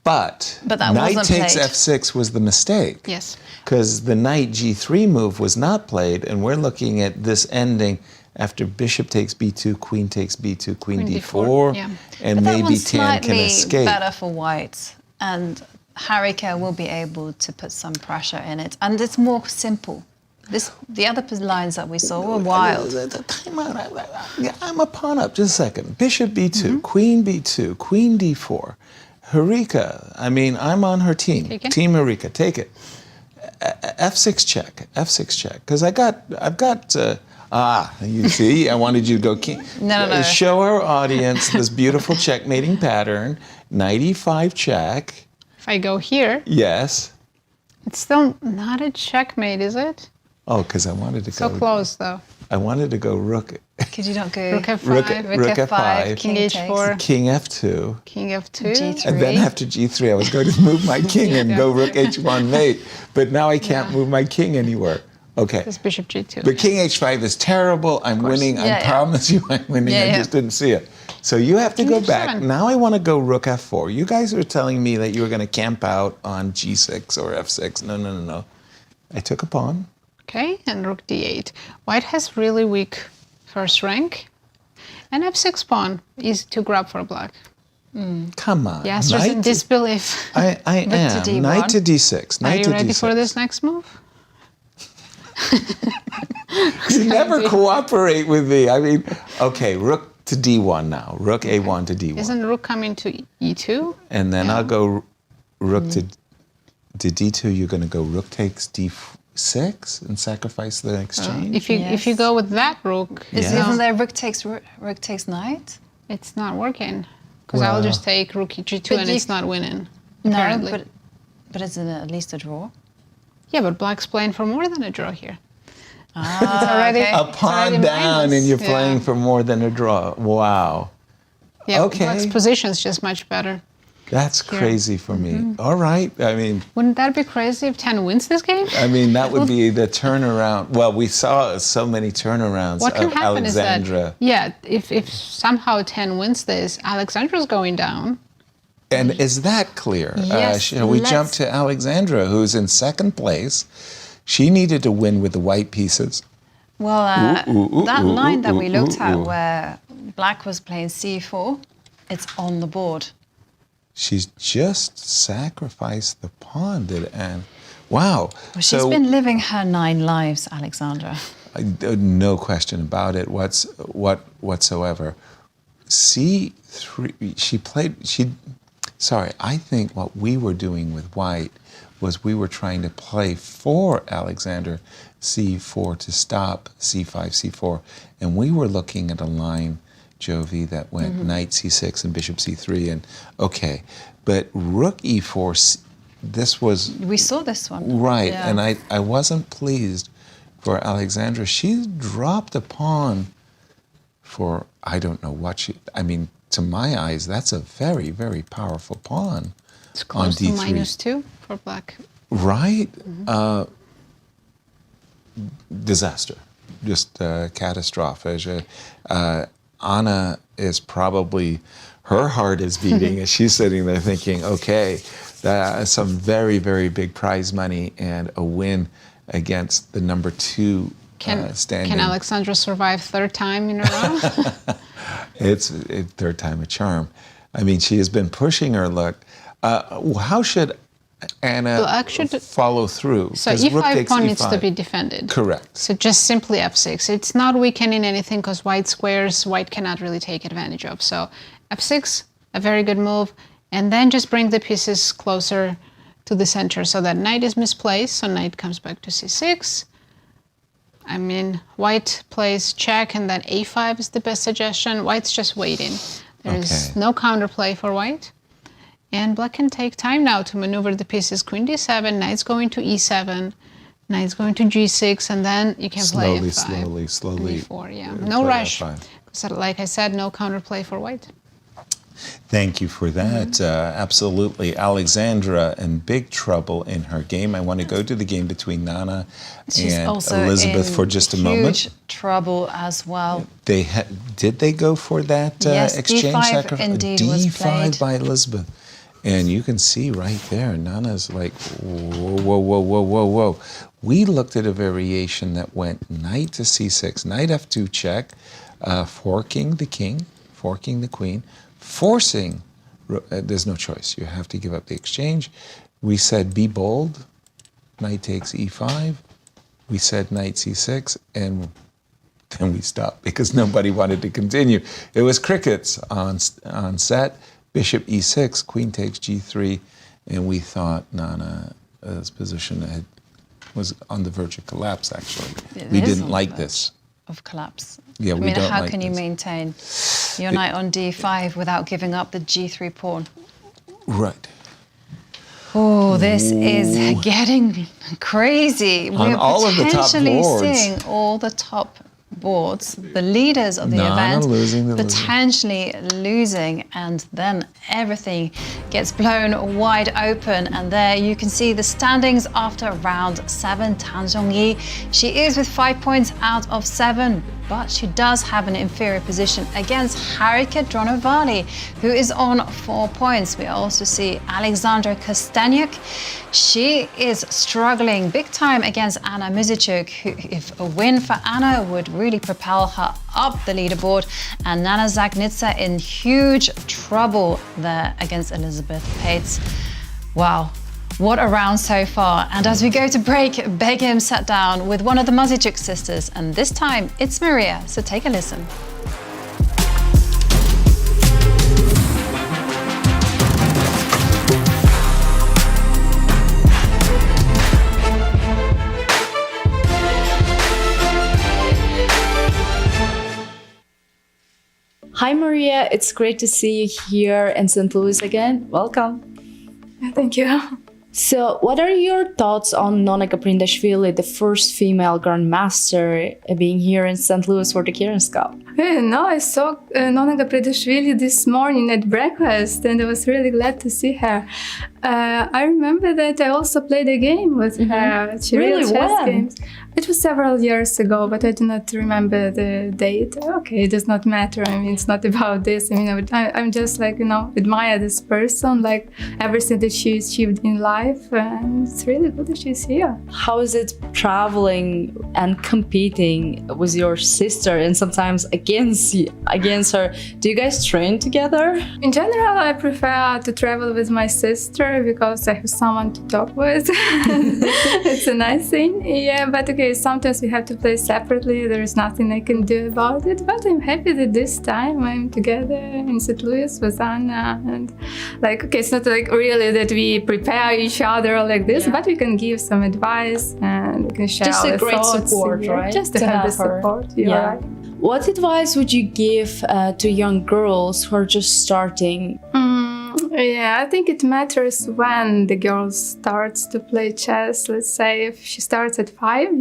Speaker 4: But
Speaker 3: that
Speaker 4: knight
Speaker 3: wasn't
Speaker 4: takes
Speaker 3: played.
Speaker 4: f6 was the mistake.
Speaker 5: Yes.
Speaker 4: Because the knight g3 move was not played, and we're looking at this ending after bishop takes b2, queen takes b2, queen d4,
Speaker 5: yeah.
Speaker 4: and
Speaker 3: But that
Speaker 4: maybe
Speaker 3: one's
Speaker 4: tan can
Speaker 3: slightly
Speaker 4: escape.
Speaker 3: better for white, and Harika will be able to put some pressure in it, and it's more simple. The other lines that we saw were wild.
Speaker 4: Time out. I'm a pawn up. Just a second. Bishop b2, queen b2, queen d4. Harika, I mean, I'm on her team.
Speaker 5: Take it.
Speaker 4: Team Harika, take it. F6 check, F6 check. Because I've got, you see, I wanted you to go king.
Speaker 3: No.
Speaker 4: Show our audience this beautiful checkmating pattern. Knight e5 check.
Speaker 5: If I go here,
Speaker 4: Yes.
Speaker 5: it's still not a checkmate, is it?
Speaker 4: Oh, because I wanted to
Speaker 5: So
Speaker 4: go.
Speaker 5: close, though.
Speaker 4: I wanted to go rook.
Speaker 3: Could you not go
Speaker 5: Rook f5,
Speaker 4: Rook f5,
Speaker 5: king h4,
Speaker 4: king f2.
Speaker 5: king f2.
Speaker 3: G3.
Speaker 4: And then after g3, I was going to move my king and go rook h1 mate. But now I can't move my king anywhere. Okay.
Speaker 5: This bishop g2.
Speaker 4: But king h5 is terrible. I'm winning. I promise you I'm winning. I just didn't see it. So you have to
Speaker 5: King
Speaker 4: go
Speaker 5: h7.
Speaker 4: back. Now I want to go rook f4. You guys are telling me that you were going to camp out on g6 or f6. No. I took a pawn.
Speaker 5: Okay, and rook d8. White has really weak first rank. And f6 pawn, easy to grab for black.
Speaker 4: Come on.
Speaker 5: Yes, just in disbelief.
Speaker 4: I am.
Speaker 3: d1.
Speaker 4: Knight to d6.
Speaker 5: Are
Speaker 4: Knight
Speaker 5: you
Speaker 4: to
Speaker 5: ready
Speaker 4: d6.
Speaker 5: for this next move?
Speaker 4: You never cooperate with me. I mean, okay, rook to d1 now. Rook a1 to d1.
Speaker 5: Isn't rook coming to e2?
Speaker 4: And then I'll go rook to d2. You're going to go rook takes d6 and sacrifice the exchange?
Speaker 5: If you go with that rook,
Speaker 3: Isn't there rook takes knight?
Speaker 5: It's not working. Because I'll just take rook g2
Speaker 3: But
Speaker 5: and
Speaker 3: you-
Speaker 5: it's not winning.
Speaker 3: No,
Speaker 5: apparently.
Speaker 3: but isn't it at least a draw?
Speaker 5: Yeah, but black's playing for more than a draw here.
Speaker 3: Ah,
Speaker 5: It's already,
Speaker 3: okay.
Speaker 4: A pawn down and you're playing for more than a draw. Wow.
Speaker 5: Yeah,
Speaker 4: Okay.
Speaker 5: black's position's just much better.
Speaker 4: That's
Speaker 5: Here.
Speaker 4: crazy for me. All right. I mean,
Speaker 5: Wouldn't that be crazy if 10 wins this game?
Speaker 4: that would be the turnaround. Well, we saw so many turnarounds
Speaker 5: What can
Speaker 4: of
Speaker 5: happen
Speaker 4: Alexandra.
Speaker 5: is that, if somehow 10 wins this, Alexandra's going down.
Speaker 4: And is that clear?
Speaker 5: Yes,
Speaker 4: Shall we
Speaker 5: let's-
Speaker 4: jump to Alexandra, who's in second place? She needed to win with the white pieces.
Speaker 3: Well, that line that we looked at where black was playing c4, it's on the board.
Speaker 4: She's just sacrificed the pawn, and wow.
Speaker 3: Well, she's been living her 9 lives, Alexandra.
Speaker 4: No question about it whatsoever. C3, I think what we were doing with white was we were trying to play for Alexander c4 to stop c5, c4. And we were looking at a line, Jovi, that went knight c6 and bishop c3. And okay, but rook e4, this was...
Speaker 3: We saw this one.
Speaker 4: Right,
Speaker 3: Yeah.
Speaker 4: and I wasn't pleased for Alexandra. She dropped a pawn for, I don't know what to my eyes, that's a very, very powerful pawn.
Speaker 5: It's close
Speaker 4: on
Speaker 5: to
Speaker 4: d3.
Speaker 5: -2 for black.
Speaker 4: Right? Disaster. Just catastrophic. Anna is probably, her heart is beating as she's sitting there thinking, okay, that's some very, very big prize money and a win against the number 2 standing.
Speaker 5: Can Alexandra survive third time in a row?
Speaker 4: It's third time a charm. I mean, she has been pushing her luck. How should Anna follow through?
Speaker 5: So
Speaker 4: 'Cause rook
Speaker 5: e5
Speaker 4: takes
Speaker 5: pawn needs to
Speaker 4: e5.
Speaker 5: be defended.
Speaker 4: Correct.
Speaker 5: So just simply f6. It's not weakening anything because white squares, white cannot really take advantage of. So f6, a very good move. And then just bring the pieces closer to the center so that knight is misplaced. So knight comes back to c6. I mean, white plays check and then a5 is the best suggestion. White's just waiting. There's no counterplay for white. And black can take time now to maneuver the pieces. Queen d7, knight's going to e7, knight's going to g6, and then you can play f5.
Speaker 4: Slowly.
Speaker 5: e4, yeah. No rush. So like I said, no counterplay for white.
Speaker 4: Thank you for that. Absolutely. Alexandra in big trouble in her game. I want to go to the game between Nana and Elisabeth for just a moment.
Speaker 3: Huge trouble as well.
Speaker 4: Did they go for that exchange
Speaker 3: D5
Speaker 4: sacrifice?
Speaker 3: indeed was played.
Speaker 4: D5 by Elisabeth. And you can see right there, Nana's like, whoa, whoa, whoa, whoa, whoa, whoa. We looked at a variation that went knight to c6, knight f2 check, forking the king, forking the queen, forcing, there's no choice. You have to give up the exchange. We said be bold, knight takes e5. We said knight c6, and then we stopped because nobody wanted to continue. It was crickets on set. Bishop e6, queen takes g3, and we thought Nana's position was on the verge of collapse, actually. We didn't like this.
Speaker 3: Of collapse.
Speaker 4: Yeah,
Speaker 3: I mean, how can you maintain your knight on d5 without giving up the g3 pawn?
Speaker 4: Right.
Speaker 3: Oh, this is getting crazy.
Speaker 4: On
Speaker 3: We're
Speaker 4: all
Speaker 3: potentially
Speaker 4: of the top boards.
Speaker 3: seeing all the top boards, the leaders of the event potentially losing, and then everything gets blown wide open. And there you can see the standings after round 7. Zhongyi, she is with 5 points out of 7, but she does have an inferior position against Harika Dronavalli, who is on 4 points. We also see Alexandra Kosteniuk. She is struggling big time against Anna Muzychuk, who, if a win for Anna, would really propel her up the leaderboard. And Nana Dzagnidze in huge trouble there against Elisabeth Paehtz. Wow. What a round so far. And as we go to break, Begim sat down with one of the Muzychuk sisters, and this time it's Mariya, so take a listen.
Speaker 6: Hi Mariya, it's great to see you here in St. Louis again. Welcome.
Speaker 15: Thank you.
Speaker 6: So, what are your thoughts on Nona Gaprindashvili, the first female grandmaster, being here in St. Louis for the Cairns Cup?
Speaker 15: No, I saw Nona Gaprindashvili this morning at breakfast, and I was really glad to see her. I remember that I also played a game with her.
Speaker 6: Really?
Speaker 15: Chess games. It was several years ago, but I do not remember the date. Okay, it does not matter. I mean, it's not about this. I mean, I'm just like, admire this person, like everything that she achieved in life, and it's really good that she's here.
Speaker 6: How is it traveling and competing with your sister and sometimes against her? Do you guys train together?
Speaker 15: In general, I prefer to travel with my sister because I have someone to talk with. It's a nice thing. Yeah, but okay, sometimes we have to play separately. There is nothing I can do about it, but I'm happy that this time I'm together in St. Louis with Anna, and it's not like really that we prepare each other like this, but we can give some advice and we can share
Speaker 6: just
Speaker 15: our
Speaker 6: a great
Speaker 15: thoughts,
Speaker 6: support, right?
Speaker 15: Just to have the support. You're right.
Speaker 6: What advice would you give to young girls who are just starting?
Speaker 15: Yeah, I think it matters when the girl starts to play chess. Let's say if she starts at 5,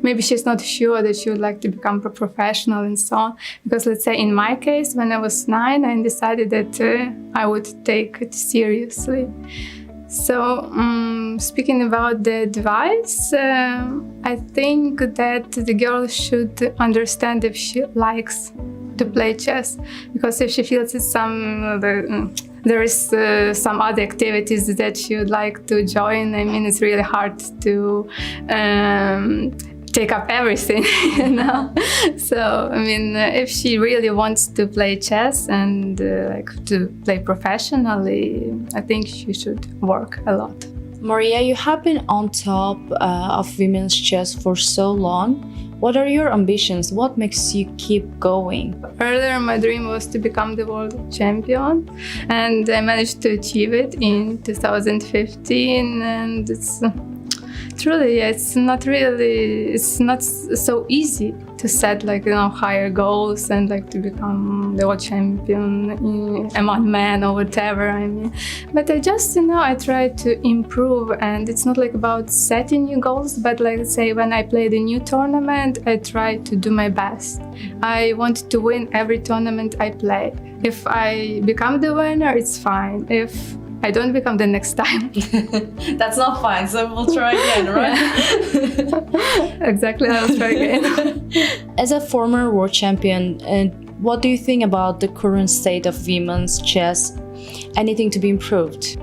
Speaker 15: maybe she's not sure that she would like to become a professional and so on. Because let's say in my case, when I was 9, I decided that I would take it seriously. So, speaking about the advice, I think that the girl should understand if she likes to play chess, because if she feels it's there is some other activities that she would like to join, it's really hard to take up everything, So, if she really wants to play chess and to play professionally, I think she should work a lot.
Speaker 6: Mariya, you have been on top of women's chess for so long. What are your ambitions? What makes you keep going?
Speaker 15: Earlier, my dream was to become the world champion, and I managed to achieve it in 2015. And it's not so easy to set higher goals and to become the world champion among men or whatever. But I just I try to improve, and it's not about setting new goals, but say when I play the new tournament, I try to do my best. I want to win every tournament I play. If I become the winner, it's fine. If I don't become the next time.
Speaker 6: That's not fine, so we'll try again, right?
Speaker 15: Exactly, I'll try again.
Speaker 6: As a former world champion, what do you think about the current state of women's chess? Anything to be improved?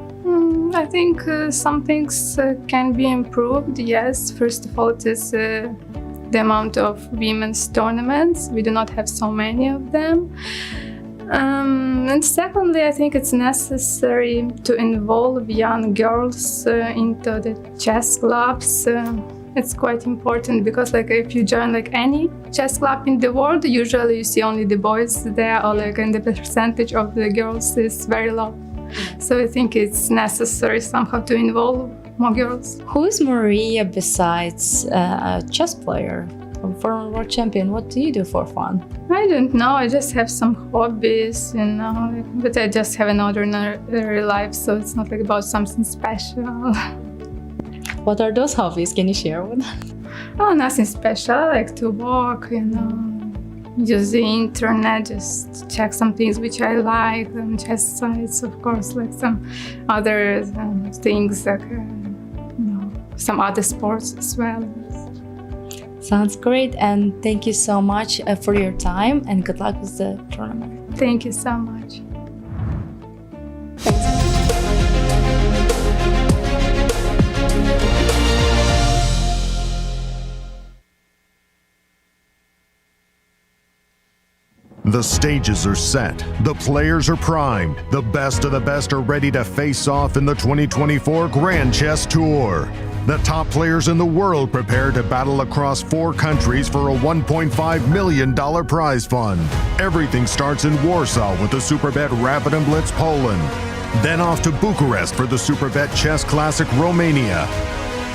Speaker 15: I think some things can be improved, yes. First of all, it is the amount of women's tournaments. We do not have so many of them. And secondly, I think it's necessary to involve young girls into the chess clubs. It's quite important because if you join any chess club in the world, usually you see only the boys there, or and the percentage of the girls is very low. So I think it's necessary somehow to involve more girls.
Speaker 6: Who is Mariya besides a chess player? Former world champion, what do you do for fun?
Speaker 15: I don't know, I just have some hobbies, but I just have an ordinary life, so it's not about something special.
Speaker 6: What are those hobbies? Can you share with us?
Speaker 15: Oh, nothing special. I like to walk, use the internet, just check some things which I like, chess sites, of course, some other things, some other sports as well.
Speaker 6: Sounds great, and thank you so much for your time, and good luck with the tournament.
Speaker 15: Thank you so much.
Speaker 1: The stages are set, the players are primed, the best of the best are ready to face off in the 2024 Grand Chess Tour. The top players in the world prepare to battle across 4 countries for a $1.5 million prize fund. Everything starts in Warsaw with the Superbet Rapid and Blitz Poland, then off to Bucharest for the Superbet Chess Classic Romania.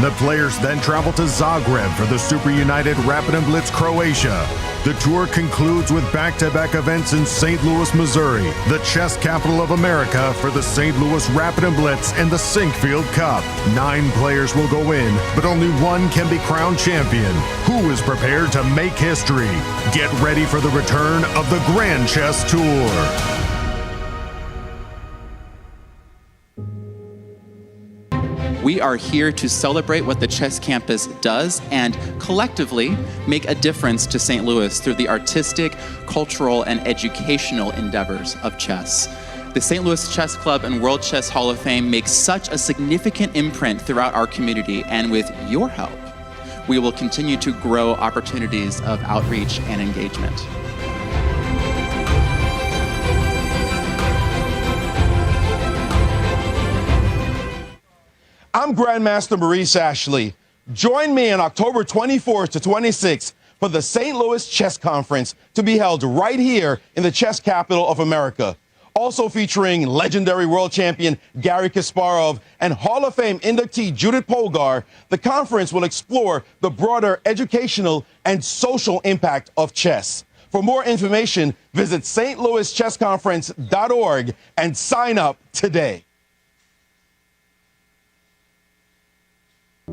Speaker 1: The players then travel to Zagreb for the Super United Rapid and Blitz Croatia. The tour concludes with back-to-back events in St. Louis, Missouri, the chess capital of America, for the St. Louis Rapid and Blitz and the Sinkfield Cup. 9 players will go in, but only one can be crowned champion. Who is prepared to make history? Get ready for the return of the Grand Chess Tour.
Speaker 17: We are here to celebrate what the chess campus does and collectively make a difference to St. Louis through the artistic, cultural, and educational endeavors of chess. The St. Louis Chess Club and World Chess Hall of Fame makes such a significant imprint throughout our community, and with your help, we will continue to grow opportunities of outreach and engagement.
Speaker 18: I'm Grandmaster Maurice Ashley. Join me on October 24th to 26th for the St. Louis Chess Conference to be held right here in the chess capital of America. Also featuring legendary world champion Garry Kasparov and Hall of Fame inductee Judith Polgar, the conference will explore the broader educational and social impact of chess. For more information, visit stlouischessconference.org and sign up today.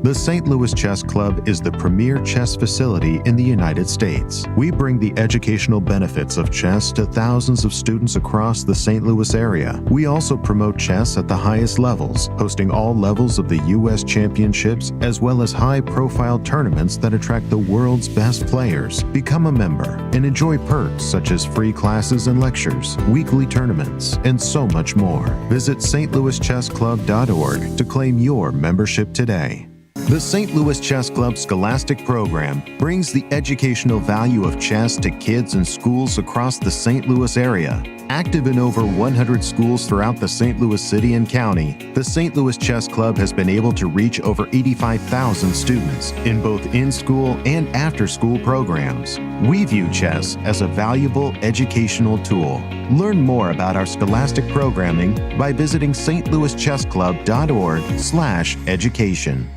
Speaker 19: The St. Louis Chess Club is the premier chess facility in the United States. We bring the educational benefits of chess to thousands of students across the St. Louis area. We also promote chess at the highest levels, hosting all levels of the U.S. championships, as well as high-profile tournaments that attract the world's best players. Become a member and enjoy perks such as free classes and lectures, weekly tournaments, and so much more. Visit stlouischessclub.org to claim your membership today. The St. Louis Chess Club Scholastic Program brings the educational value of chess to kids in schools across the St. Louis area. Active in over 100 schools throughout the St. Louis city and county, the St. Louis Chess Club has been able to reach over 85,000 students in both in-school and after-school programs. We view chess as a valuable educational tool. Learn more about our scholastic programming by visiting stlouischessclub.org/education.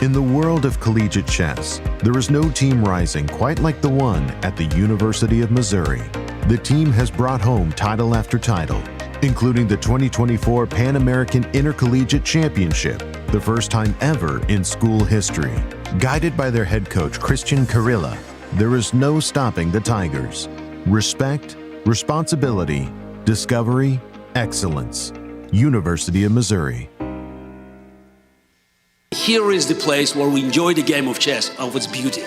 Speaker 19: In the world of collegiate chess, there is no team rising quite like the one at the University of Missouri. The team has brought home title after title, including the 2024 Pan American Intercollegiate Championship, the first time ever in school history. Guided by their head coach, Christian Karilla, there is no stopping the Tigers. Respect, responsibility, discovery, excellence. University of Missouri.
Speaker 20: Here is the place where we enjoy the game of chess, of its beauty,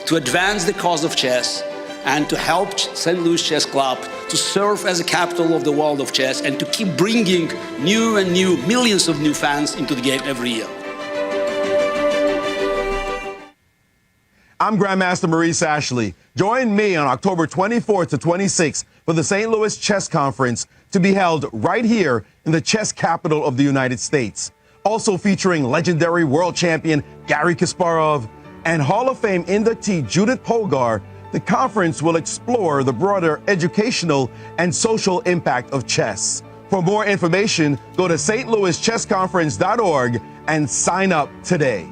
Speaker 20: to advance the cause of chess and to help St. Louis Chess Club to serve as a capital of the world of chess and to keep bringing new and new millions of new fans into the game every year.
Speaker 18: I'm Grandmaster Maurice Ashley. Join me on October 24th to 26th for the St. Louis Chess Conference to be held right here in the chess capital of the United States. Also featuring legendary world champion Garry Kasparov and Hall of Fame inductee Judith Polgar, the conference will explore the broader educational and social impact of chess. For more information, go to stlouischessconference.org and sign up today.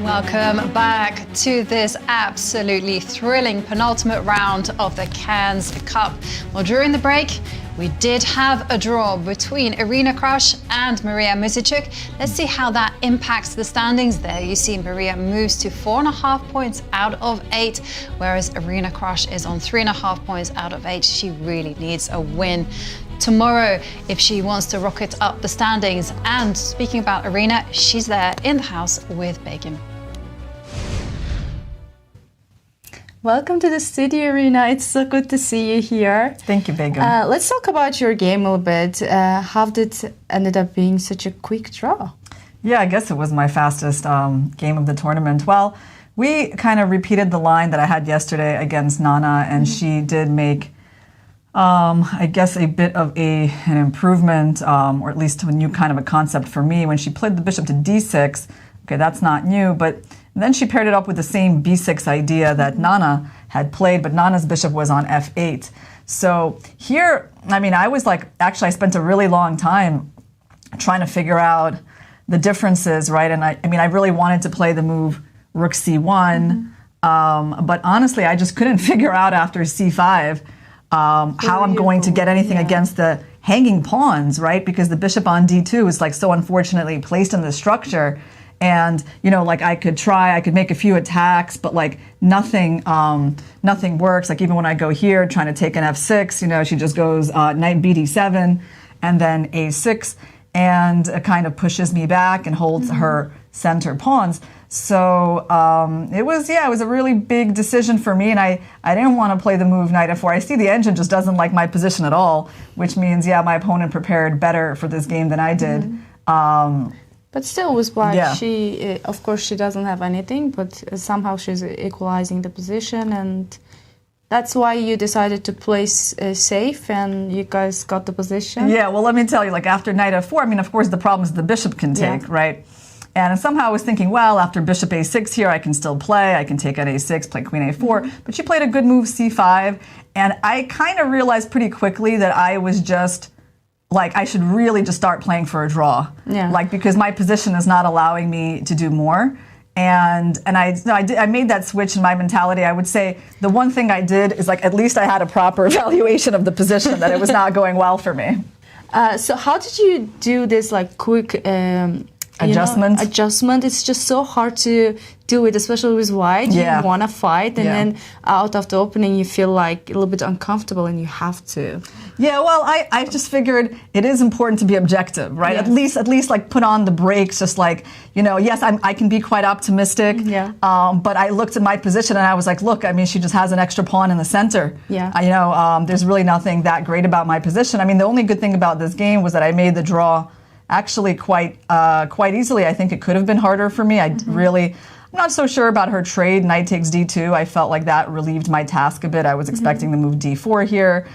Speaker 3: Welcome back to this absolutely thrilling penultimate round of the Cairns Cup. Well, during the break, we did have a draw between Irina Krush and Mariya Muzychuk. Let's see how that impacts the standings there. You see Mariya moves to 4.5 points out of 8, whereas Irina Krush is on 3.5 points out of 8. She really needs a win tomorrow if she wants to rocket up the standings. And speaking about Irina, she's there in the house with Begim.
Speaker 6: Welcome to the studio, Irina. It's so good to see you here.
Speaker 21: Thank you, Begim.
Speaker 6: Let's talk about your game a little bit. How did it ended up being such a quick draw?
Speaker 21: Yeah, I guess it was my fastest game of the tournament. Well, we kind of repeated the line that I had yesterday against Nana, and she did make, I guess, a bit of an improvement, or at least a new kind of a concept for me. When she played the bishop to d6, okay, that's not new, but then she paired it up with the same b6 idea that Nana had played, but Nana's bishop was on f8. So here, I mean, I was like, actually, I spent a really long time trying to figure out the differences, right? And I mean, I really wanted to play the move rook c1, but honestly, I just couldn't figure out after c5 how I'm going to get anything against the hanging pawns, right? Because the bishop on d2 is like so unfortunately placed in the structure. And, you know, like I could make a few attacks, but like nothing works. Like even when I go here trying to take an f6, you know, she just goes knight bd7 and then a6 and kind of pushes me back and holds her center pawns. So it was a really big decision for me, and I didn't want to play the move knight f4. I see the engine just doesn't like my position at all, which means, my opponent prepared better for this game than I did.
Speaker 6: But still, with black, she, of course, she doesn't have anything, but somehow she's equalizing the position, and that's why you decided to play safe, and you guys got the position.
Speaker 21: Yeah, well, let me tell you, like after knight f4, I mean, of course, the problem is the bishop can take, right? And somehow I was thinking, well, after bishop a6 here, I can still play. I can take at a6, play queen a4. But she played a good move c5, and I kind of realized pretty quickly that I was just like, I should really just start playing for a draw. Yeah. Like, because my position is not allowing me to do more. And I made that switch in my mentality. I would say the one thing I did is, like, at least I had a proper evaluation of the position, that it was not going well for me.
Speaker 6: So how did you do this, like, quick adjustment. It's just so hard to do it, especially with white.
Speaker 21: Yeah.
Speaker 6: You want to fight, and then out of the opening, you feel like a little bit uncomfortable, and you have to.
Speaker 21: Yeah, well, I just figured it is important to be objective, right?
Speaker 6: Yes.
Speaker 21: At least like put on the brakes, just like, yes, I can be quite optimistic.
Speaker 6: Yeah.
Speaker 21: But I looked at my position and I was like, look, I mean, she just has an extra pawn in the center.
Speaker 6: Yeah.
Speaker 21: There's really nothing that great about my position. I mean, the only good thing about this game was that I made the draw actually quite easily. I think it could have been harder for me. I'm not so sure about her trade, knight takes d2. I felt like that relieved my task a bit. I was expecting the move d4 here.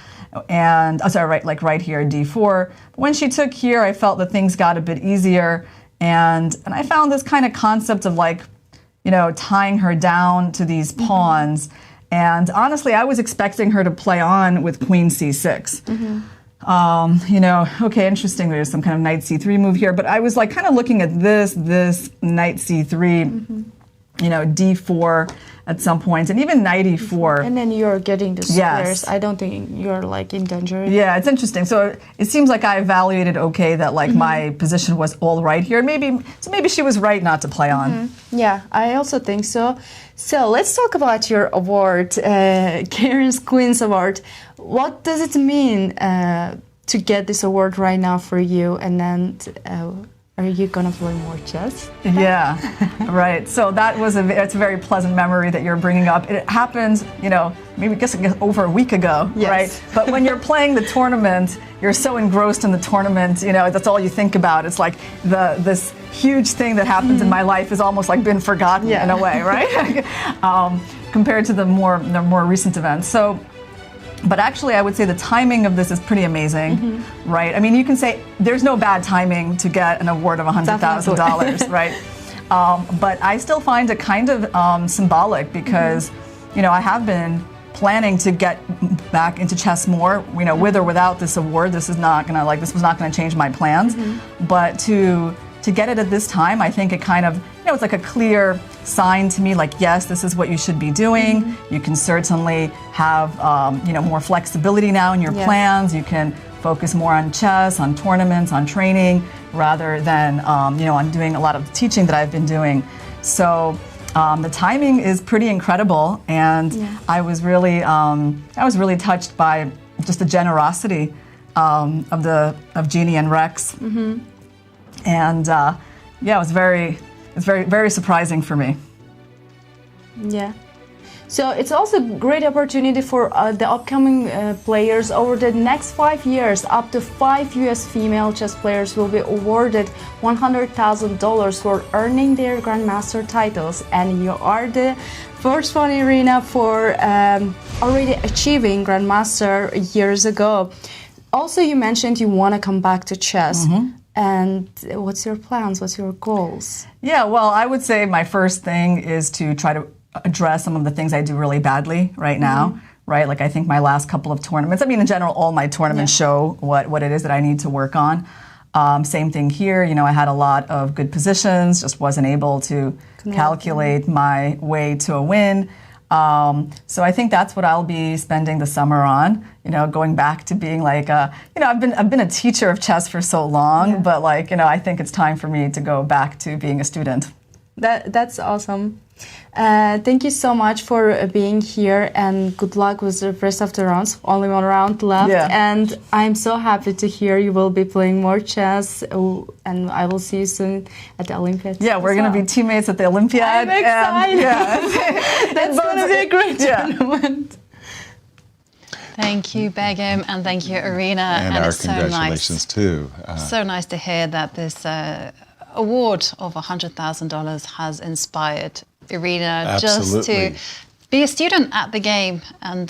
Speaker 21: And right here, d4. When she took here, I felt that things got a bit easier, and I found this kind of concept of like, tying her down to these pawns. And honestly, I was expecting her to play on with queen c6. Okay, interesting. There's some kind of knight c3 move here, but I was like kind of looking at this knight c3, d4. At some point, and even knight e4.
Speaker 6: And then you're getting the squares. I don't think you're like in danger.
Speaker 21: Yeah, it's interesting. So it seems like I evaluated okay that like my position was all right here. Maybe she was right not to play on.
Speaker 6: Yeah, I also think so. So let's talk about your award, Cairns Queen's Award. What does it mean to get this award right now for you? And then are you gonna play more chess?
Speaker 21: Yeah, right. So it's a very pleasant memory that you're bringing up. It happened, maybe just over a week ago, right? But when you're playing the tournament, you're so engrossed in the tournament, that's all you think about. It's like this huge thing that happens in my life has almost like been forgotten in a way, right? Compared to the more recent events. But actually, I would say the timing of this is pretty amazing, right? I mean, you can say there's no bad timing to get an award of $100,000, right? But I still find it kind of symbolic because, I have been planning to get back into chess more, with or without this award. This was not gonna change my plans. But to get it at this time, I think it kind of, it's like a clear sign to me, like, yes, this is what you should be doing. You can certainly have, more flexibility now in your plans. You can focus more on chess, on tournaments, on training, rather than, on doing a lot of teaching that I've been doing. So the timing is pretty incredible, and I was really touched by just the generosity of Jeannie and Rex. And it was very surprising for me.
Speaker 6: Yeah. So it's also a great opportunity for the upcoming players. Over the next 5 years, up to 5 U.S. female chess players will be awarded $100,000 for earning their Grandmaster titles. And you are the first one, Irina, for already achieving Grandmaster years ago. Also, you mentioned you want to come back to chess. And what's your plans? What's your goals?
Speaker 21: Yeah, well, I would say my first thing is to try to address some of the things I do really badly right now, right? Like I think my last couple of tournaments, I mean, in general, all my tournaments show what it is that I need to work on. Same thing here, I had a lot of good positions, just wasn't able to calculate my way to a win. So I think that's what I'll be spending the summer on, going back to being like, I've been a teacher of chess for so long, but I think it's time for me to go back to being a student.
Speaker 6: That's awesome. Thank you so much for being here, and good luck with the rest of the rounds. Only one round left, and I'm so happy to hear you will be playing more chess, and I will see you soon at the Olympiad.
Speaker 21: Yeah, we're going to be teammates at the Olympiad.
Speaker 6: I'm excited. That's going to be a great tournament.
Speaker 3: Thank you, Begim, and thank you, Irina.
Speaker 4: And our congratulations too.
Speaker 3: So nice to hear that this award of $100,000 has inspired Irina just to be a student at the game and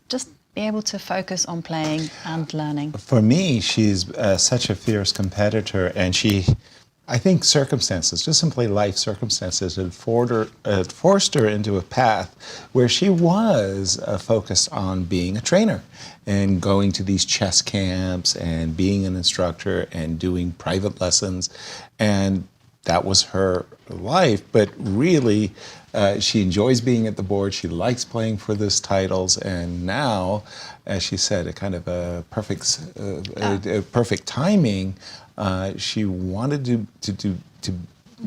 Speaker 3: just be able to focus on playing and learning.
Speaker 4: For me, she's such a fierce competitor, and I think circumstances, just simply life circumstances, had forced her into a path where she was focused on being a trainer and going to these chess camps and being an instructor and doing private lessons. And that was her life, but really she enjoys being at the board. She likes playing for those titles, and now, as she said, a kind of a perfect timing. She wanted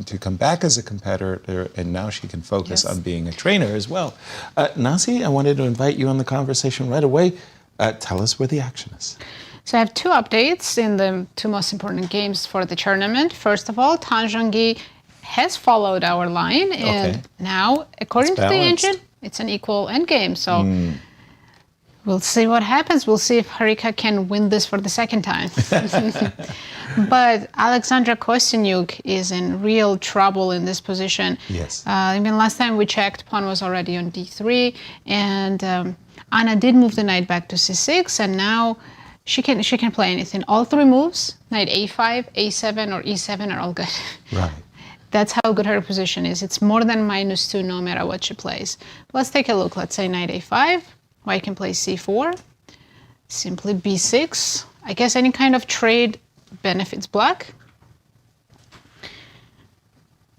Speaker 4: to come back as a competitor, and now she can focus on being a trainer as well. Nasi, I wanted to invite you on the conversation right away. Tell us where the action is.
Speaker 5: So I have two updates in the two most important games for the tournament. First of all, Zhongyi has followed our line, and now, according to the engine, it's an equal endgame. So we'll see what happens. We'll see if Harika can win this for the second time. But Alexandra Kosteniuk is in real trouble in this position.
Speaker 4: Yes.
Speaker 5: I mean, last time we checked, pawn was already on d3, and Anna did move the knight back to c6, and now she can play anything. All three moves, knight a5, a7, or e7 are all good.
Speaker 4: Right.
Speaker 5: That's how good her position is. It's more than -2 no matter what she plays. Let's take a look. Let's say knight a5. White can play c4. Simply b6. I guess any kind of trade benefits black.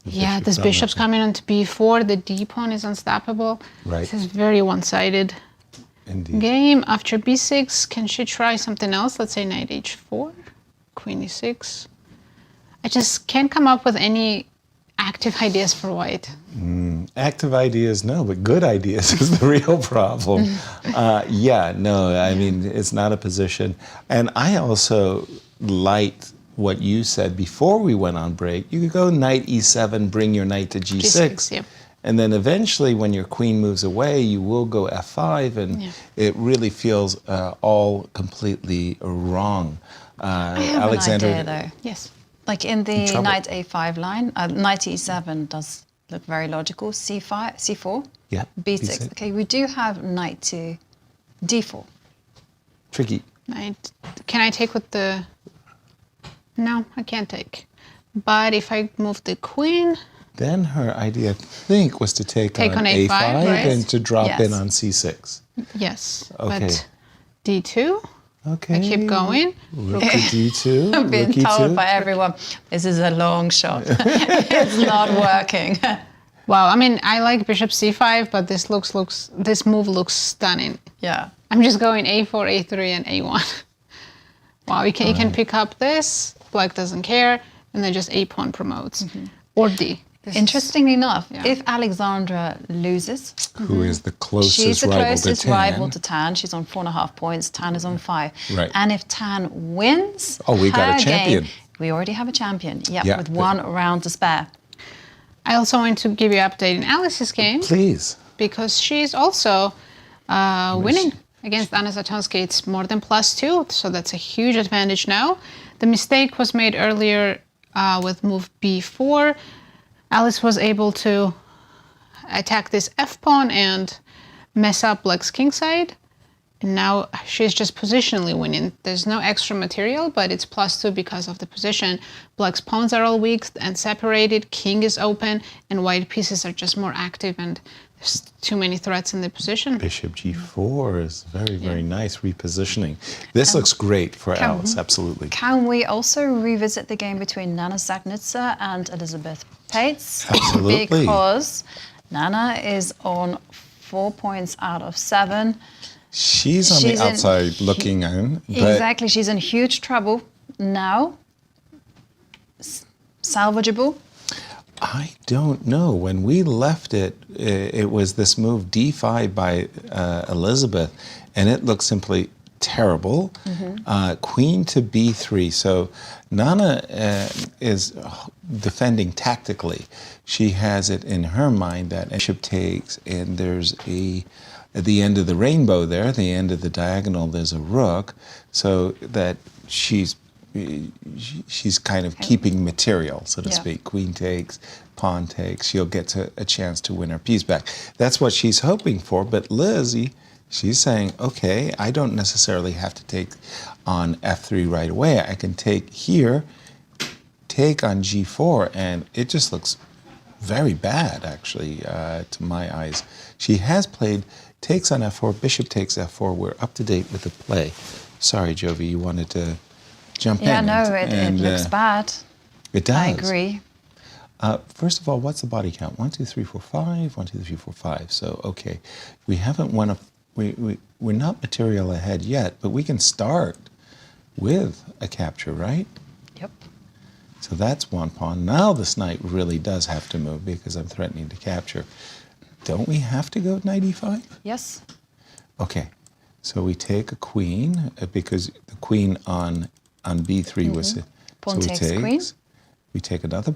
Speaker 5: Yeah, this bishop's coming on to b4. The d pawn is unstoppable.
Speaker 4: Right.
Speaker 5: This is very one-sided.
Speaker 4: Indeed.
Speaker 5: Game. After b6, can she try something else? Let's say knight h4, queen e6. I just can't come up with any active ideas for white.
Speaker 4: Active ideas, no, but good ideas is the real problem. I mean, it's not a position. And I also liked what you said before we went on break. You could go knight e7, bring your knight to g6.
Speaker 5: Yep.
Speaker 4: And then eventually, when your queen moves away, you will go f5, and it really feels all completely wrong.
Speaker 3: I have
Speaker 4: Alexandra,
Speaker 3: an idea, though.
Speaker 5: Yes.
Speaker 3: Like in the knight a5 line, knight e7 does look very logical. c5, c4,
Speaker 4: yeah,
Speaker 3: b6. Okay, we do have knight to d4.
Speaker 4: Tricky.
Speaker 5: Can I take with the... No, I can't take. But if I move the queen...
Speaker 4: Then her idea, I think, was to take on
Speaker 5: A5 right?
Speaker 4: and to drop in on c6.
Speaker 5: Yes,
Speaker 4: okay.
Speaker 5: But d2.
Speaker 4: Okay.
Speaker 5: I keep going.
Speaker 4: Rook to d2.
Speaker 3: I've been
Speaker 4: Rook
Speaker 3: told
Speaker 4: e2.
Speaker 3: by everyone, this is a long shot. It's not working.
Speaker 5: Wow, I mean, I like bishop c5, but this move looks stunning.
Speaker 3: Yeah.
Speaker 5: I'm just going a4, a3, and a1. Wow, you can pick up this. Black doesn't care, and then just a pawn promotes, or d.
Speaker 3: Interestingly enough, if Alexandra loses,
Speaker 4: who is the closest
Speaker 3: she's the
Speaker 4: rival
Speaker 3: closest
Speaker 4: to Tan.
Speaker 3: rival to Tan. She's on 4.5 points. Tan is on 5.
Speaker 4: Right.
Speaker 3: And if Tan wins,
Speaker 4: we got a
Speaker 3: her
Speaker 4: champion.
Speaker 3: game, we already have a champion. Yep,
Speaker 4: Yeah,
Speaker 3: with one round to spare.
Speaker 5: I also want to give you an update in Alice's game.
Speaker 4: Please.
Speaker 5: Because she's also winning against Anna Zatonskih. It's more than +2, so that's a huge advantage now. The mistake was made earlier with move b4. Alice was able to attack this f-pawn and mess up Black's kingside. And now she's just positionally winning. There's no extra material, but it's +2 because of the position. Black's pawns are all weak and separated, king is open, and white pieces are just more active, and there's too many threats in the position.
Speaker 4: Bishop g4 is very, very nice repositioning. This looks great for Alice, absolutely.
Speaker 3: Can we also revisit the game between Nana Dzagnidze and Elisabeth Paehtz?
Speaker 4: Absolutely.
Speaker 3: Because Nana is on 4 points out of 7.
Speaker 4: She's on the outside looking in.
Speaker 3: Exactly, she's in huge trouble now. Salvageable?
Speaker 4: I don't know. When we left it, it was this move d5 by Elisabeth, and it looked simply terrible. Queen to b3. So Nana is defending tactically. She has it in her mind that bishop takes, and there's at the end of the rainbow there, at the end of the diagonal, there's a rook, so that she's kind of keeping material, so to speak. Queen takes, pawn takes, she'll get a chance to win her piece back. That's what she's hoping for, but Lizzie, she's saying, okay, I don't necessarily have to take on f3 right away. I can take here, take on g4, and it just looks very bad, actually, to my eyes. She has played takes on f4, bishop takes f4. We're up to date with the play. Sorry, Jovi, you wanted to jump in.
Speaker 3: Yeah, no, it looks bad.
Speaker 4: It does.
Speaker 3: I agree.
Speaker 4: First of all, what's the body count? 1, 2, 3, 4, 5. 1, 2, 3, 4, 5. So, okay, we haven't won we're not material ahead yet, but we can start with a capture, right?
Speaker 3: Yep.
Speaker 4: So that's one pawn. Now this knight really does have to move because I'm threatening to capture. Don't we have to go knight e5?
Speaker 3: Yes.
Speaker 4: Okay. So we take a queen because the queen on b3 was...
Speaker 3: Pawn
Speaker 4: so
Speaker 3: takes queen.
Speaker 4: We take another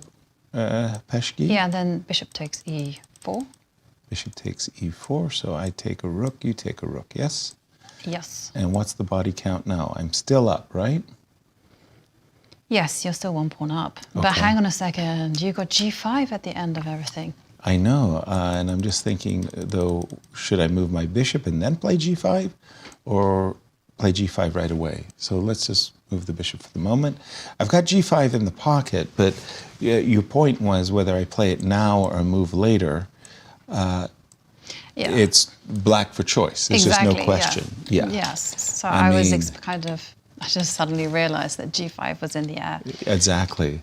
Speaker 4: peshki.
Speaker 3: Yeah, and then bishop takes e4.
Speaker 4: Bishop takes e4, so I take a rook, you take a rook, yes?
Speaker 3: Yes.
Speaker 4: And what's the body count now? I'm still up, right?
Speaker 3: Yes, you're still 1 pawn up. But
Speaker 4: Okay.
Speaker 3: hang on a second, you got g5 at the end of everything.
Speaker 4: I know, and I'm just thinking, though, should I move my bishop and then play g5, or play g5 right away? So let's just move the bishop for the moment. I've got g5 in the pocket, but your point was whether I play it now or move later. It's black for choice. There's just no question. Yeah.
Speaker 3: Yes. So
Speaker 4: I
Speaker 3: I was
Speaker 4: mean-
Speaker 3: I just suddenly realized that g5 was in the air.
Speaker 4: Exactly.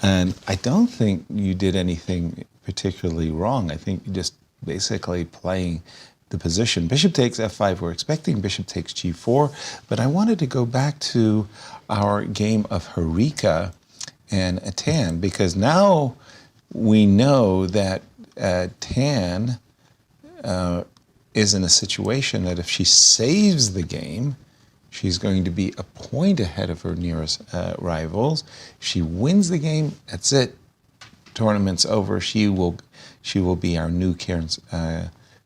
Speaker 4: And I don't think you did anything particularly wrong. I think you just basically playing the position. Bishop takes f5. We're expecting bishop takes g4. But I wanted to go back to our game of Harika and Tan, because now we know that Tan is in a situation that if she saves the game, she's going to be a point ahead of her nearest rivals. She wins the game, that's it. Tournament's over. She will be our new Cairns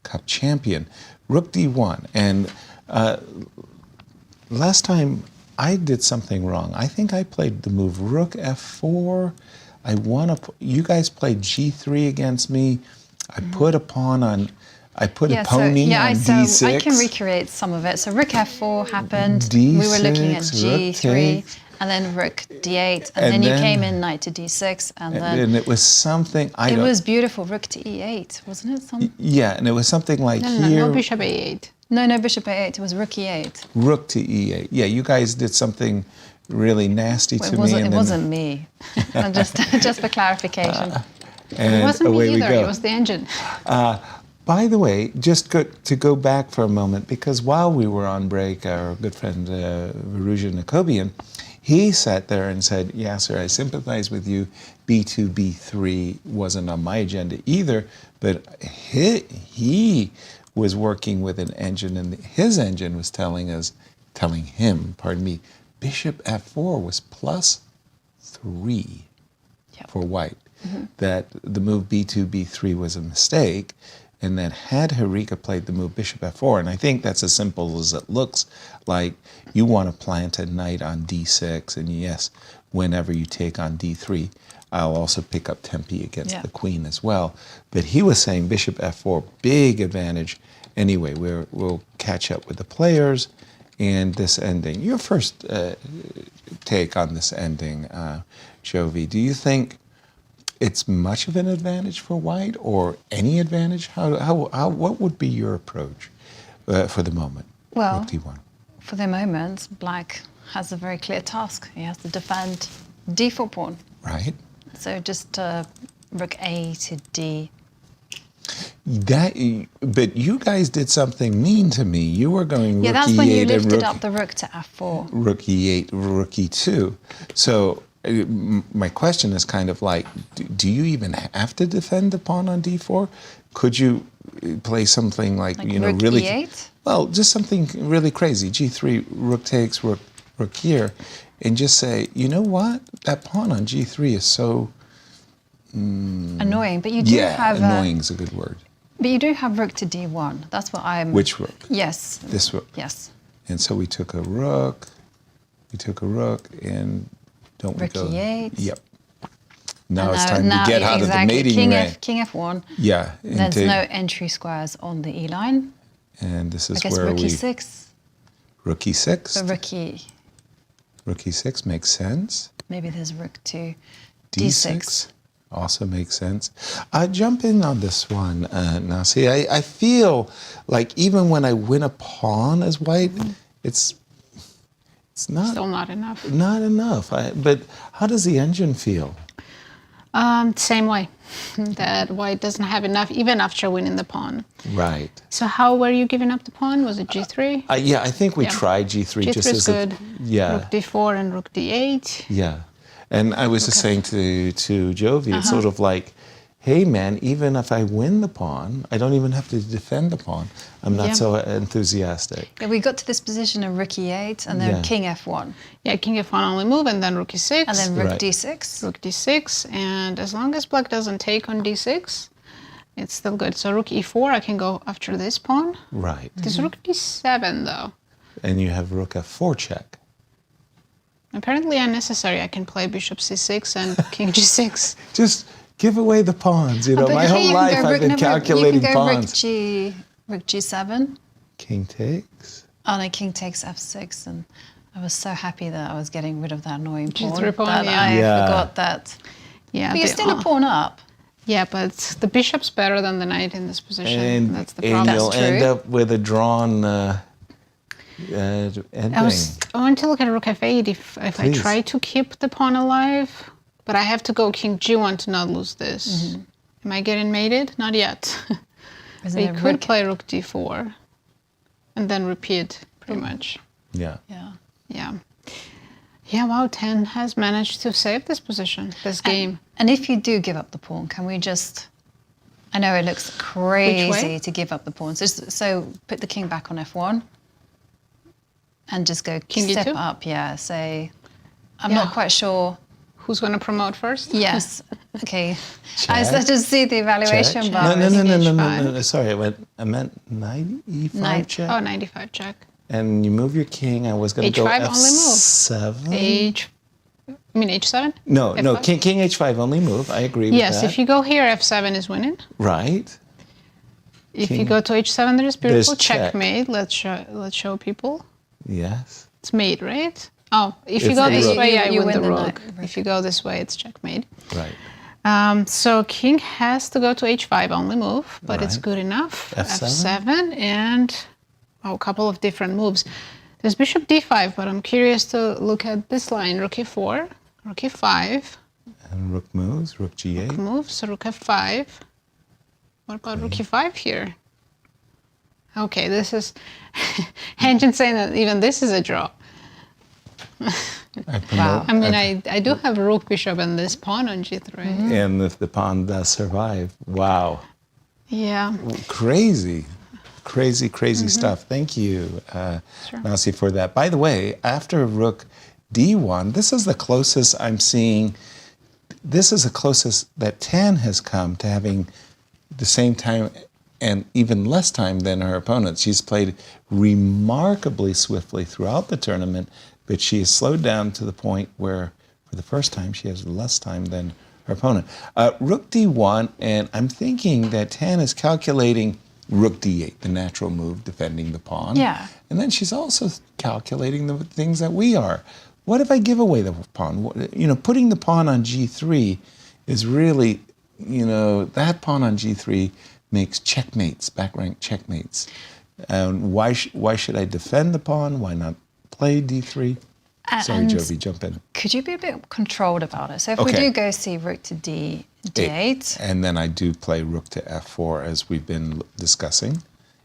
Speaker 4: Cup champion. Rook d1. And last time I did something wrong. I think I played the move rook f4. You guys played g3 against me. I put a pawn on... I put a pony on d6.
Speaker 3: So I can recreate some of it. So rook f4 happened.
Speaker 4: D6,
Speaker 3: we were looking at g3,
Speaker 4: rook
Speaker 3: and then rook d8, and then you came in knight to d6, and then...
Speaker 4: And it was something...
Speaker 3: It was beautiful, rook to e8, wasn't it?
Speaker 4: Yeah, and it was something like here...
Speaker 5: No, bishop a8.
Speaker 3: No, bishop a8, it was rook e8.
Speaker 4: Rook to e8. Yeah, you guys did something really nasty to me.
Speaker 3: It wasn't me. just for clarification.
Speaker 4: And
Speaker 5: it wasn't
Speaker 4: away
Speaker 5: me either,
Speaker 4: we go.
Speaker 5: it was the engine.
Speaker 4: By the way, just to go back for a moment, because while we were on break, our good friend Varuja Nakobian, he sat there and said, Yasser, I sympathize with you. B2, B3 wasn't on my agenda either, but he was working with an engine, and his engine was telling him, bishop f4 was +3 for white. Mm-hmm. That the move b2, b3 was a mistake, and that had Harika played the move bishop f4, and I think that's as simple as it looks, like you want to plant a knight on d6, and yes, whenever you take on d3, I'll also pick up tempi against the queen as well. But he was saying bishop f4, big advantage. Anyway, we'll catch up with the players and this ending. Your first take on this ending, Jovi, do you think it's much of an advantage for white, or any advantage? What would be your approach for the moment?
Speaker 3: Well,
Speaker 4: Rook d1.
Speaker 3: For the moment, black has a very clear task. He has to defend d4 pawn.
Speaker 4: Right.
Speaker 3: So just rook a to d.
Speaker 4: But you guys did something mean to me. You were going rook e8
Speaker 3: that's when you
Speaker 4: and
Speaker 3: lifted up the rook to f4.
Speaker 4: Rook e8, rook e2. So my question is kind of like, do you even have to defend the pawn on d4? Could you play something like
Speaker 3: rook
Speaker 4: really...
Speaker 3: e8?
Speaker 4: Well, just something really crazy. g3, rook takes, rook here, and just say, you know what? That pawn on g3 is so...
Speaker 3: annoying, but you do have...
Speaker 4: annoying is a good word.
Speaker 3: But you do have rook to d1. That's what I'm...
Speaker 4: Which rook?
Speaker 3: Yes.
Speaker 4: This rook?
Speaker 3: Yes.
Speaker 4: And so we took a rook, and... Don't we
Speaker 3: rook
Speaker 4: go?
Speaker 3: e8.
Speaker 4: Yep. Now it's time to get out of the mating ring.
Speaker 3: King f1.
Speaker 4: Yeah.
Speaker 3: There's no entry squares on the e line.
Speaker 4: And this is
Speaker 3: I guess
Speaker 4: where
Speaker 3: rook e6.
Speaker 4: Rook e6.
Speaker 3: So rook e.
Speaker 4: Rook e6 makes sense.
Speaker 3: Maybe there's rook to d6.
Speaker 4: Also makes sense. I jump in on this one now. See, I feel like even when I win a pawn as white, it's not...
Speaker 5: Still not enough.
Speaker 4: Not enough. But how does the engine feel?
Speaker 5: Same way. That white doesn't have enough, even after winning the pawn.
Speaker 4: Right.
Speaker 5: So how were you giving up the pawn? Was it g3?
Speaker 4: Yeah, I think we tried g3 just as
Speaker 5: good.
Speaker 4: Yeah.
Speaker 5: Rook d4 and rook d8.
Speaker 4: Yeah. And I was just saying to Jovi, it's sort of like, hey man, even if I win the pawn, I don't even have to defend the pawn. I'm not so enthusiastic.
Speaker 3: Yeah, we got to this position of rook e8 and then king f1.
Speaker 5: Yeah, king f1 only move, and then rook e6.
Speaker 3: And then rook d6.
Speaker 5: Rook d6, and as long as black doesn't take on d6, it's still good. So rook e4, I can go after this pawn.
Speaker 4: Right.
Speaker 5: It is rook d7 though.
Speaker 4: And you have rook f4 check.
Speaker 5: Apparently unnecessary. I can play bishop c6 and king g6.
Speaker 4: Just give away the pawns. You know, my whole life I've been calculating pawns.
Speaker 3: Rook g7.
Speaker 4: King takes.
Speaker 3: Oh no, king takes f6, and I was so happy that I was getting rid of that annoying pawn.
Speaker 5: G3 pawn,
Speaker 3: that
Speaker 5: yeah.
Speaker 3: I forgot that.
Speaker 5: Yeah,
Speaker 3: but you're still a pawn up.
Speaker 5: Yeah, but the bishop's better than the knight in this position.
Speaker 4: And,
Speaker 5: that's the problem.
Speaker 4: you'll end up with a drawn endgame.
Speaker 5: I want to look at rook f8 if I try to keep the pawn alive, but I have to go king g1 to not lose this. Am I getting mated? Not yet. We could play rook d4 and then repeat pretty much.
Speaker 4: Yeah.
Speaker 5: Yeah, wow, 10 has managed to save this position, this game.
Speaker 3: And if you do give up the pawn, can we just... I know it looks crazy to give up the pawn. So put the king back on f1 and just go
Speaker 5: king
Speaker 3: step
Speaker 5: e2?
Speaker 3: up, say... I'm not quite sure...
Speaker 5: Who's going to promote first?
Speaker 3: Yes. Okay. I just see the evaluation bar.
Speaker 4: No. Sorry, I meant knight e5 check.
Speaker 5: Oh, knight e5 check.
Speaker 4: And you move your king. I was going to go
Speaker 5: H5
Speaker 4: f7.
Speaker 5: only move. You mean h7?
Speaker 4: No,
Speaker 5: F5?
Speaker 4: king h5 only move. I agree with that.
Speaker 5: Yes, if you go here, f7 is winning.
Speaker 4: Right.
Speaker 5: If you go to h7, there's beautiful
Speaker 4: check.
Speaker 5: checkmate. Let's show people.
Speaker 4: Yes.
Speaker 5: It's mate, right? Oh, if you go this way, I win the rook. If you go this way, it's checkmate.
Speaker 4: Right.
Speaker 5: So king has to go to h5 only move, but it's good enough. F7 and a couple of different moves. There's bishop d5, but I'm curious to look at this line. Rook e4, rook e5.
Speaker 4: And rook moves, rook g8.
Speaker 5: Rook moves, so rook f5. What about rook e5 here? Okay, this is... Hanjin saying that even this is a draw.
Speaker 4: Wow.
Speaker 5: I mean, I do have rook, bishop, and this pawn on g3.
Speaker 4: And if the pawn does survive, wow.
Speaker 5: Yeah.
Speaker 4: Crazy stuff. Thank you, Nasi, for that. By the way, after rook d1, this is the closest I'm seeing. This is the closest that Tan has come to having the same time and even less time than her opponent. She's played remarkably swiftly throughout the tournament, but she has slowed down to the point where, for the first time, she has less time than her opponent. Rook d1, and I'm thinking that Tan is calculating rook d8, the natural move, defending the pawn.
Speaker 3: Yeah.
Speaker 4: And then she's also calculating the things that we are. What if I give away the pawn? You know, putting the pawn on g3 is really, you know, that pawn on g3 makes checkmates, back rank checkmates. And why should I defend the pawn? Why not play d3? Sorry, Jovi, jump in.
Speaker 3: Could you be a bit controlled about it? So if we do go see rook to d8.
Speaker 4: And then I do play rook to f4 as we've been discussing.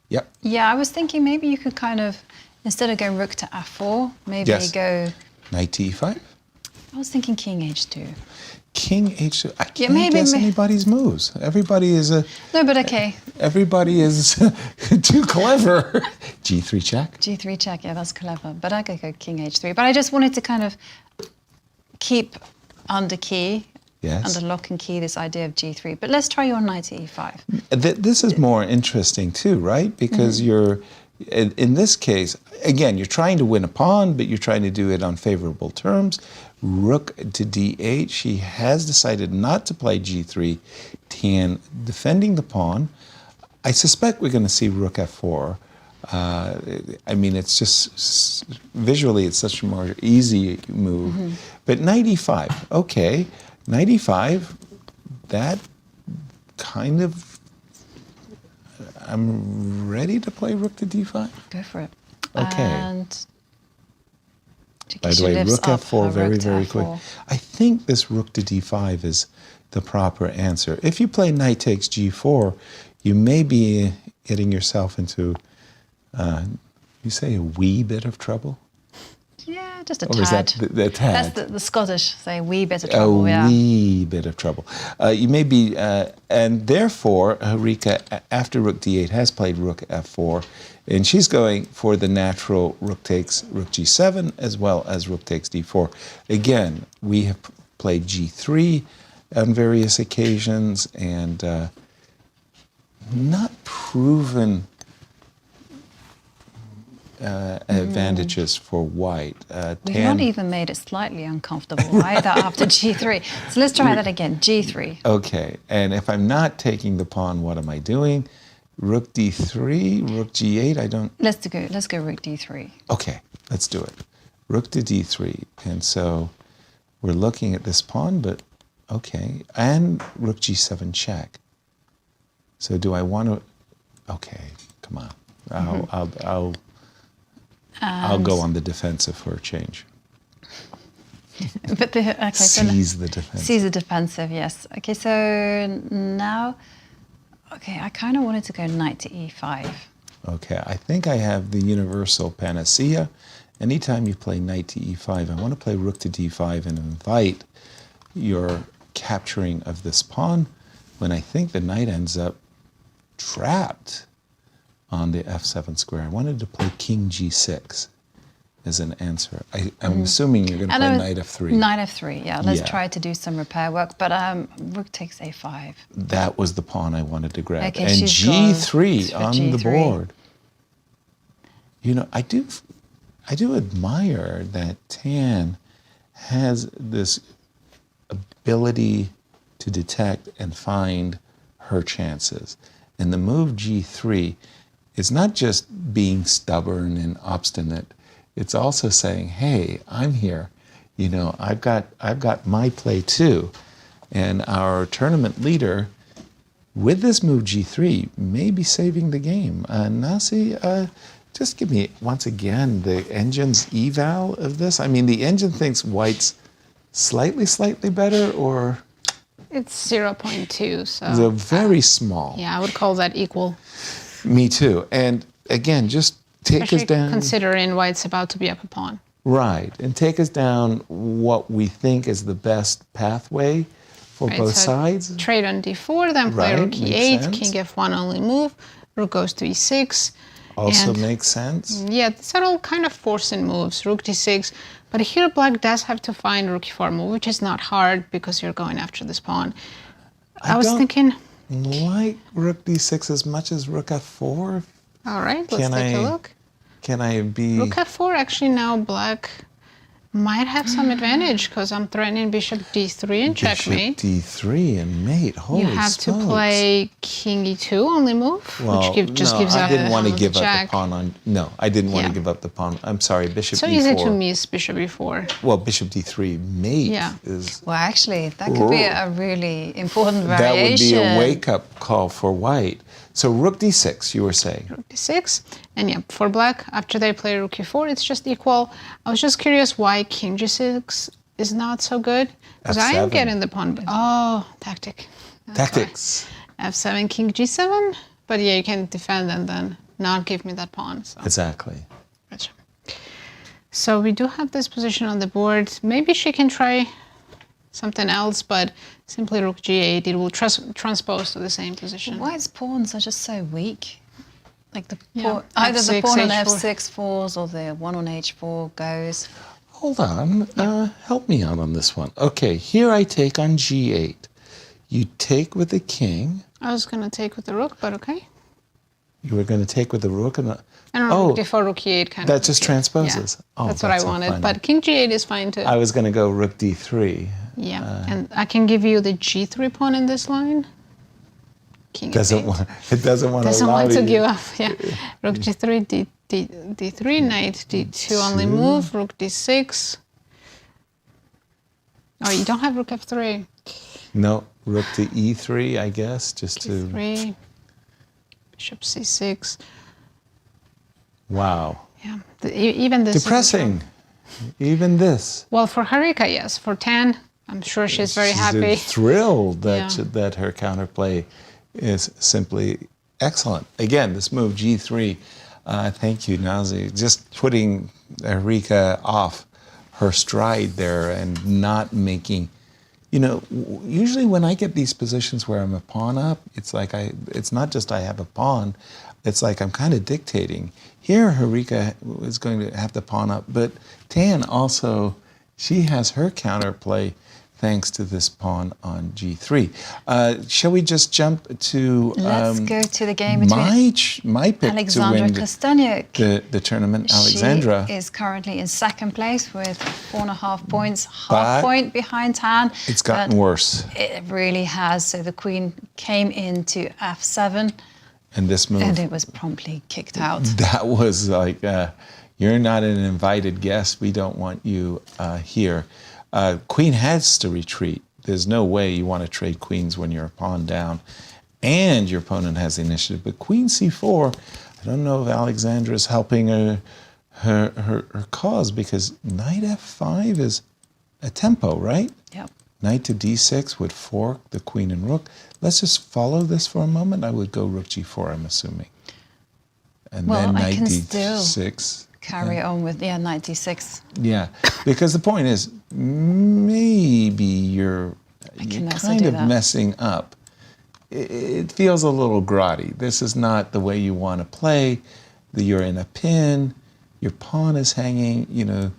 Speaker 4: Yep.
Speaker 3: Yeah, I was thinking maybe you could kind of, instead of going rook to f4, maybe go...
Speaker 4: Knight to e5?
Speaker 3: I was thinking king h2.
Speaker 4: King h2. I can't guess anybody's moves. Everybody is a...
Speaker 3: No, but okay.
Speaker 4: Everybody is too clever. g3 check?
Speaker 3: g3 check, yeah, that's clever. But I could go king h3. But I just wanted to kind of keep under key, under lock and key, this idea of g3. But let's try your knight to e5.
Speaker 4: This is more interesting too, right? Because you're... In this case, again, you're trying to win a pawn, but you're trying to do it on favorable terms. Rook to d8. She has decided not to play g3. Tan defending the pawn. I suspect we're going to see rook f4. I mean, it's just visually, it's such a more easy move. But knight e5. Okay, knight e5. That kind of. I'm ready to play rook to d5.
Speaker 3: Go for it.
Speaker 4: Okay.
Speaker 3: And
Speaker 4: by the way, rook f4, very quick. I think this rook to d5 is the proper answer. If you play knight takes g4, you may be getting yourself into, you say, a wee bit of trouble?
Speaker 3: Yeah, just a
Speaker 4: Or
Speaker 3: tad.
Speaker 4: is that the tad?
Speaker 3: That's the Scottish say wee bit of trouble.
Speaker 4: A wee bit of trouble. You may be, and therefore, Harika, after rook d8, has played rook f4, and she's going for the natural rook takes rook g7, as well as rook takes d4. Again, we have played g3 on various occasions, and not proven advantages for white.
Speaker 3: We've not even made it slightly uncomfortable either after g3. So let's try that again. G3.
Speaker 4: Okay, and if I'm not taking the pawn, what am I doing? Rook d3, rook g8. I don't.
Speaker 3: Let's go rook d3.
Speaker 4: Okay, let's do it. Rook to d3, and so we're looking at this pawn, but okay, and rook g7 check. So do I want to? Okay, come on. I'll go on the defensive for a change.
Speaker 3: But
Speaker 4: seize the defensive.
Speaker 3: Seize the defensive, yes. Okay, so now, I kind of wanted to go knight to e5.
Speaker 4: Okay, I think I have the universal panacea. Anytime you play knight to e5, I want to play rook to d5 and invite your capturing of this pawn when I think the knight ends up trapped on the f7 square. I wanted to play king g6 as an answer. I'm assuming you're going to play knight f3.
Speaker 3: Knight f3, yeah. Let's try to do some repair work, but rook takes a5.
Speaker 4: That was the pawn I wanted to grab.
Speaker 3: Okay,
Speaker 4: and g3 on
Speaker 3: G3.
Speaker 4: the board. You know, I do admire that Tan has this ability to detect and find her chances. And the move g3 is not just being stubborn and obstinate. It's also saying, hey, I'm here. You know, I've got my play too. And our tournament leader, with this move g3, may be saving the game. Nasi, just give me, once again, the engine's eval of this. I mean, the engine thinks white's slightly better, or?
Speaker 5: It's 0.2, so.
Speaker 4: They're very small.
Speaker 5: Yeah, I would call that equal.
Speaker 4: Me too. And again, just take us down.
Speaker 5: Considering white's about to be up a pawn.
Speaker 4: Right. And take us down what we think is the best pathway for both sides.
Speaker 5: Trade on d4, then play rook e8, king f1 only move, rook goes to e6.
Speaker 4: Also makes sense.
Speaker 5: Yeah, these are all kind of forcing moves, rook d6. But here black does have to find rook e4 move, which is not hard because you're going after this pawn. I was thinking...
Speaker 4: like rook d6 as much as rook f4.
Speaker 5: All right, let's take a look.
Speaker 4: Can I be...
Speaker 5: Rook f4, actually now black might have some advantage because I'm threatening bishop d3 and checkmate.
Speaker 4: Bishop d3 and mate, holy
Speaker 5: You have
Speaker 4: smokes.
Speaker 5: to play king e2 only move,
Speaker 4: well,
Speaker 5: which just gives
Speaker 4: I
Speaker 5: up
Speaker 4: didn't want to
Speaker 5: the
Speaker 4: give
Speaker 5: jack.
Speaker 4: up the pawn on... No, I didn't want to give up the pawn. I'm sorry, bishop
Speaker 5: so
Speaker 4: e4.
Speaker 5: easy to miss bishop e4.
Speaker 4: Well, bishop d3 mate is...
Speaker 3: Well, actually, that could be a really important variation.
Speaker 4: That would be a wake-up call for white. So rook d6, you were saying.
Speaker 5: Rook d6, and yeah, for black, after they play rook e4, it's just equal. I was just curious why king g6 is not so good, because I am getting the pawn. Oh, tactic.
Speaker 4: Tactics.
Speaker 5: F7, king g7, but yeah, you can defend and then not give me that pawn. So.
Speaker 4: Exactly.
Speaker 5: Gotcha. So we do have this position on the board. Maybe she can try something else, but simply rook g8, it will transpose to the same position.
Speaker 3: White's pawns are just so weak. Like
Speaker 5: Yeah.
Speaker 3: either the
Speaker 5: F6,
Speaker 3: pawn on
Speaker 5: H4.
Speaker 3: f6 falls or the one on h4 goes.
Speaker 4: Hold on, help me out on this one. Okay, here I take on g8. You take with the king.
Speaker 5: I was going to take with the rook, but okay.
Speaker 4: You were going to take with the rook and
Speaker 5: rook d4, rook e8 kind of.
Speaker 4: That just transposes.
Speaker 5: Yeah,
Speaker 4: Oh,
Speaker 5: that's what I wanted.
Speaker 4: fine.
Speaker 5: But king g8 is fine too.
Speaker 4: I was going to go rook d3.
Speaker 5: Yeah, and I can give you the g3 pawn in this line. King
Speaker 4: It doesn't want
Speaker 5: to give up. Yeah, rook g3, d3, knight d2 only move, rook d6. Oh, you don't have rook f3.
Speaker 4: No, rook to e3, I guess, just to...
Speaker 5: e3, bishop c6.
Speaker 4: Wow.
Speaker 5: Yeah, even this.
Speaker 4: Depressing. Even this.
Speaker 5: Well, for Harika, yes. For Tan, I'm sure she's very happy.
Speaker 4: Thrilled that
Speaker 5: Yeah.
Speaker 4: that her counterplay is simply excellent. Again, this move G3. Thank you, Nazi. Just putting Harika off her stride there and not making, you know, usually when I get these positions where I'm a pawn up, it's like it's not just I have a pawn, it's like I'm kind of dictating. Here, Harika is going to have the pawn up, but Tan also, she has her counterplay thanks to this pawn on g3. Shall we just jump to
Speaker 3: Let's go to the game between
Speaker 4: my pick
Speaker 3: Alexandra
Speaker 4: to win
Speaker 3: Kosteniuk.
Speaker 4: the tournament, Alexandra.
Speaker 3: She is currently in second place with 4.5 points, half point behind Tan.
Speaker 4: It's gotten worse.
Speaker 3: It really has. So the queen came into f7.
Speaker 4: And this move.
Speaker 3: And it was promptly kicked out.
Speaker 4: That was like, you're not an invited guest. We don't want you here. Queen has to retreat. There's no way you want to trade queens when you're a pawn down and your opponent has the initiative. But queen c4, I don't know if Alexandra is helping her cause, because knight f5 is a tempo, right?
Speaker 3: Yep.
Speaker 4: Knight to d6 would fork the queen and rook. Let's just follow this for a moment. I would go rook g4, I'm assuming. And
Speaker 3: well,
Speaker 4: then
Speaker 3: I
Speaker 4: knight
Speaker 3: can
Speaker 4: d6.
Speaker 3: still carry on with, knight d6.
Speaker 4: Yeah, because the point is, maybe you're kind of messing up. It feels a little grotty. This is not the way you want to play. You're in a pin, your pawn is hanging, you know,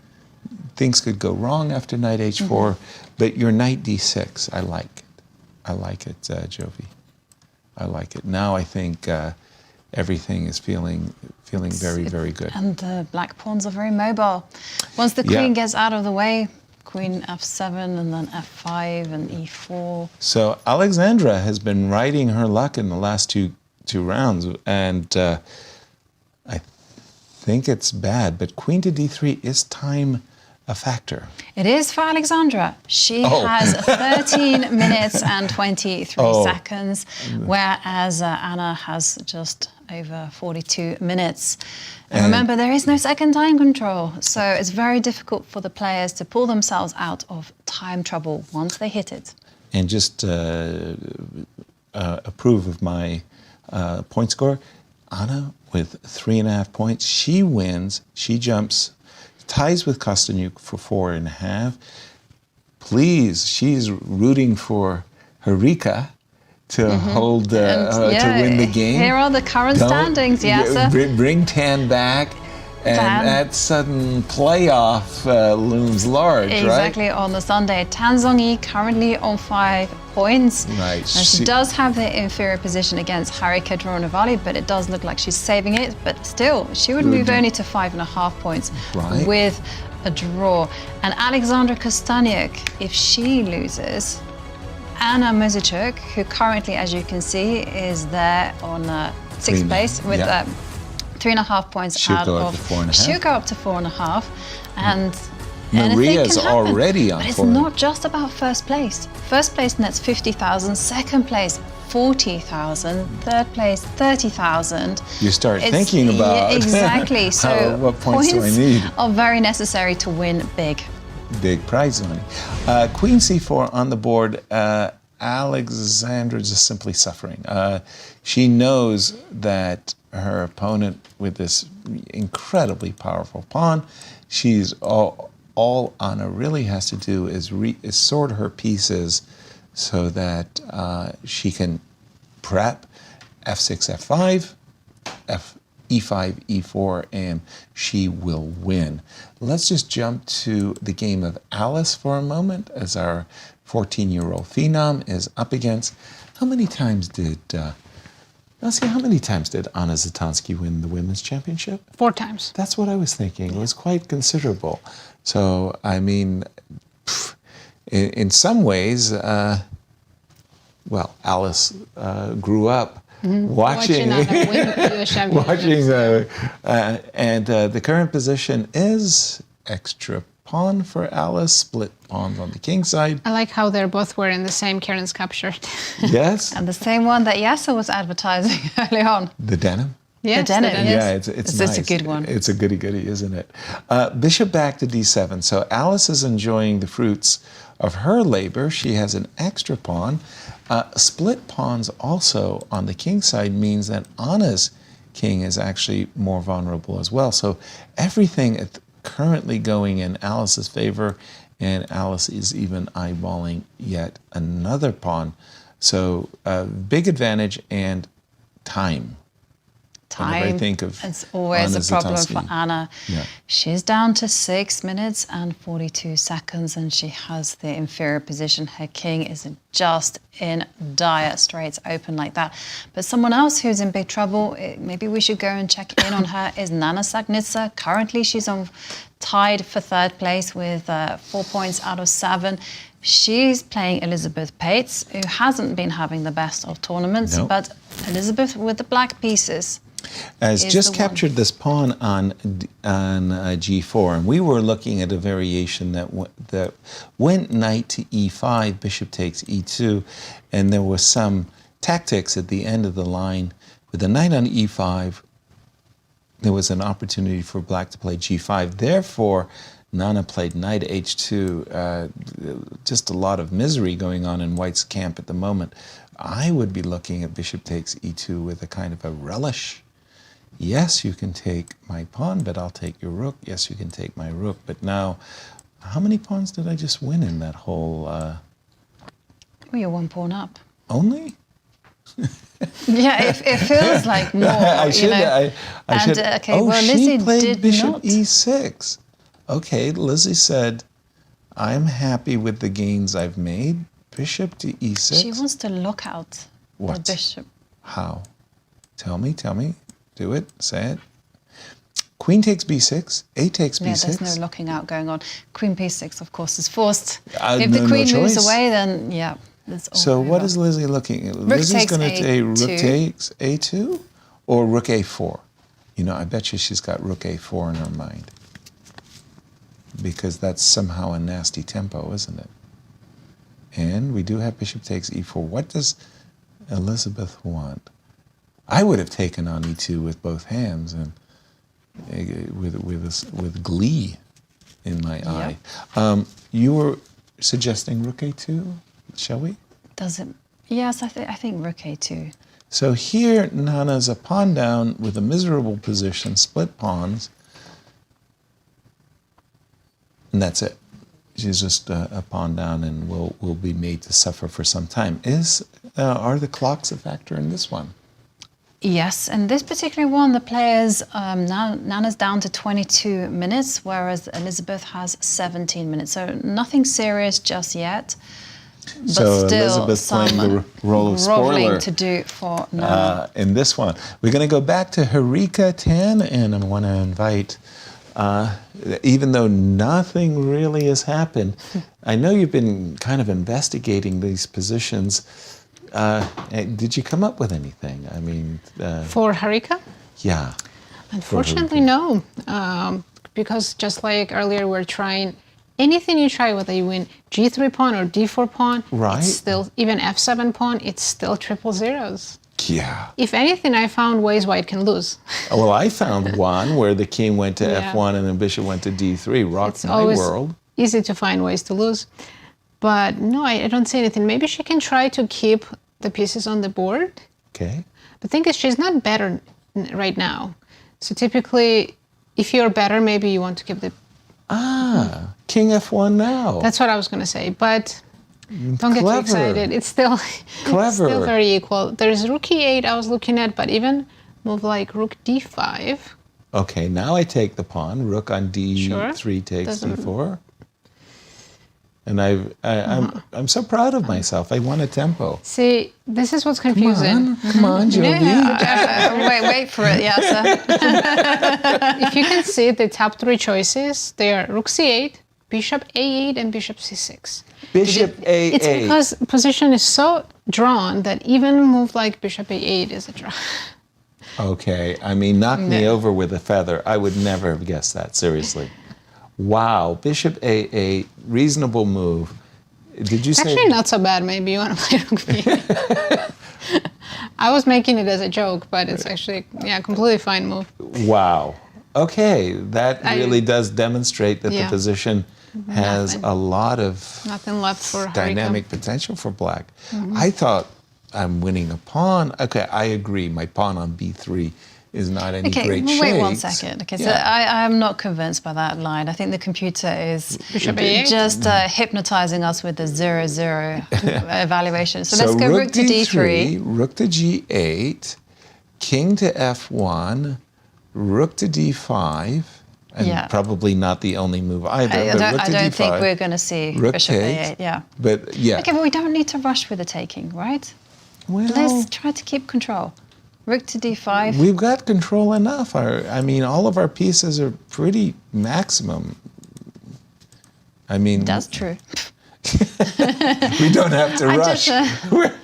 Speaker 4: things could go wrong after knight h4, but your knight d6, I like it. I like it, Jovi. I like it. Now I think everything is feeling very, very good.
Speaker 3: And the black pawns are very mobile. Once the queen gets out of the way, queen f7 and then f5 and e4.
Speaker 4: So Alexandra has been riding her luck in the last two rounds, and I think it's bad, but queen to d3 is time a factor.
Speaker 3: It is for Alexandra. She has 13 minutes and 23 seconds, whereas Anna has just over 42 minutes. And remember, there is no second time control, so it's very difficult for the players to pull themselves out of time trouble once they hit it.
Speaker 4: And just approve of my point score. Anna with 3.5 points. She wins. She jumps, ties with Kosteniuk for 4.5. Please, she's rooting for Harika to hold to win the game.
Speaker 3: Here are the current standings, Yasser.
Speaker 4: Bring Tan back, and that sudden playoff looms large, right?
Speaker 3: Exactly, on the Sunday. Zhongyi currently on 5 points.
Speaker 4: Right.
Speaker 3: Now, she does have the inferior position against Harika Dronavalli, but it does look like she's saving it. But still, she would move only to 5.5 points with a draw. And Alexandra Kosteniuk, if she loses, Anna Muzychuk, who currently, as you can see, is there on 6th place with 3.5 points out of 4.5. She'll go up to 4.5, and
Speaker 4: Mariya's already on 4.
Speaker 3: But it's not just about first place. First place nets 50,000. Second place 40,000. Third place 30,000.
Speaker 4: You start thinking about
Speaker 3: exactly. So
Speaker 4: what points do I need?
Speaker 3: Are very necessary to win big.
Speaker 4: Big prize money. Queen c4 on the board. Alexandra is just simply suffering. She knows that her opponent with this incredibly powerful pawn, she's all Anna really has to do is sort her pieces so that she can prep f6, f5, e5, e4, and she will win. Let's just jump to the game of Alice for a moment, as our 14-year-old phenom is up against. How many times did Anna Zatonskih win the women's championship?
Speaker 5: 4 times.
Speaker 4: That's what I was thinking. It was quite considerable. So, I mean, in some ways, Alice grew up watching
Speaker 5: Anna win the US
Speaker 4: watching, and the current position is extra pawn for Alice, split pawns on the king side.
Speaker 5: I like how they're both wearing the same Cairns Cup shirt.
Speaker 4: Yes.
Speaker 3: And the same one that Yasser was advertising early on.
Speaker 4: The denim?
Speaker 3: Yes, the denim.
Speaker 4: Yeah, it's nice.
Speaker 3: It's a good one.
Speaker 4: It's a goody-goody, isn't it? Bishop back to d7. So Alice is enjoying the fruits of her labor. She has an extra pawn. Split pawns also on the king side means that Anna's king is actually more vulnerable as well. So everything currently going in Alice's favor, and Alice is even eyeballing yet another pawn. So big advantage and time. Whenever I think of
Speaker 3: it's always
Speaker 4: Anna
Speaker 3: a problem
Speaker 4: Zatonskih.
Speaker 3: for Anna.
Speaker 4: Yeah.
Speaker 3: She's down to 6 minutes and 42 seconds, and she has the inferior position. Her king is just in dire straits, open like that. But someone else who's in big trouble, maybe we should go and check in on her, is Nana Dzagnidze. Currently, she's tied for 3rd place with 4 points out of 7. She's playing Elisabeth Paehtz, who hasn't been having the best of tournaments,
Speaker 4: Nope.
Speaker 3: but Elisabeth with the black pieces.
Speaker 4: Has
Speaker 3: is
Speaker 4: just
Speaker 3: the one.
Speaker 4: captured this pawn on g4, and we were looking at a variation that went knight to e5, bishop takes e2, and there was some tactics at the end of the line. With the knight on e5, there was an opportunity for black to play g5. Therefore, Nana played knight h2. Just a lot of misery going on in white's camp at the moment. I would be looking at bishop takes e2 with a kind of a relish. Yes, you can take my pawn, but I'll take your rook. Yes, you can take my rook. But now, how many pawns did I just win in that whole...
Speaker 3: Well, you're 1 pawn up.
Speaker 4: Only?
Speaker 3: Yeah, it feels like more.
Speaker 4: I should. I should.
Speaker 3: Okay,
Speaker 4: oh,
Speaker 3: well,
Speaker 4: she
Speaker 3: Lizzie
Speaker 4: played
Speaker 3: did
Speaker 4: bishop
Speaker 3: not.
Speaker 4: e6. Okay, Lizzie said, I'm happy with the gains I've made. Bishop to e6.
Speaker 3: She wants to look out
Speaker 4: What?
Speaker 3: the bishop.
Speaker 4: How? Tell me. Do it. Say it. Queen takes b6. A takes
Speaker 3: Yeah,
Speaker 4: b6.
Speaker 3: there's no looking out going on. Queen p6, of course, is forced. If
Speaker 4: No
Speaker 3: the queen moves
Speaker 4: choice.
Speaker 3: away, then yeah, it's all
Speaker 4: So what
Speaker 3: over.
Speaker 4: is Lizzie looking at?
Speaker 3: Rook
Speaker 4: Lizzie's
Speaker 3: takes
Speaker 4: going to take rook
Speaker 3: A2.
Speaker 4: takes a2 or rook a4. You know, I bet you she's got rook a4 in her mind. Because that's somehow a nasty tempo, isn't it? And we do have bishop takes e4. What does Elisabeth want? I would have taken on e2 with both hands and with glee in my eye. You were suggesting rook a2, shall we?
Speaker 3: Does it? Yes, I think rook a2.
Speaker 4: So here, Nana's a pawn down with a miserable position, split pawns, and that's it. She's just a pawn down and will be made to suffer for some time. Are the clocks a factor in this one?
Speaker 3: Yes, and this particular one, the players, Nana's down to 22 minutes, whereas Elisabeth has 17 minutes. So nothing serious just yet. But
Speaker 4: So
Speaker 3: still
Speaker 4: Elizabeth playing the role of
Speaker 3: groveling
Speaker 4: spoiler
Speaker 3: to do for Nana.
Speaker 4: in this one. We're going to go back to Harika 10, and I want to invite, even though nothing really has happened, I know you've been kind of investigating these positions. Did you come up with anything? I mean...
Speaker 5: For Harika?
Speaker 4: Yeah.
Speaker 5: Unfortunately, no. Because just like earlier, we're trying anything you try, whether you win g3 pawn or d4 pawn,
Speaker 4: Right.
Speaker 5: it's still, even f7 pawn, it's still triple zeros.
Speaker 4: Yeah.
Speaker 5: If anything, I found ways white can lose.
Speaker 4: Well, I found one where the king went to
Speaker 5: Yeah.
Speaker 4: f1 and the bishop went to d3. Rocked
Speaker 5: It's
Speaker 4: my
Speaker 5: always
Speaker 4: world.
Speaker 5: easy to find ways to lose. But no, I don't see anything. Maybe she can try to keep the pieces on the board.
Speaker 4: Okay.
Speaker 5: The thing is, she's not better right now. So typically, if you're better, maybe you want to keep the...
Speaker 4: King f1 now.
Speaker 5: That's what I was going to say. But don't get too
Speaker 4: Clever.
Speaker 5: excited. It's still,
Speaker 4: Clever.
Speaker 5: it's still very equal. There's rook e8 I was looking at, but even move like rook d5.
Speaker 4: Okay, now I take the pawn. Rook on d3
Speaker 5: Sure.
Speaker 4: takes
Speaker 5: Doesn't-
Speaker 4: d4. And I'm so proud of myself. I won a tempo.
Speaker 5: See, this is what's confusing.
Speaker 4: Come on, Jovi.
Speaker 3: Wait for it, Yasser.
Speaker 5: If you can see the top 3 choices, they are rook c8, bishop a8, and bishop c6.
Speaker 4: Bishop a8.
Speaker 5: It's because position is so drawn that even move like bishop a8 is a draw.
Speaker 4: Okay, I mean, knock me
Speaker 5: No.
Speaker 4: over with a feather. I would never have guessed that, seriously. Wow, bishop a8, reasonable move. Did you say...
Speaker 5: Actually, not so bad. Maybe you want to play rook b8. I was making it as a joke, but it's actually, completely fine move.
Speaker 4: Wow. Okay, that really does demonstrate that the
Speaker 5: Yeah.
Speaker 4: position has a lot of
Speaker 5: Nothing left for Harika.
Speaker 4: dynamic potential for black.
Speaker 5: Mhm.
Speaker 4: I thought I'm winning a pawn. Okay, I agree. My pawn on b3 is not any
Speaker 3: Okay,
Speaker 4: great
Speaker 3: well,
Speaker 4: shakes.
Speaker 3: wait 1 second. Okay, so
Speaker 4: Yeah.
Speaker 3: I'm not convinced by that line. I think the computer is
Speaker 5: Bishop E8.
Speaker 3: just hypnotizing us with the 0-0 evaluation. So let's go rook to d3.
Speaker 4: Rook to g8, king to f1, rook to d5, and
Speaker 3: Yeah.
Speaker 4: probably not the only move either.
Speaker 3: I
Speaker 4: but
Speaker 3: don't,
Speaker 4: rook
Speaker 3: I
Speaker 4: to
Speaker 3: don't
Speaker 4: d5,
Speaker 3: think we're going to see
Speaker 4: rook
Speaker 3: bishop
Speaker 4: takes,
Speaker 3: a8. Yeah.
Speaker 4: But yeah.
Speaker 3: Okay, but we don't need to rush with the taking, right?
Speaker 4: Well,
Speaker 3: let's try to keep control. Rook to d5.
Speaker 4: We've got control enough. I mean, all of our pieces are pretty maximum. I mean,
Speaker 3: That's true.
Speaker 4: we don't have to
Speaker 3: I
Speaker 4: rush.
Speaker 3: just,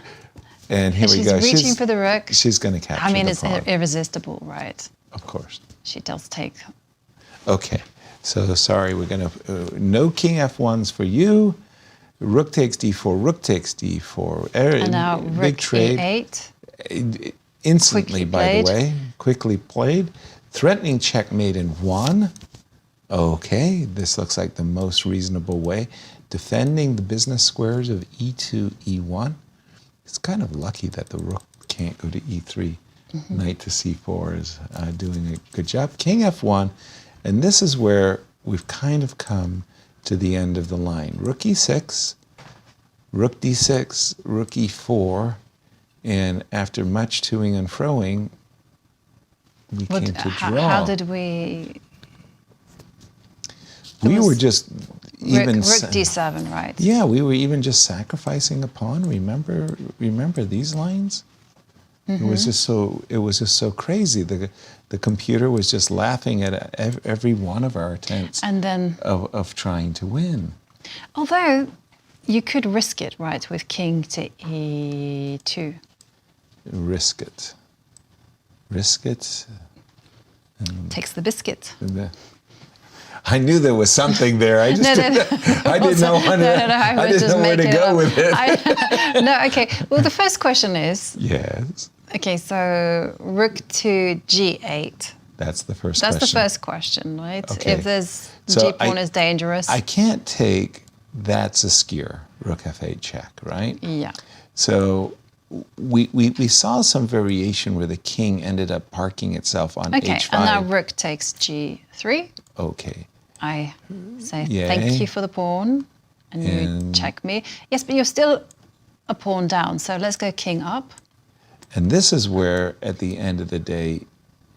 Speaker 4: and here we
Speaker 3: she's
Speaker 4: go.
Speaker 3: reaching for the rook.
Speaker 4: She's going to capture
Speaker 3: I mean,
Speaker 4: the
Speaker 3: it's
Speaker 4: pawn.
Speaker 3: irresistible, right?
Speaker 4: Of course.
Speaker 3: She does take.
Speaker 4: Okay. So sorry, we're going to no king f1s for you. Rook takes d4. Rook takes d4.
Speaker 3: And now
Speaker 4: big
Speaker 3: rook
Speaker 4: trade.
Speaker 3: e8.
Speaker 4: Instantly,
Speaker 3: Quickly
Speaker 4: by
Speaker 3: played.
Speaker 4: the way, quickly played. Threatening checkmate in 1. Okay, this looks like the most reasonable way. Defending the business squares of e2, e1. It's kind of lucky that the rook can't go to e3. Knight to c4 is doing a good job. King f1, and this is where we've kind of come to the end of the line. Rook e6, rook d6, rook e4, and after much toing and froing, we came to draw.
Speaker 3: How did we?
Speaker 4: We were just even
Speaker 3: rook d7, right?
Speaker 4: Yeah, we were even just sacrificing a pawn. Remember these lines? It was just so crazy. The computer was just laughing at every one of our attempts
Speaker 3: And then,
Speaker 4: of trying to win.
Speaker 3: although you could risk it, right, with king to e2.
Speaker 4: Risk it.
Speaker 3: Takes the biscuit.
Speaker 4: I knew there was something there. I just I didn't know
Speaker 3: I
Speaker 4: didn't know where to go with it.
Speaker 3: No, okay. Well, the first question is.
Speaker 4: Yes.
Speaker 3: Okay, so rook to g8.
Speaker 4: That's the first
Speaker 3: That's
Speaker 4: question.
Speaker 3: the first question, right?
Speaker 4: Okay.
Speaker 3: If there's
Speaker 4: So
Speaker 3: g-pawn is dangerous.
Speaker 4: I can't take that's a skewer, rook f8 check, right?
Speaker 3: Yeah.
Speaker 4: So we saw some variation where the king ended up parking itself on
Speaker 3: Okay,
Speaker 4: h5.
Speaker 3: and now rook takes g3.
Speaker 4: Okay.
Speaker 3: I say
Speaker 4: Yay.
Speaker 3: thank you for the pawn, and you check me. Yes, but you're still a pawn down, so let's go king up.
Speaker 4: And this is where, at the end of the day,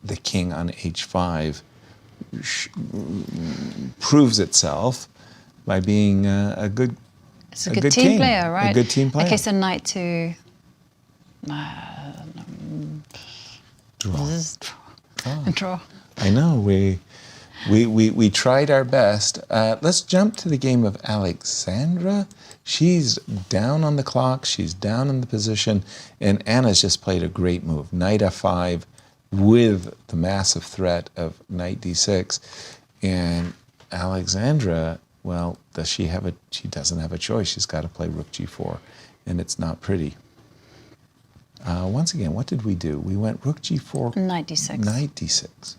Speaker 4: the king on h5 proves itself by being a good
Speaker 3: It's a good team
Speaker 4: king,
Speaker 3: player, right?
Speaker 4: A good team player.
Speaker 3: Okay, so knight to draw.
Speaker 4: I know, we tried our best. Let's jump to the game of Alexandra. She's down on the clock, she's down in the position, and Anna's just played a great move. Knight f5 with the massive threat of knight d6. And Alexandra, well, she doesn't have a choice. She's got to play rook g4, and it's not pretty. Once again, what did we do? We went rook g4.
Speaker 3: Knight d6.
Speaker 4: Knight d6.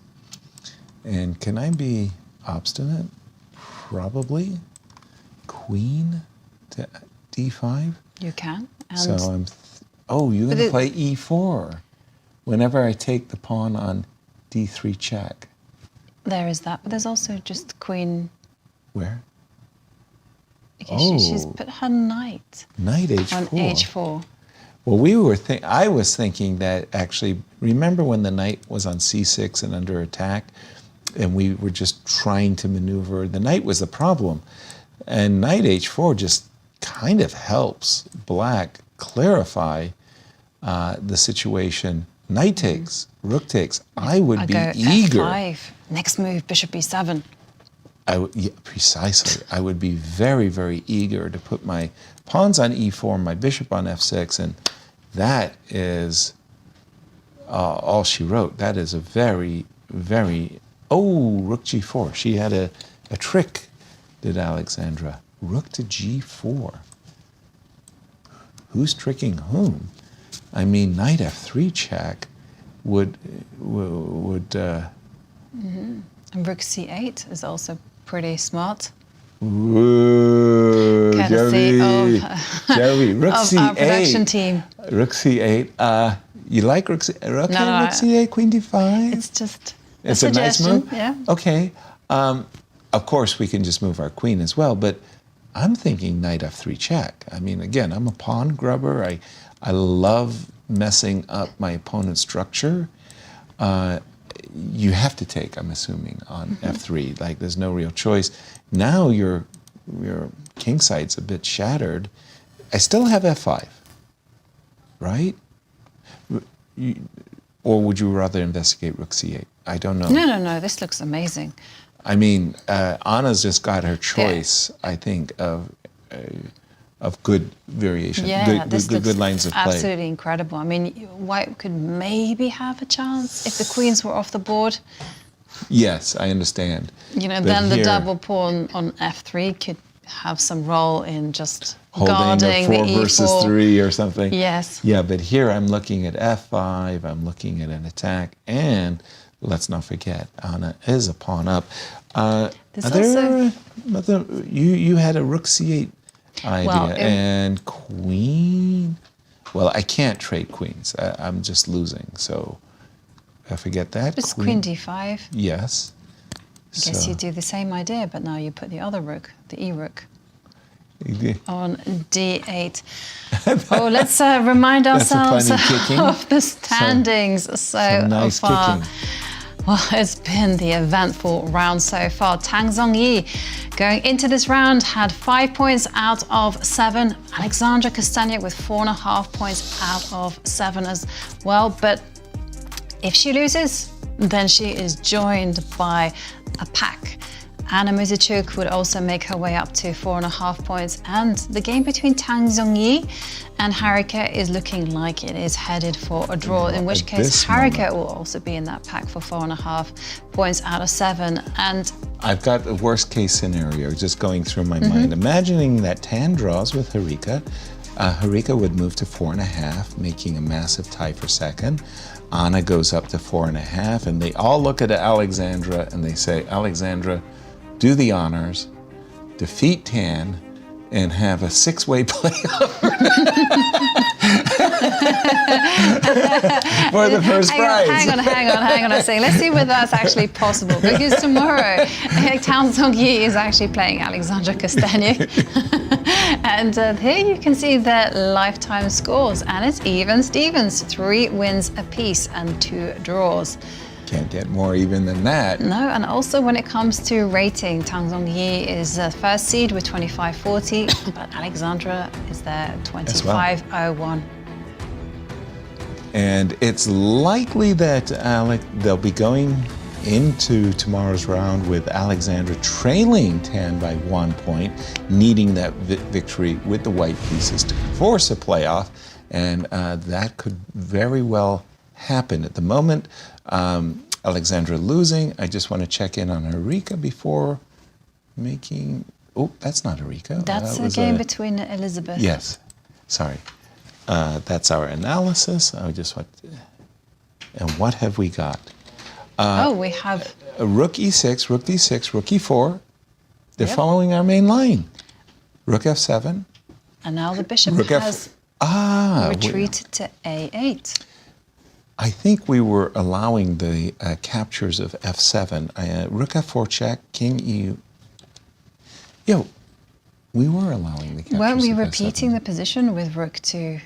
Speaker 4: And can I be obstinate? Probably. Queen to d5.
Speaker 3: You can. And
Speaker 4: So I'm. You're going to play e4. Whenever I take the pawn on d3 check.
Speaker 3: there is that, but there's also just queen.
Speaker 4: Where?
Speaker 3: Okay, she's put her knight.
Speaker 4: Knight h4.
Speaker 3: On h4.
Speaker 4: Well, I was thinking that actually, remember when the knight was on c6 and under attack, and we were just trying to maneuver. The knight was the problem, and knight h4 just kind of helps black clarify the situation. Knight takes, rook takes. I would be eager.
Speaker 3: F5. Next move, bishop e7.
Speaker 4: Precisely. I would be very, very eager to put my pawns on e4, my bishop on f6, and that is all she wrote. That is a very, very... Oh, rook g4. She had a trick, did Alexandra. Rook to g4. Who's tricking whom? I mean, knight f3 check would
Speaker 3: And rook c8 is also pretty smart.
Speaker 4: Ooh,
Speaker 3: Courtesy
Speaker 4: Jerry,
Speaker 3: of
Speaker 4: Rook
Speaker 3: our
Speaker 4: c8.
Speaker 3: production team.
Speaker 4: Rook c8. You like rook c8,
Speaker 3: No,
Speaker 4: rook c8, queen d5?
Speaker 3: It's just
Speaker 4: It's a nice move?
Speaker 3: Yeah.
Speaker 4: Okay. Of course, we can just move our queen as well, but I'm thinking knight f3 check. I mean, again, I'm a pawn grubber. I love messing up my opponent's structure. You have to take, I'm assuming, on f3. Like, there's no real choice. Now your king side's a bit shattered. I still have f5, right? Or would you rather investigate rook c8? I don't know.
Speaker 3: No. This looks amazing.
Speaker 4: I mean, Anna's just got her choice, I think, of good variation, good lines of play.
Speaker 3: Absolutely incredible. I mean, White could maybe have a chance if the queens were off the board.
Speaker 4: Yes, I understand.
Speaker 3: You know,
Speaker 4: But
Speaker 3: then the
Speaker 4: here,
Speaker 3: double pawn on f3 could have some role in just
Speaker 4: holding
Speaker 3: guarding
Speaker 4: a 4
Speaker 3: the e4
Speaker 4: versus 3 or something.
Speaker 3: Yes.
Speaker 4: Yeah, but here I'm looking at f5, I'm looking at an attack, and let's not forget, Anna is a pawn up. You had a rook c8 idea, and queen. Well, I can't trade queens. I'm just losing, so I forget that.
Speaker 3: It's queen d5.
Speaker 4: Yes.
Speaker 3: I guess you do the same idea, but now you put the other rook, the e-rook, on d8. Oh, let's remind ourselves of the standings so
Speaker 4: nice
Speaker 3: far.
Speaker 4: kicking.
Speaker 3: Well, it's been the eventful round so far. Zhongyi, going into this round, had 5 points out of 7. Alexandra Kosteniuk with 4.5 points out of 7 as well. But if she loses, then she is joined by a pack. Anna Muzychuk would also make her way up to 4.5 points. And the game between Zhongyi and Harika is looking like it is headed for a draw, in which case Harika will also be in that pack for 4.5 points out of 7. And
Speaker 4: I've got the worst case scenario just going through my mind. Imagining that Tan draws with Harika. Harika would move to 4.5, making a massive tie for second. Anna goes up to 4.5, and they all look at Alexandra and they say, Alexandra, do the honors, defeat Tan, and have a 6-way playoff for the first prize.
Speaker 3: Hang on a second. Let's see whether that's actually possible, because tomorrow Zhongyi is actually playing Alexandra Kosteniuk. And here you can see their lifetime scores, and it's even Stevens, 3 wins apiece and 2 draws.
Speaker 4: Can't get more even than that.
Speaker 3: No, and also when it comes to rating, Zhongyi is first seed with 25.40, but Alexandra is there 25.01.
Speaker 4: And it's likely that they'll be going into tomorrow's round with Alexandra trailing Tan by 1 point, needing that victory with the white pieces to force a playoff, and that could very well happen. At the moment, Alexandra losing. I just want to check in on Harika before making... Oh, that's not Harika.
Speaker 3: That's a game between Elisabeth.
Speaker 4: Yes, sorry. That's our analysis. I just want... And what have we got?
Speaker 3: We have...
Speaker 4: Rook e6, rook d6, rook e4. They're following our main line. Rook f7.
Speaker 3: And now the bishop
Speaker 4: Rook
Speaker 3: has retreated to a8.
Speaker 4: I think we were allowing the captures of f7. Rook f4 check, king e... we were allowing the captures.
Speaker 3: Weren't we
Speaker 4: of
Speaker 3: repeating
Speaker 4: f7.
Speaker 3: the position with rook to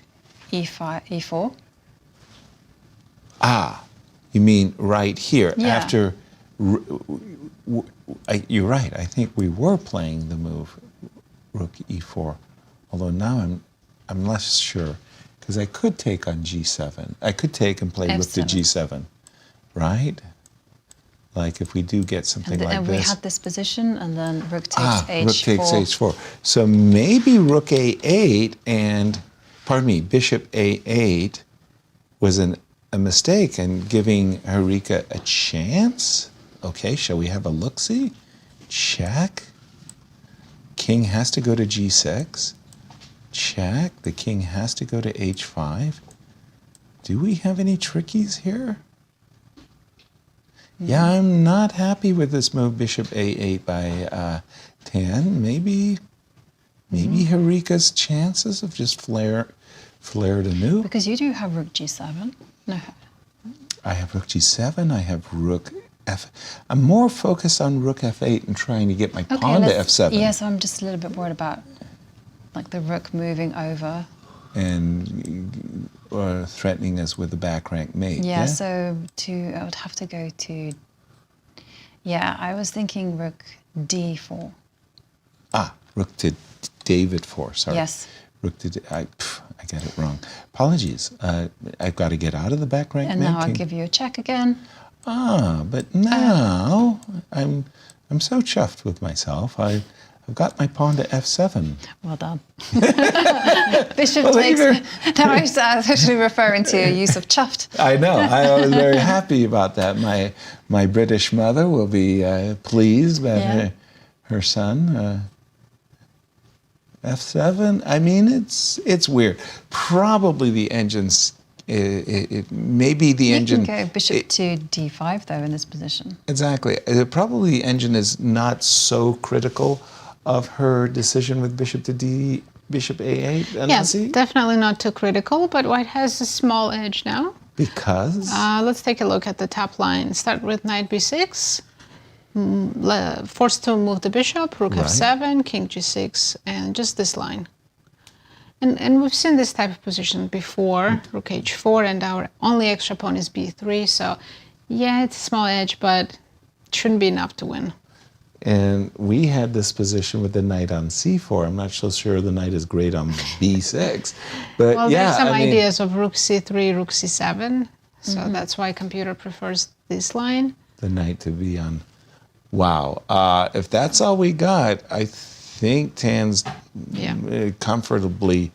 Speaker 3: e5, e4?
Speaker 4: You mean right here,
Speaker 3: Yeah.
Speaker 4: after... You're right, I think we were playing the move rook e4, although now I'm less sure, because I could take on g7. I could take and play rook to g7, right? Like if we do get something like
Speaker 3: and
Speaker 4: this.
Speaker 3: we had this position, and then rook takes h4.
Speaker 4: Rook takes h4. So maybe rook a8 and, pardon me, bishop a8 was a mistake and giving Harika a chance. Okay, shall we have a look-see? Check. King has to go to g6. Check. The king has to go to h5. Do we have any trickies here? Yeah, I'm not happy with this move, bishop a8 by Tan. Maybe Harika's chances of just Fleur de Nous.
Speaker 3: Because you do have rook g7. No.
Speaker 4: I have rook g7, I have rook f. I'm more focused on rook f8 and trying to get my pawn to f7.
Speaker 3: Yes, I'm just a little bit worried about like the rook moving over.
Speaker 4: And threatening us with a back rank mate.
Speaker 3: Yeah, so I would have to go to, yeah, I was thinking rook d4.
Speaker 4: Rook to David 4, sorry.
Speaker 3: Yes.
Speaker 4: Rook to, I got it wrong. Apologies. I've got to get out of the back rank
Speaker 3: And
Speaker 4: mate.
Speaker 3: now I'll give you a check again.
Speaker 4: But now I'm so chuffed with myself. I've got my pawn to f7.
Speaker 3: Well done. Bishop takes. No, I was actually referring to your use of chuffed.
Speaker 4: I know. I was very happy about that. My British mother will be pleased that her son. F7. I mean, it's weird. Probably the engine's. Maybe the engine.
Speaker 3: You can go bishop to d5 though in this position.
Speaker 4: Exactly. Probably the engine is not so critical of her decision with bishop to bishop a8.
Speaker 5: Yes, definitely not too critical, but white has a small edge now.
Speaker 4: Because?
Speaker 5: Let's take a look at the top line. Start with knight b6, forced to move the bishop, rook f7, king g6, and just this line. And we've seen this type of position before, rook h4, and our only extra pawn is b3, so yeah, it's a small edge, but it shouldn't be enough to win.
Speaker 4: And we had this position with the knight on c4. I'm not so sure the knight is great on b6. But
Speaker 5: well,
Speaker 4: yeah,
Speaker 5: there's some ideas of rook c3, rook c7, so that's why computer prefers this line.
Speaker 4: The knight to be on. Wow. If that's all we got, I think Tan's comfortably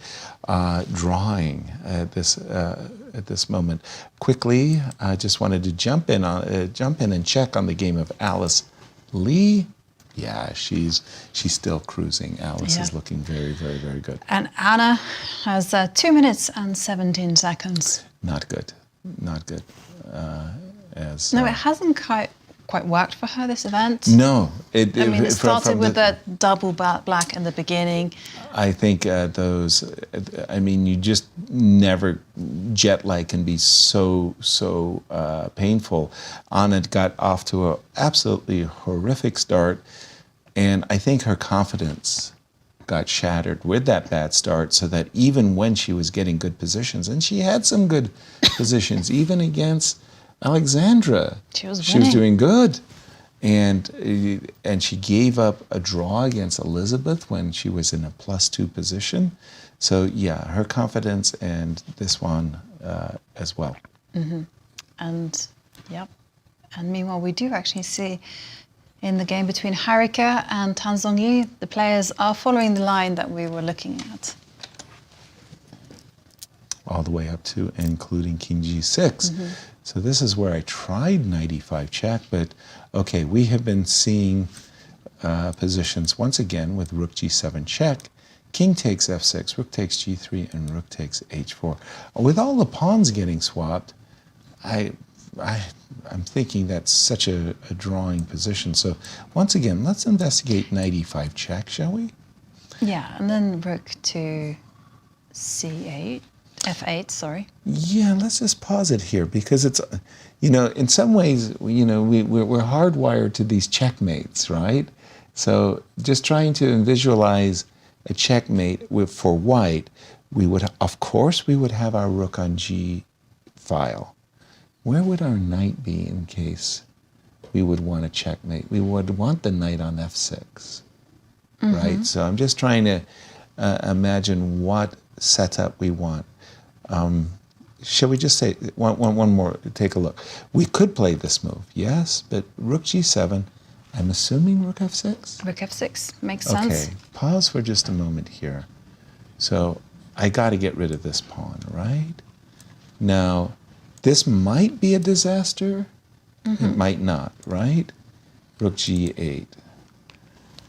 Speaker 4: drawing at this moment. Quickly, I just wanted to jump in and check on the game of Alice Lee. Yeah, she's still cruising. Alice is looking very, very, very good.
Speaker 3: And Anna has 2 minutes and 17 seconds.
Speaker 4: Not good. Not good.
Speaker 3: No, it hasn't quite worked for her, this event.
Speaker 4: No.
Speaker 3: It started with the double black in the beginning.
Speaker 4: I think you just never, jet lag can be so painful. Anna got off to an absolutely horrific start, and I think her confidence got shattered with that bad start, so that even when she was getting good positions, and she had some good positions, even against Alexandra, she was doing good. And she gave up a draw against Elisabeth when she was in a +2 position. So yeah, her confidence and this one as well.
Speaker 3: And meanwhile, we do actually see in the game between Harika and Zhongyi, the players are following the line that we were looking at.
Speaker 4: All the way up to including king g6. So this is where I tried knight e5 check, but okay, we have been seeing positions once again with rook g7 check, king takes f6, rook takes g3, and rook takes h4. With all the pawns getting swapped, I'm thinking that's such a drawing position. So once again, let's investigate knight e5 check, shall we?
Speaker 3: Yeah, and then rook to c8. F8, sorry.
Speaker 4: Yeah, let's just pause it here because it's, in some ways, we're hardwired to these checkmates, right? So just trying to visualize a checkmate for white, we would have our rook on G file. Where would our knight be in case we would want a checkmate? We would want the knight on F6, right? So I'm just trying to imagine what setup we want. Shall we just say one more? Take a look. We could play this move, yes, but rook g7. I'm assuming rook f6.
Speaker 3: Rook f6 makes sense.
Speaker 4: Okay, pause for just a moment here. So I got to get rid of this pawn, right? Now, this might be a disaster. It might not, right? Rook g8.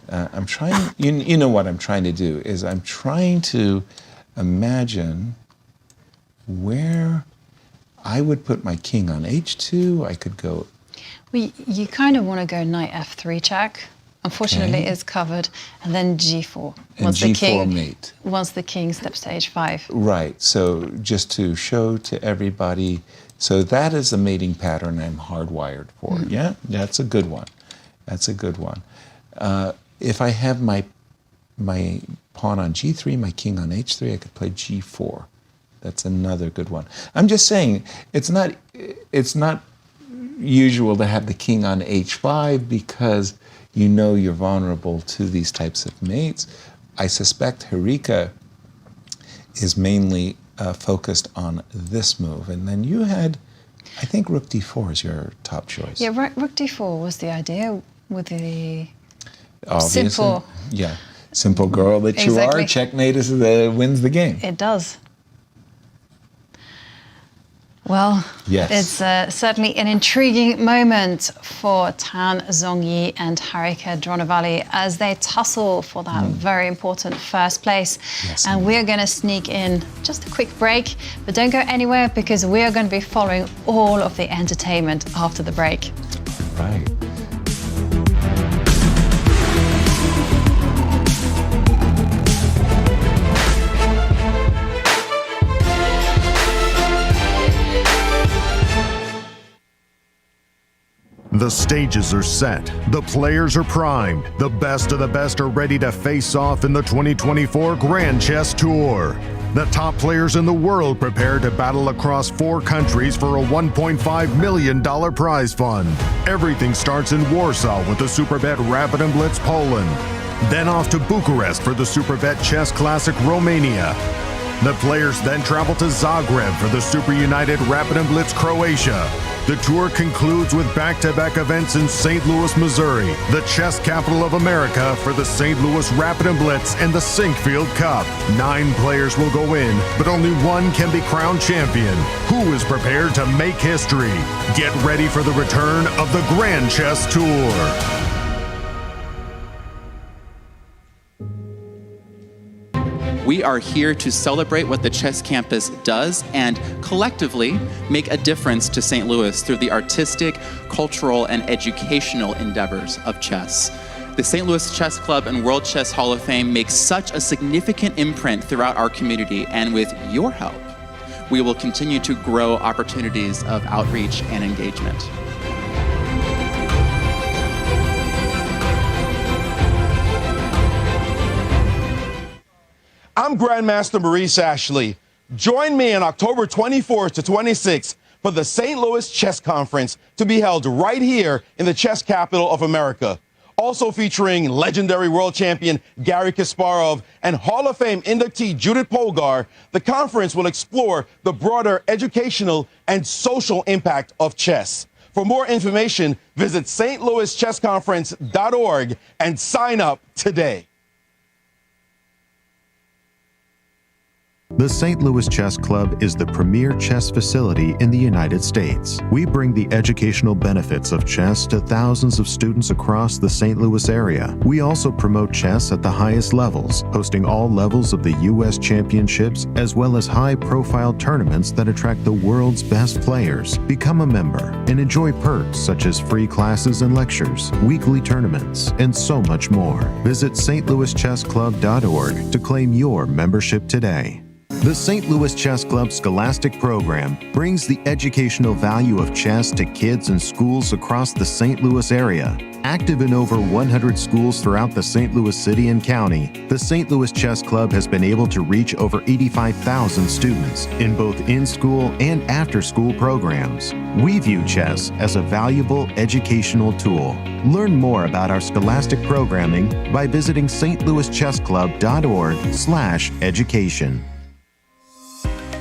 Speaker 4: I'm trying. You know what I'm trying to do is I'm trying to imagine where I would put my king on h2. I could go.
Speaker 3: Well, you kind of want to go knight f3 check unfortunately is covered, and then G4.
Speaker 4: And G4 mate.
Speaker 3: Once the king steps to H5.
Speaker 4: Right. So just to show to everybody, so that is the mating pattern I'm hardwired for. Yeah, that's a good one. That's a good one. If I have my pawn on G3, my king on H3, I could play G4. That's another good one. I'm just saying, it's not usual to have the king on H5 because you know you're vulnerable to these types of mates. I suspect Harika is mainly focused on this move. And then you had, I think Rook D4 is your top choice.
Speaker 3: Yeah, Rook D4 was the idea with the
Speaker 4: Obviously,
Speaker 3: simple.
Speaker 4: Yeah, simple girl that you
Speaker 3: Exactly.
Speaker 4: are, checkmate wins the game.
Speaker 3: It does. Well,
Speaker 4: yes.
Speaker 3: It's certainly an intriguing moment for Tan Zhongyi and Harika Dronavalli as they tussle for that very important first place.
Speaker 4: Yes,
Speaker 3: and we're going to sneak in just a quick break, but don't go anywhere because we're going to be following all of the entertainment after the break.
Speaker 4: Right.
Speaker 1: The stages are set, the players are primed, the best of the best are ready to face off in the 2024 Grand Chess Tour. The top players in the world prepare to battle across 4 countries for a $1.5 million prize fund. Everything starts in Warsaw with the Superbet Rapid and Blitz Poland. Then off to Bucharest for the Superbet Chess Classic Romania. The players then travel to Zagreb for the Super United Rapid and Blitz Croatia. The tour concludes with back-to-back events in St. Louis, Missouri, the chess capital of America, for the St. Louis Rapid and Blitz and the Sinkfield Cup. 9 players will go in, but only one can be crowned champion. Who is prepared to make history? Get ready for the return of the Grand Chess Tour.
Speaker 17: We are here to celebrate what the Chess Campus does and collectively make a difference to St. Louis through the artistic, cultural, and educational endeavors of chess. The St. Louis Chess Club and World Chess Hall of Fame makes such a significant imprint throughout our community, and with your help, we will continue to grow opportunities of outreach and engagement.
Speaker 18: I'm Grandmaster Maurice Ashley. Join me on October 24th to 26th for the St. Louis Chess Conference to be held right here in the chess capital of America. Also featuring legendary world champion Garry Kasparov and Hall of Fame inductee Judith Polgar, the conference will explore the broader educational and social impact of chess. For more information, visit stlouischessconference.org and sign up today.
Speaker 19: The St. Louis Chess Club is the premier chess facility in the United States. We bring the educational benefits of chess to thousands of students across the St. Louis area. We also promote chess at the highest levels, hosting all levels of the U.S. championships as well as high-profile tournaments that attract the world's best players. Become a member and enjoy perks such as free classes and lectures, weekly tournaments, and so much more. Visit stlouischessclub.org to claim your membership today. The St. Louis Chess Club Scholastic Program brings the educational value of chess to kids in schools across the St. Louis area. Active in over 100 schools throughout the St. Louis city and county, the St. Louis Chess Club has been able to reach over 85,000 students in both in-school and after-school programs. We view chess as a valuable educational tool. Learn more about our scholastic programming by visiting stlouischessclub.org/education.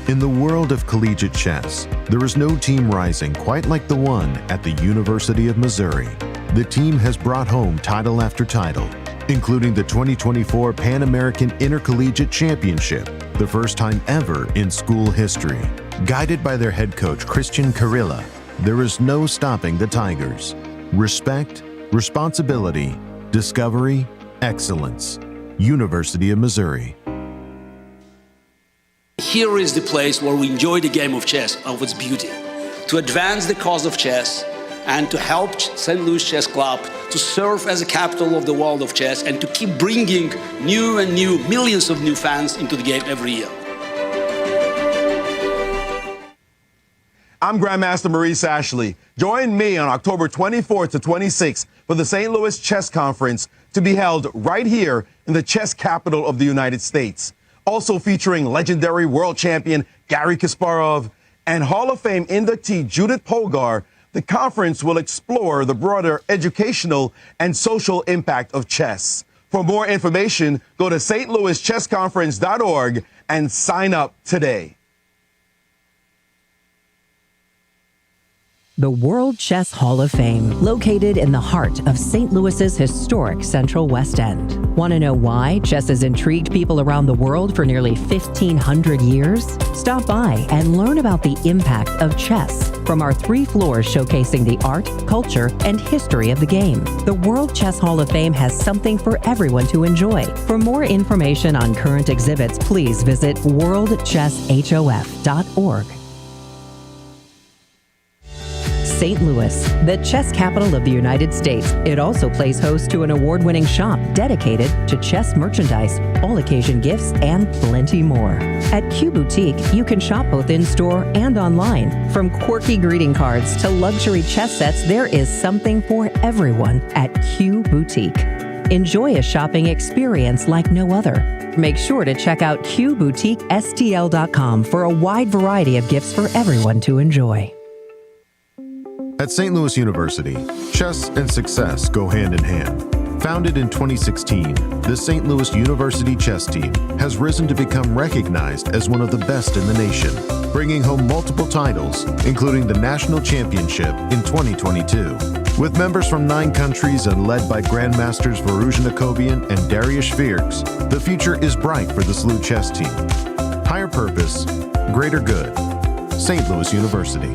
Speaker 19: In the world of collegiate chess, there is no team rising quite like the one at the University of Missouri. The team has brought home title after title, including the 2024 Pan American Intercollegiate Championship, the first time ever in school history. Guided by their head coach, Christian Carilla, there is no stopping the Tigers. Respect, responsibility, discovery, excellence. University of Missouri.
Speaker 20: Here is the place where we enjoy the game of chess of its beauty. To advance the cause of chess and to help St. Louis Chess Club to to serve as a capital of the world of chess and to keep bringing new and new, millions of new fans into the game every year.
Speaker 18: I'm Grandmaster Maurice Ashley. Join me on October 24th to 26th for the St. Louis Chess Conference to be held right here in the chess capital of the United States. Also featuring legendary world champion Garry Kasparov and Hall of Fame inductee Judith Polgar, the conference will explore the broader educational and social impact of chess. For more information, go to stlouischessconference.org and sign up today.
Speaker 2: The World Chess Hall of Fame, located in the heart of St. Louis's historic Central West End. Want to know why chess has intrigued people around the world for nearly 1,500 years? Stop by and learn about the impact of chess from our 3 floors showcasing the art, culture, and history of the game. The World Chess Hall of Fame has something for everyone to enjoy. For more information on current exhibits, please visit worldchesshof.org. St. Louis, the chess capital of the United States. It also plays host to an award-winning shop dedicated to chess merchandise, all-occasion gifts, and plenty more. At Q Boutique, you can shop both in-store and online. From quirky greeting cards to luxury chess sets, there is something for everyone at Q Boutique. Enjoy a shopping experience like no other. Make sure to check out QBoutiqueSTL.com for a wide variety of gifts for everyone to enjoy.
Speaker 19: At St. Louis University, chess and success go hand in hand. Founded in 2016, the St. Louis University chess team has risen to become recognized as one of the best in the nation, bringing home multiple titles, including the National Championship in 2022. With members from 9 countries and led by Grandmasters Varuzhin Akobian and Dariush Virks, the future is bright for the SLU chess team. Higher purpose, greater good. St. Louis University.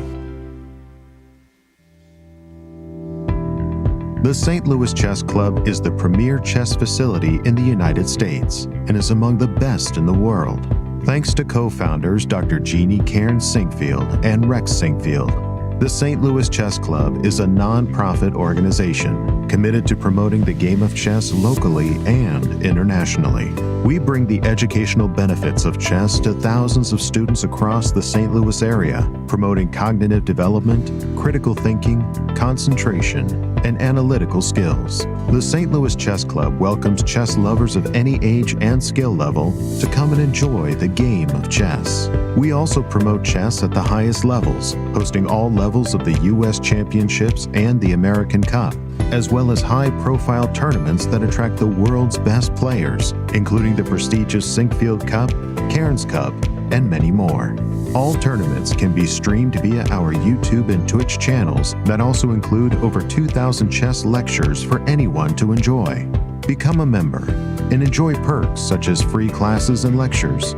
Speaker 19: The St. Louis Chess Club is the premier chess facility in the United States and is among the best in the world. Thanks to co-founders Dr. Jeannie Cairns Sinkfield and Rex Sinkfield, the St. Louis Chess Club is a non-profit organization committed to promoting the game of chess locally and internationally. We bring the educational benefits of chess to thousands of students across the St. Louis area, promoting cognitive development, critical thinking, concentration, and analytical skills. The St. Louis Chess Club welcomes chess lovers of any age and skill level to come and enjoy the game of chess. We also promote chess at the highest levels, hosting all levels of the U.S. Championships and the American Cup, as well as high-profile tournaments that attract the world's best players, including the prestigious Sinkfield Cup, Cairns Cup, and many more. All tournaments can be streamed via our YouTube and Twitch channels that also include over 2,000 chess lectures for anyone to enjoy. Become a member and enjoy perks such as free classes and lectures,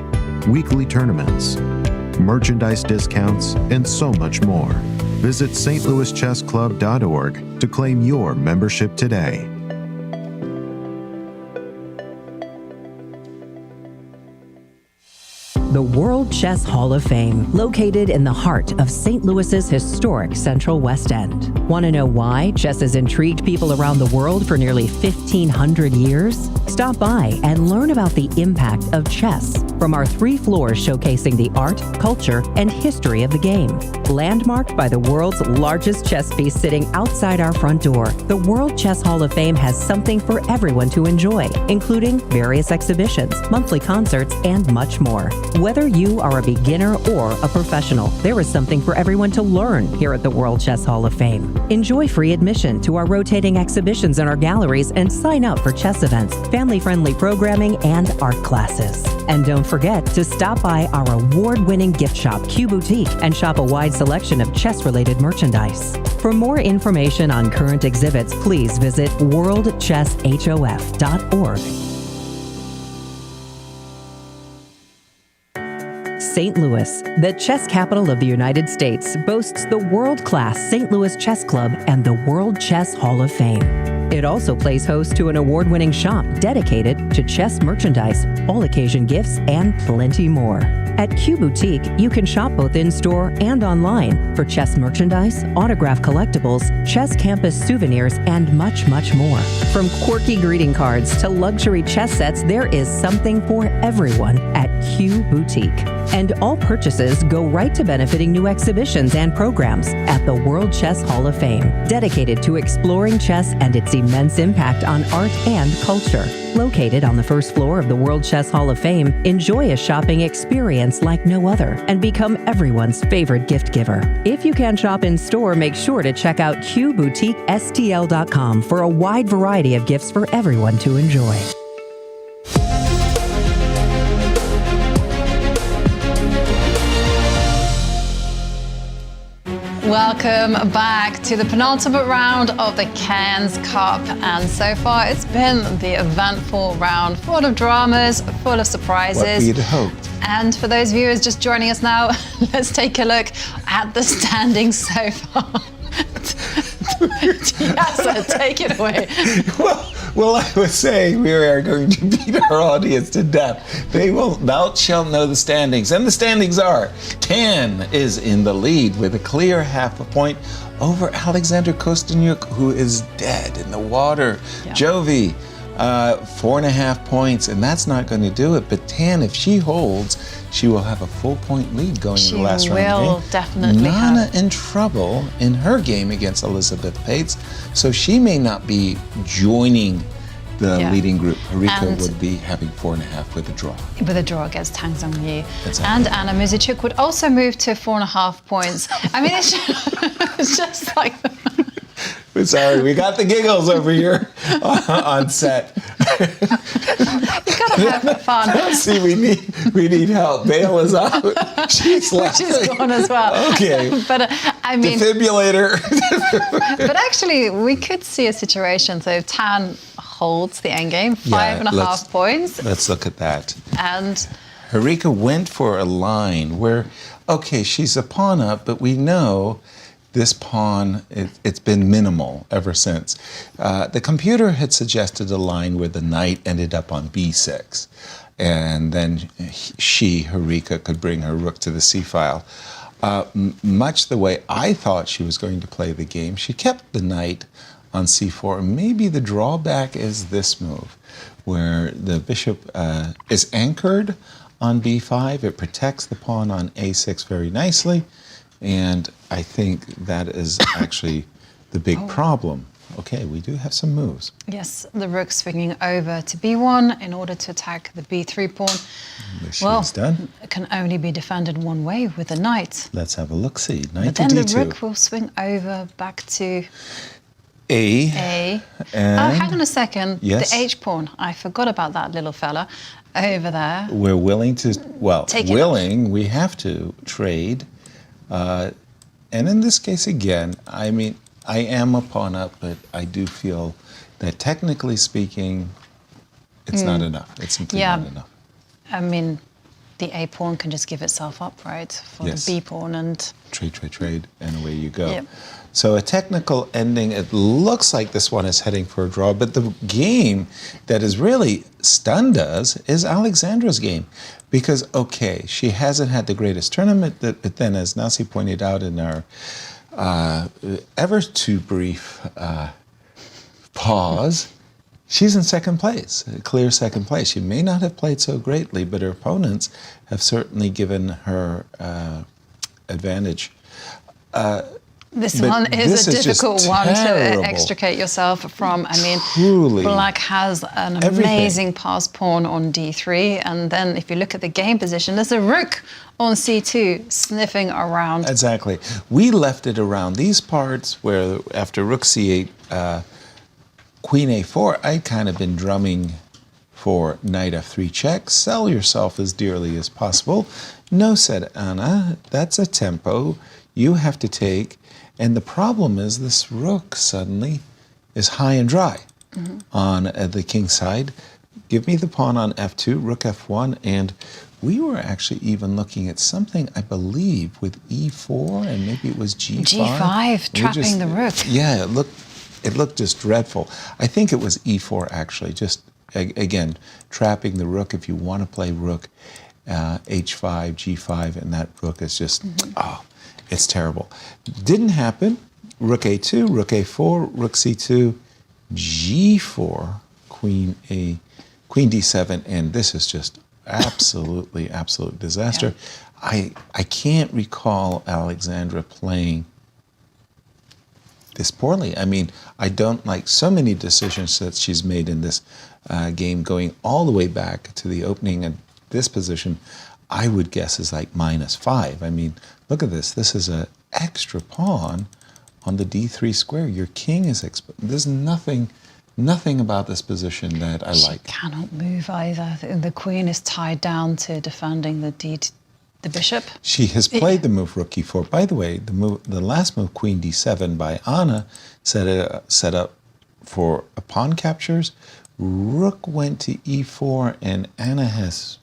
Speaker 19: weekly tournaments, merchandise discounts, and so much more. Visit stlouischessclub.org to claim your membership today.
Speaker 2: The World Chess Hall of Fame, located in the heart of St. Louis's historic Central West End. Want to know why chess has intrigued people around the world for nearly 1,500 years? Stop by and learn about the impact of chess from our 3 floors showcasing the art, culture, and history of the game. Landmarked by the world's largest chess piece sitting outside our front door, the World Chess Hall of Fame has something for everyone to enjoy, including various exhibitions, monthly concerts, and much more. Whether you are a beginner or a professional, there is something for everyone to learn here at the World Chess Hall of Fame. Enjoy free admission to our rotating exhibitions in our galleries and sign up for chess events, family-friendly programming, and art classes. And don't forget to stop by our award-winning gift shop, Q Boutique, and shop a wide selection of chess-related merchandise. For more information on current exhibits, please visit worldchesshof.org. St. Louis, the chess capital of the United States, boasts the world-class St. Louis Chess Club and the World Chess Hall of Fame. It also plays host to an award-winning shop dedicated to chess merchandise, all-occasion gifts, and plenty more. At Q Boutique, you can shop both in-store and online for chess merchandise, autograph collectibles, chess campus souvenirs, and much, much more. From quirky greeting cards to luxury chess sets, there is something for everyone at Q Boutique. And all purchases go right to benefiting new exhibitions and programs at the World Chess Hall of Fame, dedicated to exploring chess and its immense impact on art and culture. Located on the first floor of the World Chess Hall of Fame, enjoy a shopping experience like no other and become everyone's favorite gift giver. If you can shop in store, make sure to check out QBoutiqueSTL.com for a wide variety of gifts for everyone to enjoy.
Speaker 3: Welcome back to the penultimate round of the Cairns Cup, and so far it's been the eventful round, full of dramas, full of surprises.
Speaker 4: What we'd hoped.
Speaker 3: And for those viewers just joining us now, let's take a look at the standings so far. Yasser, take it away.
Speaker 4: Well, I was saying we are going to beat our audience to death. Thou shalt know the standings. And the standings are: Tan is in the lead with a clear half a point over Alexandra Kosteniuk, who is dead in the water. Yeah. Jovi, 4.5 points, and that's not going to do it. But Tan, if she holds, she will have a full point lead going into the last round of the game.
Speaker 3: She will definitely
Speaker 4: Nana in trouble in her game against Elisabeth Paehtz, so she may not be joining the leading group. Harika would be having 4.5 with a draw.
Speaker 3: With a draw against Tang Zhongyi. Exactly. And Anna Muzychuk would also move to 4.5 points. I mean, it's just like...
Speaker 4: Sorry, we got the giggles over here on set.
Speaker 3: You gotta have fun.
Speaker 4: See, we need help. Bale is out. She's laughing.
Speaker 3: She's gone as well.
Speaker 4: Okay.
Speaker 3: But I mean,
Speaker 4: defibrillator.
Speaker 3: But actually, we could see a situation. So if Tan holds the endgame, 5.5 points.
Speaker 4: Let's look at that.
Speaker 3: And
Speaker 4: Harika went for a line where, okay, she's a pawn up, but we know this pawn, it's been minimal ever since. The computer had suggested a line where the knight ended up on b6. And then Harika, could bring her rook to the c-file. Much the way I thought she was going to play the game, she kept the knight on c4. Maybe the drawback is this move, where the bishop is anchored on b5. It protects the pawn on a6 very nicely. And I think that is actually the big problem. Okay, we do have some moves.
Speaker 3: Yes, the rook swinging over to b1 in order to attack the b3 pawn.
Speaker 4: Well, done.
Speaker 3: It can only be defended one way with the knight.
Speaker 4: Let's have a look-see. Knight
Speaker 3: but
Speaker 4: to
Speaker 3: then
Speaker 4: d2.
Speaker 3: The rook will swing over back to
Speaker 4: A.
Speaker 3: And hang on a second.
Speaker 4: Yes.
Speaker 3: The h pawn. I forgot about that little fella over there.
Speaker 4: We're willing to, we have to trade. And in this case, again, I mean, I am a pawn up, but I do feel that technically speaking, it's not enough. It's simply not enough.
Speaker 3: I mean, the A pawn can just give itself up, right? For the B pawn and...
Speaker 4: Trade, and away you go.
Speaker 3: Yep.
Speaker 4: So a technical ending, it looks like this one is heading for a draw, but the game that has really stunned us is Alexandra's game. Because, okay, she hasn't had the greatest tournament, but then, as Nasi pointed out in our ever too brief pause, she's in second place, a clear second place. She may not have played so greatly, but her opponents have certainly given her advantage.
Speaker 3: This one is a difficult one to extricate yourself from. I mean, truly, Black has an amazing pass pawn on d3, and then if you look at the game position, there's a rook on c2 sniffing around.
Speaker 4: Exactly. We left it around these parts where after rook c8, queen a4, I'd kind of been drumming for knight f3 check. Sell yourself as dearly as possible. No, said Anna, that's a tempo you have to take. And the problem is this rook suddenly is high and dry on the king's side. Give me the pawn on f2, rook f1, and we were actually even looking at something, I believe, with e4, and maybe it was g5.
Speaker 3: g5, trapping the rook.
Speaker 4: Yeah, it looked just dreadful. I think it was e4, actually, just, again, trapping the rook if you want to play rook h5, g5, and that rook is just, it's terrible. Didn't happen. Rook a2, rook a4, rook c2, g4, queen d7, and this is just absolute disaster. I can't recall Alexandra playing this poorly. I mean, I don't like so many decisions that she's made in this game, going all the way back to the opening of this position. I would guess is like -5. I mean, look at this. This is an extra pawn on the d3 square. Your king is there's nothing about this position that I like.
Speaker 3: She cannot move either. The queen is tied down to defending the bishop.
Speaker 4: She has played the move rook e4. By the way, the last move, queen d7 by Anna, set up for a pawn captures. Rook went to e4, and Anna has,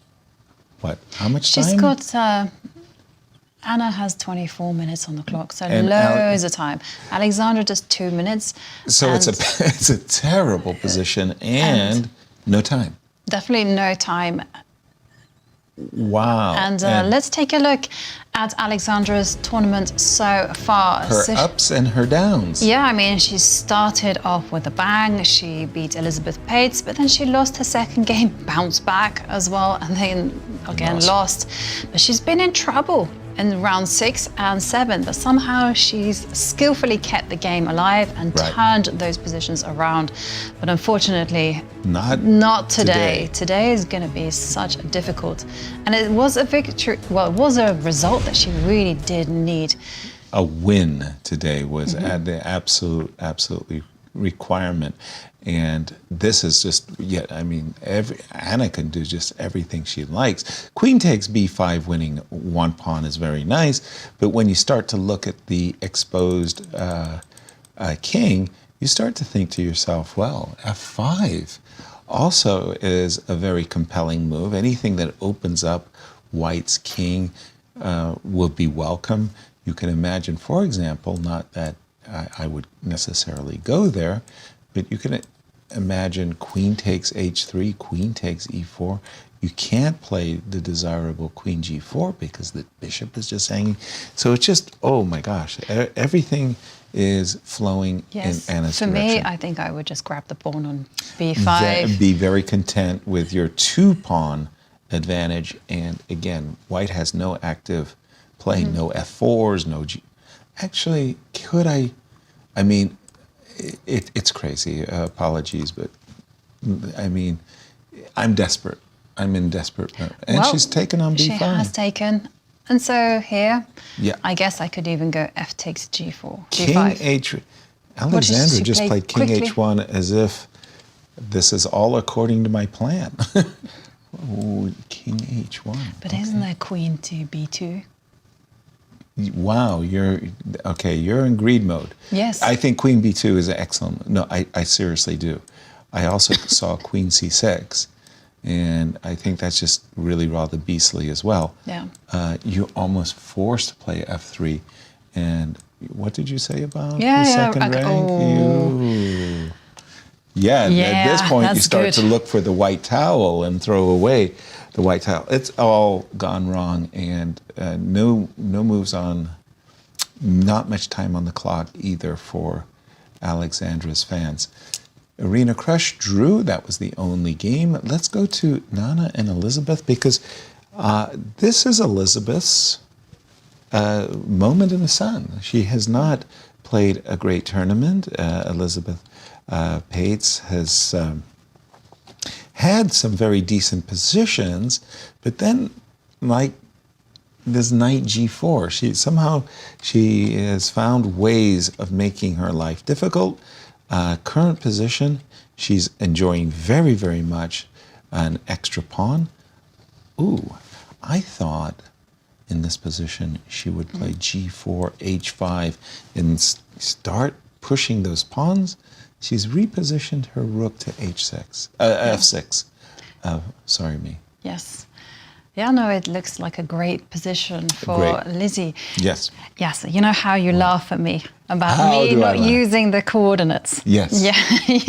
Speaker 4: what, how much time?
Speaker 3: She's got, Anna has 24 minutes on the clock, so loads of time. Alexandra does 2 minutes.
Speaker 4: So it's a terrible position and no time.
Speaker 3: Definitely no time.
Speaker 4: Wow.
Speaker 3: And let's take a look at Alexandra's tournament so far.
Speaker 4: Her ups and her downs.
Speaker 3: Yeah, I mean, she started off with a bang. She beat Elisabeth Paehtz, but then she lost her second game, bounced back as well, and then again lost. But she's been in trouble in round 6 and 7, but somehow she's skillfully kept the game alive and turned those positions around. But unfortunately, not today. Today is going to be such a difficult, and it was a victory. Well, it was a result that she really did need.
Speaker 4: A win today was at the absolutely requirement. And this is just, I mean, Anna can do just everything she likes. Queen takes b5, winning one pawn is very nice, but when you start to look at the exposed king, you start to think to yourself, well, f5 also is a very compelling move. Anything that opens up white's king will be welcome. You can imagine, for example, not that I would necessarily go there, but you can imagine queen takes h3, queen takes e4. You can't play the desirable queen g4 because the bishop is just hanging. So it's just, oh my gosh, everything is flowing in Anna's direction.
Speaker 3: For me, I think I would just grab the pawn on b5.
Speaker 4: Be very content with your 2-pawn advantage. And again, white has no active play, no f4s, no g. Actually, could I mean, it's crazy. Apologies, but I mean, I'm desperate. I'm in desperate mode. And she's taken on b5.
Speaker 3: She has taken. And so here, I guess I could even go f takes g4, g5.
Speaker 4: King h. Alexandra just played king h1 as if this is all according to my plan. Ooh, king h1.
Speaker 3: But isn't there queen to b2?
Speaker 4: Wow, you're in greed mode.
Speaker 3: Yes.
Speaker 4: I think queen b2 is excellent. No, I seriously do. I also saw queen c6, and I think that's just really rather beastly as well.
Speaker 3: Yeah.
Speaker 4: You're almost forced to play f3, and what did you say about the second rank? At this point you start to look for the white towel and throw away the white tile. It's all gone wrong, and no moves on, not much time on the clock either for Alexandra's fans. Irina Krush drew. That was the only game. Let's go to Nana and Elisabeth, because this is Elisabeth's moment in the sun. She has not played a great tournament. Elisabeth Paehtz has had some very decent positions, but then, like this knight g4, she has found ways of making her life difficult. Current position, she's enjoying very, very much an extra pawn. Ooh, I thought in this position she would play g4, h5, and start pushing those pawns. She's repositioned her rook to h6, f6. Sorry, me.
Speaker 3: Yes. Yeah, no, it looks like a great position for
Speaker 4: Great.
Speaker 3: Lizzie.
Speaker 4: Yes.
Speaker 3: Yes, you know how you laugh at me about
Speaker 4: How
Speaker 3: me
Speaker 4: do I
Speaker 3: not
Speaker 4: laugh?
Speaker 3: using the coordinates.
Speaker 4: Yes.
Speaker 3: Yeah,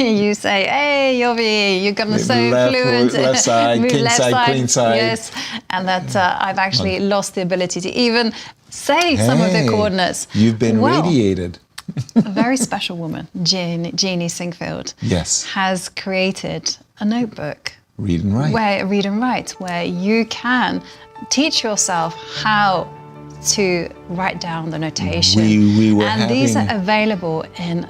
Speaker 3: you say, hey, Yovi, you're gonna so
Speaker 4: Left,
Speaker 3: fluent.
Speaker 4: left side,
Speaker 3: move
Speaker 4: king
Speaker 3: left
Speaker 4: side, queen side.
Speaker 3: Yes, and that I've actually lost the ability to even say some of the
Speaker 4: Hey,
Speaker 3: coordinates.
Speaker 4: You've been
Speaker 3: well.
Speaker 4: radiated.
Speaker 3: A very special woman, Jeannie Singfield,
Speaker 4: Yes.
Speaker 3: has created a notebook.
Speaker 4: Read and write.
Speaker 3: Read and write, where you can teach yourself how to write down the notation.
Speaker 4: We were
Speaker 3: and these are
Speaker 4: having-
Speaker 3: available in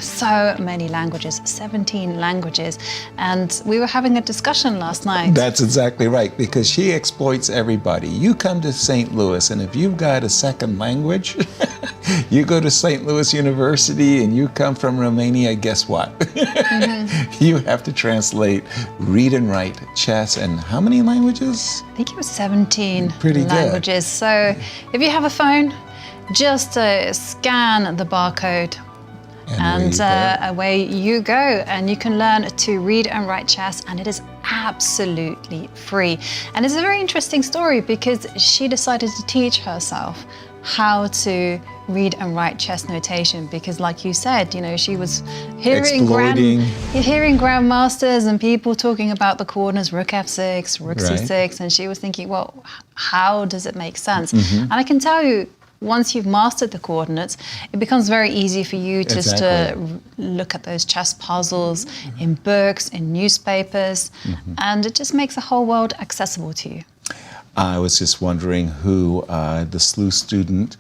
Speaker 3: so many languages, 17 languages. And we were having a discussion last night.
Speaker 4: That's exactly right, because she exploits everybody. You come to St. Louis, and if you've got a second language, you go to St. Louis University and you come from Romania, guess what? You have to translate, read and write, chess, and how many languages?
Speaker 3: I think it was 17
Speaker 4: Pretty good.
Speaker 3: languages. So if you have a phone, just scan the barcode. And away you go, and you can learn to read and write chess, and it is absolutely free. And it's a very interesting story because she decided to teach herself how to read and write chess notation because, like you said, you know, she was hearing grandmasters and people talking about the coordinates rook f6, rook c6, and she was thinking, well, how does it make sense? And I can tell you, once you've mastered the coordinates, it becomes very easy for you just to look at those chess puzzles in books, in newspapers, and it just makes the whole world accessible to you.
Speaker 4: I was just wondering who the SLU student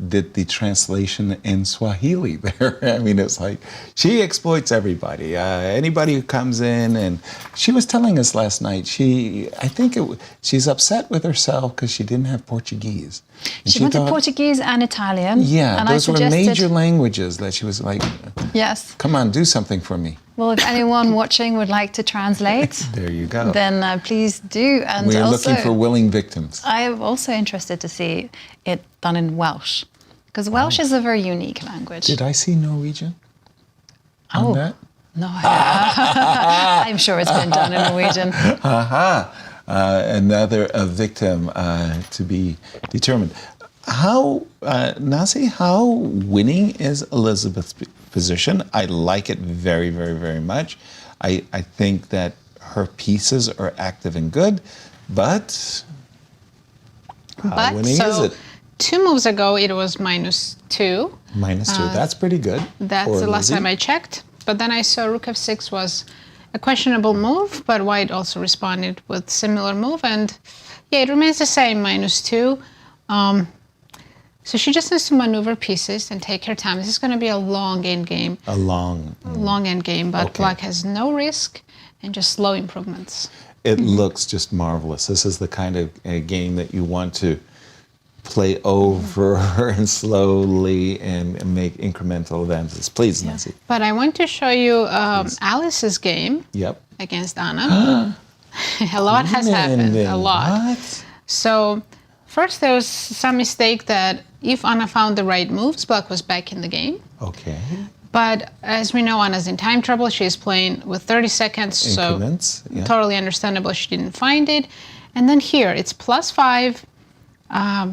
Speaker 4: did the translation in Swahili there. I mean, it's like she exploits everybody. Anybody who comes in, and she was telling us last night, she's upset with herself because she didn't have Portuguese. And
Speaker 3: She wanted Portuguese and Italian.
Speaker 4: Yeah,
Speaker 3: and
Speaker 4: those
Speaker 3: I
Speaker 4: were
Speaker 3: suggested,
Speaker 4: major languages that she was like,
Speaker 3: yes.
Speaker 4: come on, do something for me.
Speaker 3: Well, if anyone watching would like to translate,
Speaker 4: There you go.
Speaker 3: then please do. And
Speaker 4: We are
Speaker 3: also,
Speaker 4: looking for willing victims.
Speaker 3: I am also interested to see it done in Welsh, because Welsh is a very unique language.
Speaker 4: Did I see Norwegian on that?
Speaker 3: No, I'm sure it's been done in Norwegian.
Speaker 4: Another victim to be determined. How, Nazi, how winning is Elisabeth's position? I like it very, very, very much. I think that her pieces are active and good, but how winning is it?
Speaker 5: 2 moves ago, it was -2.
Speaker 4: -2, that's pretty good.
Speaker 5: That's
Speaker 4: for
Speaker 5: the last
Speaker 4: Lizzie.
Speaker 5: time I checked. But then I saw rook f6 was a questionable move, but white also responded with similar move. And yeah, it remains the same, -2. So she just needs to maneuver pieces and take her time. This is going to be a long endgame.
Speaker 4: A long
Speaker 5: Endgame, but black has no risk and just slow improvements.
Speaker 4: It looks just marvelous. This is the kind of game that you want to play over and slowly and make incremental advances. Please, Nancy.
Speaker 5: But I want to show you Alice's game
Speaker 4: Yep.
Speaker 5: against Anna. A lot has happened, a lot.
Speaker 4: What?
Speaker 5: So first there was some mistake that if Anna found the right moves, black was back in the game.
Speaker 4: Okay.
Speaker 5: But as we know, Anna's in time trouble. She's playing with 30 seconds,
Speaker 4: Increments,
Speaker 5: so
Speaker 4: yeah.
Speaker 5: totally understandable she didn't find it. And then here, it's +5.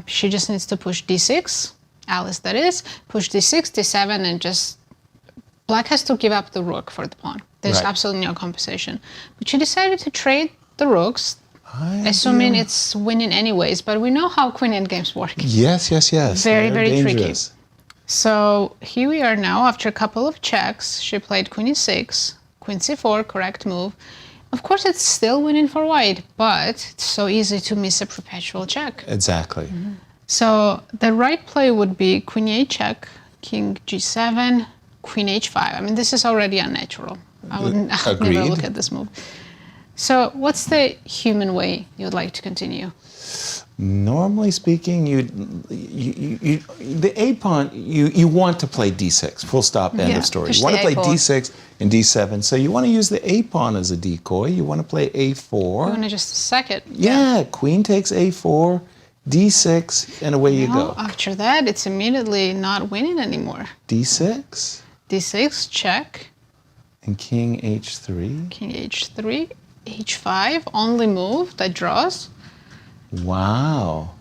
Speaker 5: She just needs to push d6, Alice that is, push d6, d7, and just black has to give up the rook for the pawn. There's
Speaker 4: Right.
Speaker 5: absolutely no compensation. But she decided to trade the rooks, assuming it's winning anyways. But we know how queen endgames work.
Speaker 4: Yes, yes, yes.
Speaker 5: Very,
Speaker 4: They're
Speaker 5: very tricky.
Speaker 4: dangerous.
Speaker 5: So here we are now. After a couple of checks, she played queen e6, queen c4, correct move. Of course, it's still winning for white, but it's so easy to miss a perpetual check.
Speaker 4: Exactly.
Speaker 5: So the right play would be queen e8 check, king g7, queen h5. I mean, this is already unnatural. I would never
Speaker 4: Agreed.
Speaker 5: look at this move. So what's the human way you'd like to continue?
Speaker 4: Normally speaking, the A pawn, you want to play d6, full stop, end of story. You want to play d6 and d7, so you want to use the A pawn as a decoy. You want to play a4.
Speaker 5: You want to just sack it.
Speaker 4: Yeah, queen takes a4, d6, and away you go.
Speaker 5: After that, it's immediately not winning anymore.
Speaker 4: d6.
Speaker 5: d6, check.
Speaker 4: And king h3.
Speaker 5: King h3, h5, only move that draws.
Speaker 4: Wow.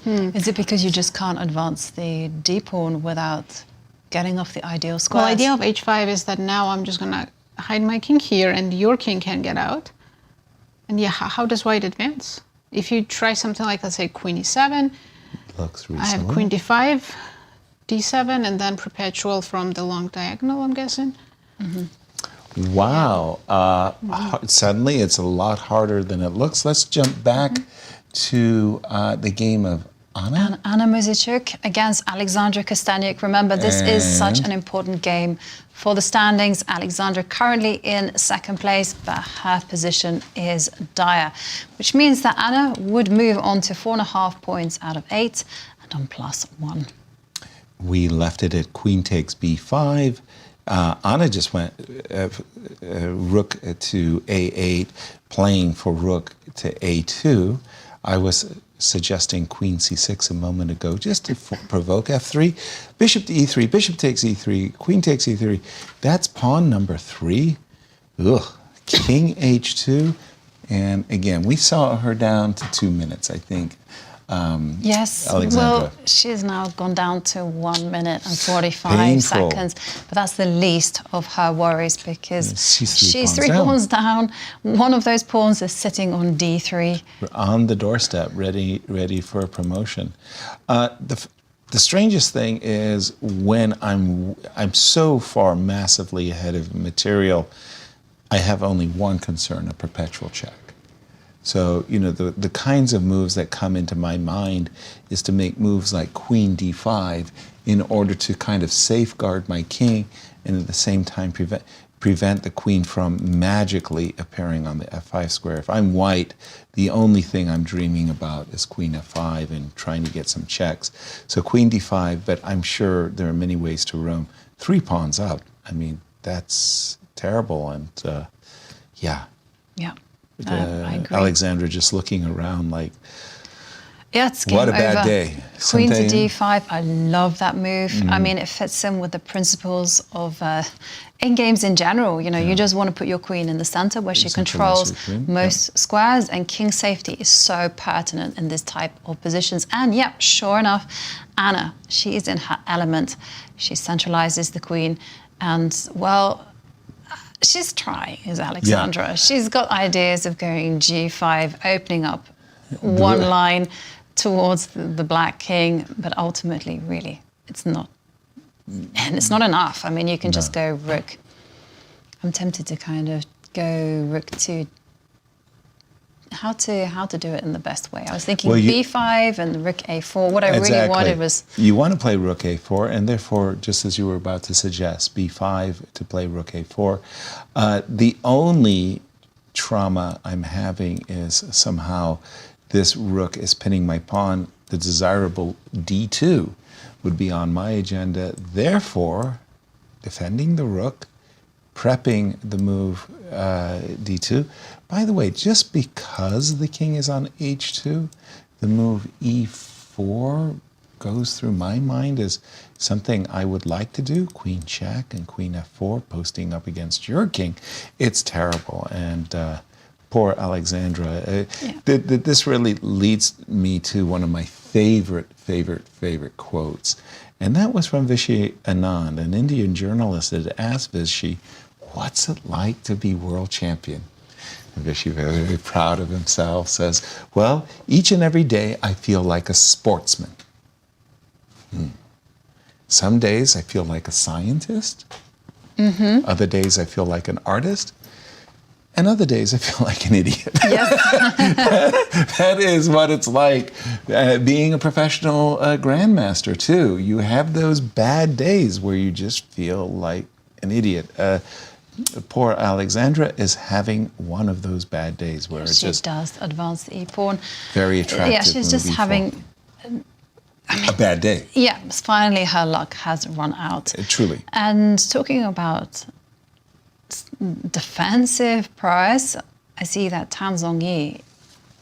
Speaker 3: Is it because you just can't advance the d pawn without getting off the ideal squares?
Speaker 5: Well, idea of h5 is that now I'm just going to hide my king here and your king can get out. And yeah, how does white advance? If you try something like, let's say, queen e7,
Speaker 4: looks
Speaker 5: I have queen d5, d7, and then perpetual from the long diagonal, I'm guessing.
Speaker 4: Wow. Suddenly it's a lot harder than it looks. Let's jump back to the game of Anna.
Speaker 3: Anna Muzychuk against Alexandra Kosteniuk. Remember, this is such an important game for the standings. Alexandra currently in second place, but her position is dire, which means that Anna would move on to 4.5 points out of 8 and on +1.
Speaker 4: We left it at queen takes b5. Anna just went rook to a8, playing for rook to a2. I was suggesting queen c6 a moment ago just to provoke f3. Bishop to e3, bishop takes e3, queen takes e3. That's pawn number 3. Ugh. King h2. And again, we saw her down to 2 minutes, I think.
Speaker 3: Yes,
Speaker 4: Alexandra.
Speaker 3: well, she's now gone down to 1 minute and 45
Speaker 4: Painful.
Speaker 3: seconds, but that's the least of her worries because
Speaker 4: she's
Speaker 3: 3 pawns down. One of those pawns is sitting on d3.
Speaker 4: We're on the doorstep, ready for a promotion. The strangest thing is when I'm so far massively ahead of material, I have only one concern: a perpetual check. So, you know, the kinds of moves that come into my mind is to make moves like queen d5 in order to kind of safeguard my king and at the same time prevent the queen from magically appearing on the f5 square. If I'm white, the only thing I'm dreaming about is queen f5 and trying to get some checks. So queen d5, but I'm sure there are many ways to roam. 3 pawns up. I mean, that's terrible. And yeah.
Speaker 3: Yeah. I agree.
Speaker 4: Alexandra just looking around like,
Speaker 3: yeah, it's game
Speaker 4: what a bad
Speaker 3: over.
Speaker 4: day.
Speaker 3: Queen to
Speaker 4: Something-
Speaker 3: d5, I love that move. I mean, it fits in with the principles of in games in general. You know, you just want to put your queen in the center where she controls most squares, and king safety is so pertinent in this type of positions. And yeah, sure enough, Anna, she is in her element. She centralizes the queen, and well, she's trying, is Alexandra.
Speaker 4: Yeah.
Speaker 3: She's got ideas of going g5, opening up one line towards the black king, but ultimately, really, it's not. And it's not enough. I mean, you can just go rook. I'm tempted to kind of go rook to. How to do it in the best way. I was thinking b5 and rook a4. What I really wanted was...
Speaker 4: You want to play rook a4, and therefore, just as you were about to suggest, b5 to play rook a4. The only trauma I'm having is somehow this rook is pinning my pawn. The desirable d2 would be on my agenda. Therefore, defending the rook, prepping the move d2. By the way, just because the king is on h2, the move e4 goes through my mind as something I would like to do. Queen check and queen f4 posting up against your king. It's terrible. And poor Alexandra. This really leads me to one of my favorite quotes. And that was from Vishy Anand, an Indian journalist that asked Vishy, what's it like to be world champion? And Vishy, very, very proud of himself, says, well, each and every day I feel like a sportsman. Some days I feel like a scientist. Other days I feel like an artist. And other days I feel like an idiot. That is what it's like being a professional grandmaster, too. You have those bad days where you just feel like an idiot. Poor Alexandra is having one of those bad days where it's just...
Speaker 3: She does advance the e-pawn.
Speaker 4: Very attractive.
Speaker 3: Yeah, she's just having...
Speaker 4: a bad day.
Speaker 3: Yeah, finally her luck has run out.
Speaker 4: Truly.
Speaker 3: And talking about defensive prowess, I see that Zhongyi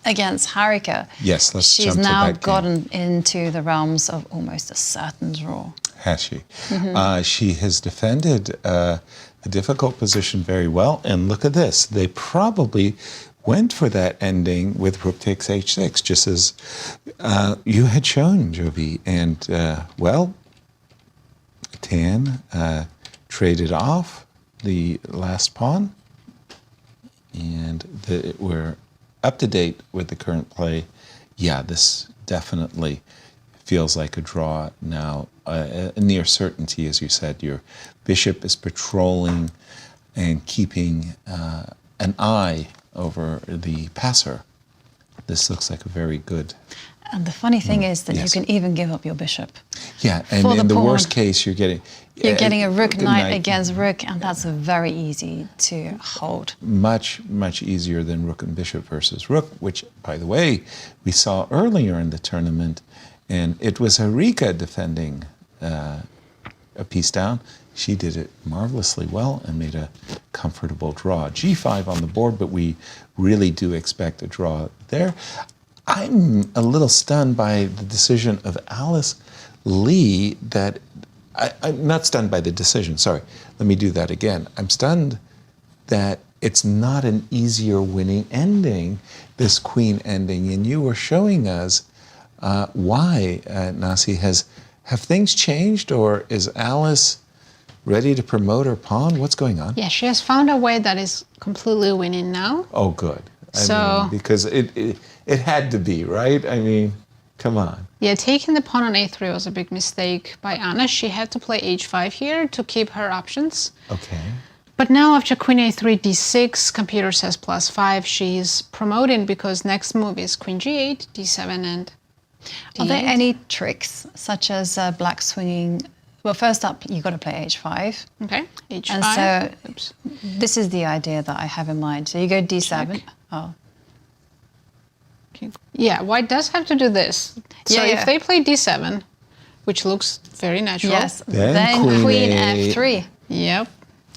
Speaker 3: against Harika.
Speaker 4: Yes, let's
Speaker 3: She's
Speaker 4: jump to
Speaker 3: now
Speaker 4: that
Speaker 3: gotten into the realms of almost a certain draw.
Speaker 4: Has she? She has defended a difficult position very well. And look at this. They probably went for that ending with rook takes h6, just as you had shown, Jovi. And, well, Tan traded off the last pawn, and we're up to date with the current play. Yeah, this definitely feels like a draw now. A near certainty, as you said. Your bishop is patrolling and keeping an eye over the passer. This looks like a very good.
Speaker 3: And the funny thing is that
Speaker 4: yes.
Speaker 3: you can even give up your bishop.
Speaker 4: Yeah, and in the worst case, you're getting
Speaker 3: a rook knight against rook, and that's very easy to hold.
Speaker 4: Much, much easier than rook and bishop versus rook, which, by the way, we saw earlier in the tournament, and it was Harika defending a piece down. She did it marvelously well and made a comfortable draw. G5 on the board, but we really do expect a draw there. I'm a little stunned by the decision of Alice Lee that, I'm not stunned by the decision, sorry, let me do that again. I'm stunned that it's not an easier winning ending, this queen ending, and you were showing us why, Nasi, have things changed, or is Alice ready to promote her pawn? What's going on?
Speaker 5: Yeah, she has found a way that is completely winning now.
Speaker 4: Oh, good. I mean, because it had to be, right? I mean, come on.
Speaker 5: Yeah, taking the pawn on a3 was a big mistake by Anna. She had to play h5 here to keep her options.
Speaker 4: Okay.
Speaker 5: But now after queen a3, d6, computer says +5, she's promoting because next move is queen g8, d7, and d8.
Speaker 3: Are there any tricks, such as black swinging? Well, first up, you've got to play h5.
Speaker 5: Okay, h5.
Speaker 3: And so this is the idea that I have in mind. So you go d7.
Speaker 5: Check.
Speaker 3: Oh.
Speaker 5: Yeah, white does have to do this. So
Speaker 3: Yeah,
Speaker 5: if they play d7, which looks very natural.
Speaker 3: Yes, then queen f3.
Speaker 5: Yep,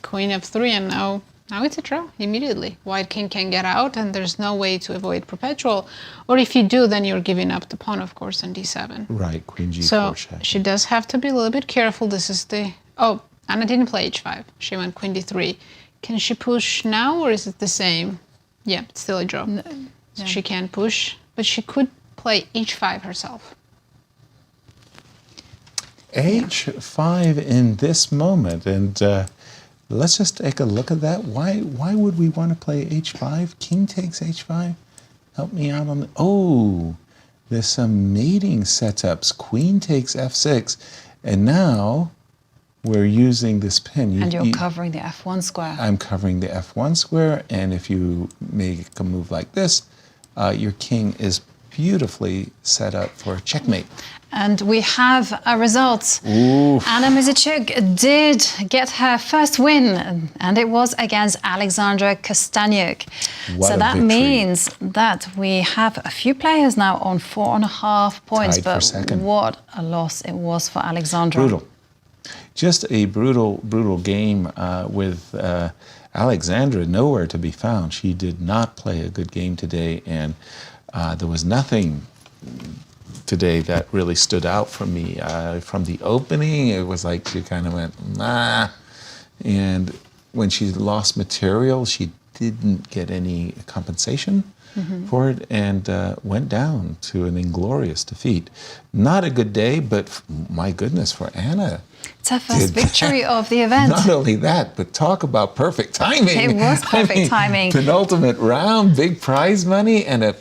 Speaker 5: queen f3, and now it's a draw immediately. White king can get out, and there's no way to avoid perpetual. Or if you do, then you're giving up the pawn, of course, on d7.
Speaker 4: Right, queen g4
Speaker 5: So
Speaker 4: check.
Speaker 5: she does have to be a little bit careful. This is the... Oh, Anna didn't play h5. She went queen d3. Can she push now, or is it the same? Yeah, it's still a draw. No. So she can't push, but she could play h5 herself.
Speaker 4: h5 in this moment, and let's just take a look at that. Why would we want to play h5? King takes h5. Help me out on the... Oh, there's some mating setups. Queen takes f6, and now we're using this pin.
Speaker 3: And you're covering the f1 square.
Speaker 4: I'm covering the f1 square, and if you make a move like this, your king is beautifully set up for checkmate.
Speaker 3: And we have a result.
Speaker 4: Oof.
Speaker 3: Anna Muzychuk did get her first win, and it was against Alexandra Kosteniuk. So that means that we have a few players now on 4.5 points,
Speaker 4: Tied for
Speaker 3: but
Speaker 4: second.
Speaker 3: what a loss it was for Alexandra.
Speaker 4: Brutal. Just a brutal game with Alexandra nowhere to be found. She did not play a good game today, and there was nothing today that really stood out for me. From the opening, it was like she kind of went, nah. And when she lost material, she didn't get any compensation for it, and went down to an inglorious defeat. Not a good day, but my goodness, for Anna.
Speaker 3: It's her first victory of the event.
Speaker 4: Not only that, but talk about perfect timing.
Speaker 3: It was perfect timing.
Speaker 4: Penultimate round, big prize money, and a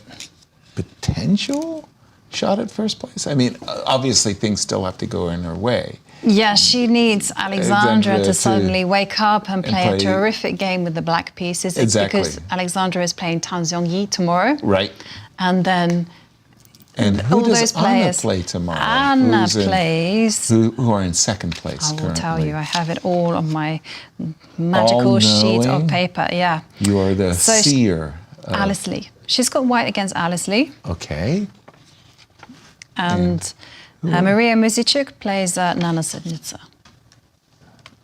Speaker 4: potential shot at first place. I mean, obviously things still have to go in her way.
Speaker 3: Yeah, she needs Alexandra to
Speaker 4: to
Speaker 3: suddenly wake up and play a
Speaker 4: play-
Speaker 3: terrific game with the black pieces. It's
Speaker 4: Exactly.
Speaker 3: because Alexandra is playing Zhongyi tomorrow.
Speaker 4: Right.
Speaker 3: And then
Speaker 4: And who
Speaker 3: all
Speaker 4: does
Speaker 3: those
Speaker 4: Anna
Speaker 3: players.
Speaker 4: play tomorrow?
Speaker 3: Anna
Speaker 4: Who's in-
Speaker 3: plays.
Speaker 4: Who are in second place
Speaker 3: I will
Speaker 4: currently?
Speaker 3: tell you, I have it all on my magical sheet of
Speaker 4: All-knowing?
Speaker 3: paper. Yeah.
Speaker 4: You are the
Speaker 3: So
Speaker 4: seer.
Speaker 3: Alice Lee. She's got white against Alice Lee.
Speaker 4: Okay.
Speaker 3: And Mariya Muzychuk plays Nana Dzagnidze.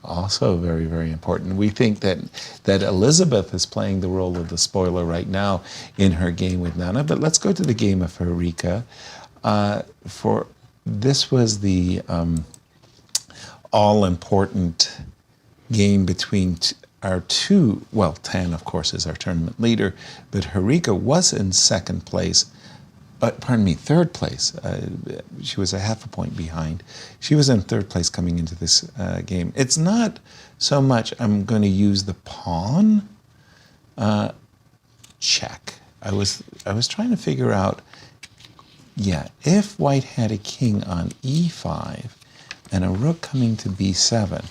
Speaker 4: Also very, very important. We think that Elisabeth is playing the role of the spoiler right now in her game with Nana, but let's go to the game of Harika. This was the all-important game between our two, well, Tan, of course, is our tournament leader, but Harika was in second place, third place. She was a half a point behind. She was in third place coming into this game. It's not so much I'm going to use the pawn check. I was trying to figure out, if white had a king on e5 and a rook coming to b7,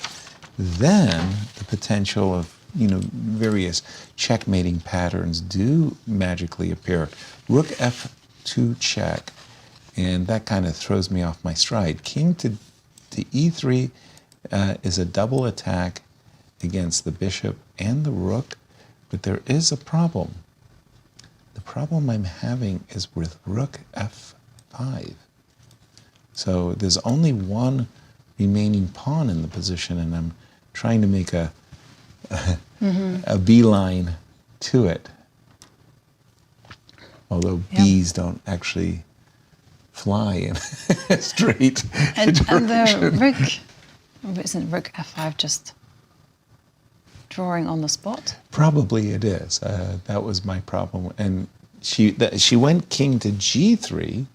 Speaker 4: then the potential of various checkmating patterns do magically appear. Rook f2 check, and that kind of throws me off my stride. King to e3 is a double attack against the bishop and the rook, but there is a problem. The problem I'm having is with rook f5. So there's only one remaining pawn in the position, and I'm trying to make a beeline to it. Although bees don't actually fly in a straight direction.
Speaker 3: And the rook, isn't rook f5 just drawing on the spot?
Speaker 4: Probably it is. That was my problem. And she went king to g3,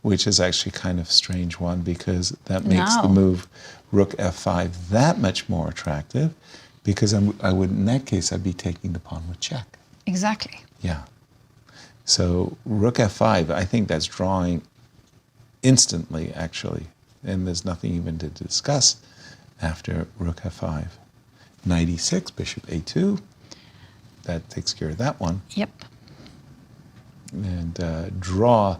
Speaker 4: which is actually kind of a strange one because that makes the move rook f5 that much more attractive, because I would, in that case, I'd be taking the pawn with check.
Speaker 3: Exactly.
Speaker 4: Yeah. So rook f5, I think that's drawing instantly, actually, and there's nothing even to discuss after rook f5. Knight e6, bishop a2, that takes care of that one.
Speaker 3: Yep.
Speaker 4: And draw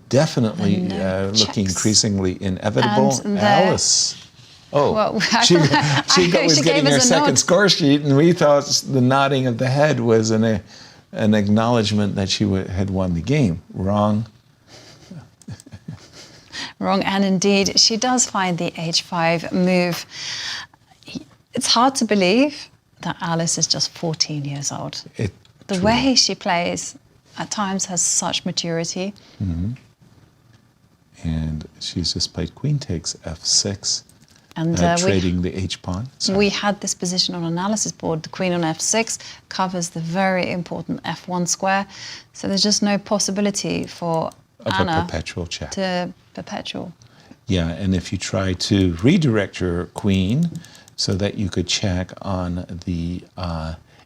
Speaker 4: definitely looking increasingly inevitable. Alice. Oh,
Speaker 3: well,
Speaker 4: she was getting her second score sheet, and we thought the nodding of the head was an acknowledgement that she had won the game. Wrong.
Speaker 3: Wrong, and indeed, she does find the h5 move. It's hard to believe that Alice is just 14 years old. The way she plays at times has such maturity.
Speaker 4: Mm-hmm. And she's just played queen takes f6, and trading the h-pawn.
Speaker 3: We had this position on analysis board. The queen on f6 covers the very important f1 square. So there's just no possibility for Anna
Speaker 4: a perpetual check.
Speaker 3: To perpetual.
Speaker 4: Yeah, and if you try to redirect your queen so that you could check on the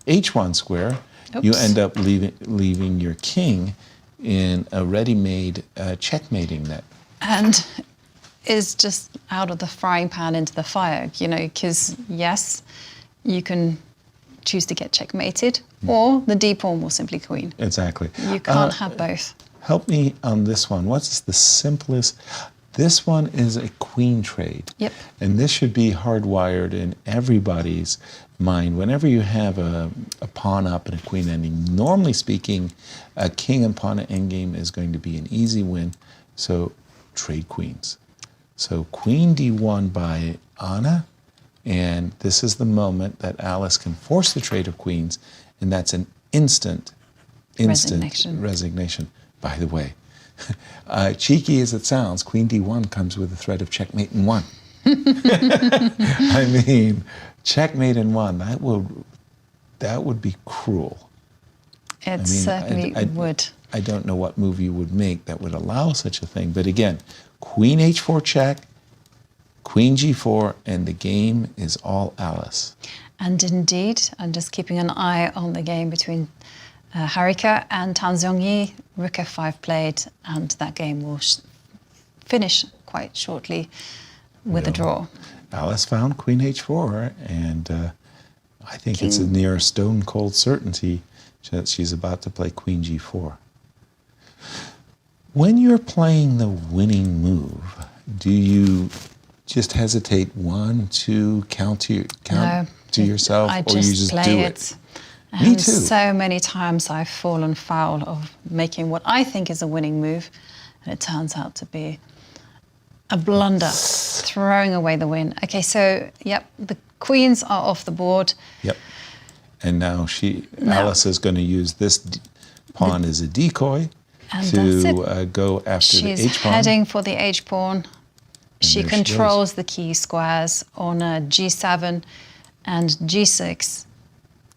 Speaker 4: h1 square, you end up leaving your king in a ready-made checkmating net.
Speaker 3: And is just out of the frying pan into the fire, because yes, you can choose to get checkmated, or the d pawn will simply queen.
Speaker 4: Exactly.
Speaker 3: You can't have both.
Speaker 4: Help me on this one. What's the simplest? This one is a queen trade.
Speaker 3: Yep.
Speaker 4: And this should be hardwired in everybody's mind. Whenever you have a pawn up and a queen ending, normally speaking, a king and pawn at endgame is going to be an easy win. So trade queens. So queen d1 by Anna, and this is the moment that Alice can force the trade of queens, and that's an instant resignation. By the way, cheeky as it sounds, queen d1 comes with the threat of checkmate in one. I mean, checkmate in one, that would be cruel.
Speaker 3: It certainly would.
Speaker 4: I don't know what move you would make that would allow such a thing. But again, queen h4 check, queen g4, and the game is all Alice.
Speaker 3: And indeed, I'm just keeping an eye on the game between Harika and Zhongyi. Rook f5 played, and that game will finish quite shortly with a draw.
Speaker 4: Alice found queen h4, and I think it's a near stone-cold certainty that she's about to play queen g4. When you're playing the winning move, do you just hesitate count to yourself, or you just do it? Me too.
Speaker 3: So many times I've fallen foul of making what I think is a winning move, and it turns out to be a blunder, throwing away the win. Okay, so the queens are off the board.
Speaker 4: Yep. And now Alice is going to use this pawn as a decoy to go after the h-pawn.
Speaker 3: She's heading for the h-pawn. She controls the key squares on a g7 and g6.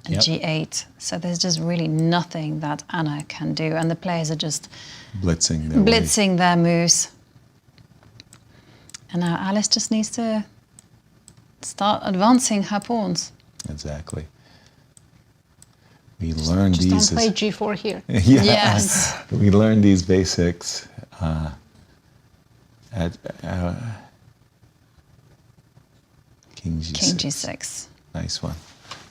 Speaker 3: and g8. So there's just really nothing that Anna can do, and the players are just
Speaker 4: blitzing
Speaker 3: their moves. And now Alice just needs to start advancing her pawns.
Speaker 4: Exactly. We learned
Speaker 5: Just
Speaker 4: these.
Speaker 5: don't play g4 here.
Speaker 3: Yes.
Speaker 4: We learned these basics at King G6.
Speaker 3: King G6.
Speaker 4: Nice one.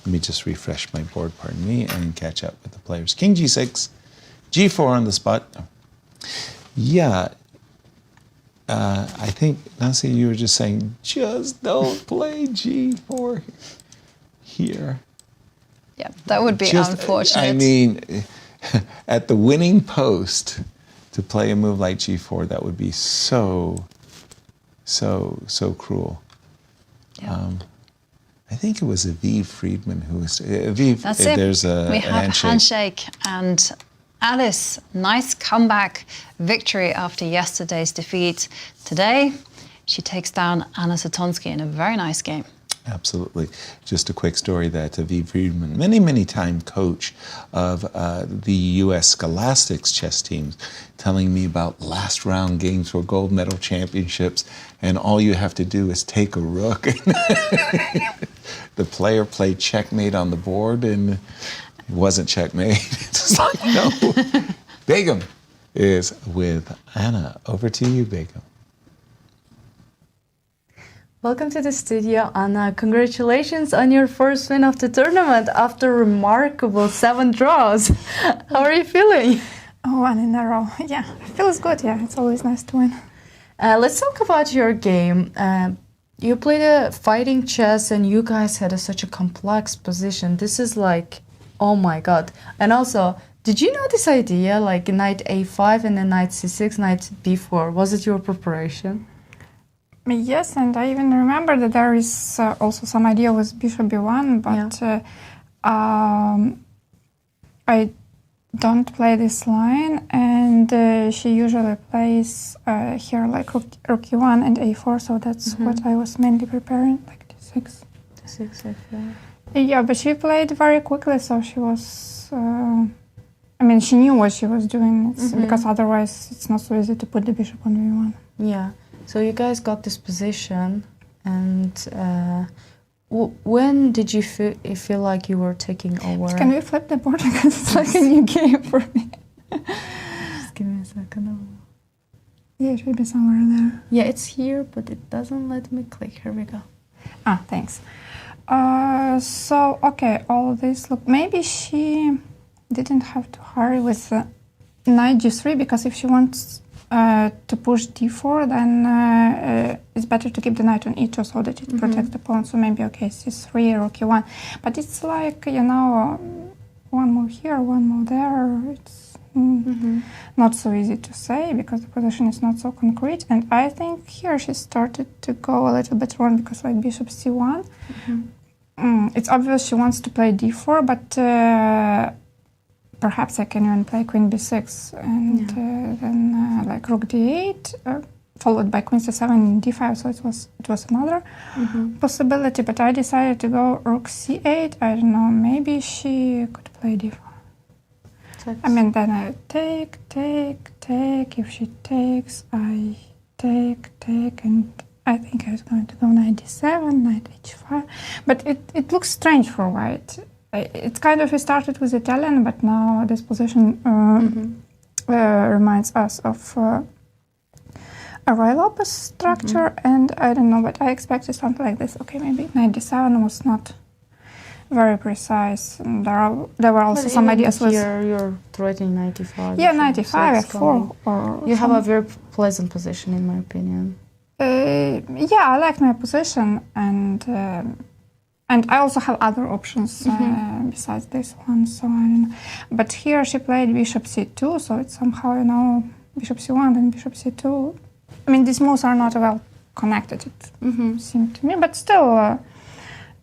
Speaker 4: Let me just refresh my board, pardon me, and catch up with the players. King G6, G4 on the spot. Yeah. I think, Nancy, you were just saying, just don't play G4 here.
Speaker 3: Yeah, that would be unfortunate.
Speaker 4: I mean, at the winning post, to play a move like G4, that would be so cruel.
Speaker 3: Yeah.
Speaker 4: I think it was Aviv Friedman who was, Aviv,
Speaker 3: That's it.
Speaker 4: There's a
Speaker 3: we have handshake. And Alice, nice comeback victory after yesterday's defeat. Today, she takes down Anna Zatonskih in a very nice game.
Speaker 4: Absolutely. Just a quick story that Aviv Friedman, many time coach of the U.S. Scholastics chess teams, telling me about last round games for gold medal championships, and all you have to do is take a rook. The player played checkmate on the board, and it wasn't checkmate. It's like, no. Begim is with Anna. Over to you, Begim.
Speaker 6: Welcome to the studio, Anna. Congratulations on your first win of the tournament after remarkable 7 draws. How are you feeling?
Speaker 15: Oh, 1 in a row. Yeah, it feels good. Yeah, it's always nice to win.
Speaker 6: Let's talk about your game. You played a fighting chess and you guys had such a complex position. This is like, oh my God. And also, did you know this idea, like knight a5 and then knight c6, knight b4? Was it your preparation?
Speaker 15: Yes, and I even remember that there is also some idea with bishop b1, but I don't play this line, and she usually plays here like rook e1 and a4, so that's what I was mainly preparing, like d6.
Speaker 6: d6, a4.
Speaker 15: Yeah, but she played very quickly, so she was... I mean, she knew what she was doing, because otherwise it's not so easy to put the bishop on b1.
Speaker 6: Yeah. So you guys got this position, and when did you feel like you were taking over?
Speaker 15: Can we flip the board, because it's like a new game for me?
Speaker 6: Just give me a second.
Speaker 15: Yeah, it should be somewhere there.
Speaker 6: Yeah, it's here, but it doesn't let me click. Here we go.
Speaker 15: Ah, thanks. So, okay, all this, look, maybe she didn't have to hurry with knight g3, because if she wants to push d4, then it's better to keep the knight on e2 so that it protects the pawn. So maybe, okay, c3, rook e1. But it's like, you know, one move here, one move there. It's not so easy to say because the position is not so concrete. And I think here she started to go a little bit wrong because like bishop c1. It's obvious she wants to play d4, but perhaps I can even play queen b6 and then like rook d8, followed by queen c7 and d5. So it was another possibility. But I decided to go rook c8. I don't know. Maybe she could play d4. I mean, then I take. If she takes, I take, and I think I was going to go knight d7, knight h5. But it looks strange for white. It kind of started with Italian, but now this position reminds us of a Roy Lopez structure, and I don't know, but I expected something like this. Okay, maybe knight d7 was not very precise. And there were also some ideas with...
Speaker 6: Here you're threatening knight d5.
Speaker 15: Yeah, knight d5, f4. Or
Speaker 6: you have a very pleasant position, in my opinion.
Speaker 15: Yeah, I like my position, and I also have other options besides this one, so I don't know. But here she played bishop c2, so it's somehow, you know, bishop c1 and bishop c2. I mean, these moves are not well connected, it seemed to me, but still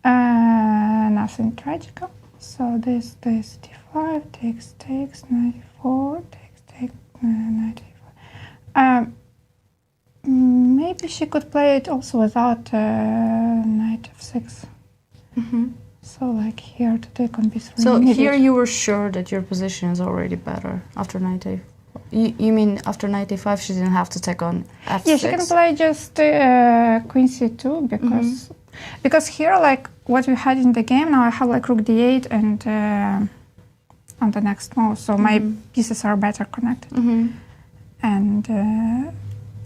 Speaker 15: nothing tragical. So this d5, takes, knight e4, takes, knight e4. Maybe she could play it also without knight f6.
Speaker 8: So like here to take on b3.
Speaker 6: So
Speaker 8: maybe.
Speaker 6: here you were sure that your position is already better after knight a. You mean after knight a5 she didn't have to take on f6?
Speaker 8: Yeah, she can play just queen c2 because here like what we had in the game, now I have like rook d8 and on the next move, so my pieces are better connected. And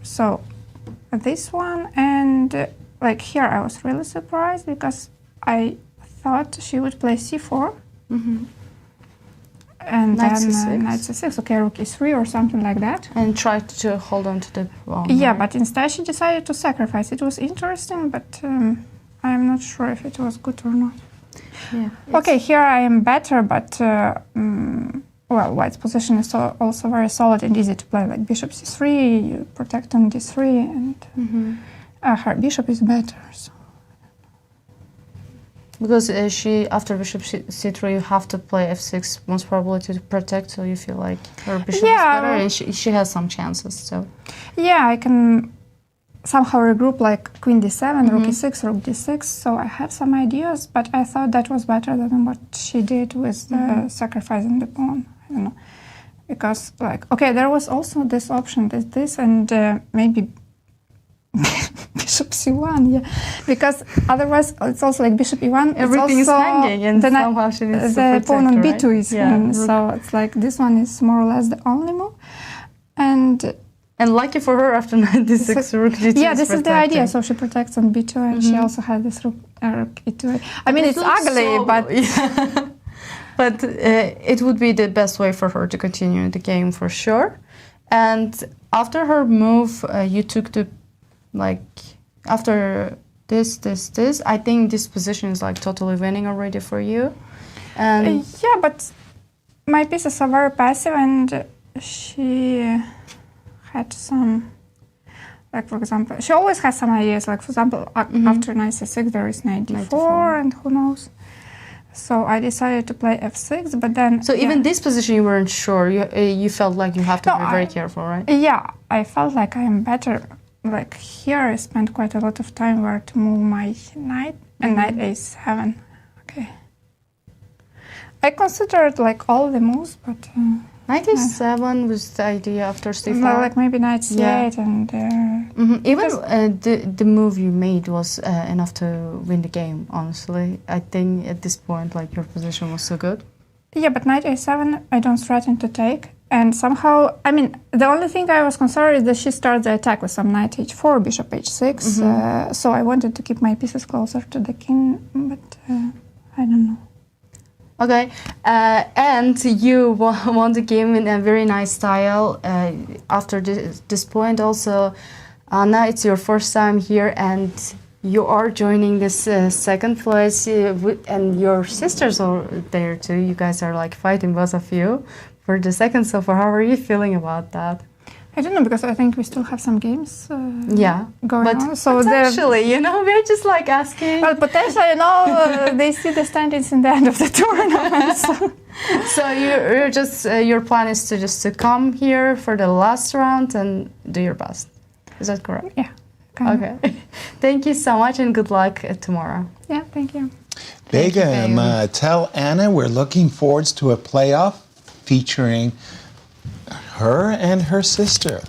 Speaker 8: so this one, and like here I was really surprised because I thought she would play c4 and
Speaker 6: Knight
Speaker 8: then
Speaker 6: c6.
Speaker 8: knight c6, okay, rook e3 or something like that.
Speaker 6: And tried to hold on to the pawn.
Speaker 8: Yeah,
Speaker 6: right?
Speaker 8: but instead she decided to sacrifice. It was interesting, but I'm not sure if it was good or not.
Speaker 6: Yeah.
Speaker 8: Okay, here I am better, but well, white's position is also very solid and easy to play. Like bishop c3, you protect on d3, and her bishop is better. So.
Speaker 6: Because she, after bishop c3, you have to play f6 most probably to protect, so you feel like her bishop is better and she has some chances. So
Speaker 8: yeah, I can somehow regroup like queen d7, rook e6, rook d6. So I had some ideas, but I thought that was better than what she did with the sacrificing the pawn. I don't know, because like okay, there was also this option, this, and maybe. Bishop c1, yeah, because otherwise it's also like bishop e1.
Speaker 6: Everything is hanging, and somehow she needs to protect,
Speaker 8: pawn on
Speaker 6: right?
Speaker 8: b2 is hanging, so it's like this one is more or less the only move, and
Speaker 6: lucky for her, after knight d6, rook d2.
Speaker 8: Yeah, this is the idea. So she protects on b2, and she also had this rook e2. I mean, it's ugly, but
Speaker 6: yeah. But it would be the best way for her to continue the game for sure. And after her move, you took the like after this, I think this position is like totally winning already for you. And
Speaker 8: yeah, but my pieces are very passive, and she had some, like for example, she always has some ideas. Like for example, after knight c6 there is knight d4, and who knows. So I decided to play f6, but then
Speaker 6: so even this position you weren't sure. You felt like you have to be very careful, right?
Speaker 8: Yeah, I felt like I am better. Like here, I spent quite a lot of time where to move my knight and knight a7. Okay. I considered like all the moves, but
Speaker 6: knight a7 was the idea after c5.
Speaker 8: Well, like maybe knight c8 and.
Speaker 6: Even the move you made was enough to win the game. Honestly, I think at this point, like your position was so good.
Speaker 8: Yeah, but knight a7, I don't threaten to take. And somehow, I mean, the only thing I was concerned is that she starts the attack with some knight h4, bishop h6. So I wanted to keep my pieces closer to the king, but I don't know.
Speaker 6: Okay, and you won the game in a very nice style. After this point also, Anna, it's your first time here, and you are joining this second place, and your sisters are there too. You guys are like fighting, both of you, for the second so far. How are you feeling about that?
Speaker 8: I don't know, because I think we still have some games going on.
Speaker 6: So potentially, you know, we're just like asking.
Speaker 8: Well, potentially, you know, they see the standings in the end of the tournament.
Speaker 6: So you're just your plan is to just to come here for the last round and do your best. Is that correct?
Speaker 8: Yeah.
Speaker 6: Okay. Thank you so much, and good luck tomorrow.
Speaker 8: Yeah, thank you.
Speaker 4: Begim, tell Anna we're looking forward to a playoff featuring her and her sister.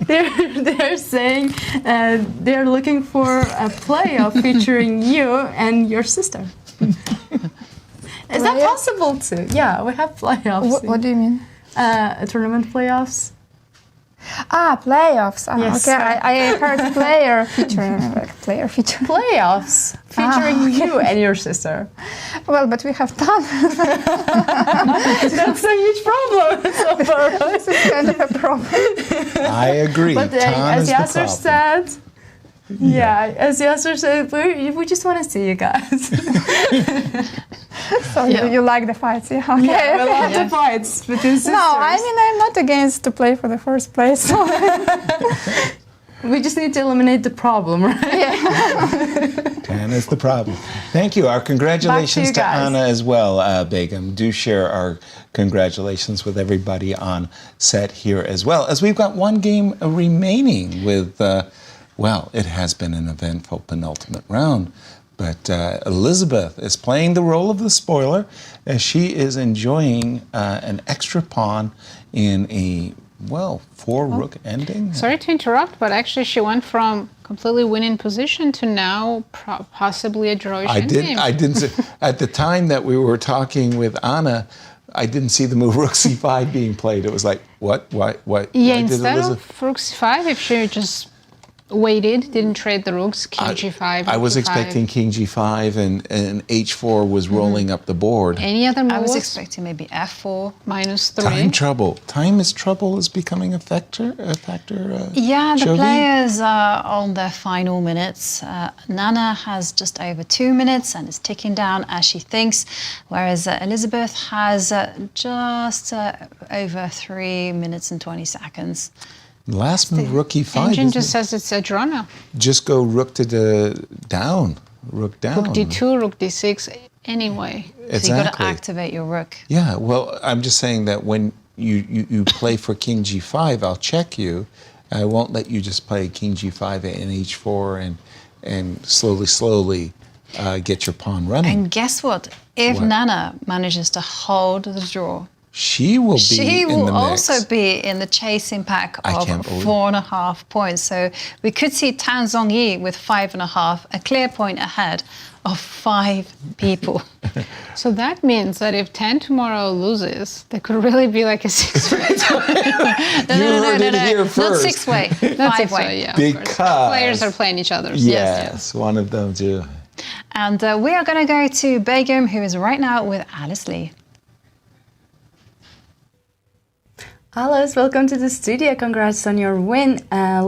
Speaker 6: They're saying they're looking for a playoff featuring you and your sister. Is that possible too? Yeah, we have playoffs.
Speaker 8: What do you mean?
Speaker 6: Tournament playoffs.
Speaker 8: Ah, playoffs.
Speaker 6: Yes.
Speaker 8: Okay, I heard player featuring, like player featuring.
Speaker 6: Playoffs featuring you and your sister.
Speaker 8: Well, but we have done.
Speaker 6: That's a huge problem so far.
Speaker 8: This is kind of a problem.
Speaker 4: I agree.
Speaker 6: But as Yasser said, as Yasser said, we just want to see you guys.
Speaker 8: So you like the fights, yeah? Okay.
Speaker 6: Yeah, we love the fights between sisters.
Speaker 8: No, I mean, I'm not against to play for the first place. So.
Speaker 6: We just need to eliminate the problem, right?
Speaker 8: Yeah.
Speaker 4: Anna's the problem. Thank you. Our congratulations to Anna as well, Begim. Do share our congratulations with everybody on set here as well, as we've got one game remaining with Well, it has been an eventful penultimate round, but Elisabeth is playing the role of the spoiler as she is enjoying an extra pawn in a, well, 4-rook ending.
Speaker 5: Sorry to interrupt, but actually she went from completely winning position to now possibly a drawish endgame.
Speaker 4: I didn't see, at the time that we were talking with Anna, I didn't see the move rook c5 being played. It was like, what? Why
Speaker 5: Yeah,
Speaker 4: did
Speaker 5: instead
Speaker 4: Elisabeth?
Speaker 5: of rook c5, if she just waited, didn't trade the rooks, king g5.
Speaker 4: I was
Speaker 5: rook
Speaker 4: expecting king g5 and h4 was rolling up the board.
Speaker 5: Any other moves?
Speaker 3: I was expecting maybe f4.
Speaker 5: -3.
Speaker 4: Time trouble. Time is trouble is becoming a factor.
Speaker 3: Yeah, the
Speaker 4: Zhongyi?
Speaker 3: players are on their final minutes. Nana has just over 2 minutes and is ticking down as she thinks, whereas Elisabeth has just over 3 minutes and 20 seconds.
Speaker 4: Last move, rook e5.
Speaker 5: Engine
Speaker 4: isn't
Speaker 5: just
Speaker 4: it?
Speaker 5: says it's a draw now.
Speaker 4: Just go rook to the down. Rook down.
Speaker 5: Rook d2, rook d6, anyway.
Speaker 4: Exactly.
Speaker 3: So you've got to activate your rook.
Speaker 4: Yeah, well, I'm just saying that when you play for king g5, I'll check you. I won't let you just play king g5 and h4 and slowly get your pawn running.
Speaker 3: And guess what? If
Speaker 4: What?
Speaker 3: Nana manages to hold the draw,
Speaker 4: She will be
Speaker 3: she
Speaker 4: in
Speaker 3: will
Speaker 4: the mix.
Speaker 3: also be in the chasing pack
Speaker 4: I
Speaker 3: of
Speaker 4: can't believe
Speaker 3: 4.5 points. So we could see Tan Zhongyi with 5.5, a clear point ahead of 5 people.
Speaker 5: So that means that if Tan tomorrow loses, there could really be like a 6-way tie.
Speaker 4: You heard it here
Speaker 3: Not
Speaker 4: first.
Speaker 3: 6-way,
Speaker 5: Not
Speaker 3: 5-way.
Speaker 5: 6-way, yeah. Of course. Players are playing each other.
Speaker 4: Yes, one of them too.
Speaker 3: And we are going to go to Begim, who is right now with Alice Lee.
Speaker 6: Alice, welcome to the studio. Congrats on your win.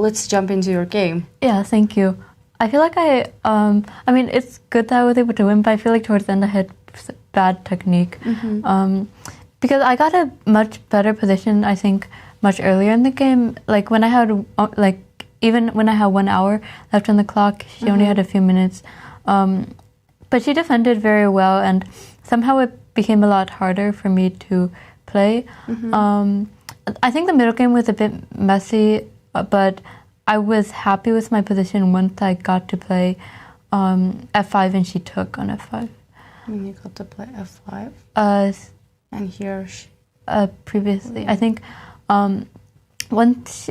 Speaker 6: Let's jump into your game.
Speaker 10: Yeah, thank you. I feel like I mean, it's good that I was able to win, but I feel like towards the end I had bad technique. Because I got a much better position, I think, much earlier in the game. Like when I had, even when I had 1 hour left on the clock, she only had a few minutes. But she defended very well, and somehow it became a lot harder for me to play. I think the middle game was a bit messy, but I was happy with my position once I got to play f5 and she took on f5.
Speaker 6: When you got to play f5? And here she...
Speaker 10: Previously. I think once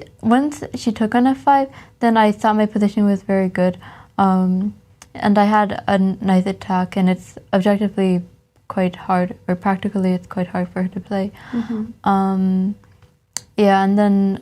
Speaker 10: she took on f5, then I thought my position was very good. And I had a nice attack, and it's objectively quite hard, or practically it's quite hard for her to play. Yeah, and then...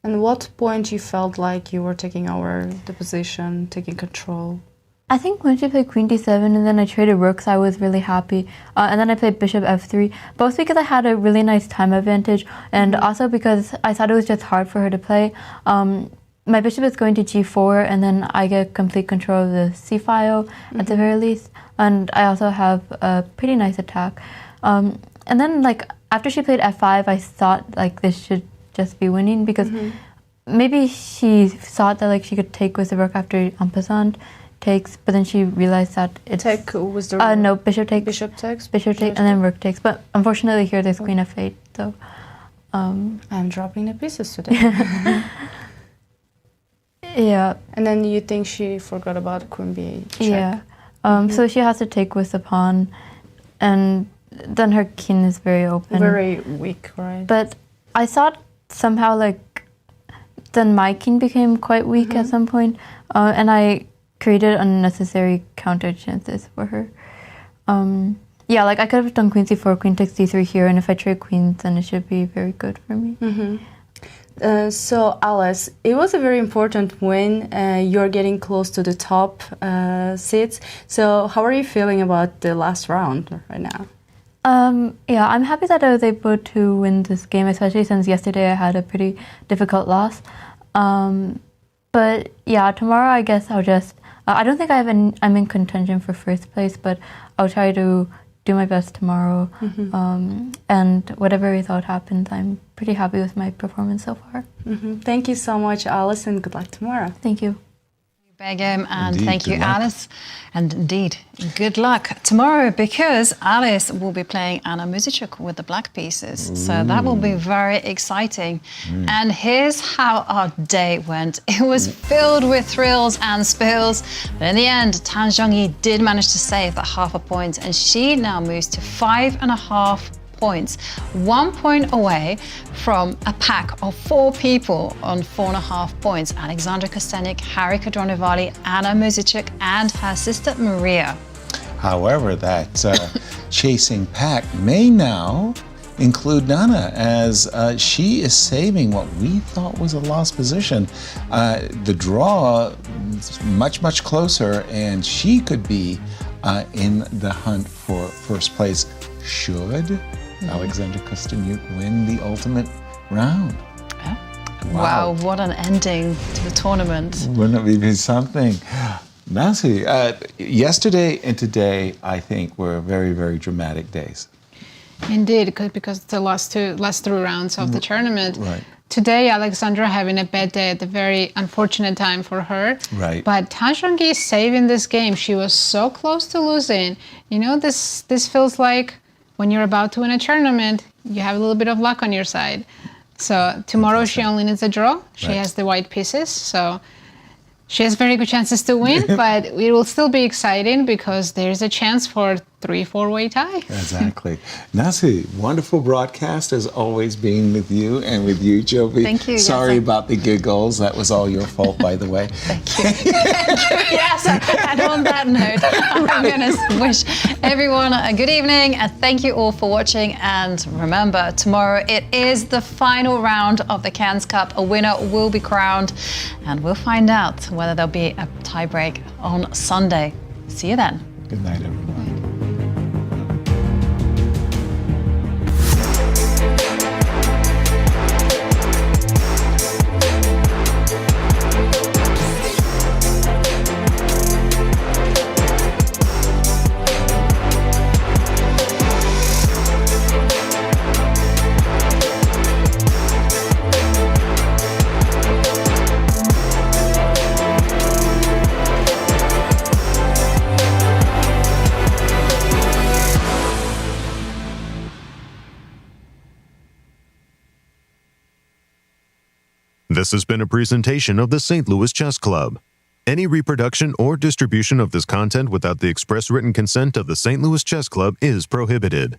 Speaker 6: And what point you felt like you were taking over the position, taking control?
Speaker 10: I think when she played queen d7 and then I traded rooks, I was really happy. And then I played bishop f3, both because I had a really nice time advantage and also because I thought it was just hard for her to play. My bishop is going to g4 and then I get complete control of the c file at the very least. And I also have a pretty nice attack. And then like after she played f5, I thought like this should just be winning because maybe she thought that like she could take with the rook after en passant takes, but then she realized that it's...
Speaker 6: Take was the...
Speaker 10: no, bishop takes.
Speaker 6: Bishop takes?
Speaker 10: Bishop takes and then rook takes. But unfortunately here there's queen f8, so...
Speaker 6: I'm dropping the pieces today.
Speaker 10: Yeah.
Speaker 6: And then you think she forgot about queen b8 check?
Speaker 10: Yeah. So she has to take with the pawn, and then her king is very open.
Speaker 6: Very weak, right?
Speaker 10: But I thought somehow like then my king became quite weak at some point, and I created unnecessary counter chances for her. Yeah, like I could have done queen c4, queen takes d3 here, and if I trade queens, then it should be very good for me.
Speaker 6: So Alice, it was a very important win. You're getting close to the top seats. So how are you feeling about the last round right now?
Speaker 10: Yeah, I'm happy that I was able to win this game, especially since yesterday I had a pretty difficult loss. But yeah, tomorrow I guess I'll just... I don't think I'm in contention for first place, but I'll try to do my best tomorrow. And whatever result happens, I'm pretty happy with my performance so far.
Speaker 6: Thank you so much, Alice, and good luck tomorrow.
Speaker 10: Thank you.
Speaker 3: Begim, and
Speaker 4: Indeed,
Speaker 3: thank you,
Speaker 4: good luck.
Speaker 3: Alice. And indeed, good luck tomorrow, because Alice will be playing Anna Muzychuk with the black pieces. So that will be very exciting. And here's how our day went. It was filled with thrills and spills. But in the end, Zhongyi did manage to save that half a point, and she now moves to 5.5 points, 1 point away from a pack of 4 people on 4.5 points. Alexandra, Kosteniuk, Harika, Dronavalli, Anna Muzychuk, and her sister Mariya.
Speaker 4: However, that chasing pack may now include Nana, as she is saving what we thought was a lost position. The draw is much, much closer, and she could be in the hunt for first place should Alexandra Kosteniuk win the ultimate round.
Speaker 3: Wow, what an ending to the tournament.
Speaker 4: Wouldn't it be something? Nancy, yesterday and today, I think, were very, very dramatic days.
Speaker 5: Indeed, because it's the last three rounds of the tournament.
Speaker 4: Right.
Speaker 5: Today, Alexandra having a bad day at the very unfortunate time for her.
Speaker 4: Right.
Speaker 5: But Zhongyi is saving this game. She was so close to losing. You know, this feels like when you're about to win a tournament, you have a little bit of luck on your side. So tomorrow she only needs a draw. She has the white pieces, so she has very good chances to win, but it will still be exciting because there's a chance for 3-4-way tie.
Speaker 4: Exactly. Nasi, wonderful broadcast as always being with you and with you, Jovi.
Speaker 3: Thank you.
Speaker 4: Sorry about the giggles. That was all your fault, by the way.
Speaker 3: Thank you. Yes, and on that note, I'm going to wish everyone a good evening, and thank you all for watching. And remember, tomorrow it is the final round of the Cairns Cup. A winner will be crowned, and we'll find out whether there'll be a tiebreak on Sunday. See you then.
Speaker 4: Good night, everyone.
Speaker 19: This has been a presentation of the St. Louis Chess Club. Any reproduction or distribution of this content without the express written consent of the St. Louis Chess Club is prohibited.